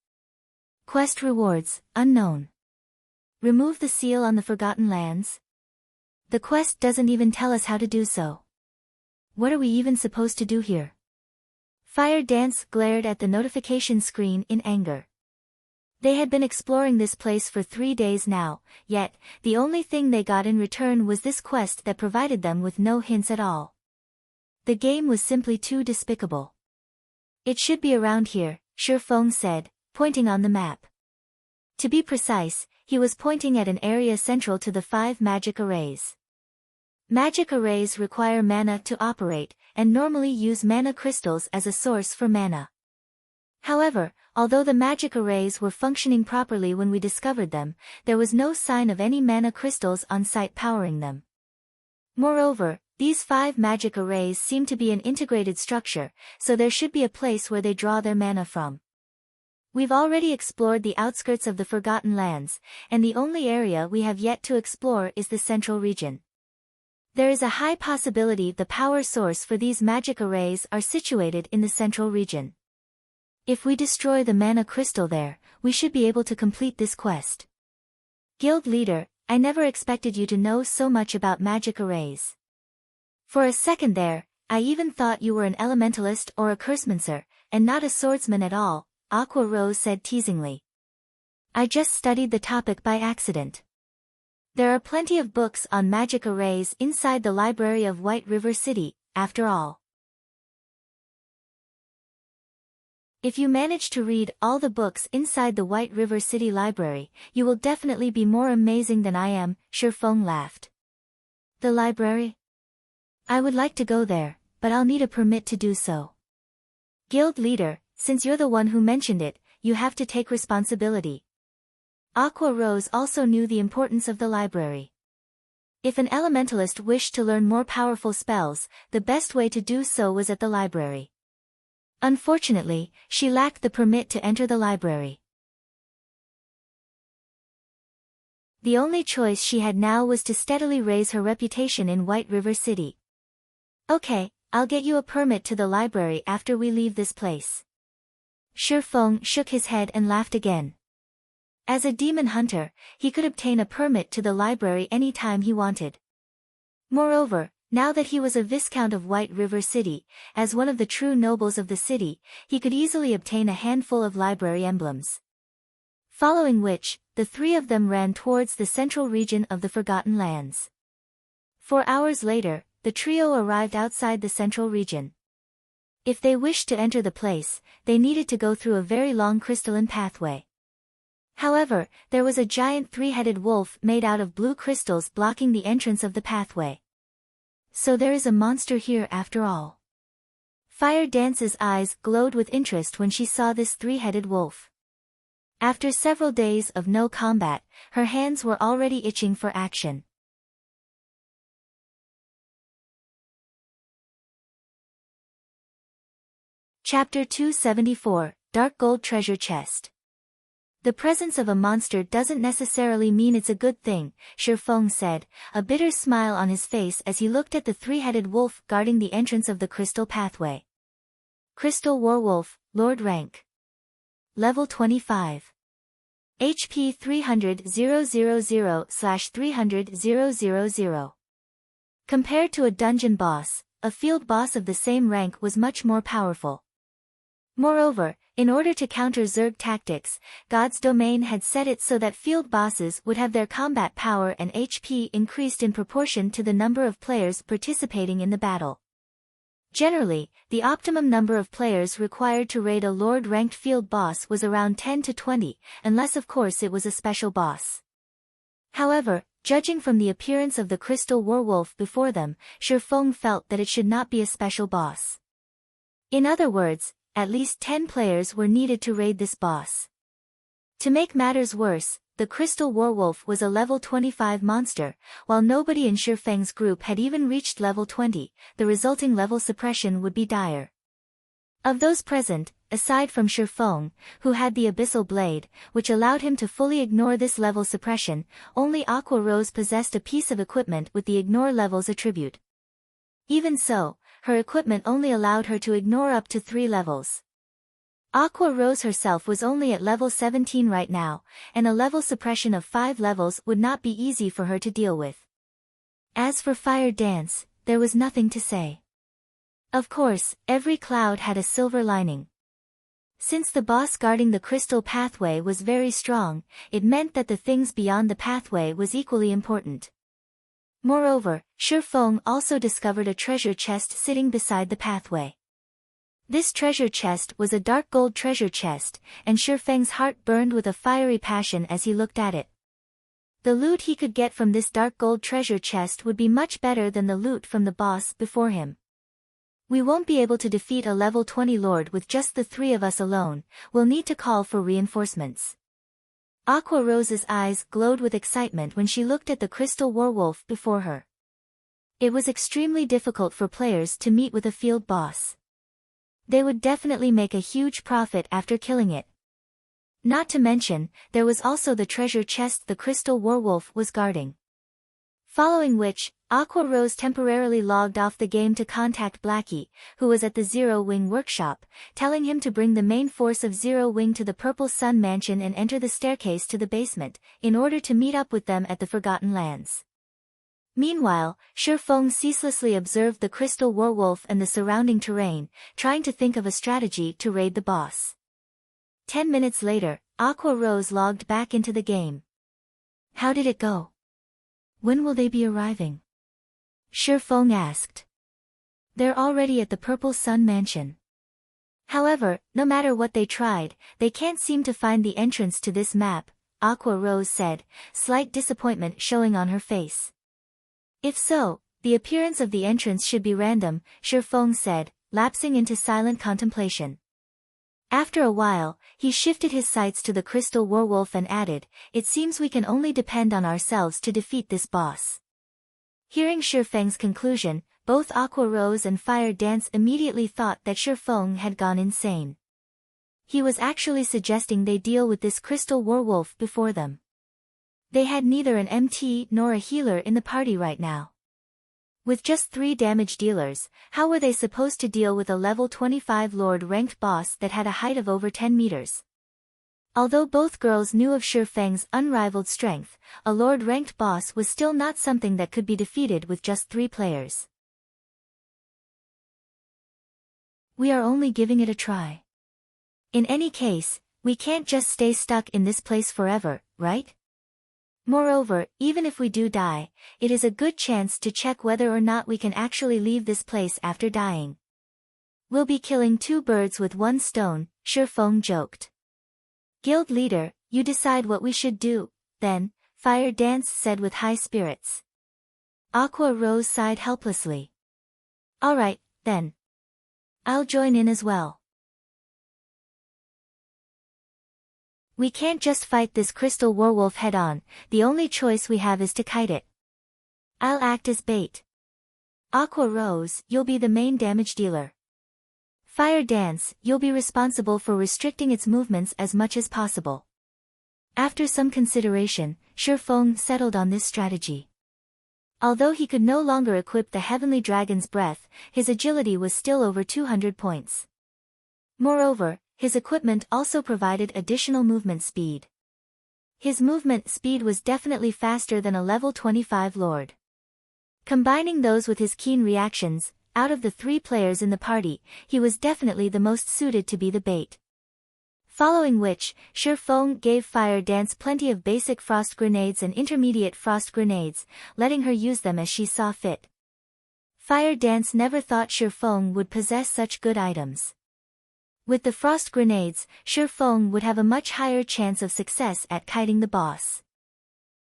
Quest rewards, unknown. Remove the seal on the forgotten lands? The quest doesn't even tell us how to do so. What are we even supposed to do here? Fire Dance glared at the notification screen in anger. They had been exploring this place for 3 days now, yet, the only thing they got in return was this quest that provided them with no hints at all. The game was simply too despicable. It should be around here, Shifeng said, pointing on the map. To be precise, he was pointing at an area central to the 5 magic arrays. Magic arrays require mana to operate, and normally use mana crystals as a source for mana. However, although the magic arrays were functioning properly when we discovered them, there was no sign of any mana crystals on site powering them. Moreover, these 5 magic arrays seem to be an integrated structure, so there should be a place where they draw their mana from. We've already explored the outskirts of the Forgotten Lands, and the only area we have yet to explore is the central region. There is a high possibility the power source for these magic arrays are situated in the central region. If we destroy the mana crystal there, we should be able to complete this quest. Guild leader, I never expected you to know so much about magic arrays. For a second there, I even thought you were an elementalist or a cursemancer, and not a swordsman at all, Aqua Rose said teasingly. I just studied the topic by accident. There are plenty of books on magic arrays inside the library of White River City, after all. If you manage to read all the books inside the White River City library, you will definitely be more amazing than I am, Shifeng laughed. The library? I would like to go there, but I'll need a permit to do so. Guild leader, since you're the one who mentioned it, you have to take responsibility. Aqua Rose also knew the importance of the library. If an elementalist wished to learn more powerful spells, the best way to do so was at the library. Unfortunately, she lacked the permit to enter the library. The only choice she had now was to steadily raise her reputation in White River City. Okay, I'll get you a permit to the library after we leave this place. Shifeng shook his head and laughed again. As a demon hunter, he could obtain a permit to the library any time he wanted. Moreover, now that he was a Viscount of White River City, as one of the true nobles of the city, he could easily obtain a handful of library emblems. Following which, the 3 of them ran towards the central region of the Forgotten Lands. 4 hours later, the trio arrived outside the central region. If they wished to enter the place, they needed to go through a very long crystalline pathway. However, there was a giant 3-headed wolf made out of blue crystals blocking the entrance of the pathway. So there is a monster here after all. Fire Dance's eyes glowed with interest when she saw this 3-headed wolf. After several days of no combat, her hands were already itching for action. Chapter 274, Dark Gold Treasure Chest. The presence of a monster doesn't necessarily mean it's a good thing, Shifeng said, a bitter smile on his face as he looked at the 3-headed wolf guarding the entrance of the crystal pathway. Crystal Warwolf, Lord rank. Level 25. HP 300,000/300,000. Compared to a dungeon boss, a field boss of the same rank was much more powerful. Moreover, in order to counter Zerg tactics, God's domain had set it so that field bosses would have their combat power and HP increased in proportion to the number of players participating in the battle. Generally, the optimum number of players required to raid a Lord-ranked field boss was around 10 to 20, unless of course it was a special boss. However, judging from the appearance of the crystal werewolf before them, Shifeng felt that it should not be a special boss. In other words, at least 10 players were needed to raid this boss. To make matters worse, the crystal werewolf was a level 25 monster, while nobody in Shifeng's group had even reached level 20, the resulting level suppression would be dire. Of those present, aside from Shifeng, who had the abyssal blade, which allowed him to fully ignore this level suppression, only Aqua Rose possessed a piece of equipment with the ignore levels attribute. Even so, her equipment only allowed her to ignore up to 3 levels. Aqua Rose herself was only at level 17 right now, and a level suppression of 5 levels would not be easy for her to deal with. As for Fire Dance, there was nothing to say. Of course, every cloud had a silver lining. Since the boss guarding the crystal pathway was very strong, it meant that the things beyond the pathway was equally important. Moreover, Shifeng also discovered a treasure chest sitting beside the pathway. This treasure chest was a dark gold treasure chest, and Shifeng's heart burned with a fiery passion as he looked at it. The loot he could get from this dark gold treasure chest would be much better than the loot from the boss before him. We won't be able to defeat a level 20 lord with just the 3 of us alone, we'll need to call for reinforcements. Aqua Rose's eyes glowed with excitement when she looked at the crystal werewolf before her. It was extremely difficult for players to meet with a field boss. They would definitely make a huge profit after killing it. Not to mention, there was also the treasure chest the crystal werewolf was guarding. Following which, Aqua Rose temporarily logged off the game to contact Blackie, who was at the Zero Wing workshop, telling him to bring the main force of Zero Wing to the Purple Sun Mansion and enter the staircase to the basement, in order to meet up with them at the Forgotten Lands. Meanwhile, Shifeng ceaselessly observed the crystal werewolf and the surrounding terrain, trying to think of a strategy to raid the boss. 10 minutes later, Aqua Rose logged back into the game. How did it go? When will they be arriving? Shifeng asked. They're already at the Purple Sun Mansion. However, no matter what they tried, they can't seem to find the entrance to this map, Aqua Rose said, slight disappointment showing on her face. If so, the appearance of the entrance should be random, Shifeng said, lapsing into silent contemplation. After a while, he shifted his sights to the crystal werewolf and added, it seems we can only depend on ourselves to defeat this boss. Hearing Shifeng's conclusion, both Aqua Rose and Fire Dance immediately thought that Shifeng had gone insane. He was actually suggesting they deal with this crystal werewolf before them. They had neither an MT nor a healer in the party right now. With just 3 damage dealers, how were they supposed to deal with a level 25 Lord-ranked boss that had a height of over 10 meters? Although both girls knew of Shifeng's unrivaled strength, a Lord-ranked boss was still not something that could be defeated with just 3 players. We are only giving it a try. In any case, we can't just stay stuck in this place forever, right? Moreover, even if we do die, it is a good chance to check whether or not we can actually leave this place after dying. We'll be killing 2 birds with 1 stone, Shifeng joked. Guild leader, you decide what we should do, then, Fire Dance said with high spirits. Aqua Rose sighed helplessly. Alright, then. I'll join in as well. We can't just fight this crystal werewolf head-on, the only choice we have is to kite it. I'll act as bait. Aqua Rose, you'll be the main damage dealer. Fire Dance, you'll be responsible for restricting its movements as much as possible. After some consideration, Shifeng settled on this strategy. Although he could no longer equip the Heavenly Dragon's Breath, his agility was still over 200 points. Moreover, his equipment also provided additional movement speed. His movement speed was definitely faster than a level 25 lord. Combining those with his keen reactions, out of the 3 players in the party, he was definitely the most suited to be the bait. Following which, Shifeng gave Fire Dance plenty of basic frost grenades and intermediate frost grenades, letting her use them as she saw fit. Fire Dance never thought Shifeng would possess such good items. With the frost grenades, Shifeng would have a much higher chance of success at kiting the boss.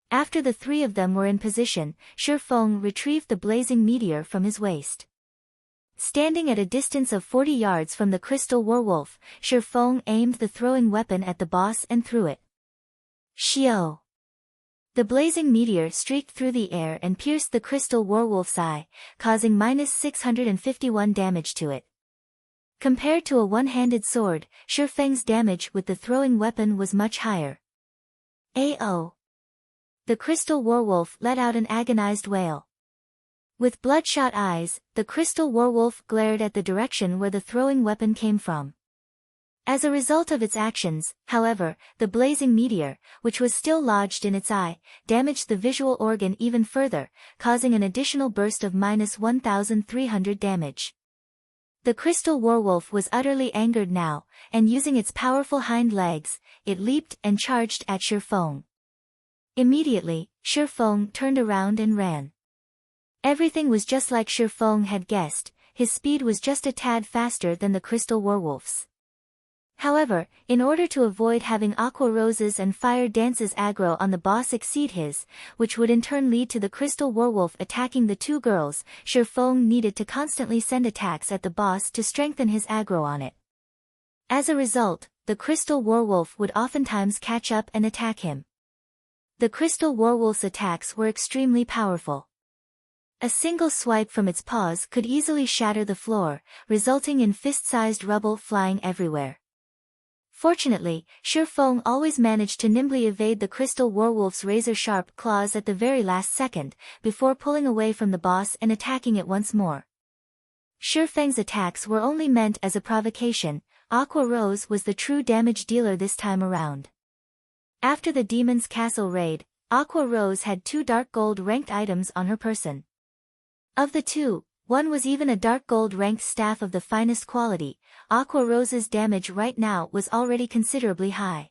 After the 3 of them were in position, Shifeng retrieved the blazing meteor from his waist. Standing at a distance of 40 yards from the crystal werewolf, Shifeng aimed the throwing weapon at the boss and threw it. Shio! The blazing meteor streaked through the air and pierced the crystal werewolf's eye, causing -651 damage to it. Compared to a one-handed sword, Shifeng's damage with the throwing weapon was much higher. AO! The crystal werewolf let out an agonized wail. With bloodshot eyes, the crystal werewolf glared at the direction where the throwing weapon came from. As a result of its actions, however, the blazing meteor, which was still lodged in its eye, damaged the visual organ even further, causing an additional burst of -1,300 damage. The crystal werewolf was utterly angered now, and using its powerful hind legs, it leaped and charged at Shifeng. Immediately, Shifeng turned around and ran. Everything was just like Shifeng had guessed, his speed was just a tad faster than the crystal werewolf's. However, in order to avoid having Aqua Rose's and Fire Dance's aggro on the boss exceed his, which would in turn lead to the crystal werewolf attacking the 2 girls, Shifeng needed to constantly send attacks at the boss to strengthen his aggro on it. As a result, the crystal werewolf would oftentimes catch up and attack him. The crystal werewolf's attacks were extremely powerful. A single swipe from its paws could easily shatter the floor, resulting in fist-sized rubble flying everywhere. Fortunately, Shifeng always managed to nimbly evade the crystal werewolf's razor-sharp claws at the very last second, before pulling away from the boss and attacking it once more. Shifeng's attacks were only meant as a provocation. Aqua Rose was the true damage dealer this time around. After the Demon's Castle raid, Aqua Rose had 2 dark gold ranked items on her person. Of the 2, one was even a dark gold ranked staff of the finest quality. Aqua Rose's damage right now was already considerably high.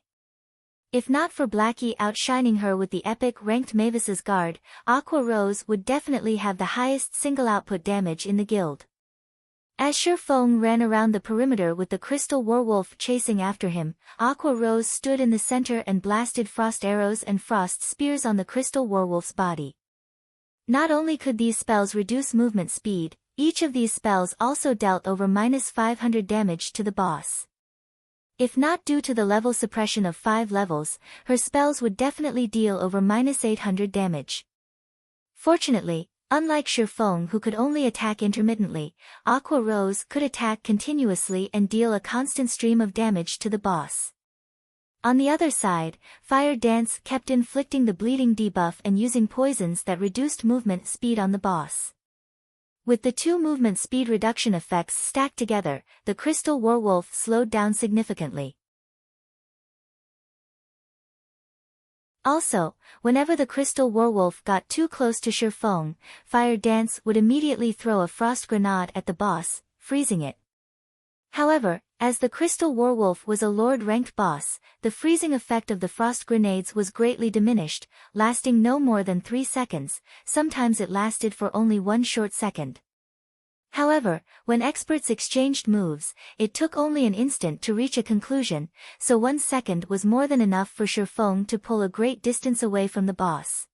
If not for Blackie outshining her with the epic ranked Mavis's Guard, Aqua Rose would definitely have the highest single output damage in the guild. As Shifeng ran around the perimeter with the crystal werewolf chasing after him, Aqua Rose stood in the center and blasted frost arrows and frost spears on the crystal werewolf's body. Not only could these spells reduce movement speed, each of these spells also dealt over -500 damage to the boss. If not due to the level suppression of 5 levels, her spells would definitely deal over -800 damage. Fortunately, unlike Shifeng who could only attack intermittently, Aqua Rose could attack continuously and deal a constant stream of damage to the boss. On the other side, Fire Dance kept inflicting the bleeding debuff and using poisons that reduced movement speed on the boss. With the 2 movement speed reduction effects stacked together, the crystal werewolf slowed down significantly. Also, whenever the crystal werewolf got too close to Shifeng, Fire Dance would immediately throw a frost grenade at the boss, freezing it. However, as the crystal werewolf was a lord-ranked boss, the freezing effect of the frost grenades was greatly diminished, lasting no more than 3 seconds, sometimes it lasted for only 1 short second. However, when experts exchanged moves, it took only an instant to reach a conclusion, so 1 second was more than enough for Shifeng to pull a great distance away from the boss.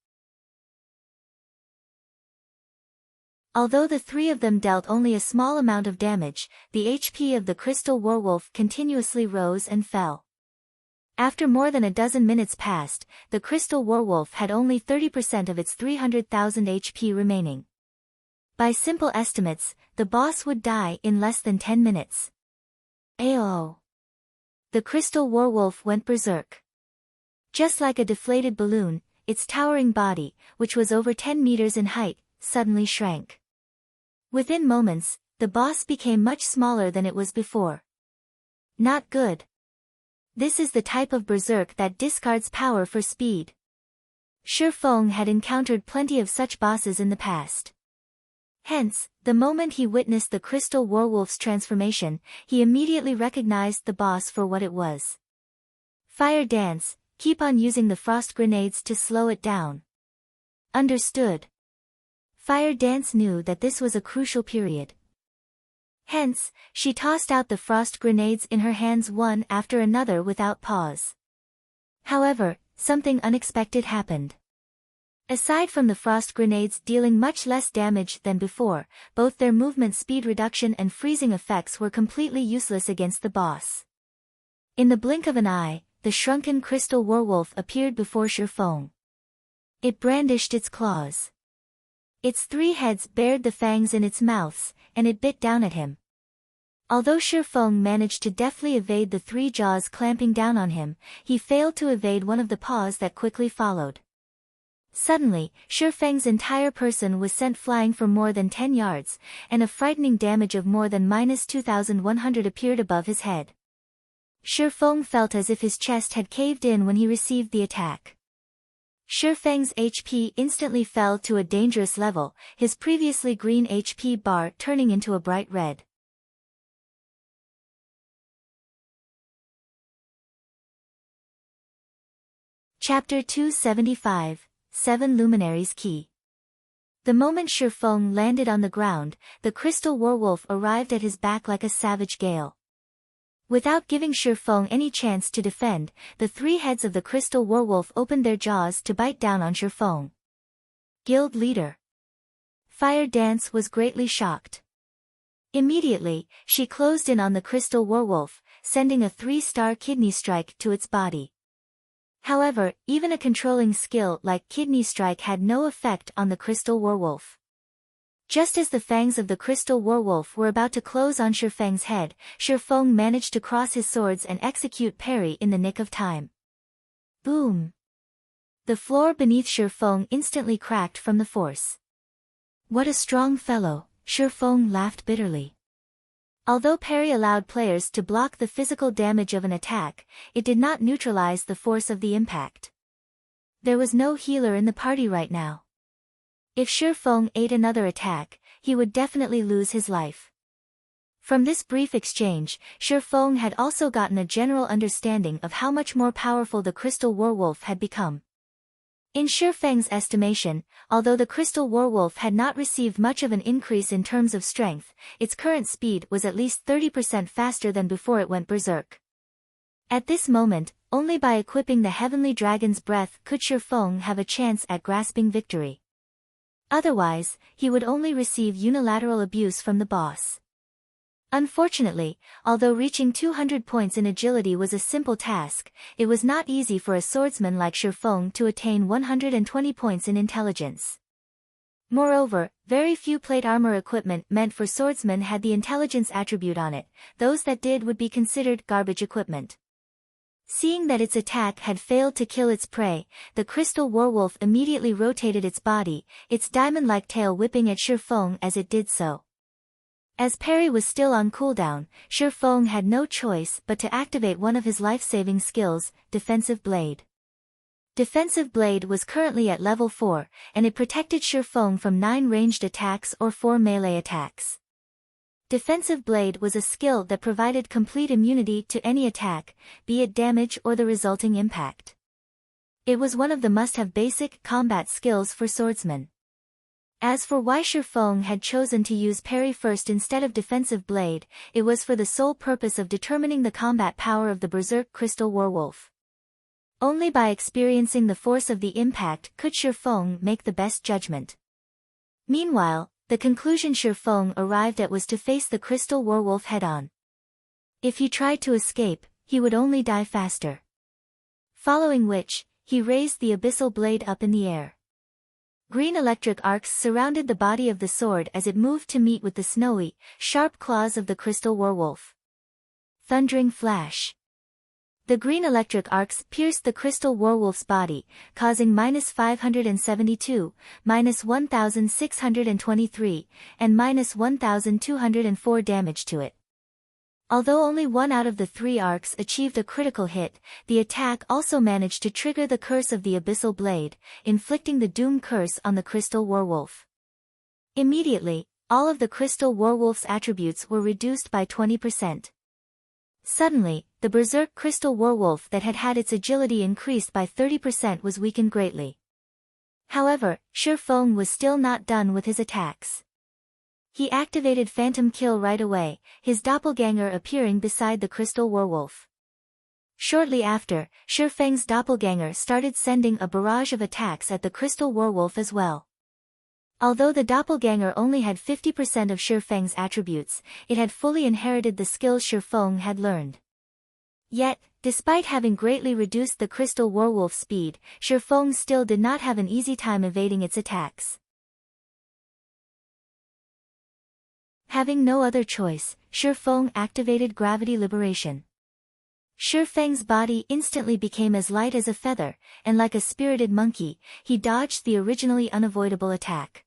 Although the 3 of them dealt only a small amount of damage, the HP of the crystal werewolf continuously rose and fell. After more than a dozen minutes passed, the crystal werewolf had only 30% of its 300,000 HP remaining. By simple estimates, the boss would die in less than 10 minutes. Ayo! The crystal werewolf went berserk. Just like a deflated balloon, its towering body, which was over 10 meters in height, suddenly shrank. Within moments, the boss became much smaller than it was before. Not good. This is the type of berserk that discards power for speed. Shi Feng had encountered plenty of such bosses in the past. Hence, the moment he witnessed the crystal werewolf's transformation, he immediately recognized the boss for what it was. Fire dance, keep on using the frost grenades to slow it down. Understood. Fire dance knew that this was a crucial period. Hence, she tossed out the frost grenades in her hands one after another without pause. However, something unexpected happened. Aside from the frost grenades dealing much less damage than before, both their movement speed reduction and freezing effects were completely useless against the boss. In the blink of an eye, the shrunken crystal werewolf appeared before Shi Feng. It brandished its claws. Its 3 heads bared the fangs in its mouths, and it bit down at him. Although Shi Feng managed to deftly evade the 3 jaws clamping down on him, he failed to evade one of the paws that quickly followed. Suddenly, Shi Feng's entire person was sent flying for more than 10 yards, and a frightening damage of more than -2,100 appeared above his head. Shi Feng felt as if his chest had caved in when he received the attack. Shi Feng's HP instantly fell to a dangerous level, his previously green HP bar turning into a bright red. Chapter 275, 7 Luminaries Key. The moment Shi Feng landed on the ground, the crystal werewolf arrived at his back like a savage gale. Without giving Shi Feng any chance to defend, the 3 heads of the crystal werewolf opened their jaws to bite down on Shi Feng. Guild leader. Fire Dance was greatly shocked. Immediately, she closed in on the crystal werewolf, sending a 3-star kidney strike to its body. However, even a controlling skill like kidney strike had no effect on the crystal werewolf. Just as the fangs of the crystal werewolf were about to close on Shi Feng's head, Shi Feng managed to cross his swords and execute parry in the nick of time. Boom! The floor beneath Shi Feng instantly cracked from the force. What a strong fellow, Shi Feng laughed bitterly. Although parry allowed players to block the physical damage of an attack, it did not neutralize the force of the impact. There was no healer in the party right now. If Shi Feng ate another attack, he would definitely lose his life. From this brief exchange, Shi Feng had also gotten a general understanding of how much more powerful the crystal werewolf had become. In Shi Feng's estimation, although the crystal werewolf had not received much of an increase in terms of strength, its current speed was at least 30% faster than before it went berserk. At this moment, only by equipping the heavenly dragon's breath could Shi Feng have a chance at grasping victory. Otherwise, he would only receive unilateral abuse from the boss. Unfortunately, although reaching 200 points in agility was a simple task, it was not easy for a swordsman like Shi Feng to attain 120 points in intelligence. Moreover, very few plate armor equipment meant for swordsmen had the intelligence attribute on it, those that did would be considered garbage equipment. Seeing that its attack had failed to kill its prey, the crystal werewolf immediately rotated its body, its diamond-like tail whipping at Shi Feng as it did so. As parry was still on cooldown, Shi Feng had no choice but to activate one of his life-saving skills, Defensive Blade. Defensive Blade was currently at level 4, and it protected Shi Feng from 9 ranged attacks or 4 melee attacks. Defensive Blade was a skill that provided complete immunity to any attack, be it damage or the resulting impact. It was one of the must-have basic combat skills for swordsmen. As for why Shi Feng had chosen to use parry first instead of Defensive Blade, it was for the sole purpose of determining the combat power of the berserk crystal werewolf. Only by experiencing the force of the impact could Shi Feng make the best judgment. Meanwhile, the conclusion Shi Feng arrived at was to face the crystal werewolf head-on. If he tried to escape, he would only die faster. Following which, he raised the abyssal blade up in the air. Green electric arcs surrounded the body of the sword as it moved to meet with the snowy, sharp claws of the crystal werewolf. Thundering flash. The green electric arcs pierced the crystal werewolf's body, causing -572, -1,623, and -1,204 damage to it. Although only one out of the 3 arcs achieved a critical hit, the attack also managed to trigger the curse of the Abyssal Blade, inflicting the Doom Curse on the Crystal Werewolf. Immediately, all of the Crystal Werewolf's attributes were reduced by 20%. Suddenly, the Berserk Crystal Werewolf that had had its agility increased by 30% was weakened greatly. However, Shifeng was still not done with his attacks. He activated Phantom Kill right away, his doppelganger appearing beside the Crystal Werewolf. Shortly after, Shifeng's doppelganger started sending a barrage of attacks at the Crystal Werewolf as well. Although the doppelganger only had 50% of Shifeng's attributes, it had fully inherited the skills Shifeng had learned. Yet, despite having greatly reduced the Crystal Werewolf's speed, Shifeng still did not have an easy time evading its attacks. Having no other choice, Shifeng activated Gravity Liberation. Shifeng's body instantly became as light as a feather, and like a spirited monkey, he dodged the originally unavoidable attack.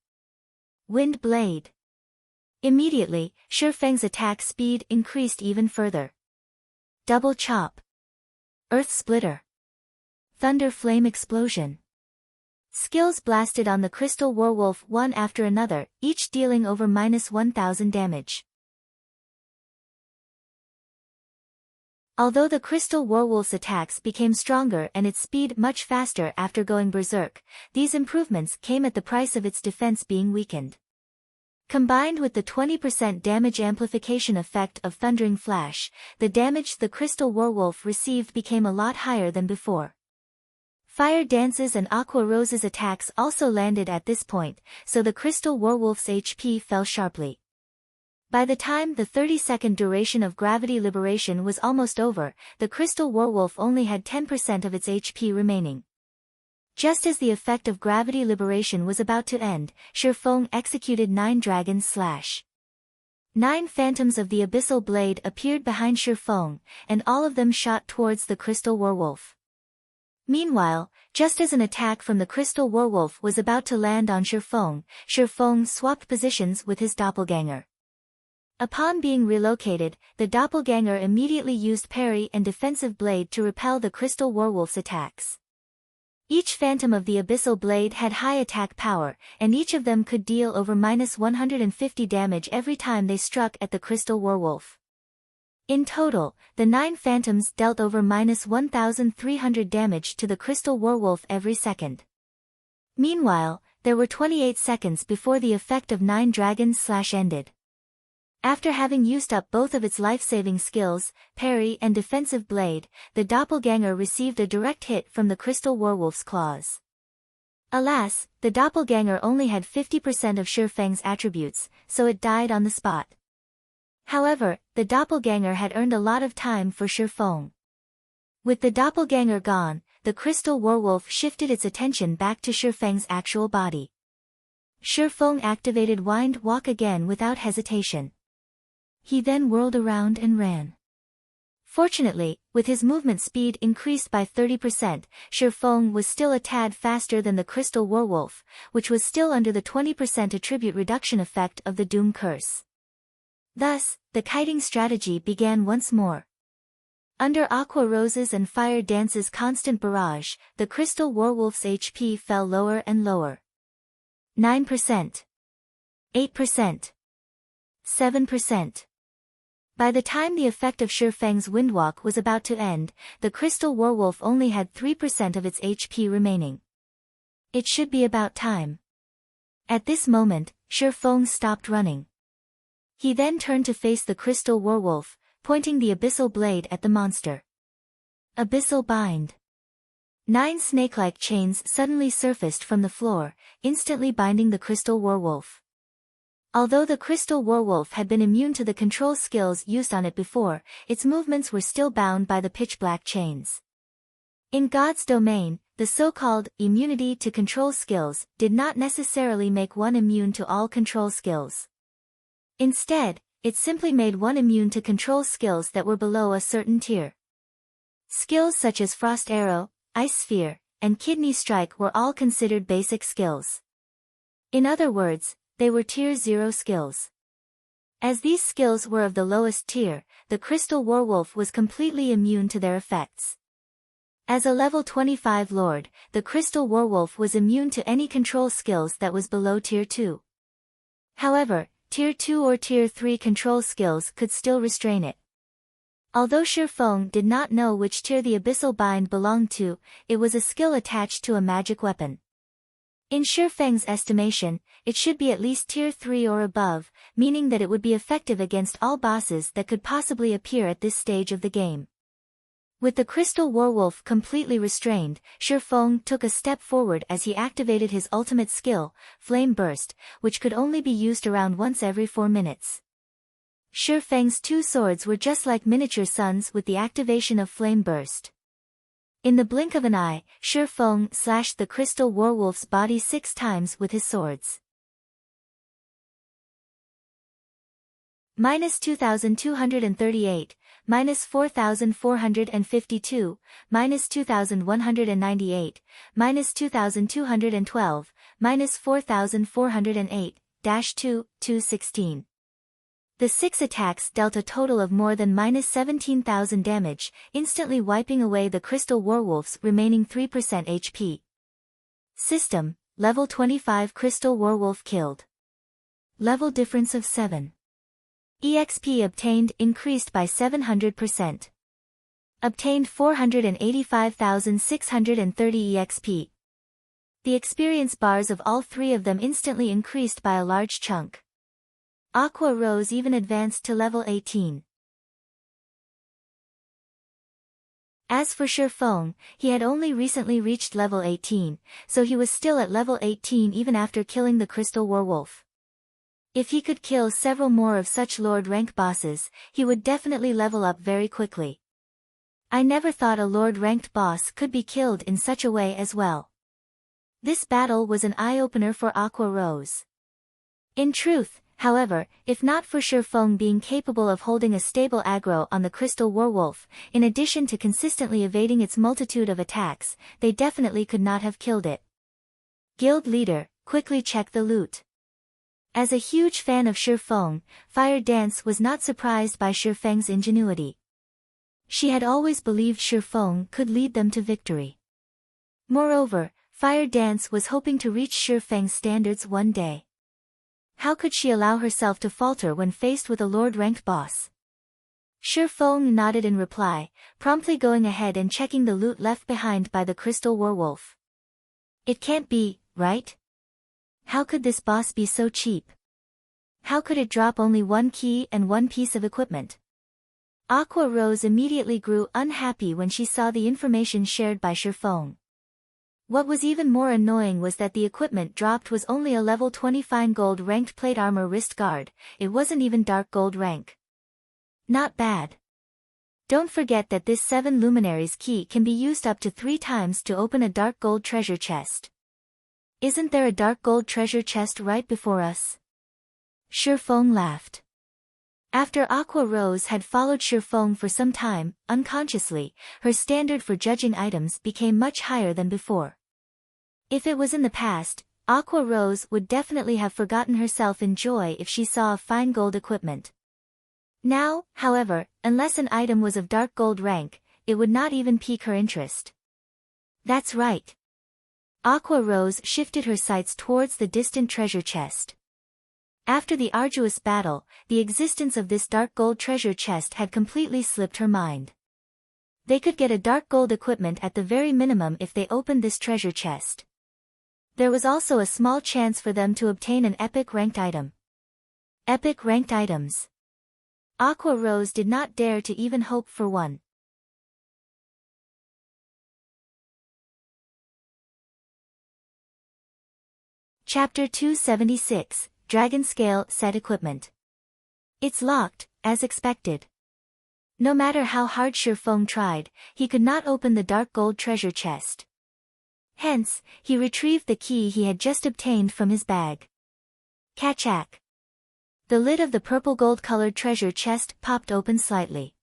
Wind Blade. Immediately, Shifeng's attack speed increased even further. Double Chop. Earth Splitter. Thunder Flame Explosion. Skills blasted on the Crystal Werewolf one after another, each dealing over -1000 damage. Although the Crystal Werewolf's attacks became stronger and its speed much faster after going berserk, these improvements came at the price of its defense being weakened. Combined with the 20% damage amplification effect of Thundering Flash, the damage the Crystal Werewolf received became a lot higher than before. Fire Dance's and Aqua Rose's attacks also landed at this point, so the Crystal Werewolf's HP fell sharply. By the time the 30-second duration of Gravity Liberation was almost over, the Crystal Werewolf only had 10% of its HP remaining. Just as the effect of Gravity Liberation was about to end, Shifeng executed 9 Dragon's Slash. 9 Phantoms of the Abyssal Blade appeared behind Shifeng, and all of them shot towards the Crystal Werewolf. Meanwhile, just as an attack from the Crystal Werewolf was about to land on Shifeng, Shifeng swapped positions with his doppelganger. Upon being relocated, the doppelganger immediately used Parry and Defensive Blade to repel the Crystal Werewolf's attacks. Each Phantom of the Abyssal Blade had high attack power, and each of them could deal over -150 damage every time they struck at the Crystal Werewolf. In total, the 9 Phantoms dealt over -1300 damage to the Crystal Werewolf every second. Meanwhile, there were 28 seconds before the effect of 9 Dragon's Slash ended. After having used up both of its life-saving skills, Parry and Defensive Blade, the doppelganger received a direct hit from the Crystal Werewolf's claws. Alas, the doppelganger only had 50% of Shifeng's attributes, so it died on the spot. However, the doppelganger had earned a lot of time for Shifeng. With the doppelganger gone, the Crystal Werewolf shifted its attention back to Shifeng's actual body. Shifeng activated Wind Walk again without hesitation. He then whirled around and ran. Fortunately, with his movement speed increased by 30%, Shifeng was still a tad faster than the Crystal Werewolf, which was still under the 20% attribute reduction effect of the Doom Curse. Thus, the kiting strategy began once more. Under Aqua Rose's and Fire Dance's constant barrage, the Crystal Werewolf's HP fell lower and lower. 9%. 8%. 7%. By the time the effect of Shifeng's Windwalk was about to end, the Crystal Werewolf only had 3% of its HP remaining. It should be about time. At this moment, Shifeng stopped running. He then turned to face the Crystal Werewolf, pointing the Abyssal Blade at the monster. Abyssal Bind. 9 snake-like chains suddenly surfaced from the floor, instantly binding the Crystal Werewolf. Although the Crystal Werewolf had been immune to the control skills used on it before, its movements were still bound by the pitch-black chains. In God's domain, the so-called immunity to control skills did not necessarily make one immune to all control skills. Instead, it simply made one immune to control skills that were below a certain tier. Skills such as Frost Arrow, Ice Sphere, and Kidney Strike were all considered basic skills. In other words, they were Tier 0 skills. As these skills were of the lowest tier, the Crystal Werewolf was completely immune to their effects. As a level 25 lord, the Crystal Werewolf was immune to any control skills that was below tier 2. However, tier 2 or tier 3 control skills could still restrain it. Although Shifeng did not know which tier the Abyssal Bind belonged to, it was a skill attached to a magic weapon. In Shifeng's estimation, it should be at least tier 3 or above, meaning that it would be effective against all bosses that could possibly appear at this stage of the game. With the Crystal Werewolf completely restrained, Shifeng took a step forward as he activated his ultimate skill, Flame Burst, which could only be used around once every 4 minutes. Shifeng's two swords were just like miniature suns with the activation of Flame Burst. In the blink of an eye, Shifeng slashed the Crystal Werewolf's body 6 times with his swords. -2238, -4452, -2198, -2212, -4408, -216. The 6 attacks dealt a total of more than -17,000 damage, instantly wiping away the Crystal Werewolf's remaining 3% HP. System, Level 25 Crystal Werewolf killed. Level difference of 7. EXP obtained increased by 700%. Obtained 485,630 EXP. The experience bars of all 3 of them instantly increased by a large chunk. Aqua Rose even advanced to level 18. As for Shifeng, he had only recently reached level 18, so he was still at level 18 even after killing the Crystal Werewolf. If he could kill several more of such Lord rank bosses, he would definitely level up very quickly. I never thought a Lord ranked boss could be killed in such a way as well. This battle was an eye-opener for Aqua Rose. In truth, however, if not for Shifeng being capable of holding a stable aggro on the Crystal Werewolf, in addition to consistently evading its multitude of attacks, they definitely could not have killed it. Guild leader, quickly check the loot. As a huge fan of Shifeng, Fire Dance was not surprised by Shifeng's ingenuity. She had always believed Shifeng could lead them to victory. Moreover, Fire Dance was hoping to reach Shifeng's standards one day. How could she allow herself to falter when faced with a Lord-ranked boss? Shifeng nodded in reply, promptly going ahead and checking the loot left behind by the Crystal Werewolf. It can't be, right? How could this boss be so cheap? How could it drop only 1 key and 1 piece of equipment? Aqua Rose immediately grew unhappy when she saw the information shared by Shifeng. What was even more annoying was that the equipment dropped was only a level 20 fine gold ranked plate armor wrist guard, it wasn't even dark gold rank. Not bad. Don't forget that this 7 luminaries key can be used up to 3 times to open a dark gold treasure chest. Isn't there a dark gold treasure chest right before us? Shifeng laughed. After Aqua Rose had followed Shifeng for some time, unconsciously, her standard for judging items became much higher than before. If it was in the past, Aqua Rose would definitely have forgotten herself in joy if she saw a fine gold equipment. Now, however, unless an item was of dark gold rank, it would not even pique her interest. That's right. Aqua Rose shifted her sights towards the distant treasure chest. After the arduous battle, the existence of this dark gold treasure chest had completely slipped her mind. They could get a dark gold equipment at the very minimum if they opened this treasure chest. There was also a small chance for them to obtain an epic ranked item. Epic ranked items. Aqua Rose did not dare to even hope for one. Chapter 276, Dragon Scale Set Equipment. It's locked, as expected. No matter how hard Shifeng tried, he could not open the dark gold treasure chest. Hence, he retrieved the key he had just obtained from his bag. Kachak. The lid of the purple gold-colored treasure chest popped open slightly.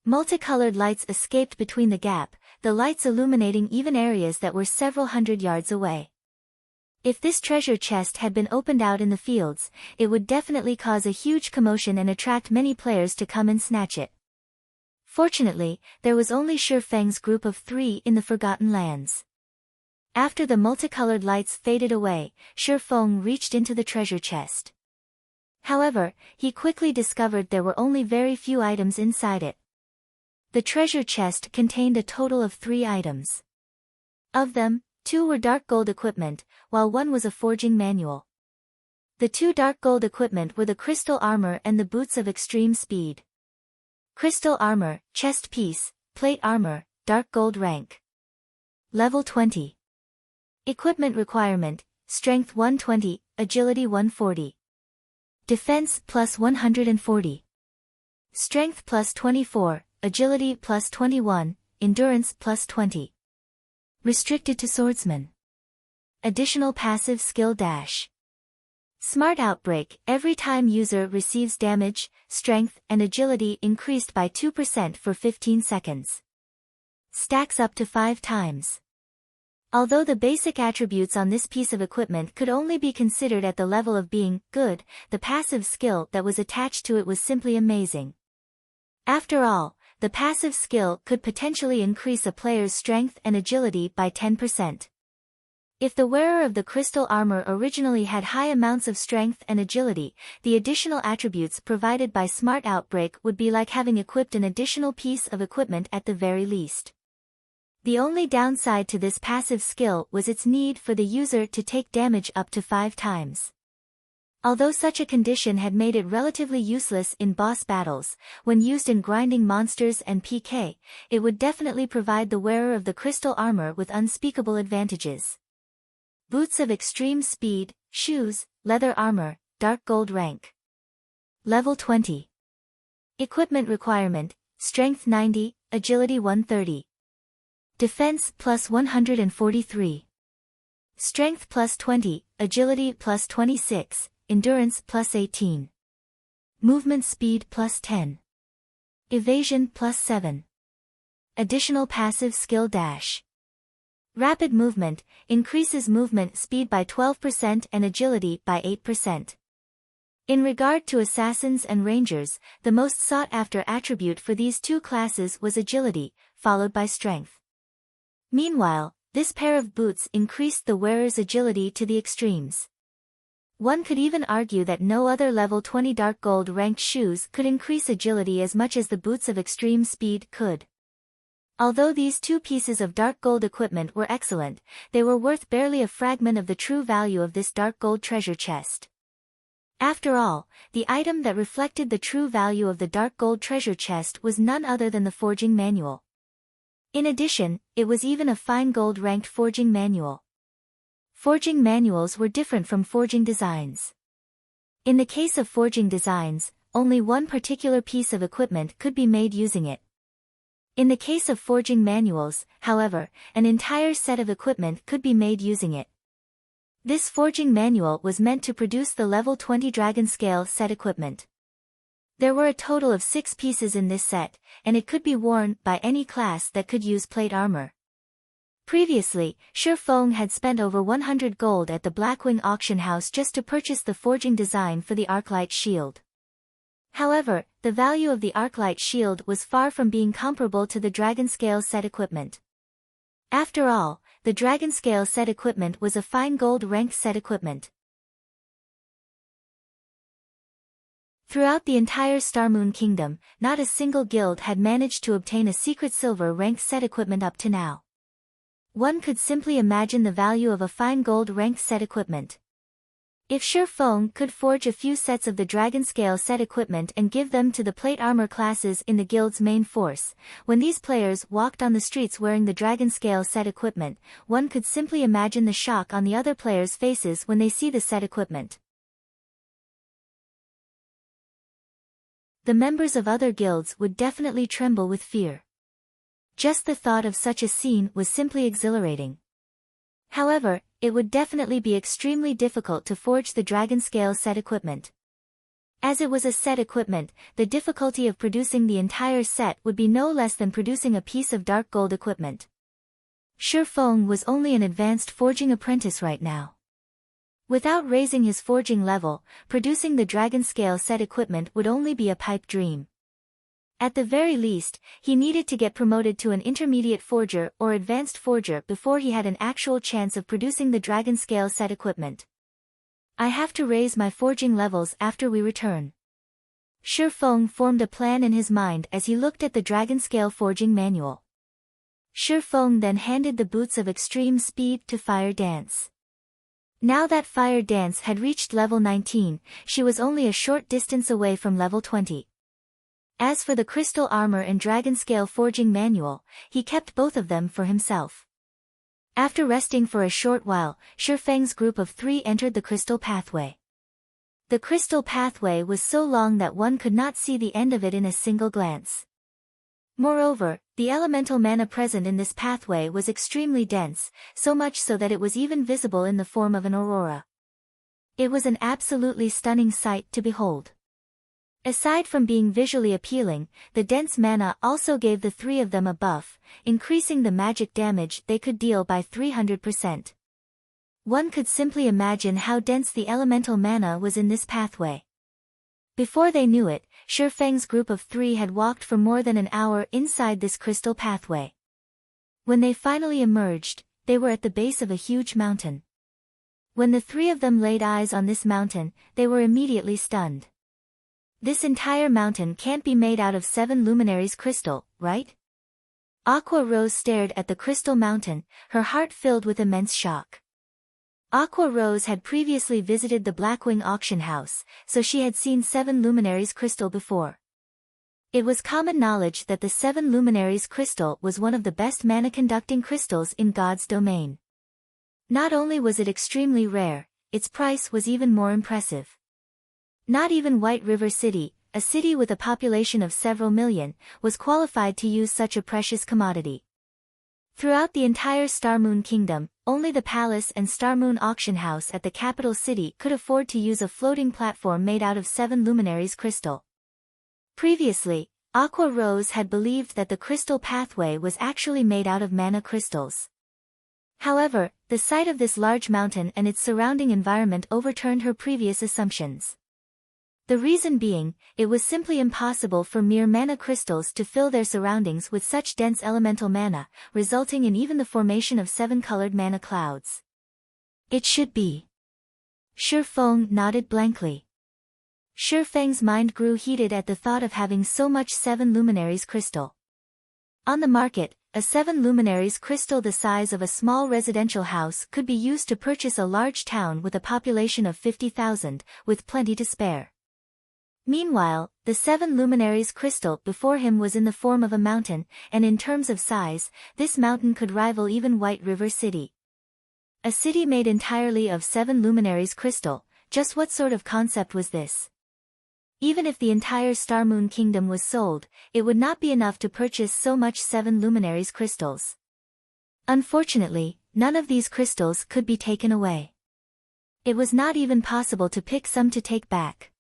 Multicolored lights escaped between the gap, the lights illuminating even areas that were several hundred yards away. If this treasure chest had been opened out in the fields, it would definitely cause a huge commotion and attract many players to come and snatch it. Fortunately, there was only Shi Feng's group of 3 in the Forgotten Lands. After the multicolored lights faded away, Shi Feng reached into the treasure chest. However, he quickly discovered there were only very few items inside it. The treasure chest contained a total of 3 items. Of them, 2 were dark gold equipment, while 1 was a forging manual. The 2 dark gold equipment were the crystal armor and the boots of extreme speed. Crystal armor, chest piece, plate armor, dark gold rank. Level 20. Equipment requirement, strength 120, agility 140. Defense plus 140. Strength plus 24, agility plus 21, endurance plus 20. Restricted to swordsmen. Additional passive skill dash. Smart Outbreak, every time user receives damage, strength and agility increased by 2% for 15 seconds. Stacks up to 5 times. Although the basic attributes on this piece of equipment could only be considered at the level of being good, the passive skill that was attached to it was simply amazing. After all, the passive skill could potentially increase a player's strength and agility by 10%. If the wearer of the crystal armor originally had high amounts of strength and agility, the additional attributes provided by Smart Outbreak would be like having equipped an additional piece of equipment at the very least. The only downside to this passive skill was its need for the user to take damage up to 5 times. Although such a condition had made it relatively useless in boss battles, when used in grinding monsters and PK, it would definitely provide the wearer of the crystal armor with unspeakable advantages. Boots of extreme speed, shoes, leather armor, dark gold rank. Level 20. Equipment requirement, strength 90, agility 130. Defense plus 143. Strength plus 20, agility plus 26, endurance plus 18. Movement speed plus 10. Evasion plus 7. Additional passive skill dash. Rapid movement, increases movement speed by 12% and agility by 8%. In regard to assassins and rangers, the most sought-after attribute for these 2 classes was agility, followed by strength. Meanwhile, this pair of boots increased the wearer's agility to the extremes. One could even argue that no other level 20 dark gold ranked shoes could increase agility as much as the boots of extreme speed could. Although these 2 pieces of dark gold equipment were excellent, they were worth barely a fragment of the true value of this dark gold treasure chest. After all, the item that reflected the true value of the dark gold treasure chest was none other than the forging manual. In addition, it was even a fine gold ranked forging manual. Forging manuals were different from forging designs. In the case of forging designs, only one particular piece of equipment could be made using it. In the case of forging manuals, however, an entire set of equipment could be made using it. This forging manual was meant to produce the level 20 dragon scale set equipment. There were a total of 6 pieces in this set, and it could be worn by any class that could use plate armor. Previously, Shi Feng had spent over 100 gold at the Blackwing auction house just to purchase the forging design for the Arclight shield. However, the value of the Arclight shield was far from being comparable to the dragon scale set equipment. After all, the dragon scale set equipment was a fine gold ranked set equipment. Throughout the entire Starmoon Kingdom, not a single guild had managed to obtain a secret silver ranked set equipment up to now. One could simply imagine the value of a fine gold ranked set equipment. If Shi Feng could forge a few sets of the dragon scale set equipment and give them to the plate armor classes in the guild's main force, when these players walked on the streets wearing the dragon scale set equipment, one could simply imagine the shock on the other players' faces when they see the set equipment. The members of other guilds would definitely tremble with fear. Just the thought of such a scene was simply exhilarating. However, it would definitely be extremely difficult to forge the dragon scale set equipment. As it was a set equipment, the difficulty of producing the entire set would be no less than producing a piece of dark gold equipment. Shi Feng was only an advanced forging apprentice right now. Without raising his forging level, producing the dragon scale set equipment would only be a pipe dream. At the very least, he needed to get promoted to an intermediate forger or advanced forger before he had an actual chance of producing the dragon scale set equipment. I have to raise my forging levels after we return. Shi Feng formed a plan in his mind as he looked at the dragon scale forging manual. Shi Feng then handed the boots of extreme speed to Fire Dance. Now that Fire Dance had reached level 19, she was only a short distance away from level 20. As for the crystal armor and dragon scale forging manual, he kept both of them for himself. After resting for a short while, Shi Feng's group of 3 entered the crystal pathway. The crystal pathway was so long that one could not see the end of it in a single glance. Moreover, the elemental mana present in this pathway was extremely dense, so much so that it was even visible in the form of an aurora. It was an absolutely stunning sight to behold. Aside from being visually appealing, the dense mana also gave the 3 of them a buff, increasing the magic damage they could deal by 300%. One could simply imagine how dense the elemental mana was in this pathway. Before they knew it, Shi Feng's group of 3 had walked for more than an hour inside this crystal pathway. When they finally emerged, they were at the base of a huge mountain. When the 3 of them laid eyes on this mountain, they were immediately stunned. This entire mountain can't be made out of 7 luminaries crystal, right? Aqua Rose stared at the crystal mountain, her heart filled with immense shock. Aqua Rose had previously visited the Blackwing auction house, so she had seen 7 luminaries crystal before. It was common knowledge that the 7 luminaries crystal was one of the best mana-conducting crystals in God's domain. Not only was it extremely rare, its price was even more impressive. Not even White River City, a city with a population of several million, was qualified to use such a precious commodity. Throughout the entire Starmoon Kingdom, only the palace and Starmoon auction house at the capital city could afford to use a floating platform made out of 7 luminaries crystal. Previously, Aqua Rose had believed that the crystal pathway was actually made out of mana crystals. However, the sight of this large mountain and its surrounding environment overturned her previous assumptions. The reason being, it was simply impossible for mere mana crystals to fill their surroundings with such dense elemental mana, resulting in even the formation of 7 colored mana clouds. It should be. Shi Feng nodded blankly. Shi Feng's mind grew heated at the thought of having so much 7 luminaries crystal. On the market, a 7 luminaries crystal the size of a small residential house could be used to purchase a large town with a population of 50,000, with plenty to spare. Meanwhile, the 7 luminaries crystal before him was in the form of a mountain, and in terms of size, this mountain could rival even White River City. A city made entirely of 7 luminaries crystal, just what sort of concept was this? Even if the entire Starmoon Kingdom was sold, it would not be enough to purchase so much 7 luminaries crystals. Unfortunately, none of these crystals could be taken away. It was not even possible to pick some to take back.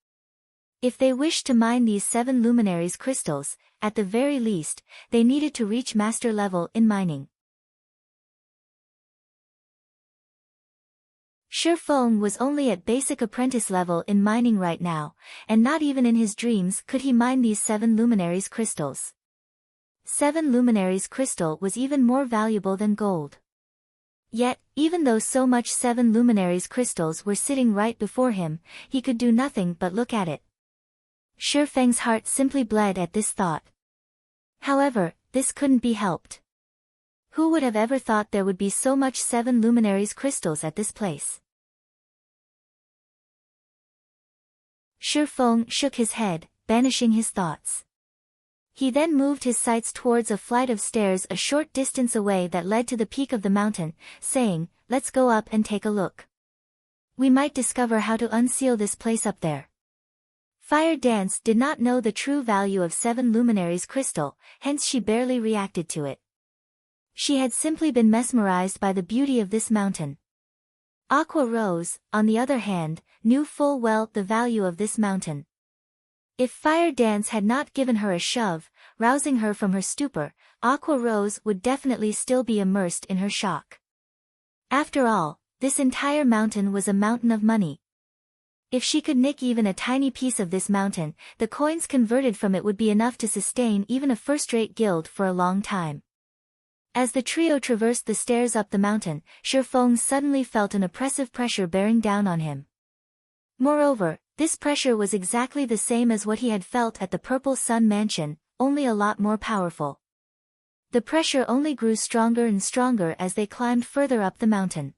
If they wished to mine these 7 luminaries crystals, at the very least, they needed to reach master level in mining. Shi Feng was only at basic apprentice level in mining right now, and not even in his dreams could he mine these 7 luminaries crystals. 7 luminaries crystal was even more valuable than gold. Yet, even though so much 7 luminaries crystals were sitting right before him, he could do nothing but look at it. Shi Feng's heart simply bled at this thought. However, this couldn't be helped. Who would have ever thought there would be so much 7 luminaries crystals at this place? Shi Feng shook his head, banishing his thoughts. He then moved his sights towards a flight of stairs a short distance away that led to the peak of the mountain, saying, "Let's go up and take a look. We might discover how to unseal this place up there." Fire Dance did not know the true value of 7 luminaries crystal, hence she barely reacted to it. She had simply been mesmerized by the beauty of this mountain. Aqua Rose, on the other hand, knew full well the value of this mountain. If Fire Dance had not given her a shove, rousing her from her stupor, Aqua Rose would definitely still be immersed in her shock. After all, this entire mountain was a mountain of money. If she could nick even a tiny piece of this mountain, the coins converted from it would be enough to sustain even a first-rate guild for a long time. As the trio traversed the stairs up the mountain, Shifeng suddenly felt an oppressive pressure bearing down on him. Moreover, this pressure was exactly the same as what he had felt at the Purple Sun Mansion, only a lot more powerful. The pressure only grew stronger and stronger as they climbed further up the mountain.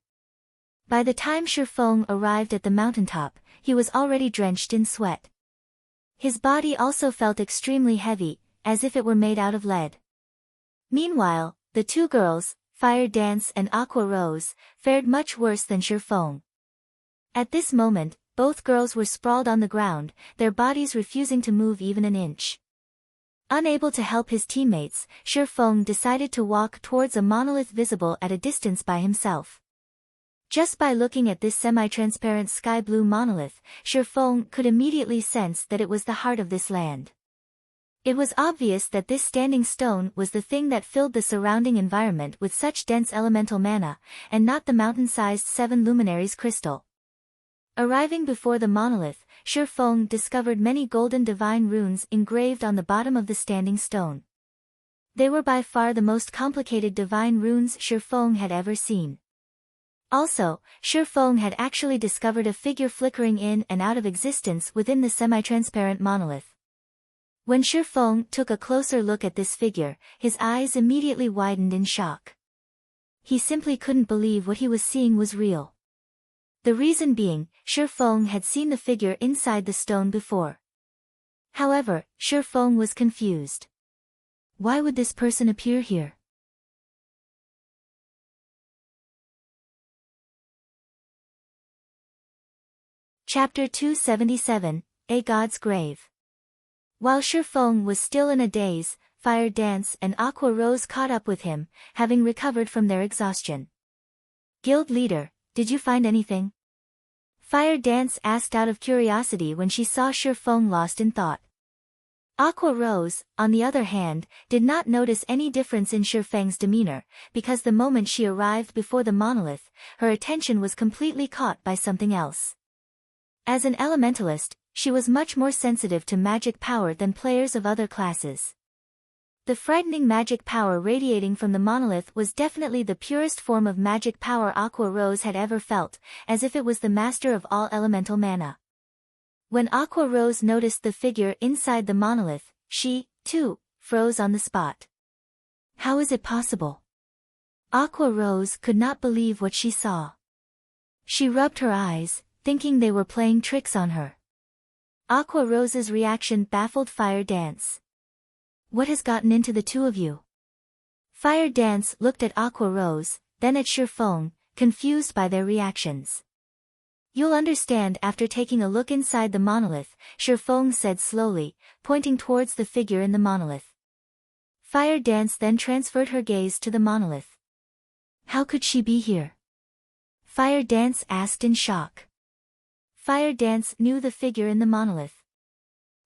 By the time Shifeng arrived at the mountaintop, he was already drenched in sweat. His body also felt extremely heavy, as if it were made out of lead. Meanwhile, the two girls, Fire Dance and Aqua Rose, fared much worse than Shifeng. At this moment, both girls were sprawled on the ground, their bodies refusing to move even an inch. Unable to help his teammates, Shifeng decided to walk towards a monolith visible at a distance by himself. Just by looking at this semi-transparent sky-blue monolith, Shifeng could immediately sense that it was the heart of this land. It was obvious that this standing stone was the thing that filled the surrounding environment with such dense elemental mana, and not the mountain-sized 7 luminaries crystal. Arriving before the monolith, Shifeng discovered many golden divine runes engraved on the bottom of the standing stone. They were by far the most complicated divine runes Shifeng had ever seen. Also, Shifeng had actually discovered a figure flickering in and out of existence within the semi-transparent monolith. When Shifeng took a closer look at this figure, his eyes immediately widened in shock. He simply couldn't believe what he was seeing was real. The reason being, Shifeng had seen the figure inside the stone before. However, Shifeng was confused. Why would this person appear here? Chapter 277, A God's Grave. While Shifeng was still in a daze, Fire Dance and Aqua Rose caught up with him, having recovered from their exhaustion. Guild leader, did you find anything? Fire Dance asked out of curiosity when she saw Shifeng lost in thought. Aqua Rose, on the other hand, did not notice any difference in Shifeng's demeanor, because the moment she arrived before the monolith, her attention was completely caught by something else. As an elementalist, she was much more sensitive to magic power than players of other classes. The frightening magic power radiating from the monolith was definitely the purest form of magic power Aqua Rose had ever felt, as if it was the master of all elemental mana. When Aqua Rose noticed the figure inside the monolith, she, too, froze on the spot. How is it possible? Aqua Rose could not believe what she saw. She rubbed her eyes, thinking they were playing tricks on her. Aqua Rose's reaction baffled Fire Dance. What has gotten into the two of you? Fire Dance looked at Aqua Rose, then at Shifeng, confused by their reactions. You'll understand after taking a look inside the monolith, Shifeng said slowly, pointing towards the figure in the monolith. Fire Dance then transferred her gaze to the monolith. How could she be here? Fire Dance asked in shock. Fire Dance knew the figure in the monolith.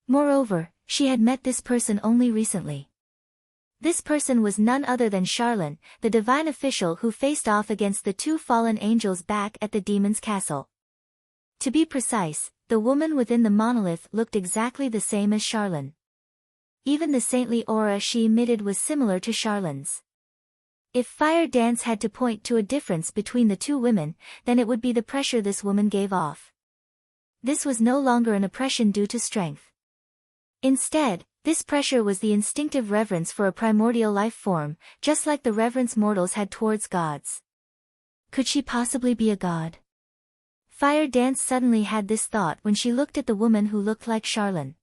Moreover, she had met this person only recently. This person was none other than Charlene, the divine official who faced off against the two fallen angels back at the demon's castle. To be precise, the woman within the monolith looked exactly the same as Charlene. Even the saintly aura she emitted was similar to Charlene's. If Fire Dance had to point to a difference between the two women, then it would be the pressure this woman gave off. This was no longer an oppression due to strength. Instead, this pressure was the instinctive reverence for a primordial life form, just like the reverence mortals had towards gods. Could she possibly be a god? Fire Dance suddenly had this thought when she looked at the woman who looked like Charlene.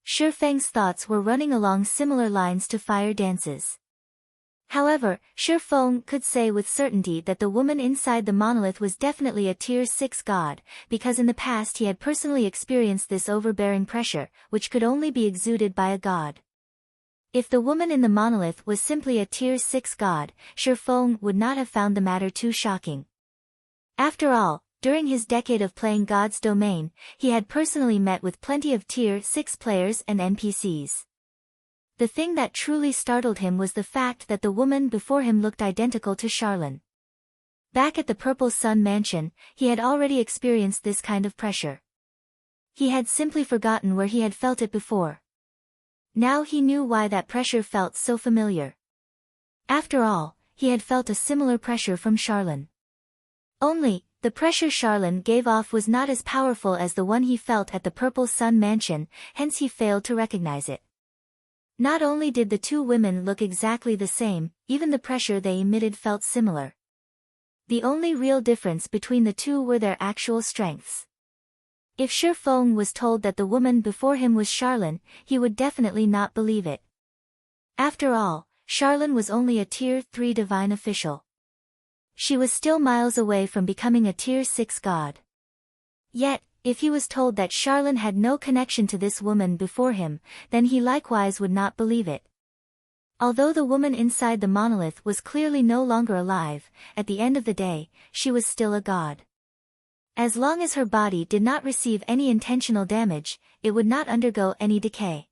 Shifeng's thoughts were running along similar lines to Fire Dance's. However, Shifeng could say with certainty that the woman inside the monolith was definitely a Tier 6 god, because in the past he had personally experienced this overbearing pressure, which could only be exuded by a god. If the woman in the monolith was simply a Tier 6 god, Shifeng would not have found the matter too shocking. After all, during his decade of playing God's Domain, he had personally met with plenty of Tier 6 players and NPCs. The thing that truly startled him was the fact that the woman before him looked identical to Charlene. Back at the Purple Sun Mansion, he had already experienced this kind of pressure. He had simply forgotten where he had felt it before. Now he knew why that pressure felt so familiar. After all, he had felt a similar pressure from Charlene. Only, the pressure Charlene gave off was not as powerful as the one he felt at the Purple Sun Mansion, hence he failed to recognize it. Not only did the two women look exactly the same, even the pressure they emitted felt similar. The only real difference between the two were their actual strengths. If Shi Feng was told that the woman before him was Charlene, he would definitely not believe it. After all, Charlene was only a Tier 3 divine official. She was still miles away from becoming a Tier 6 god. Yet, if he was told that Charlene had no connection to this woman before him, then he likewise would not believe it. Although the woman inside the monolith was clearly no longer alive, at the end of the day, she was still a god. As long as her body did not receive any intentional damage, it would not undergo any decay.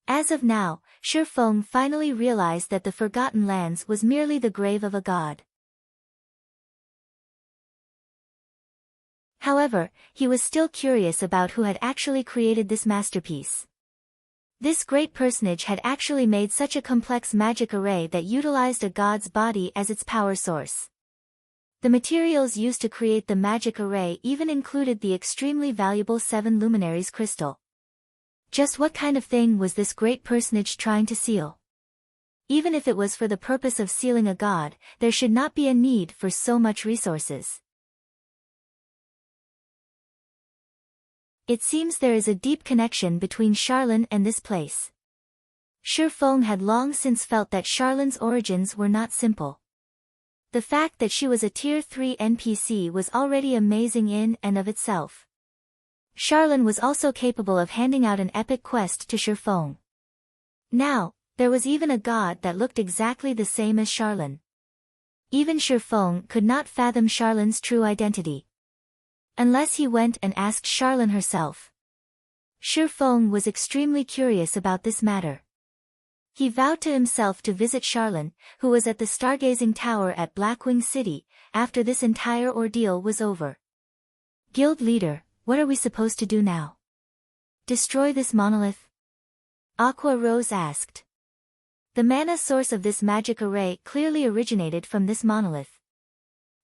As of now, Shi Feng finally realized that the Forgotten Lands was merely the grave of a god. However, he was still curious about who had actually created this masterpiece. This great personage had actually made such a complex magic array that utilized a god's body as its power source. The materials used to create the magic array even included the extremely valuable 7 Luminaries crystal. Just what kind of thing was this great personage trying to seal? Even if it was for the purpose of sealing a god, there should not be a need for so much resources. It seems there is a deep connection between Charlene and this place. Shi Feng had long since felt that Charlene's origins were not simple. The fact that she was a Tier 3 NPC was already amazing in and of itself. Charlene was also capable of handing out an epic quest to Shi Feng. Now, there was even a god that looked exactly the same as Charlene. Even Shi Feng could not fathom Charlene's true identity. Unless he went and asked Charlene herself. Shi Feng was extremely curious about this matter. He vowed to himself to visit Charlene, who was at the stargazing tower at Blackwing City, after this entire ordeal was over. Guild leader, what are we supposed to do now? Destroy this monolith? Aqua Rose asked. The mana source of this magic array clearly originated from this monolith.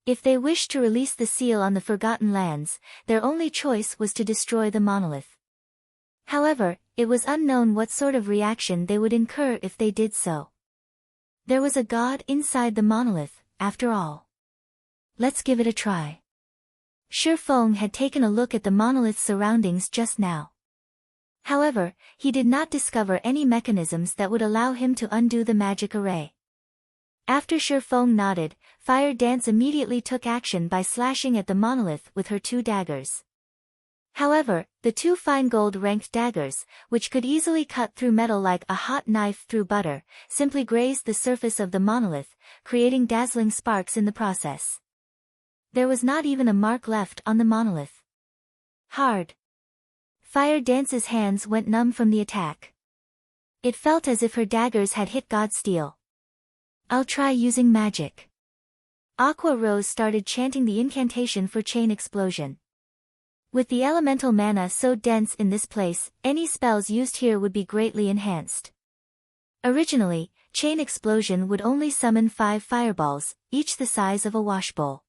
If they wished to release the seal on the Forgotten Lands, their only choice was to destroy the monolith. However, it was unknown what sort of reaction they would incur if they did so. There was a god inside the monolith, after all. Let's give it a try. Shi Feng had taken a look at the monolith's surroundings just now. However, he did not discover any mechanisms that would allow him to undo the magic array. After Shi Feng nodded, Fire Dance immediately took action by slashing at the monolith with her 2 daggers. However, the 2 fine gold-ranked daggers, which could easily cut through metal like a hot knife through butter, simply grazed the surface of the monolith, creating dazzling sparks in the process. There was not even a mark left on the monolith. Hard. Fire Dance's hands went numb from the attack. It felt as if her daggers had hit God's steel. I'll try using magic. Aqua Rose started chanting the incantation for Chain Explosion. With the elemental mana so dense in this place, any spells used here would be greatly enhanced. Originally, Chain Explosion would only summon 5 fireballs, each the size of a washbowl.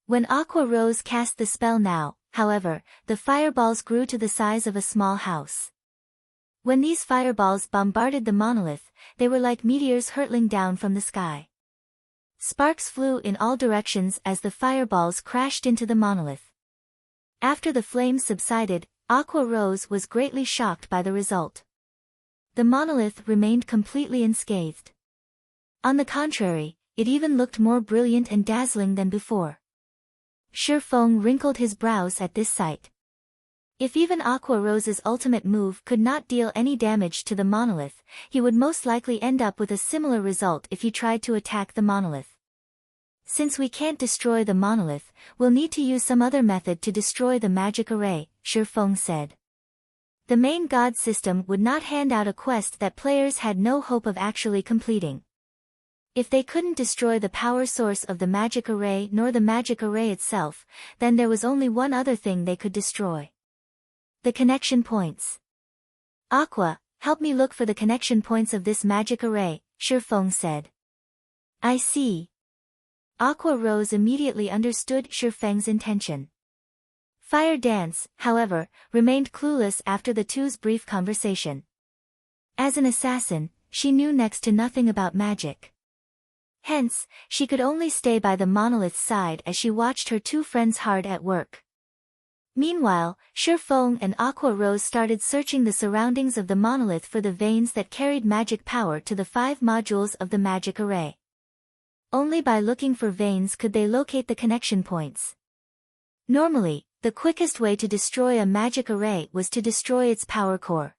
When Aqua Rose cast the spell now, however, the fireballs grew to the size of a small house. When these fireballs bombarded the monolith, they were like meteors hurtling down from the sky. Sparks flew in all directions as the fireballs crashed into the monolith. After the flames subsided, Aqua Rose was greatly shocked by the result. The monolith remained completely unscathed. On the contrary, it even looked more brilliant and dazzling than before. Shi Feng wrinkled his brows at this sight. If even Aqua Rose's ultimate move could not deal any damage to the monolith, he would most likely end up with a similar result if he tried to attack the monolith. Since we can't destroy the monolith, we'll need to use some other method to destroy the magic array, Shi Feng said. The main god system would not hand out a quest that players had no hope of actually completing. If they couldn't destroy the power source of the magic array nor the magic array itself, then there was only one other thing they could destroy. The connection points. Aqua, help me look for the connection points of this magic array, Shifeng said. I see. Aqua Rose immediately understood Shifeng's intention. Fire Dance, however, remained clueless after the two's brief conversation. As an assassin, she knew next to nothing about magic. Hence, she could only stay by the monolith's side as she watched her two friends hard at work. Meanwhile, Shifeng and Aqua Rose started searching the surroundings of the monolith for the veins that carried magic power to the 5 modules of the magic array. Only by looking for veins could they locate the connection points. Normally, the quickest way to destroy a magic array was to destroy its power core.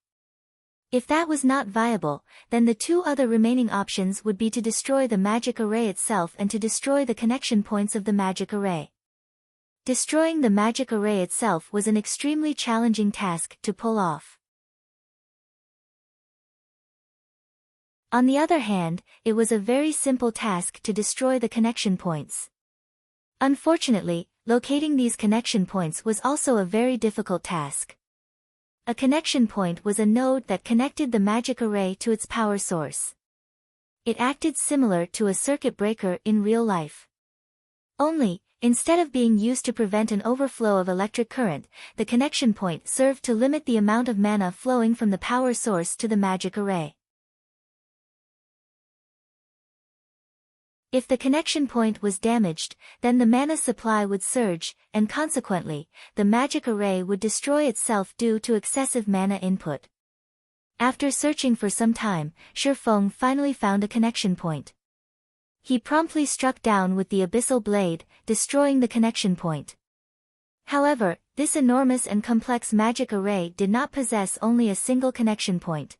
If that was not viable, then the 2 other remaining options would be to destroy the magic array itself and to destroy the connection points of the magic array. Destroying the magic array itself was an extremely challenging task to pull off. On the other hand, it was a very simple task to destroy the connection points. Unfortunately, locating these connection points was also a very difficult task. A connection point was a node that connected the magic array to its power source. It acted similar to a circuit breaker in real life. Only, instead of being used to prevent an overflow of electric current, the connection point served to limit the amount of mana flowing from the power source to the magic array. If the connection point was damaged, then the mana supply would surge, and consequently, the magic array would destroy itself due to excessive mana input. After searching for some time, Shifeng finally found a connection point. He promptly struck down with the abyssal blade, destroying the connection point. However, this enormous and complex magic array did not possess only a single connection point.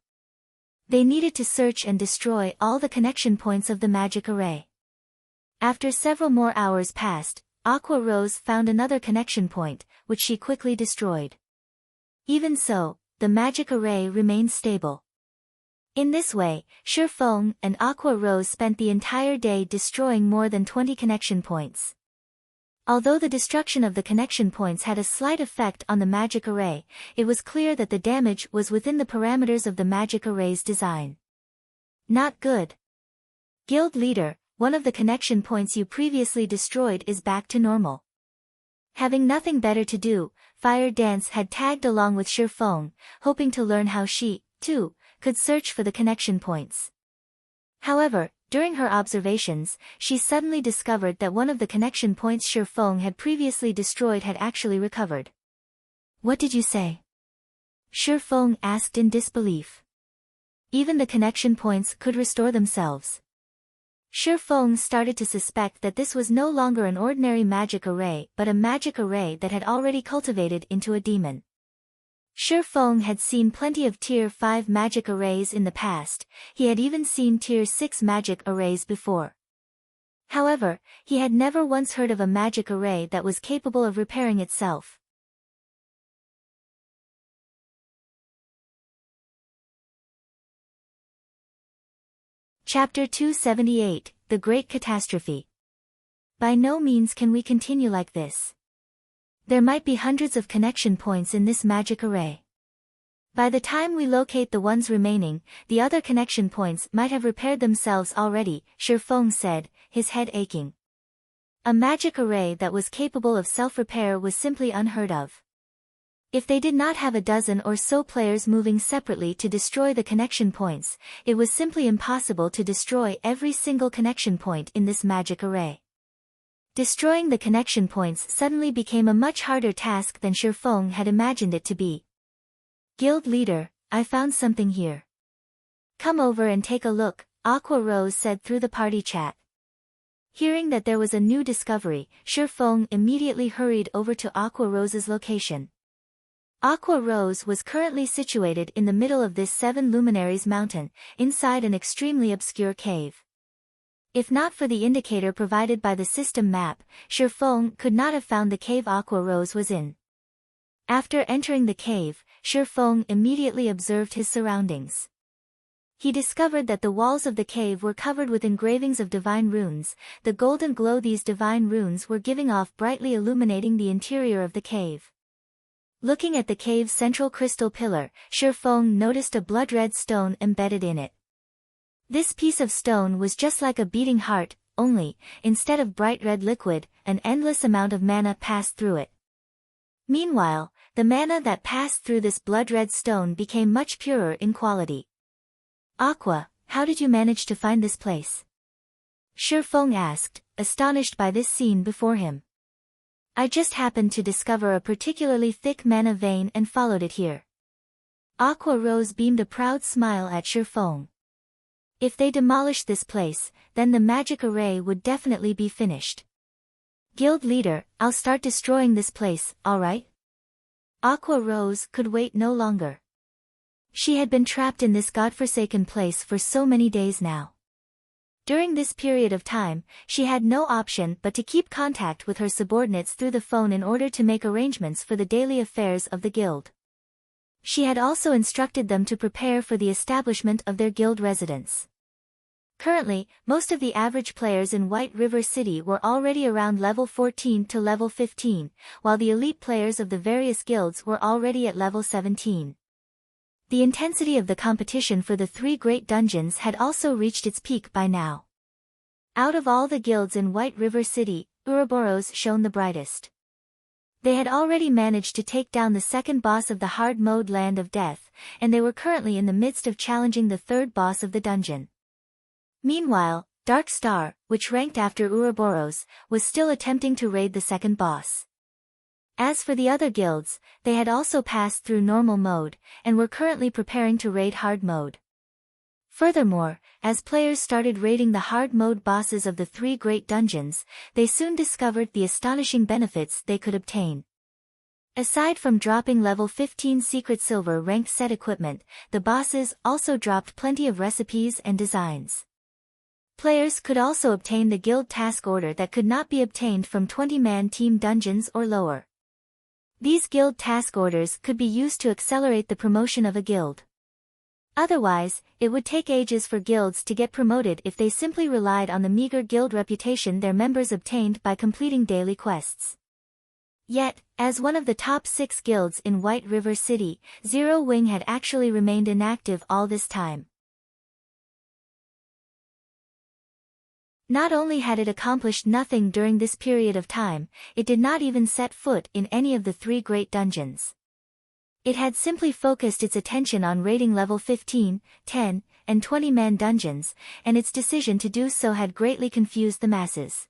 They needed to search and destroy all the connection points of the magic array. After several more hours passed, Aqua Rose found another connection point, which she quickly destroyed. Even so, the magic array remained stable. In this way, Shifeng and Aqua Rose spent the entire day destroying more than 20 connection points. Although the destruction of the connection points had a slight effect on the magic array, it was clear that the damage was within the parameters of the magic array's design. Not good. Guild Leader, one of the connection points you previously destroyed is back to normal. Having nothing better to do, Fire Dance had tagged along with Shifeng, hoping to learn how she, too, could search for the connection points. However, during her observations, she suddenly discovered that one of the connection points Shifeng had previously destroyed had actually recovered. What did you say? Shifeng asked in disbelief. Even the connection points could restore themselves. Shifeng started to suspect that this was no longer an ordinary magic array but a magic array that had already cultivated into a demon. Shifeng had seen plenty of Tier 5 magic arrays in the past, he had even seen Tier 6 magic arrays before. However, he had never once heard of a magic array that was capable of repairing itself. Chapter 278, The Great Catastrophe. By no means can we continue like this. There might be hundreds of connection points in this magic array. By the time we locate the ones remaining, the other connection points might have repaired themselves already, Shifeng said, his head aching. A magic array that was capable of self-repair was simply unheard of. If they did not have a dozen or so players moving separately to destroy the connection points, it was simply impossible to destroy every single connection point in this magic array. Destroying the connection points suddenly became a much harder task than Shifeng had imagined it to be. Guild Leader, I found something here. Come over and take a look, Aqua Rose said through the party chat. Hearing that there was a new discovery, Shifeng immediately hurried over to Aqua Rose's location. Aqua Rose was currently situated in the middle of this 7 luminaries mountain, inside an extremely obscure cave. If not for the indicator provided by the system map, Shifeng could not have found the cave Aqua Rose was in. After entering the cave, Shifeng immediately observed his surroundings. He discovered that the walls of the cave were covered with engravings of divine runes. The golden glow these divine runes were giving off brightly illuminating the interior of the cave. Looking at the cave's central crystal pillar, Feng noticed a blood-red stone embedded in it. This piece of stone was just like a beating heart, only, instead of bright red liquid, an endless amount of mana passed through it. Meanwhile, the mana that passed through this blood-red stone became much purer in quality. Aqua, how did you manage to find this place? Feng asked, astonished by this scene before him. I just happened to discover a particularly thick mana vein and followed it here. Aqua Rose beamed a proud smile at Feng. If they demolished this place, then the magic array would definitely be finished. Guild leader, I'll start destroying this place, alright? Aqua Rose could wait no longer. She had been trapped in this godforsaken place for so many days now. During this period of time, she had no option but to keep contact with her subordinates through the phone in order to make arrangements for the daily affairs of the guild. She had also instructed them to prepare for the establishment of their guild residence. Currently, most of the average players in White River City were already around level 14 to level 15, while the elite players of the various guilds were already at level 17. The intensity of the competition for the 3 great dungeons had also reached its peak by now. Out of all the guilds in White River City, Ouroboros shone the brightest. They had already managed to take down the second boss of the hard mode Land of Death, and they were currently in the midst of challenging the third boss of the dungeon. Meanwhile, Dark Star, which ranked after Ouroboros, was still attempting to raid the second boss. As for the other guilds, they had also passed through normal mode, and were currently preparing to raid hard mode. Furthermore, as players started raiding the hard mode bosses of the 3 great dungeons, they soon discovered the astonishing benefits they could obtain. Aside from dropping level 15 secret silver ranked set equipment, the bosses also dropped plenty of recipes and designs. Players could also obtain the guild task order that could not be obtained from 20-man team dungeons or lower. These guild task orders could be used to accelerate the promotion of a guild. Otherwise, it would take ages for guilds to get promoted if they simply relied on the meager guild reputation their members obtained by completing daily quests. Yet, as one of the top 6 guilds in White River City, Zero Wing had actually remained inactive all this time. Not only had it accomplished nothing during this period of time, it did not even set foot in any of the 3 great dungeons. It had simply focused its attention on raiding level 15, 10, and 20-man dungeons, and its decision to do so had greatly confused the masses.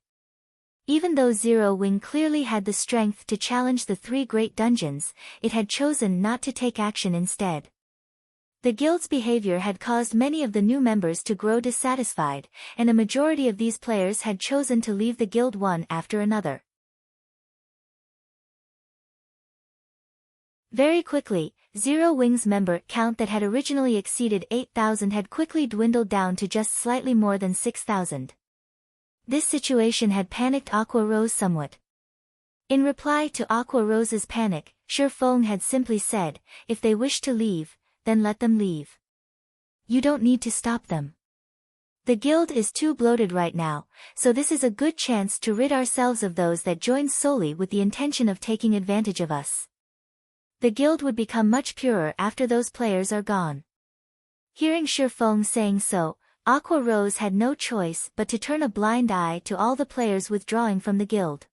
Even though Zero Wing clearly had the strength to challenge the 3 great dungeons, it had chosen not to take action instead. The guild's behavior had caused many of the new members to grow dissatisfied, and a majority of these players had chosen to leave the guild one after another. Very quickly, Zero Wing's member count that had originally exceeded 8,000 had quickly dwindled down to just slightly more than 6,000. This situation had panicked Aqua Rose somewhat. In reply to Aqua Rose's panic, Feng had simply said, if they wish to leave, then let them leave. You don't need to stop them. The guild is too bloated right now, so this is a good chance to rid ourselves of those that joined solely with the intention of taking advantage of us. The guild would become much purer after those players are gone. Hearing Feng saying so, Aqua Rose had no choice but to turn a blind eye to all the players withdrawing from the guild.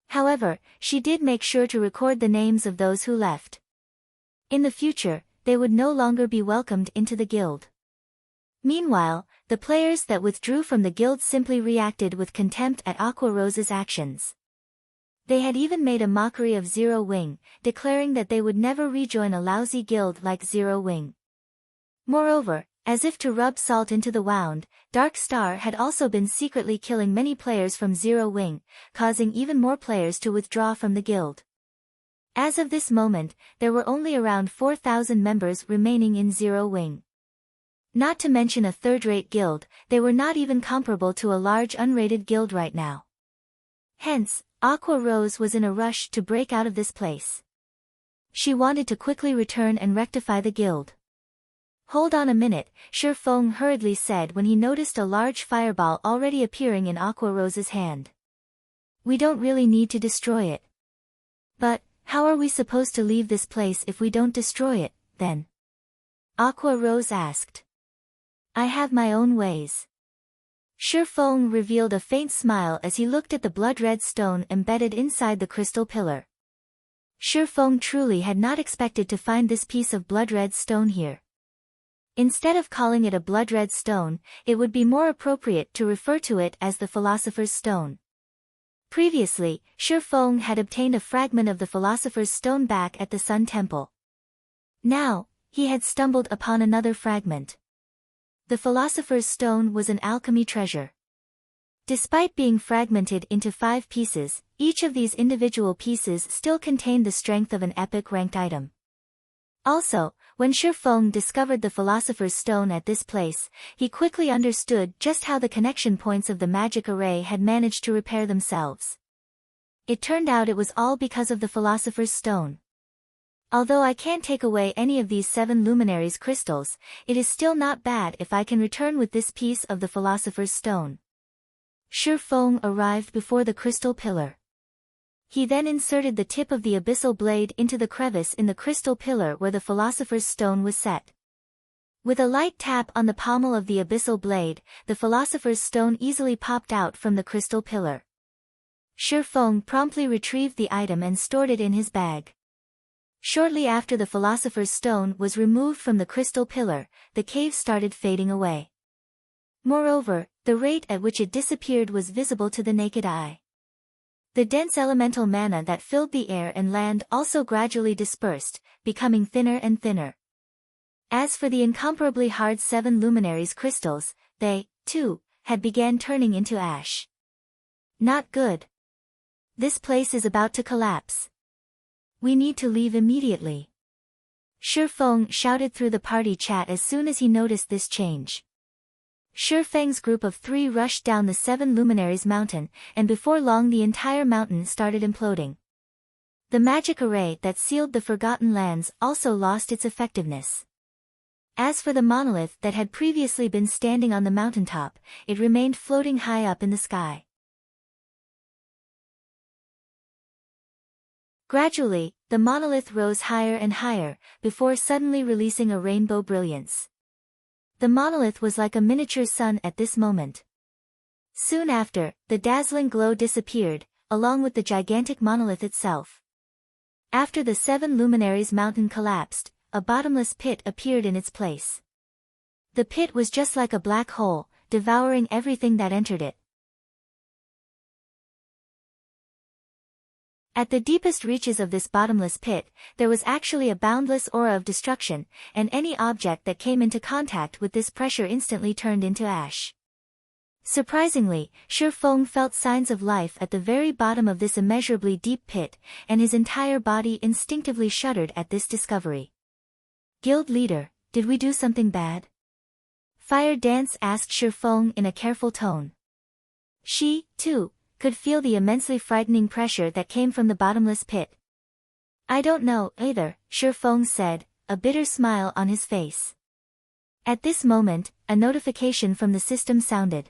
However, she did make sure to record the names of those who left. In the future, they would no longer be welcomed into the guild. Meanwhile, the players that withdrew from the guild simply reacted with contempt at Aqua Rose's actions. They had even made a mockery of Zero Wing, declaring that they would never rejoin a lousy guild like Zero Wing. Moreover, as if to rub salt into the wound, Dark Star had also been secretly killing many players from Zero Wing, causing even more players to withdraw from the guild. As of this moment, there were only around 4,000 members remaining in Zero Wing. Not to mention a third-rate guild, they were not even comparable to a large unrated guild right now. Hence, Aqua Rose was in a rush to break out of this place. She wanted to quickly return and rectify the guild. Hold on a minute, Shifeng hurriedly said when he noticed a large fireball already appearing in Aqua Rose's hand. We don't really need to destroy it. But, how are we supposed to leave this place if we don't destroy it, then? Aqua Rose asked. I have my own ways. Shifeng revealed a faint smile as he looked at the blood-red stone embedded inside the crystal pillar. Shifeng truly had not expected to find this piece of blood-red stone here. Instead of calling it a blood-red stone, it would be more appropriate to refer to it as the Philosopher's Stone. Previously, Shifeng had obtained a fragment of the Philosopher's Stone back at the Sun Temple. Now, he had stumbled upon another fragment. The Philosopher's Stone was an alchemy treasure. Despite being fragmented into 5 pieces, each of these individual pieces still contained the strength of an epic-ranked item. Also, when Shifeng discovered the Philosopher's Stone at this place, he quickly understood just how the connection points of the magic array had managed to repair themselves. It turned out it was all because of the Philosopher's Stone. Although I can't take away any of these 7 luminaries crystals, it is still not bad if I can return with this piece of the Philosopher's Stone. Shifeng arrived before the crystal pillar. He then inserted the tip of the abyssal blade into the crevice in the crystal pillar where the Philosopher's Stone was set. With a light tap on the pommel of the abyssal blade, the Philosopher's Stone easily popped out from the crystal pillar. Shifeng promptly retrieved the item and stored it in his bag. Shortly after the Philosopher's Stone was removed from the crystal pillar, the cave started fading away. Moreover, the rate at which it disappeared was visible to the naked eye. The dense elemental mana that filled the air and land also gradually dispersed, becoming thinner and thinner. As for the incomparably hard 7 luminaries crystals, they, too, had began turning into ash. Not good. This place is about to collapse. We need to leave immediately. Shifeng shouted through the party chat as soon as he noticed this change. Shifeng's group of 3 rushed down the 7 luminaries mountain, and before long the entire mountain started imploding. The magic array that sealed the Forgotten Lands also lost its effectiveness. As for the monolith that had previously been standing on the mountaintop, it remained floating high up in the sky. Gradually, the monolith rose higher and higher, before suddenly releasing a rainbow brilliance. The monolith was like a miniature sun at this moment. Soon after, the dazzling glow disappeared, along with the gigantic monolith itself. After the 7 luminaries mountain collapsed, a bottomless pit appeared in its place. The pit was just like a black hole, devouring everything that entered it. At the deepest reaches of this bottomless pit, there was actually a boundless aura of destruction, and any object that came into contact with this pressure instantly turned into ash. Surprisingly, Shifeng felt signs of life at the very bottom of this immeasurably deep pit, and his entire body instinctively shuddered at this discovery. Guild leader, did we do something bad? Fire Dance asked Shifeng in a careful tone. She, too, could feel the immensely frightening pressure that came from the bottomless pit. I don't know, either, Shifeng said, a bitter smile on his face. At this moment, a notification from the system sounded.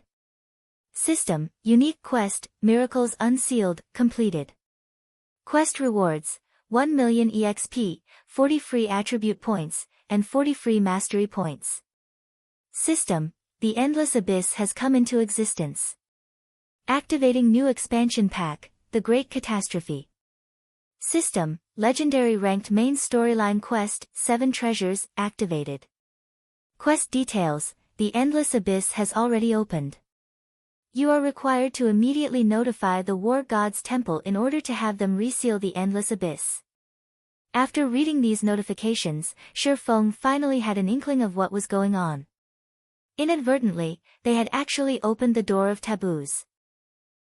System, unique quest, Miracles Unsealed, completed. Quest rewards, 1 million EXP, 40 free attribute points, and 40 free mastery points. System, the Endless Abyss has come into existence. Activating new expansion pack, The Great Catastrophe. System, legendary ranked main storyline quest, 7 treasures, activated. Quest details, the Endless Abyss has already opened. You are required to immediately notify the War God's Temple in order to have them reseal the Endless Abyss. After reading these notifications, Shifeng finally had an inkling of what was going on. Inadvertently, they had actually opened the door of taboos.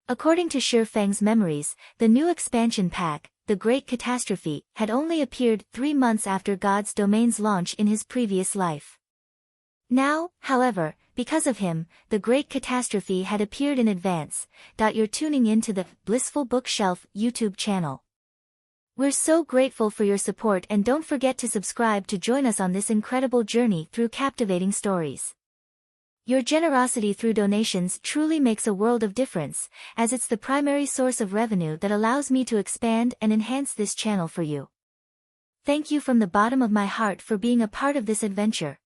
According to Shifeng's memories, the new expansion pack, The Great Catastrophe, had only appeared 3 months after God's Domain's launch in his previous life. Now, however, because of him, The Great Catastrophe had appeared in advance. You're tuning into the Blissful Bookshelf YouTube channel. We're so grateful for your support, and don't forget to subscribe to join us on this incredible journey through captivating stories. Your generosity through donations truly makes a world of difference, as it's the primary source of revenue that allows me to expand and enhance this channel for you. Thank you from the bottom of my heart for being a part of this adventure.